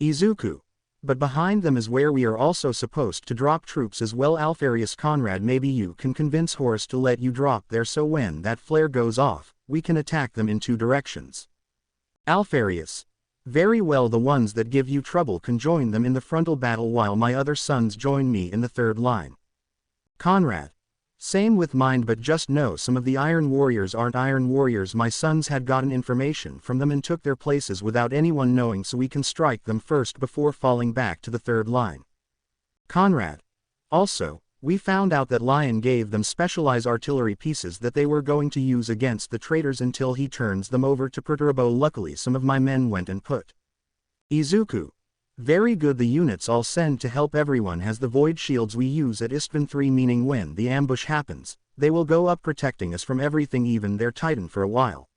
A: Izuku. But behind them is where we are also supposed to drop troops as well. Alfarius. Conrad, maybe you can convince Horus to let you drop there so when that flare goes off, we can attack them in two directions. Alfarius. Very well, the ones that give you trouble can join them in the frontal battle while my other sons join me in the third line. Conrad. Same with mine, but just know some of the Iron Warriors aren't Iron Warriors. My sons had gotten information from them and took their places without anyone knowing, so we can strike them first before falling back to the third line. Conrad. Also, we found out that Lion gave them specialized artillery pieces that they were going to use against the traitors until he turns them over to Perturbo. Luckily some of my men went and put. Izuku. Very good, the units I'll send to help everyone has the void shields we use at Istvan 3, meaning when the ambush happens, they will go up protecting us from everything, even their Titan for a while.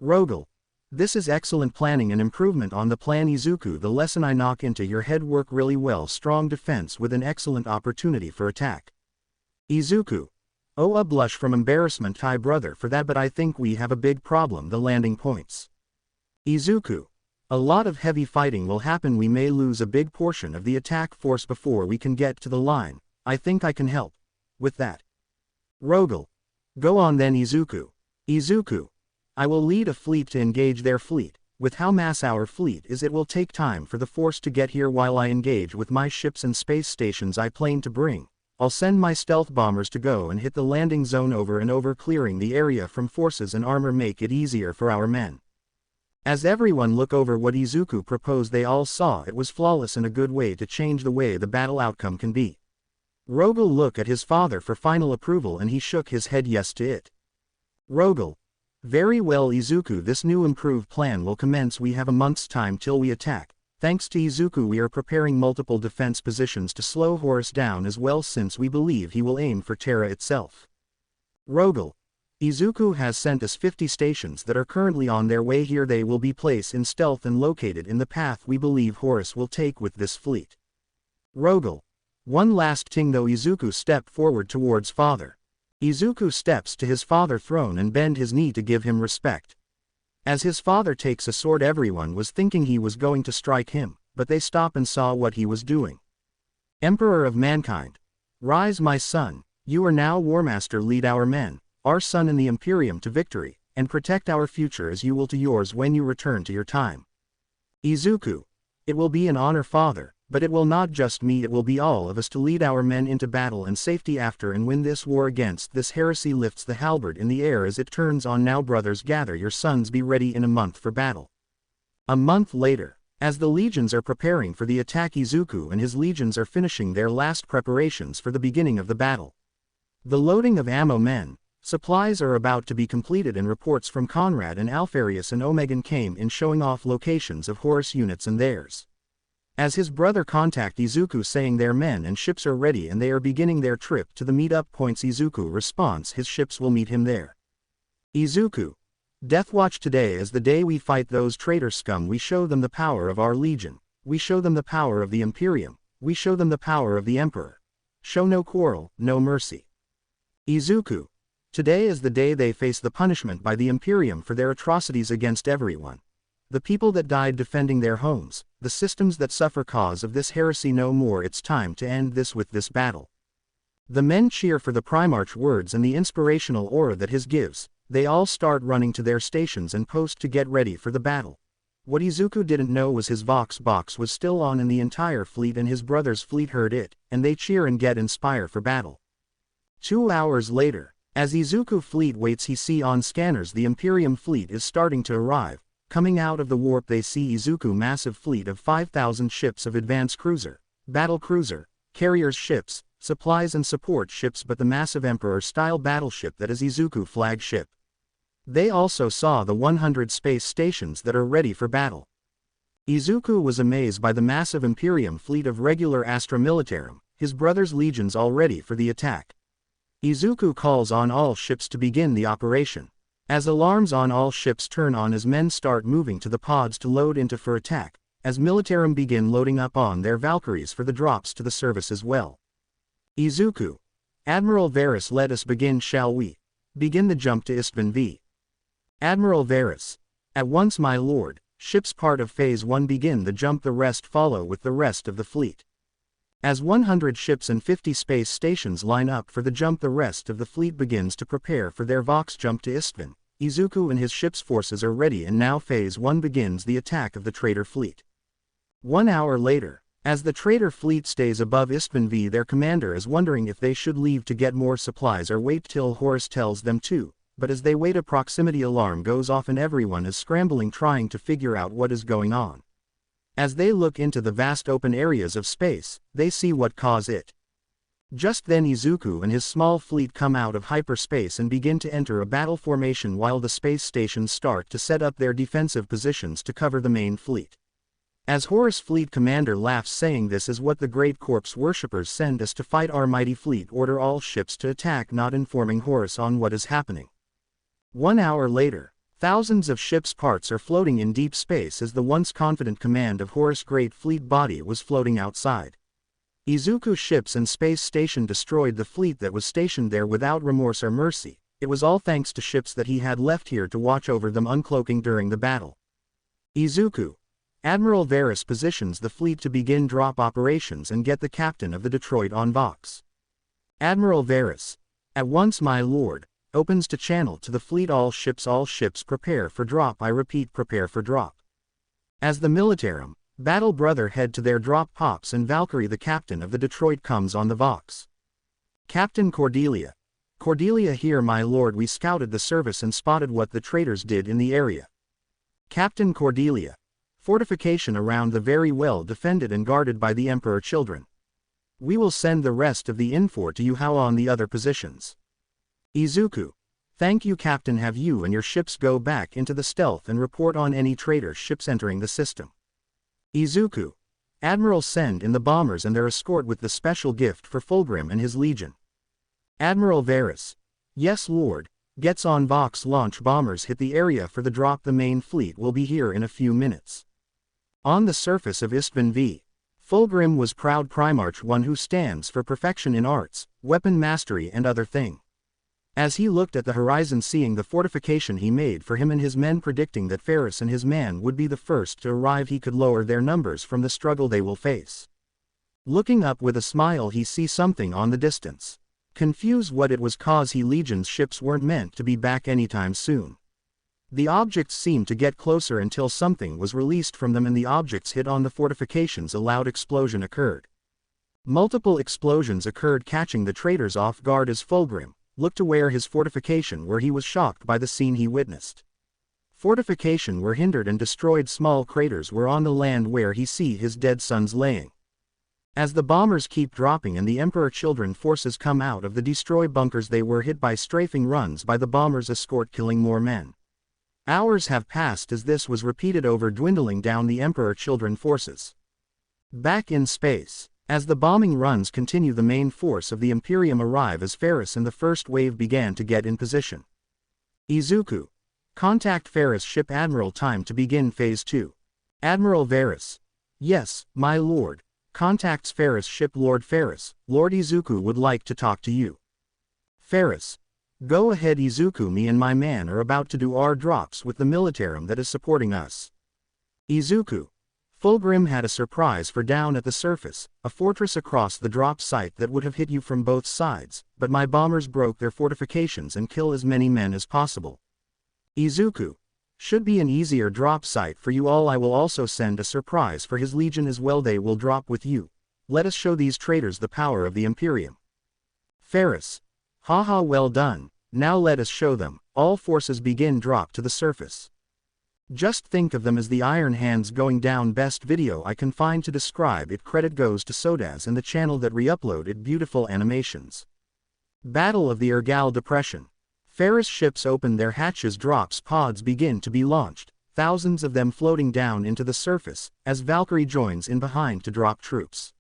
A: Rogal. This is excellent planning and improvement on the plan. Izuku, the lesson I knock into your head work really well. Strong defense with an excellent opportunity for attack. Izuku. Oh, a blush from embarrassment, hi brother for that, but I think we have a big problem, the landing points. Izuku. A lot of heavy fighting will happen, we may lose a big portion of the attack force before we can get to the line. I think I can help with that. Rogal. Go on then, Izuku. Izuku. I will lead a fleet to engage their fleet. With how mass our fleet is, it will take time for the force to get here while I engage with my ships and space stations I plan to bring. I'll send my stealth bombers to go and hit the landing zone over and over, clearing the area from forces and armor, make it easier for our men. As everyone look over what Izuku proposed, they all saw it was flawless and a good way to change the way the battle outcome can be. Rogal looked at his father for final approval and he shook his head yes to it. Rogal. Very well, Izuku, this new improved plan will commence. We have a month's time till we attack. Thanks to Izuku we are preparing multiple defense positions to slow Horus down as well, since we believe he will aim for Terra itself. Rogal. Izuku has sent us 50 stations that are currently on their way here. They will be placed in stealth and located in the path we believe Horus will take with this fleet. Rogal. One last thing though. Izuku stepped forward towards father. Izuku steps to his father throne and bend his knee to give him respect. As his father takes a sword, everyone was thinking he was going to strike him, but they stop and saw what he was doing. Emperor of mankind. Rise, my son, you are now Warmaster. Lead our men, our son and the Imperium to victory, and protect our future as you will to yours when you return to your time. Izuku. It will be an honor, father, but it will not just me, it will be all of us to lead our men into battle and safety after and win this war against this heresy. Lifts the halberd in the air as it turns on. Now brothers, gather your sons, be ready in a month for battle. A month later, as the legions are preparing for the attack, Izuku and his legions are finishing their last preparations for the beginning of the battle. The loading of ammo men, supplies are about to be completed and reports from Conrad and Alfarius and Omegan came in showing off locations of Horus units and theirs. As his brother contact Izuku saying their men and ships are ready and they are beginning their trip to the meet-up points, Izuku responds his ships will meet him there. Izuku. Deathwatch, today is the day we fight those traitor scum. We show them the power of our legion. We show them the power of the Imperium. We show them the power of the Emperor. Show no quarrel, no mercy. Izuku. Today is the day they face the punishment by the Imperium for their atrocities against everyone. The people that died defending their homes, the systems that suffer cause of this heresy no more. It's time to end this with this battle. The men cheer for the Primarch words and the inspirational aura that his gives. They all start running to their stations and post to get ready for the battle. What Izuku didn't know was his Vox box was still on in the entire fleet and his brother's fleet heard it, and they cheer and get inspired for battle. 2 hours later, as Izuku fleet waits he see on scanners the Imperium fleet is starting to arrive. Coming out of the warp they see Izuku massive fleet of 5,000 ships of advanced cruiser, battle cruiser, carriers ships, supplies and support ships, but the massive Emperor-style battleship that is Izuku flagship. They also saw the 100 space stations that are ready for battle. Izuku was amazed by the massive Imperium fleet of regular Astra Militarum, his brother's legions all ready for the attack. Izuku calls on all ships to begin the operation. As alarms on all ships turn on as men start moving to the pods to load into for attack, as Militarum begin loading up on their Valkyries for the drops to the service as well. Izuku. Admiral Varus, let us begin, shall we? Begin the jump to Istvan V. Admiral Varus. At once, my lord. Ships part of Phase 1 begin the jump, the rest follow with the rest of the fleet. As 100 ships and 50 space stations line up for the jump, the rest of the fleet begins to prepare for their Vox jump to Istvan. Izuku and his ship's forces are ready and now Phase 1 begins the attack of the traitor fleet. 1 hour later, as the traitor fleet stays above Istvan V, their commander is wondering if they should leave to get more supplies or wait till Horus tells them to, but as they wait a proximity alarm goes off and everyone is scrambling trying to figure out what is going on. As they look into the vast open areas of space, they see what caused it. Just then Izuku and his small fleet come out of hyperspace and begin to enter a battle formation while the space stations start to set up their defensive positions to cover the main fleet. As Horus fleet commander laughs, saying this is what the great corpse worshippers send us to fight our mighty fleet, order all ships to attack, not informing Horus on what is happening. 1 hour later, thousands of ships' parts are floating in deep space as the once confident command of Horus' great fleet body was floating outside. Izuku's ships and space station destroyed the fleet that was stationed there without remorse or mercy. It was all thanks to ships that he had left here to watch over them uncloaking during the battle. Izuku. Admiral Varus positions the fleet to begin drop operations and get the captain of the Detroit on Vox. Admiral Varus. At once, my lord. Opens to channel to the fleet, all ships prepare for drop, I repeat, prepare for drop. As the Militarum, battle brother head to their drop pops and Valkyrie the captain of the Detroit comes on the Vox. Captain Cordelia. Cordelia, here my lord, we scouted the service and spotted what the traitors did in the area. Captain Cordelia. Fortification around the very well defended and guarded by the Emperor children. We will send the rest of the infor to you, how on the other positions. Izuku. Thank you, Captain. Have you and your ships go back into the stealth and report on any traitor ships entering the system. Izuku. Admiral, send in the bombers and their escort with the special gift for Fulgrim and his legion. Admiral Varus. Yes, lord. Gets on Vox, launch bombers, hit the area for the drop, the main fleet will be here in a few minutes. On the surface of Istvan V. Fulgrim was proud Primarch, one who stands for perfection in arts, weapon mastery and other thing. As he looked at the horizon, seeing the fortification he made for him and his men, predicting that Ferris and his man would be the first to arrive, he could lower their numbers from the struggle they will face. Looking up with a smile, he sees something on the distance. Confused what it was, cause he legion's ships weren't meant to be back anytime soon. The objects seemed to get closer until something was released from them and the objects hit on the fortifications. A loud explosion occurred. Multiple explosions occurred, catching the traitors off guard as Fulgrim looked to where his fortification were. He was shocked by the scene he witnessed. Fortification were hindered and destroyed, small craters were on the land where he see his dead sons laying. As the bombers keep dropping and the Emperor Children forces come out of the destroy bunkers, they were hit by strafing runs by the bombers' escort, killing more men. Hours have passed as this was repeated over, dwindling down the Emperor Children forces. Back in space, as the bombing runs continue, the main force of the Imperium arrive as Ferris and the first wave began to get in position. Izuku. Contact Ferris ship Admiral, time to begin Phase 2. Admiral Varys. Yes, my lord. Contacts Ferris ship. Lord Ferris, Lord Izuku would like to talk to you. Ferris. Go ahead Izuku, me and my man are about to do our drops with the militarum that is supporting us. Izuku. Fulgrim had a surprise for down at the surface, a fortress across the drop site that would have hit you from both sides, but my bombers broke their fortifications and kill as many men as possible. Izuku. Should be an easier drop site for you all. I will also send a surprise for his legion as well. They will drop with you. Let us show these traitors the power of the Imperium. Ferris. Haha, well done. Now let us show them. All forces begin drop to the surface. Just think of them as the Iron Hands going down. Best video I can find to describe it. Credit goes to Sodaz and the channel that re-uploaded beautiful animations. Battle of the Ergal Depression. Ferris ships open their hatches, drops pods begin to be launched, thousands of them floating down into the surface, as Valkyrie joins in behind to drop troops.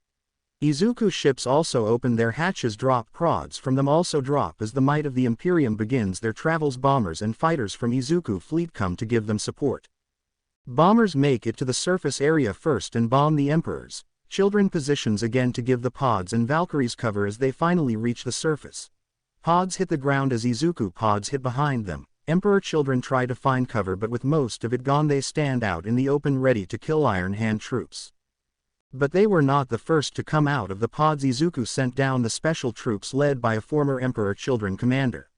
A: Izuku ships also open their hatches, drop prods from them also drop as the might of the Imperium begins their travels. Bombers and fighters from Izuku fleet come to give them support. Bombers make it to the surface area first and bomb the Emperor's Children positions again to give the pods and Valkyries cover as they finally reach the surface. Pods hit the ground as Izuku pods hit behind them. Emperor Children try to find cover, but with most of it gone they stand out in the open ready to kill Iron Hand troops. But they were not the first to come out of the pods. Izuku sent down the special troops led by a former Emperor Children commander.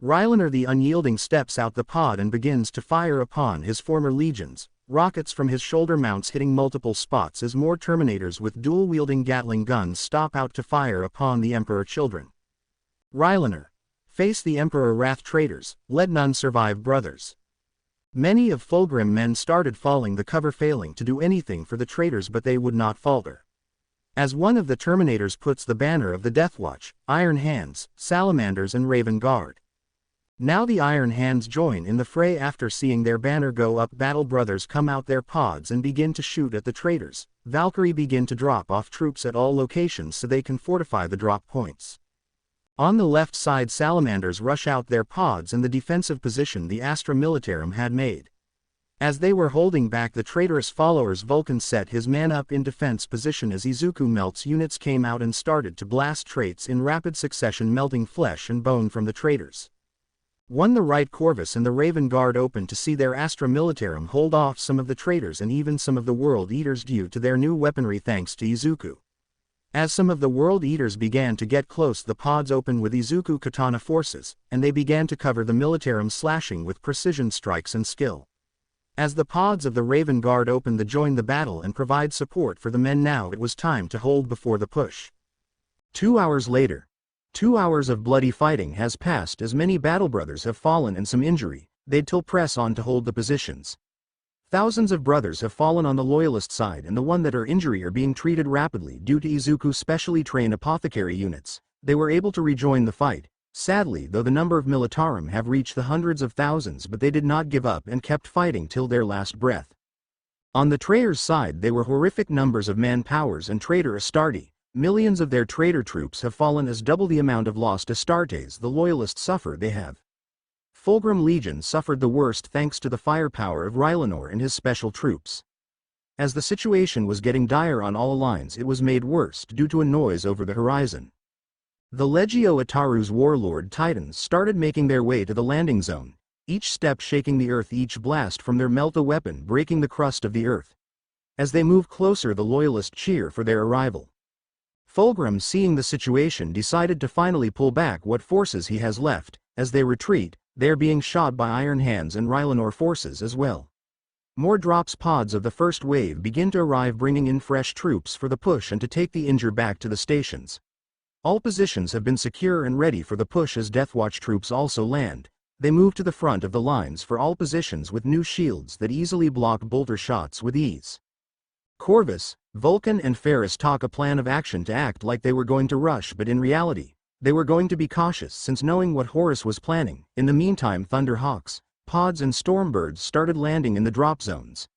A: Rylaner the Unyielding steps out the pod and begins to fire upon his former legions, rockets from his shoulder mounts hitting multiple spots as more Terminators with dual-wielding Gatling guns stop out to fire upon the Emperor Children. Rylaner. Face the Emperor Wrath traitors, let none survive brothers. Many of Fulgrim men started falling, the cover failing to do anything for the traitors, but they would not falter. As one of the Terminators puts the banner of the Deathwatch, Iron Hands, Salamanders and Raven Guard. Now the Iron Hands join in the fray after seeing their banner go up. Battle brothers come out their pods and begin to shoot at the traitors. Valkyrie begin to drop off troops at all locations so they can fortify the drop points. On the left side, Salamanders rush out their pods and the defensive position the Astra Militarum had made. As they were holding back the traitorous followers, Vulcan set his man up in defense position as Izuku melts units came out and started to blast traits in rapid succession, melting flesh and bone from the traitors. One the right Corvus and the Raven Guard opened to see their Astra Militarum hold off some of the traitors and even some of the World Eaters due to their new weaponry thanks to Izuku. As some of the World Eaters began to get close, the pods opened with Izuku katana forces, and they began to cover the Militarum, slashing with precision strikes and skill. As the pods of the Raven Guard opened to join the battle and provide support for the men, now it was time to hold before the push. 2 hours later. 2 hours of bloody fighting has passed as many battle brothers have fallen and some injury, they'd still press on to hold the positions. Thousands of brothers have fallen on the loyalist side, and the one that are injury are being treated rapidly due to Izuku's specially trained apothecary units. They were able to rejoin the fight. Sadly, though, the number of Militarum have reached the hundreds of thousands, but they did not give up and kept fighting till their last breath. On the traitors' side, they were horrific numbers of man-powers and traitor Astarte. Millions of their traitor troops have fallen as double the amount of lost Astartes the loyalists suffer. They have. Fulgrim Legion suffered the worst thanks to the firepower of Rylanor and his special troops. As the situation was getting dire on all lines, it was made worse due to a noise over the horizon. The Legio Ataru's warlord Titans started making their way to the landing zone, each step shaking the earth, each blast from their melta weapon breaking the crust of the earth. As they move closer, the loyalists cheer for their arrival. Fulgrim, seeing the situation, decided to finally pull back what forces he has left. As they retreat, they are being shot by Iron Hands and Rylanor forces as well. More drops pods of the first wave begin to arrive, bringing in fresh troops for the push and to take the injured back to the stations. All positions have been secure and ready for the push as Deathwatch troops also land. They move to the front of the lines for all positions with new shields that easily block bolter shots with ease. Corvus, Vulcan and Ferris talk a plan of action to act like they were going to rush, but in reality, they were going to be cautious since knowing what Horus was planning. In the meantime, Thunderhawks, Pods and Stormbirds started landing in the drop zones.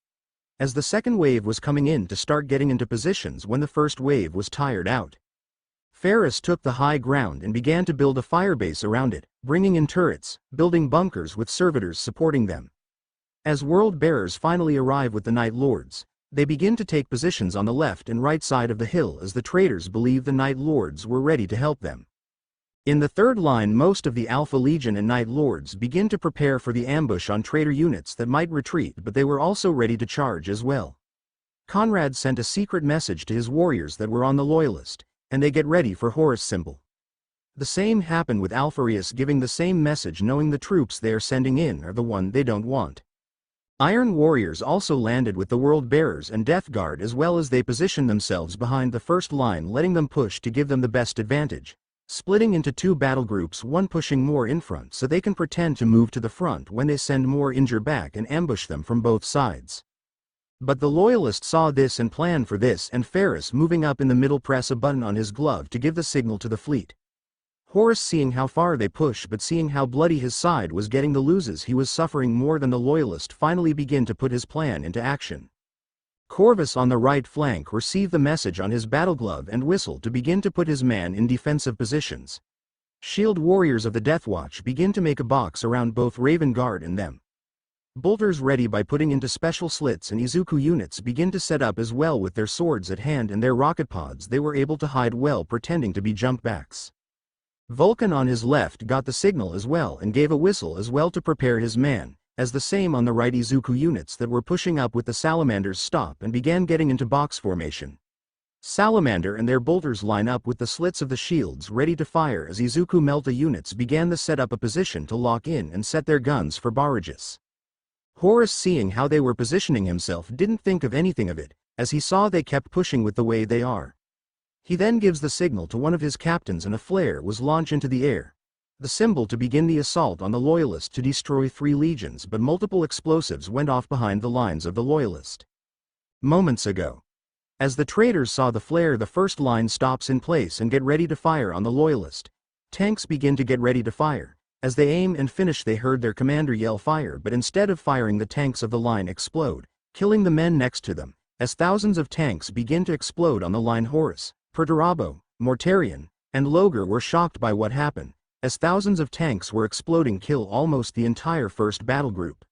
A: As the second wave was coming in to start getting into positions when the first wave was tired out. Ferris took the high ground and began to build a firebase around it, bringing in turrets, building bunkers with servitors supporting them. As world bearers finally arrive with the Night Lords, they begin to take positions on the left and right side of the hill as the traitors believe the Night Lords were ready to help them. In the third line, most of the Alpha Legion and Night Lords begin to prepare for the ambush on traitor units that might retreat, but they were also ready to charge as well. Conrad sent a secret message to his warriors that were on the Loyalist, and they get ready for Horus symbol. The same happened with Alpharius giving the same message, knowing the troops they are sending in are the one they don't want. Iron Warriors also landed with the World Bearers and Death Guard, as well as they positioned themselves behind the first line, letting them push to give them the best advantage, splitting into two battle groups, one pushing more in front so they can pretend to move to the front when they send more injure back and ambush them from both sides. But the Loyalists saw this and planned for this, and Ferris moving up in the middle press a button on his glove to give the signal to the fleet. Horus, seeing how far they push but seeing how bloody his side was getting the loses he was suffering more than the Loyalist, finally begin to put his plan into action. Corvus on the right flank received the message on his battle glove and whistle to begin to put his man in defensive positions. Shield warriors of the Deathwatch begin to make a box around both Raven Guard and them. Bolters ready by putting into special slits, and Izuku units begin to set up as well with their swords at hand and their rocket pods they were able to hide well, pretending to be jump backs. Vulcan on his left got the signal as well and gave a whistle as well to prepare his man, as the same on the right Izuku units that were pushing up with the Salamanders stop and began getting into box formation. Salamander and their bolters line up with the slits of the shields ready to fire as Izuku Melta units began to set up a position to lock in and set their guns for barrages. Horus, seeing how they were positioning himself, didn't think of anything of it, as he saw they kept pushing with the way they are. He then gives the signal to one of his captains and a flare was launched into the air, the symbol to begin the assault on the Loyalist to destroy 3 legions, but multiple explosives went off behind the lines of the Loyalist. Moments ago. As the traitors saw the flare, the first line stops in place and get ready to fire on the Loyalist. Tanks begin to get ready to fire. As they aim and finish, they heard their commander yell fire, but instead of firing, the tanks of the line explode, killing the men next to them. As thousands of tanks begin to explode on the line, Horus, Perturabo, Mortarion, and Logar were shocked by what happened, as thousands of tanks were exploding, kill almost the entire first battle group.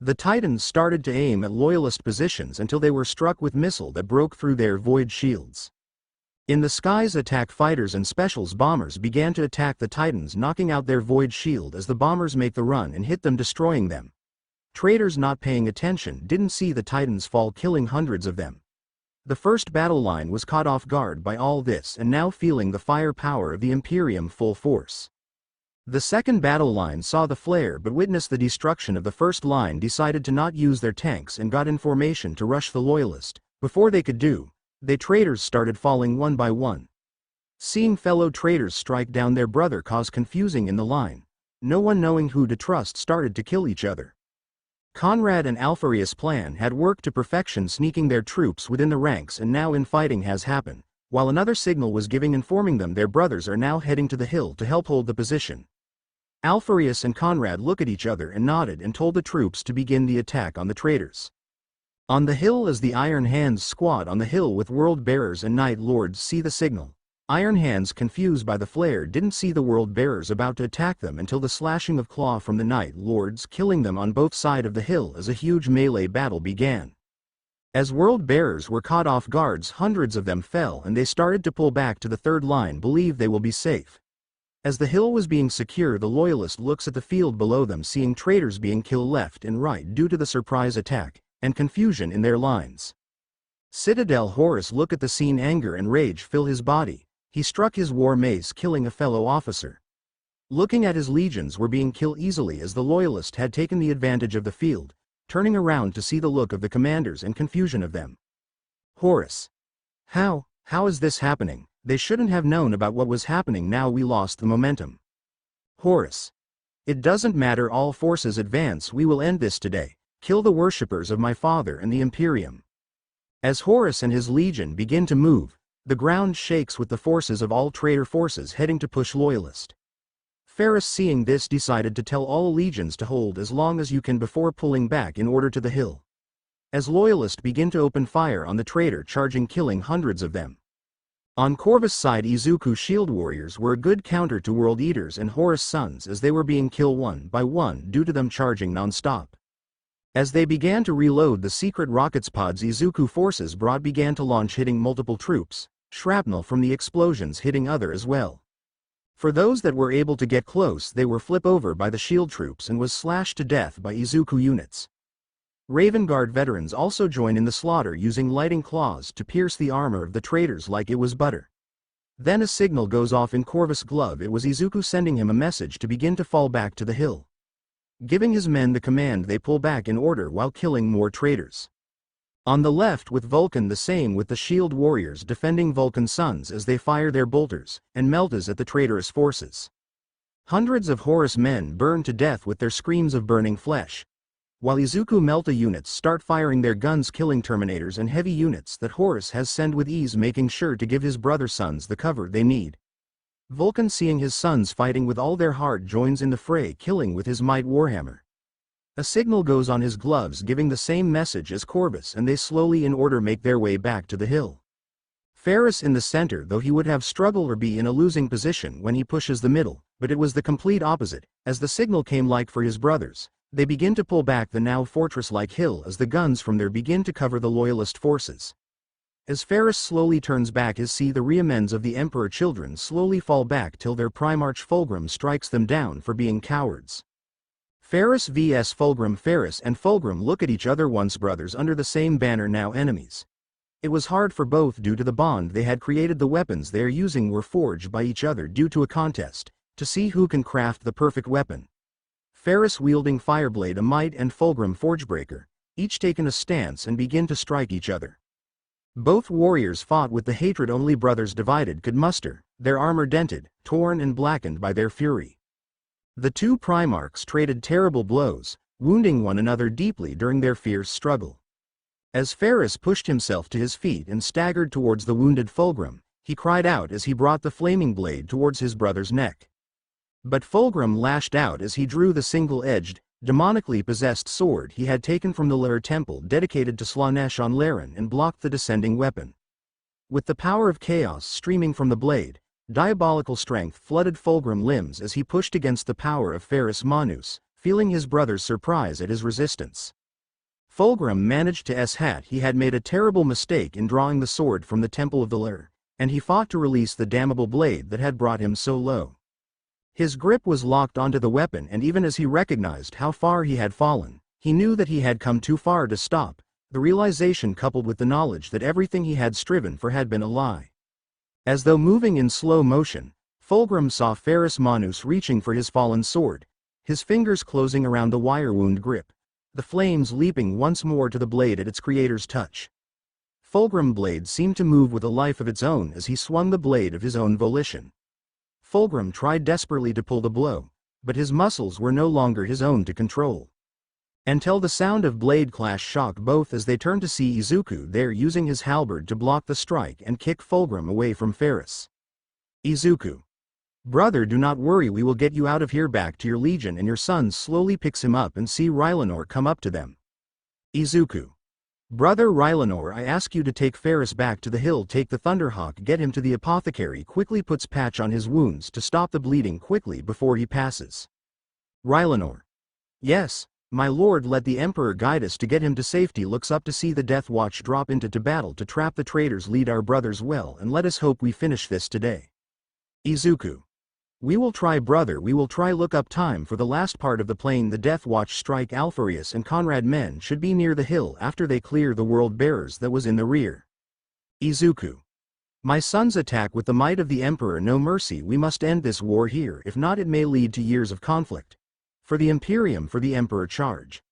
A: The Titans started to aim at Loyalist positions until they were struck with missile that broke through their void shields. In the skies, attack fighters and specials bombers began to attack the Titans, knocking out their void shield as the bombers make the run and hit them, destroying them. Traitors not paying attention didn't see the Titans fall, killing hundreds of them. The first battle line was caught off guard by all this and now feeling the firepower of the Imperium full force. The second battle line saw the flare but witnessed the destruction of the first line, decided to not use their tanks and got in formation to rush the Loyalist. Before they could do, the traitors started falling one by one. Seeing fellow traitors strike down their brother caused confusing in the line. No one knowing who to trust started to kill each other. Conrad and Alpharius' plan had worked to perfection, sneaking their troops within the ranks, and now infighting has happened, while another signal was giving, informing them their brothers are now heading to the hill to help hold the position. Alpharius and Conrad look at each other and nodded and told the troops to begin the attack on the traitors. On the hill, as the Iron Hands squad on the hill with World Bearers and Night Lords see the signal, Iron Hands, confused by the flare, didn't see the World Bearers about to attack them until the slashing of claw from the Night Lords, killing them on both sides of the hill as a huge melee battle began. As World Bearers were caught off guard, hundreds of them fell and they started to pull back to the third line, believe they will be safe. As the hill was being secured, the Loyalist looks at the field below them, seeing traitors being killed left and right due to the surprise attack, and confusion in their lines. Citadel Horus look at the scene, anger and rage fill his body. He struck his war mace, killing a fellow officer. Looking at his legions were being killed easily as the Loyalist had taken the advantage of the field, turning around to see the look of the commanders and confusion of them. Horus. How is this happening? They shouldn't have known about what was happening, now we lost the momentum. Horus. It doesn't matter, all forces advance, we will end this today. Kill the worshippers of my father and the Imperium. As Horus and his legion begin to move, the ground shakes with the forces of all traitor forces heading to push Loyalist. Ferris, seeing this, decided to tell all legions to hold as long as you can before pulling back in order to the hill. As Loyalists begin to open fire on the traitor, charging, killing hundreds of them. On Corvus' side, Izuku shield warriors were a good counter to World Eaters and Horus' sons, as they were being killed one by one due to them charging non-stop. As they began to reload the secret rockets pods Izuku forces brought began to launch, hitting multiple troops, shrapnel from the explosions hitting other as well. For those that were able to get close, they were flip over by the shield troops and was slashed to death by Izuku units. Raven Guard veterans also joined in the slaughter, using lighting claws to pierce the armor of the traitors like it was butter. Then a signal goes off in Corvus' glove. It was Izuku sending him a message to begin to fall back to the hill. Giving his men the command, they pull back in order while killing more traitors. On the left with Vulcan, the same with the shield warriors defending Vulcan's sons as they fire their bolters and meltas at the traitorous forces. Hundreds of Horus men burn to death with their screams of burning flesh, while Izuku Melta units start firing their guns, killing Terminators and heavy units that Horus has sent with ease, making sure to give his brother sons the cover they need. Vulcan, seeing his sons fighting with all their heart, joins in the fray, killing with his might Warhammer. A signal goes on his gloves giving the same message as Corvus, and they slowly in order make their way back to the hill. Ferris in the center, though he would have struggled or be in a losing position when he pushes the middle, but it was the complete opposite, as the signal came like for his brothers. They begin to pull back the now fortress-like hill as the guns from there begin to cover the Loyalist forces. As Ferris slowly turns back, his see the reamends of the Emperor children slowly fall back till their Primarch Fulgrim strikes them down for being cowards. Ferris vs Fulgrim. Ferris and Fulgrim look at each other, once brothers under the same banner, now enemies. It was hard for both due to the bond they had created. The weapons they are using were forged by each other due to a contest to see who can craft the perfect weapon. Ferris wielding Fireblade, a might, and Fulgrim Forgebreaker, each taken a stance and begin to strike each other. Both warriors fought with the hatred only brothers divided could muster, their armor dented, torn and blackened by their fury. The two Primarchs traded terrible blows, wounding one another deeply during their fierce struggle. As Ferris pushed himself to his feet and staggered towards the wounded Fulgrim, he cried out as he brought the flaming blade towards his brother's neck. But Fulgrim lashed out as he drew the single-edged, demonically possessed sword he had taken from the Lair temple dedicated to Slaanesh on Laren and blocked the descending weapon. With the power of chaos streaming from the blade, diabolical strength flooded Fulgrim limbs as he pushed against the power of Ferris Manus, feeling his brother's surprise at his resistance. Fulgrim managed to s-hat he had made a terrible mistake in drawing the sword from the temple of the Lair, and he fought to release the damnable blade that had brought him so low. His grip was locked onto the weapon, and even as he recognized how far he had fallen, he knew that he had come too far to stop, the realization coupled with the knowledge that everything he had striven for had been a lie. As though moving in slow motion, Fulgrim saw Ferris Manus reaching for his fallen sword, his fingers closing around the wire wound grip, the flames leaping once more to the blade at its creator's touch. Fulgrim blade seemed to move with a life of its own as he swung the blade of his own volition. Fulgrim tried desperately to pull the blow, but his muscles were no longer his own to control. Until the sound of blade clash shocked both as they turned to see Izuku there using his halberd to block the strike and kick Fulgrim away from Ferris. Izuku. Brother, do not worry, we will get you out of here, back to your legion, and your son slowly picks him up and see Rylanor come up to them. Izuku. Brother Rylanor, I ask you to take Ferris back to the hill, take the Thunderhawk, get him to the apothecary, quickly puts patch on his wounds to stop the bleeding quickly before he passes. Rylanor. Yes, my lord, let the Emperor guide us to get him to safety, looks up to see the Deathwatch drop into battle to trap the traitors, lead our brothers well, and let us hope we finish this today. Izuku. We will try, brother, we will try. Look up time for the last part of the plane. The Deathwatch strike Alpharius and Conrad men should be near the hill after they clear the world bearers that was in the rear. Izuku. My sons, attack with the might of the Emperor, no mercy, we must end this war here, if not it may lead to years of conflict. For the Imperium, for the Emperor, charge.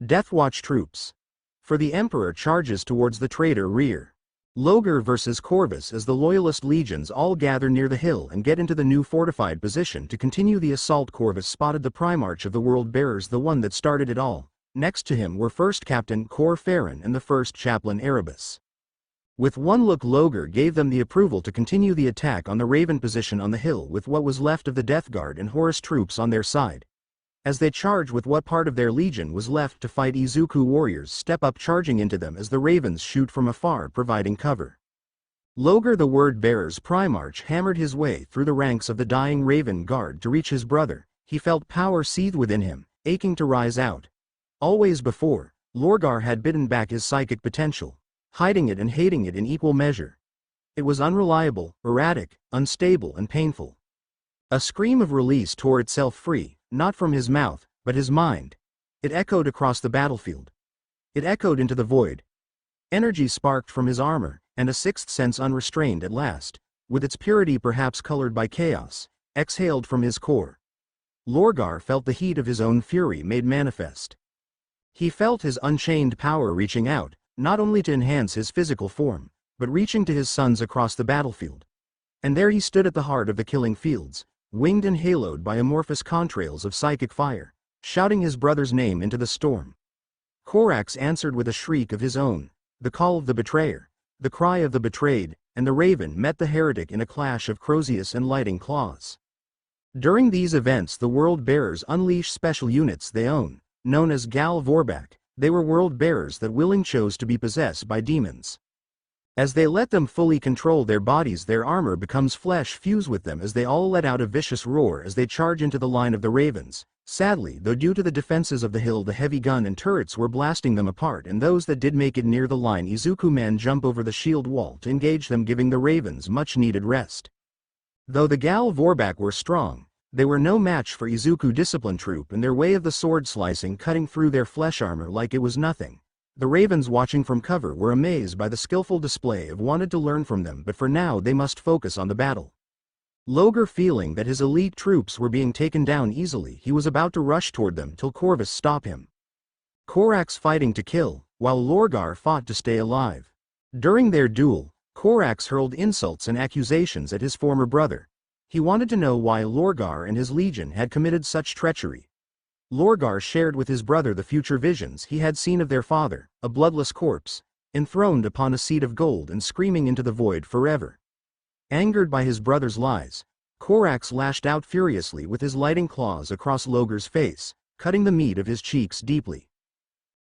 A: Deathwatch troops. For the Emperor charges towards the traitor rear. Logar versus Corvus as the Loyalist legions all gather near the hill and get into the new fortified position to continue the assault. Corvus spotted the Primarch of the World Bearers, the one that started it all, Next to him were First Captain Cor Farron and the First Chaplain Erebus. With one look, Logar gave them the approval to continue the attack on the Raven position on the hill with what was left of the Death Guard and Horus troops on their side. As they charge with what part of their legion was left to fight, Izuku warriors step up, charging into them as the Ravens shoot from afar, providing cover. Logar, the Word-Bearer's Primarch, hammered his way through the ranks of the dying Raven Guard to reach his brother. He felt power seethe within him, aching to rise out. Always before, Logar had bitten back his psychic potential, hiding it and hating it in equal measure. It was unreliable, erratic, unstable and painful. A scream of release tore itself free, not from his mouth, but his mind. It echoed across the battlefield. It echoed into the void. Energy sparked from his armor, and a sixth sense, unrestrained at last, with its purity perhaps colored by chaos, exhaled from his core. Logar felt the heat of his own fury made manifest. He felt his unchained power reaching out, not only to enhance his physical form, but reaching to his sons across the battlefield. And there he stood at the heart of the killing fields, winged and haloed by amorphous contrails of psychic fire, shouting his brother's name into the storm. Corax answered with a shriek of his own, the call of the betrayer, the cry of the betrayed, and the Raven met the heretic in a clash of Crozius and Lighting Claws. During these events, the World-Bearers unleash special units they own, known as Gal Vorbak. They were World-Bearers that willing chose to be possessed by demons. As they let them fully control their bodies, their armor becomes flesh fused with them as they all let out a vicious roar as they charge into the line of the Ravens. Sadly, though, due to the defenses of the hill, the heavy gun and turrets were blasting them apart, and those that did make it near the line, Izuku men jump over the shield wall to engage them, giving the Ravens much needed rest. Though the Gal Vorbak were strong, they were no match for Izuku discipline troop and their way of the sword slicing, cutting through their flesh armor like it was nothing. The Ravens, watching from cover, were amazed by the skillful display of wanted to learn from them, but for now they must focus on the battle. Logar, feeling that his elite troops were being taken down easily, he was about to rush toward them till Corvus stopped him. Corax fighting to kill, while Logar fought to stay alive. During their duel, Corax hurled insults and accusations at his former brother. He wanted to know why Logar and his legion had committed such treachery. Logar shared with his brother the future visions he had seen of their father, a bloodless corpse, enthroned upon a seat of gold and screaming into the void forever. Angered by his brother's lies, Corax lashed out furiously with his Lighting Claws across Logar's face, cutting the meat of his cheeks deeply.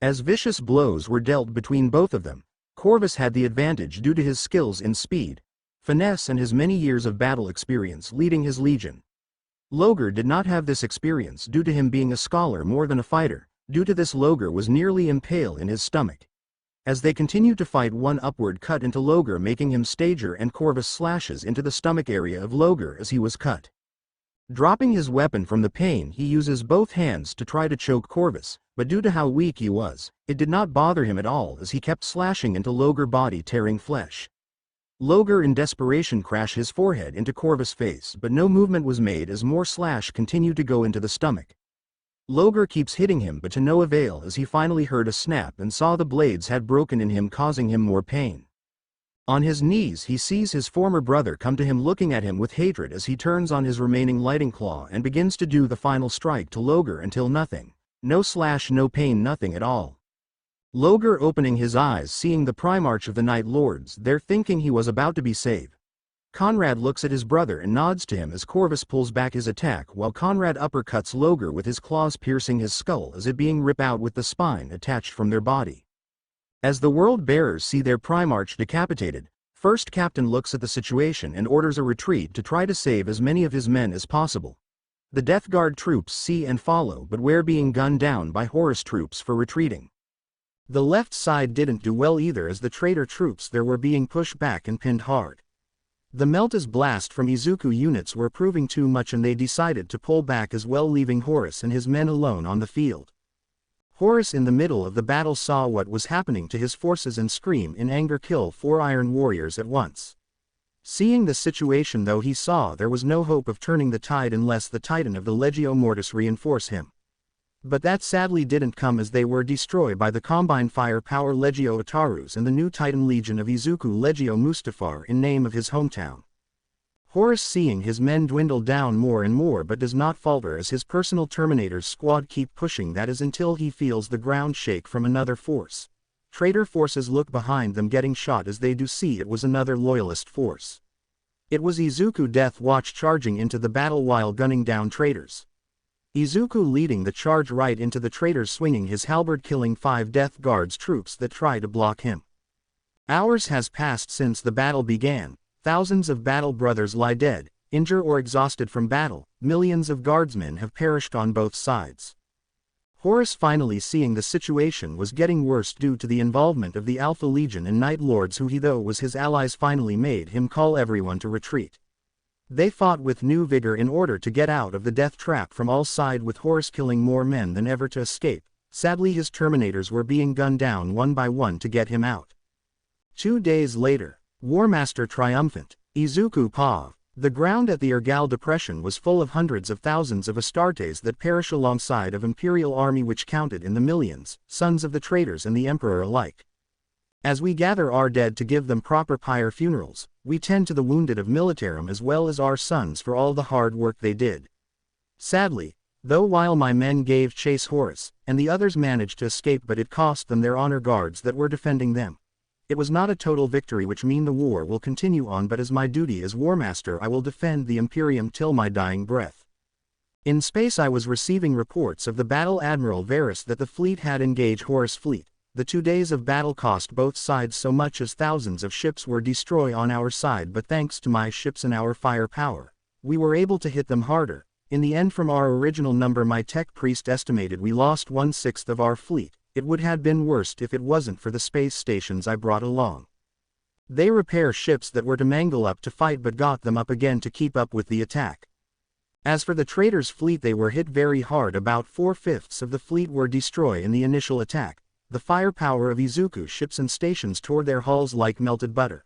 A: As vicious blows were dealt between both of them, Corvus had the advantage due to his skills in speed, finesse and his many years of battle experience leading his legion. Logar did not have this experience due to him being a scholar more than a fighter. Due to this, Logar was nearly impaled in his stomach. As they continued to fight, one upward cut into Logar, making him stager, and Corvus slashes into the stomach area of Logar as he was cut. Dropping his weapon from the pain, he uses both hands to try to choke Corvus, but due to how weak he was, it did not bother him at all as he kept slashing into Logar's body, tearing flesh. Logar in desperation crashed his forehead into Corvus' face, but no movement was made as more slash continued to go into the stomach. Logar keeps hitting him, but to no avail as he finally heard a snap and saw the blades had broken in him, causing him more pain. On his knees he sees his former brother come to him, looking at him with hatred as he turns on his remaining Lighting Claw and begins to do the final strike to Logar until nothing. No slash, no pain, nothing at all. Logar opening his eyes, seeing the Primarch of the Night Lords there, thinking he was about to be saved. Conrad looks at his brother and nods to him as Corvus pulls back his attack, while Conrad uppercuts Logar with his claws, piercing his skull as it being ripped out with the spine attached from their body. As the World-Bearers see their Primarch decapitated, First Captain looks at the situation and orders a retreat to try to save as many of his men as possible. The Death Guard troops see and follow, but were being gunned down by Horus troops for retreating. The left side didn't do well either as the traitor troops there were being pushed back and pinned hard. The Melta's blast from Izuku units were proving too much and they decided to pull back as well, leaving Horus and his men alone on the field. Horus in the middle of the battle saw what was happening to his forces and screamed in anger, "Kill 4 Iron Warriors at once." Seeing the situation though, he saw there was no hope of turning the tide unless the Titan of the Legio Mortis reinforce him. But that sadly didn't come as they were destroyed by the combined firepower Legio Atarus and the new Titan Legion of Izuku, Legio Mustafar, in name of his hometown. Horus seeing his men dwindle down more and more but does not falter as his personal Terminator's squad keep pushing, that is until he feels the ground shake from another force. Traitor forces look behind them getting shot as they do see it was another loyalist force. It was Izuku Deathwatch charging into the battle while gunning down traitors. Izuku leading the charge right into the traitors, swinging his halberd, killing 5 Death Guard's troops that try to block him. Hours has passed since the battle began. Thousands of battle brothers lie dead, injured or exhausted from battle. Millions of guardsmen have perished on both sides. Horus, finally seeing the situation was getting worse due to the involvement of the Alpha Legion and Night Lords, who he though was his allies, finally made him call everyone to retreat. They fought with new vigor in order to get out of the death trap from all sides, with Horus killing more men than ever to escape. Sadly, his Terminators were being gunned down one by one to get him out. 2 days later, Warmaster triumphant, Izuku Pav. The ground at the Ergal Depression was full of hundreds of thousands of Astartes that perish alongside of Imperial army which counted in the millions, sons of the traitors and the Emperor alike. As we gather our dead to give them proper pyre funerals, we tend to the wounded of Militarum as well as our sons for all the hard work they did. Sadly, though, while my men gave chase Horus, and the others managed to escape, but it cost them their honor guards that were defending them. It was not a total victory, which mean the war will continue on, but as my duty as Warmaster I will defend the Imperium till my dying breath. In space I was receiving reports of the battle Admiral Varus that the fleet had engaged Horus' fleet. The 2 days of battle cost both sides so much as thousands of ships were destroyed on our side, but thanks to my ships and our firepower, we were able to hit them harder. In the end, from our original number my tech priest estimated we lost 1/6 of our fleet. It would have been worse if it wasn't for the space stations I brought along. They repair ships that were to mangle up to fight but got them up again to keep up with the attack. As for the traitors' fleet, they were hit very hard. About 4/5 of the fleet were destroyed in the initial attack. The firepower of Izuku's ships and stations tore their hulls like melted butter.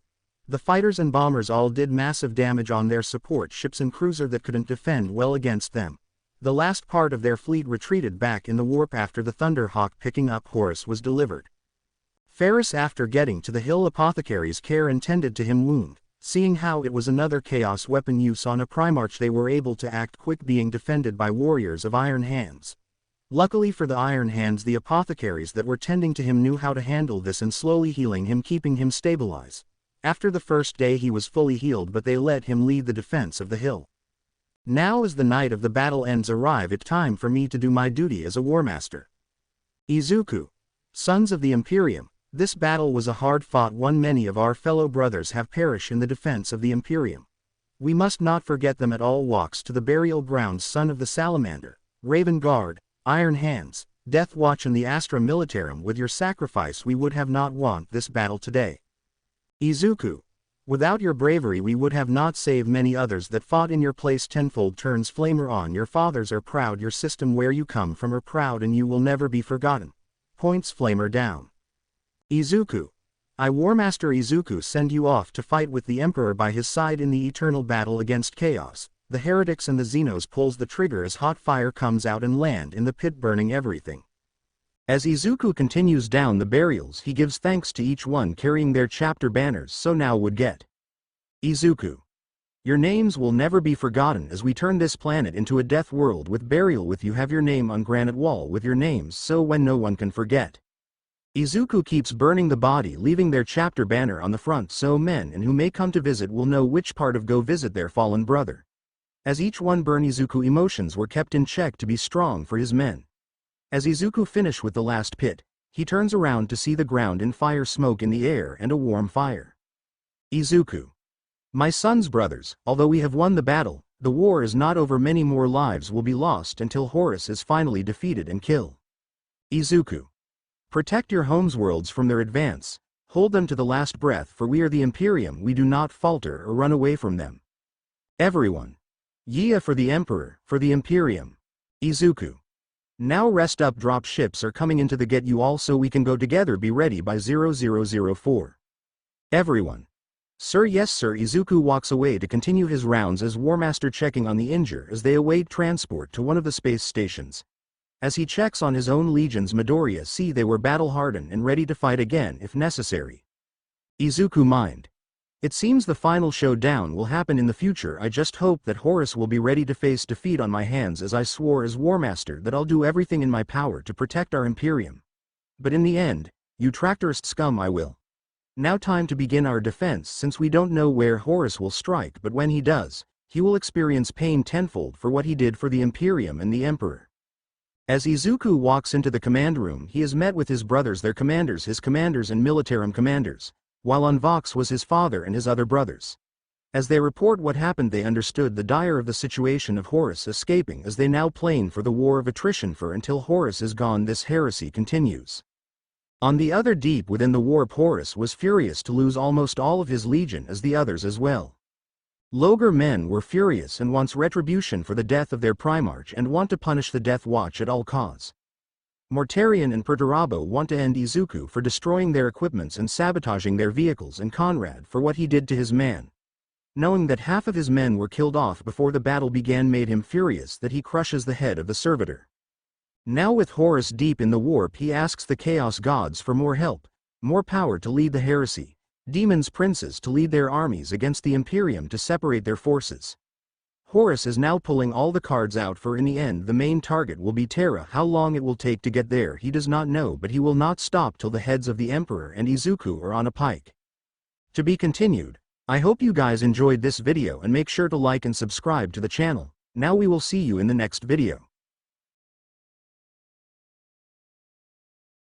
A: The fighters and bombers all did massive damage on their support ships and cruiser that couldn't defend well against them. The last part of their fleet retreated back in the warp after the Thunderhawk picking up Horus was delivered. Ferris, after getting to the hill, Apothecary's care and tended to him wound. Seeing how it was another chaos weapon use on a Primarch, they were able to act quick, being defended by warriors of Iron Hands. Luckily for the Iron Hands, the Apothecaries that were tending to him knew how to handle this and slowly healing him, keeping him stabilized. After the first day he was fully healed, but they let him lead the defense of the hill. Now as the night of the battle ends arrive, it time for me to do my duty as a Warmaster. Izuku. Sons of the Imperium, this battle was a hard-fought one. Many of our fellow brothers have perished in the defense of the Imperium. We must not forget them at all. Walks to the burial grounds, son of the Salamander, Raven Guard, Iron Hands, Deathwatch and the Astra Militarum. With your sacrifice we would have not won this battle today. Izuku. Without your bravery we would have not saved many others that fought in your place. Tenfold turns flamer on. Your fathers are proud, your system where you come from are proud, and you will never be forgotten. Points flamer down. Izuku. I, Warmaster Izuku, send you off to fight with the Emperor by his side in the eternal battle against chaos. The heretics and the Xenos. Pulls the trigger as hot fire comes out and land in the pit, burning everything. As Izuku continues down the burials, he gives thanks to each one carrying their chapter banners. So now would get. Izuku. Your names will never be forgotten as we turn this planet into a death world with burial. With you have your name on granite wall with your names, so when no one can forget. Izuku keeps burning the body, leaving their chapter banner on the front, so men and who may come to visit will know which part of go visit their fallen brother. As each one burn, Izuku emotions were kept in check to be strong for his men. As Izuku finished with the last pit, he turns around to see the ground in fire, smoke in the air and a warm fire. Izuku. My sons, brothers, although we have won the battle, the war is not over. Many more lives will be lost until Horus is finally defeated and killed. Izuku. Protect your homeworlds from their advance, hold them to the last breath, for we are the Imperium. We do not falter or run away from them. Everyone. Yea, for the Emperor, for the Imperium. Izuku. Now rest up, drop ships are coming into the get you all so we can go together. Be ready by 0004. Everyone. Sir, yes sir. Izuku walks away to continue his rounds as Warmaster, checking on the injured as they await transport to one of the space stations. As he checks on his own legions, Midoriya see they were battle hardened and ready to fight again if necessary. Izuku mind. It seems the final showdown will happen in the future. I just hope that Horus will be ready to face defeat on my hands, as I swore as Warmaster that I'll do everything in my power to protect our Imperium. But in the end, you tractorist scum, I will. Now time to begin our defense, since we don't know where Horus will strike, but when he does, he will experience pain tenfold for what he did for the Imperium and the Emperor. As Izuku walks into the command room, he is met with his brothers, their commanders, his commanders and Militarum commanders, while on Vox was his father and his other brothers. As they report what happened, they understood the dire of the situation of Horus escaping, as they now plan for the war of attrition for until Horus is gone. This heresy continues. On the other, deep within the warp, Horus was furious to lose almost all of his legion, as the others as well. Logor men were furious and wants retribution for the death of their Primarch and want to punish the Deathwatch at all costs. Mortarion and Perturabo want to end Izuku for destroying their equipments and sabotaging their vehicles, and Conrad for what he did to his man. Knowing that half of his men were killed off before the battle began made him furious that he crushes the head of the servitor. Now with Horus deep in the warp, he asks the Chaos Gods for more help, more power to lead the heresy, demons princes to lead their armies against the Imperium to separate their forces. Horus is now pulling all the cards out, for in the end the main target will be Terra. How long it will take to get there he does not know, but he will not stop till the heads of the Emperor and Izuku are on a pike. To be continued. I hope you guys enjoyed this video and make sure to like and subscribe to the channel. Now we will see you in the next video.